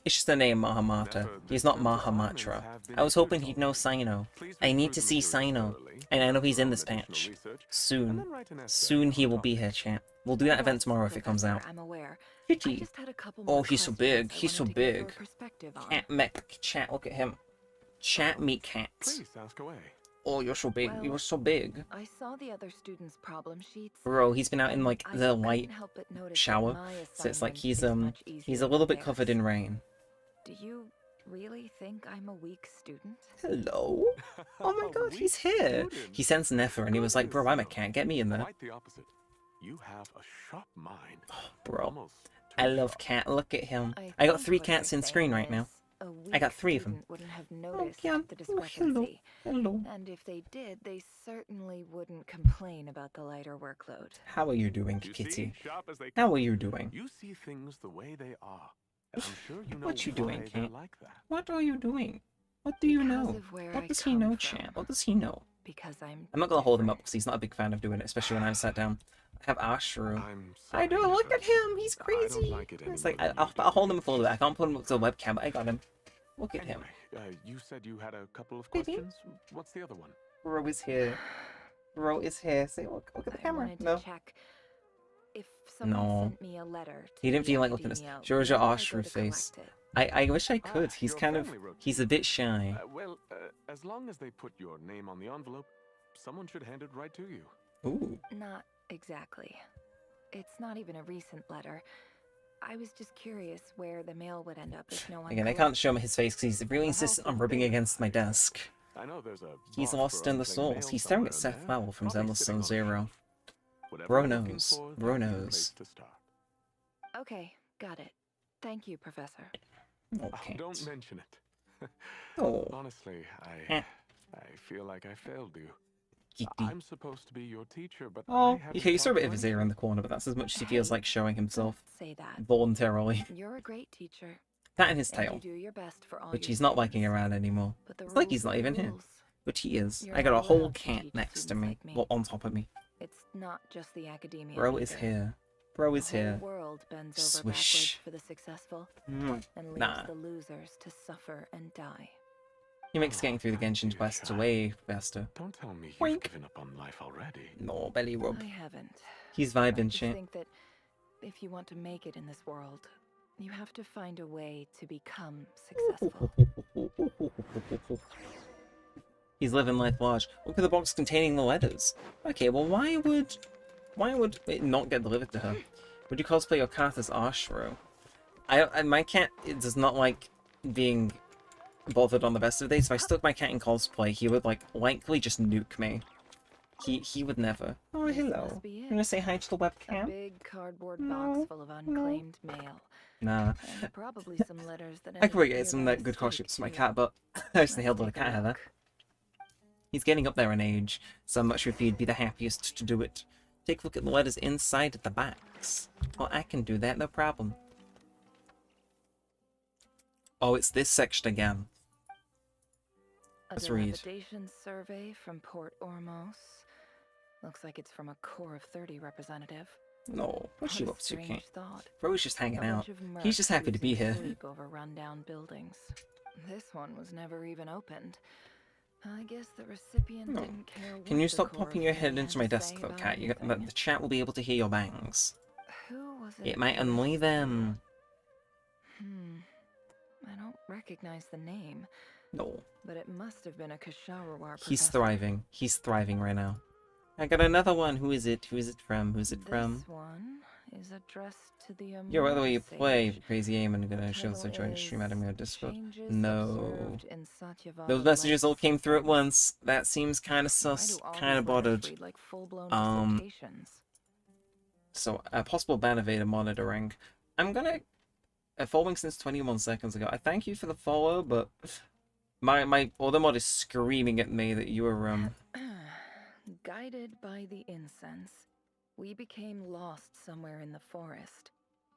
It's just the name Mahamata. He's not Mahamatra. I was hoping he'd know Sino. I need to see Sino. And I know he's in this patch. Soon. Soon he will be here, chat. We'll do that event tomorrow if it comes out. I'm aware. Kitty. Oh, he's so big. He's so big. Cat mech. Chat, look at him. Chat meet cat. Please ask away. Oh, you're so big. You're so big. I saw the other students' problem sheets. Bro, he's been out in like the light shower, so it's like he's a little bit covered in rain. Do you really think I'm a weak student? Hello? Oh my god, he's here. He sensed Nefer and he was like, bro, I'm a cat, get me in there. Quite the opposite. You have a sharp mind. Bro, I love cat. Look at him. I got 3 cats in screen right now. I got 3 of them. Wouldn't have noticed yeah. the discrepancy. Hello. And if they did, they certainly wouldn't complain about the lighter workload. How are you doing, Kitty? How are you doing? You see things the way they are. And I'm sure you know What you doing, why they're Cat? like that. What are you doing? What do you know? What does he know, chat? What does he know? Because I'm not gonna hold him up because he's not a big fan of doing it, especially when I'm sat down. I have Ashru. I do. Look at him. He's crazy. It's like I'll hold him full of that. I can't put him up to the webcam, but I got him. Look at him. You said you had a couple of questions. What's the other one? Bro is here. Bro is here. Say, look at the camera. wanted to No. check if someone No. sent me a letter to He didn't the feel like looking at us. academia, Show us your where do I go Ashru to face. collect it? I wish I could. He's kind of. He's a bit shy. Well, as long as they put your name on the envelope, someone should hand it right to you. Ooh. Not exactly. It's not even a recent letter. I was just curious where the mail would end up if no one Again, I collected can't show him his face because he's really insistent on rubbing against my desk. I know there's a He's box lost for in the unclaimed source. mail He's staring at somewhere Seth in there, Powell from probably Zenless sitting Zone on a Zero. shelf. Whatever Bro you're looking knows. for, Bro that'd be the knows. place to start. Okay, got it. Thank you, Professor. Okay. Don't mention it. Oh. Honestly, Eh. I feel like I failed you. Geeky. I'm supposed to be your teacher, but I Oh, haven't he saw a taught bit you of his anything. ear in the corner, but that's as much as he feels like showing himself Say that. voluntarily. You're a great teacher. That and his and tail, you do your best for all which your he's not students. liking around anymore. But the It's like rules he's not are even here, rules. but he is. You're I got a not whole allowed to cat teach next to students me, like me. well, on top of me. It's not just the academia. Bro is either. here. Bro is The whole here. world bends over Swish. backwards for the successful Mm. and leaves Nah. the losers to suffer and die. He makes getting through the Genshin quests way faster. Don't tell me you've Boink. given up on life already. No, belly rub. I haven't. He's I vibing just shit. think that if you want to make it in this world, you have to find a way to become successful. He's living life large. Look at the box containing the letters. Okay, well why would it not get delivered to her? Would you cosplay your cat as Ashro? My cat does not like being bothered on the best of days. If I stuck my cat in cosplay, he would like likely just nuke me. He would never. Oh, hello. You gonna say hi to the A webcam? big cardboard box full of unclaimed mail. Nah. And probably some letters that I ended could probably up get some here by good costumes for my mistake, cat, but I just held on the cat heather. He's getting up there in age, so I'm not sure if he'd be the happiest to do it. Take a look at the letters inside the box. Well, I can do that, no problem. Oh, it's this section again. Let's A read. dilapidation survey from Port Ormos. Looks like it's from a core of 30 representative. No, what's she What a up to, strange Kate? thought. Bro's just hanging A out. bunch of He's just mercs happy to be losing here. sleep over rundown buildings. This one was never even opened. I guess the recipient No. didn't care what Can you the stop core popping of your 30 head had into my to desk, say though, about Cat? anything. The chat will be able to hear your bangs. Who was It might annoy them. I don't recognize the name. No. But it must have been a Kasharawar He's professor. thriving. He's thriving right now. I got another one. Who is it? Who is it from? Who's it from? This one is addressed to the Yo, by the way you Amorous play, Age. Crazy Aim, and gonna show this I Title joined the stream is at me on Discord. Changes No. Observed in Satyavala Those messages all Lights. came through at once. That seems kind of Why sus, do all kind of these letters bothered. read like full-blown Um, dissertations? So, a possible ban of Ada monitoring. I'm gonna... following since 21 seconds ago. I thank you for the follow, but... My other mod is screaming at me that you were, Guided by the incense, we became lost somewhere in the forest.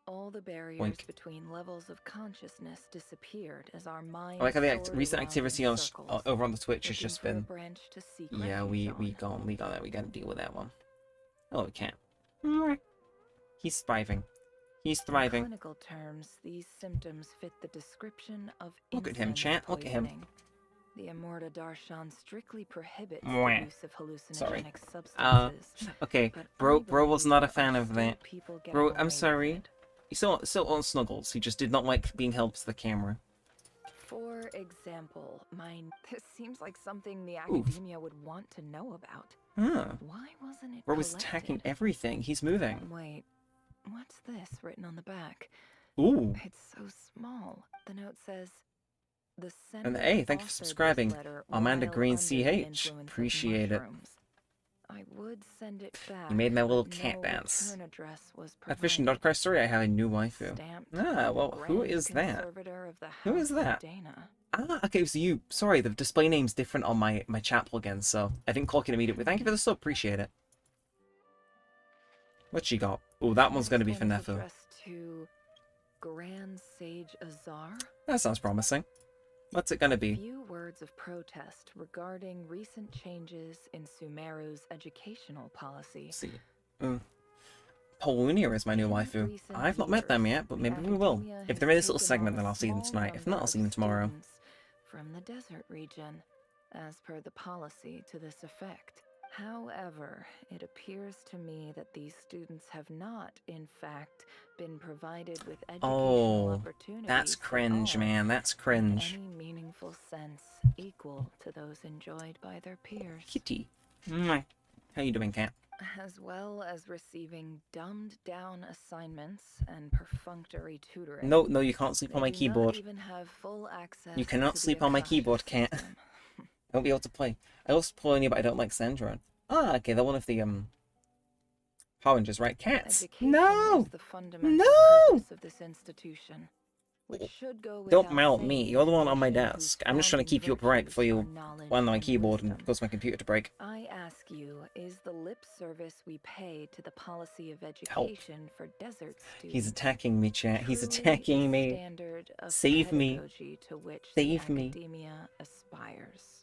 All the barriers Wink. between levels of consciousness disappeared as our minds I like how the soared recent around activity in on circles, over on the Twitch has looking just for a been. branch to seek Yeah, refuge we on. got that. We gotta deal with that one. Oh, we can't. He's thriving. He's thriving. In clinical terms, these symptoms fit the description of Look at him, incense chat. Look at him. poisoning. The Immorta Darshan strictly prohibits the Mwah. use of hallucinogenic Sorry. substances. Okay. but Bro I was believe not a there fan are of still that. people getting Bro, away I'm with sorry. it. He still on Snuggles. He just did not like being held to the camera. For example, this seems like something the academia would want to know about. Huh. Why wasn't it Bro was collected? attacking everything. He's moving. Wait, what's this written on the back? Ooh. It's so small. The note says, "The And sender hey, thank you for authored subscribing. this letter Amanda while Green under the CH. influence of Appreciate it. mushrooms. I would send it back. You made my little but cat no dance. return address was At Fishing provided. Cry Story, I have a new waifu. Stamped Ah, well, who Grand is that? Conservator of the Who is House of that? Dana. Ah, okay, so you. Sorry, the display name's different on my chat plugin, so I didn't clock it immediately. Thank you for the sub, appreciate it. What she got? Oh, that one's gonna be for Next Nefu. one is addressed to Grand Sage Azar. That sounds promising. What's it gonna be? Few words of protest regarding recent changes in Sumeru's educational policy. Let's see. Polunia is my new waifu. I've not met them yet, but maybe we will. If they're in this little segment, then I'll see them tonight. If not, I'll see them tomorrow. From the desert region, as per the policy to this effect. However, it appears to me that these students have not, in fact, been provided with educational opportunities. That's cringe, man. That's cringe. In any meaningful sense equal to those enjoyed by their peers. Kitty. Mwah. How you doing, cat? As well as receiving dumbed-down assignments and perfunctory tutoring. No, you can't sleep on my They do keyboard. not even have full access You cannot to sleep the on my Akasha keyboard, cat. system. I won't be able to play. I love Polonia, but I don't like Sandra. Ah, okay, they're one of the Harbingers, right? Cats. Education No! is the fundamental No! purpose of this institution, which should go Don't without mount saying me. to You're the one on my patients whose desk. I'm just trying to keep you upright before you knowledge land on my and keyboard wisdom. and cause my computer to break. I ask you, is the lip service we pay to the policy of education for desert students He's attacking me, chat. He's truly attacking the me. standard of Save me. pedagogy to which Save the me. academia aspires?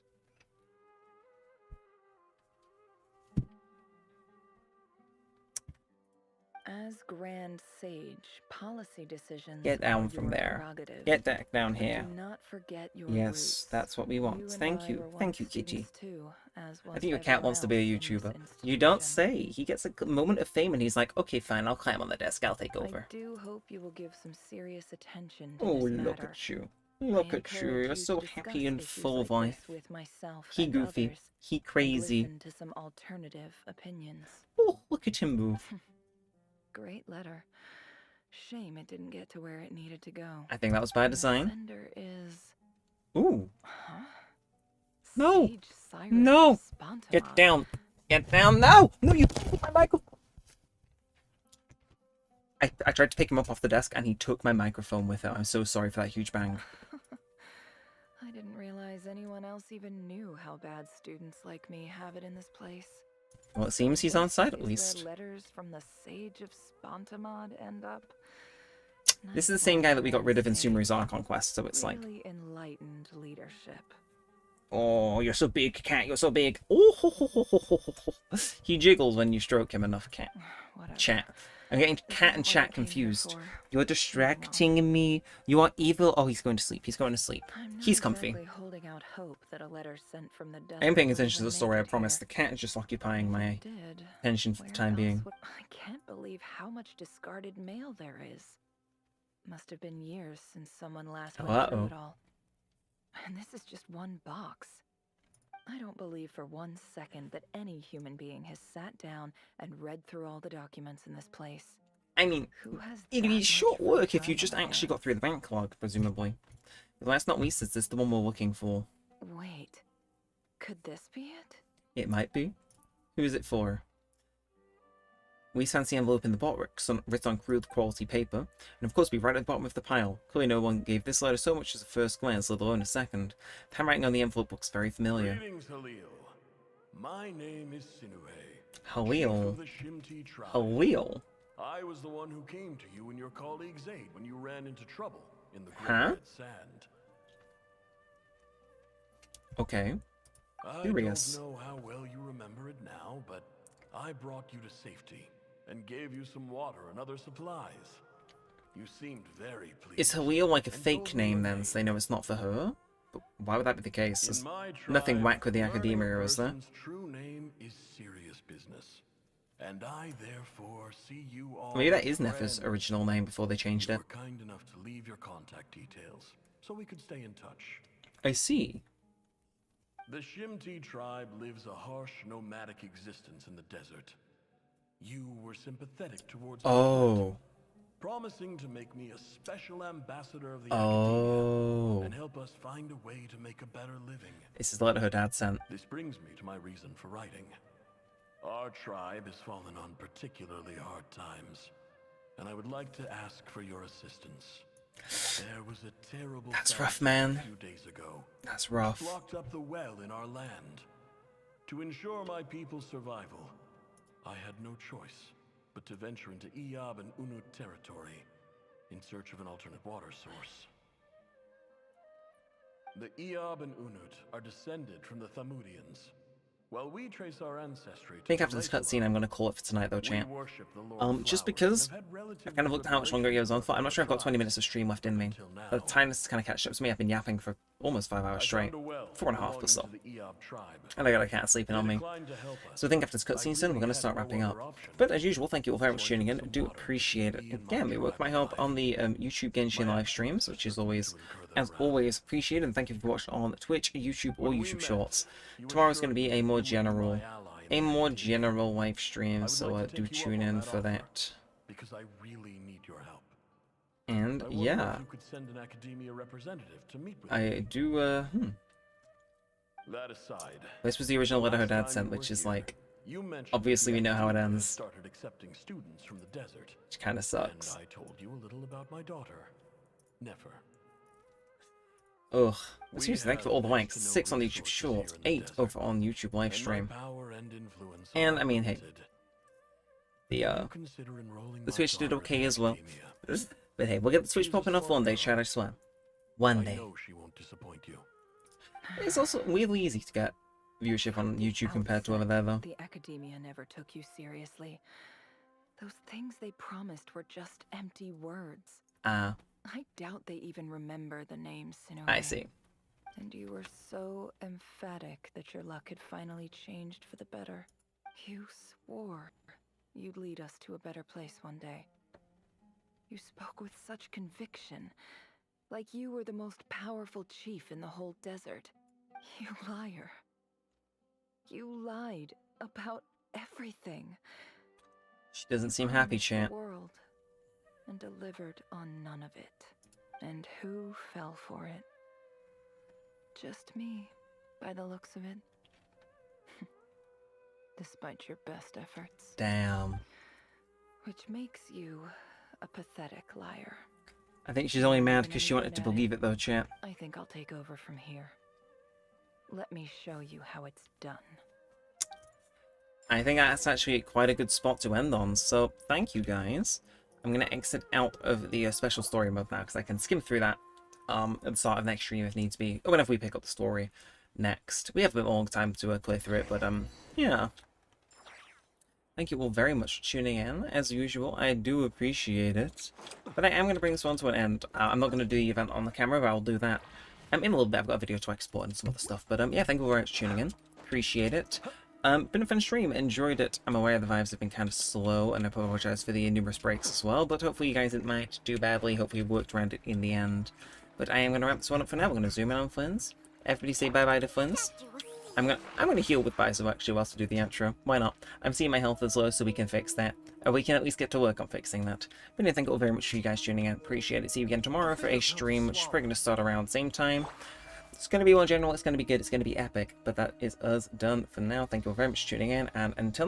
As Grand Sage, policy decisions Get down are from your there. prerogative. Get back down But here. do not forget your Yes, roots. that's what we want. You and Thank I you. were Thank once you, Kitty. students too, as I was think your cat everyone wants to be a else in this YouTuber. institution. You don't say. He gets a moment of fame and he's like, okay, fine, I'll climb on the desk. I'll take over. I do hope you will give some serious attention to Oh, this look matter. at you. I Look at you. encourage You're so to happy discuss and issues full of like life. this with myself He and goofy. others, He and crazy. listen to some alternative opinions. Oh, look at him move. Great letter. Shame it didn't get to where it needed to go. I think that was by The design. sender is... Ooh. Huh? No. Sage Cyrus No. Spontamon. Get down. Get down. No. No, you took my microphone. I tried to pick him up off the desk and he took my microphone with it. I'm so sorry for that huge bang. I didn't realize anyone else even knew how bad students like me have it in this place. Well, it seems he's on site at Is least. where letters from the Sage of Spontamod end up? This is the same guy that we got rid of in Sumeru's Archon quest, so it's like, Really enlightened leadership. oh, you're so big, cat, you're so big. Oh, ho, ho, ho, ho, ho, ho. He jiggles when you stroke him enough, cat. Chat. I'm getting cat and chat confused. You're distracting me. You are evil. Oh, he's going to sleep. He's going to sleep. He's comfy. Exactly holding out hope that a letter sent from the I am paying desert attention to will the story, I make it promise. here. The cat is just occupying my Did. attention for the time Where else being. would- I can't believe how much discarded mail there is. Must have been years since someone last went through it all. And this is just one box. I don't believe for 1 second that any human being has sat down and read through all the documents in this place. I mean, Who has it'd be that short much work if time you just on their actually got through the backlog, presumably. But last not least, is this the one we're looking for? Wait, could this be it? It might be. Who is it for? We fancy envelope in the box, written on crude quality paper, and of course be right at the bottom of the pile. Clearly no one gave this letter so much as a first glance, let alone a second. The handwriting on the envelope looks very familiar. Greetings, Halil. My name is Sinuhe. Halil. chief of the Shimti tribe. Halil. I was the one who came to you and your colleague's aid when you ran into trouble in the Great Huh? Red Sand. Okay. I Curious. don't know how well you remember it now, but I brought you to safety and gave you some water and other supplies. You seemed very pleased. Is Halil like a fake name then, so they know it's not for her? But why would that be the case? There's nothing whack with the academia, is there? True name is serious business, and I therefore see you all. Maybe that is Nefer's original name before they changed it. You were kind enough to leave your contact details, so we could stay in touch. I see. The Shimti tribe lives a harsh, nomadic existence in the desert. You were sympathetic towards Oh. promising to make me a special ambassador of the Oh. academia and help us find a way to make a better living. This is the letter her dad sent. This brings me to my reason for writing. Our tribe has fallen on particularly hard times, and I would like to ask for your assistance. There was a terrible That's rough, thunderstorm man. a few days ago. That's rough. Which blocked up the well in our land. To ensure my people's survival, I had no choice but to venture into Iyab and Unut territory in search of an alternate water source. The Iyab and Unut are descended from the Thamudians. While we trace our ancestry to I think after this cutscene, I'm going to call it for tonight, though, champ. Just because I've kind of looked at how much longer it goes on for. I'm not sure I've got 20 minutes of stream left in me. By the time this kind of catches up to me, I've been yapping for almost 5 hours straight. 4.5 or so. And I got a cat sleeping on me. So I think after this cutscene soon, we're going to start wrapping up. But as usual, thank you all very much for tuning in. I do appreciate it. Again, we work my help on the YouTube Genshin live streams, which is always, as always, appreciated. And thank you for watching on Twitch, YouTube, or YouTube Shorts. Tomorrow's going to be a more general live stream, so do tune in for that. Because I really need your help. And I wonder yeah, if you could send an academia representative to meet with I me. do. That aside, This was the original letter her dad sent, which is like, obviously we know how it ends, started accepting students from the desert. which kind of sucks. And I told you a little about my daughter, Nefer. Ugh. Seriously, thank you for all the likes. 6 on the YouTube Shorts, 8 over on YouTube live stream. And I mean, hey, the Switch did okay as well. But hey, we'll get the Switch popping off one day, Chad, I swear. One day. She won't disappoint you. It's also weirdly easy to get viewership on YouTube compared to over there, though. The academia never took you seriously. Those things they promised were just empty words. Ah, I doubt they even remember the name Sinuhe. I see. And you were so emphatic that your luck had finally changed for the better. You swore you'd lead us to a better place one day. You spoke with such conviction, like you were the most powerful chief in the whole desert. You liar. You lied about everything. She doesn't seem happy, Promised champ. the world and delivered on none of it. And who fell for it? Just me, by the looks of it. Despite your best efforts. Damn. Which makes you a pathetic liar. I think she's only mad because she wanted to believe it, though, champ. I think I'll take over from here. Let me show you how it's done. I think that's actually quite a good spot to end on, so thank you guys. I'm going to exit out of the special story mode now, because I can skim through that at the start of next stream if needs be, or whenever we pick up the story next. We have a bit long time to clear through it, but yeah. Thank you all very much for tuning in. As usual, I do appreciate it. But I am going to bring this one to an end. I'm not going to do the event on the camera, but I'll do that in a little bit. I've got a video to export and some other stuff. But yeah, thank you very much for tuning in. Appreciate it. Been a fun stream. Enjoyed it. I'm aware the vibes have been kind of slow, and I apologize for the numerous breaks as well. But hopefully you guys didn't mind too badly. Hopefully you worked around it in the end. But I am going to wrap this one up for now. We're going to zoom in on Flynn's. Everybody say bye-bye to Flynn's. I'm gonna heal with Biso actually whilst I do the outro. Why not? I'm seeing my health is low, so we can fix that. Or we can at least get to work on fixing that. But yeah, thank you all very much for you guys tuning in. Appreciate it. See you again tomorrow for a stream, which is probably gonna start around the same time. It's gonna be more general, it's gonna be good, it's gonna be epic. But that is us done for now. Thank you all very much for tuning in, and until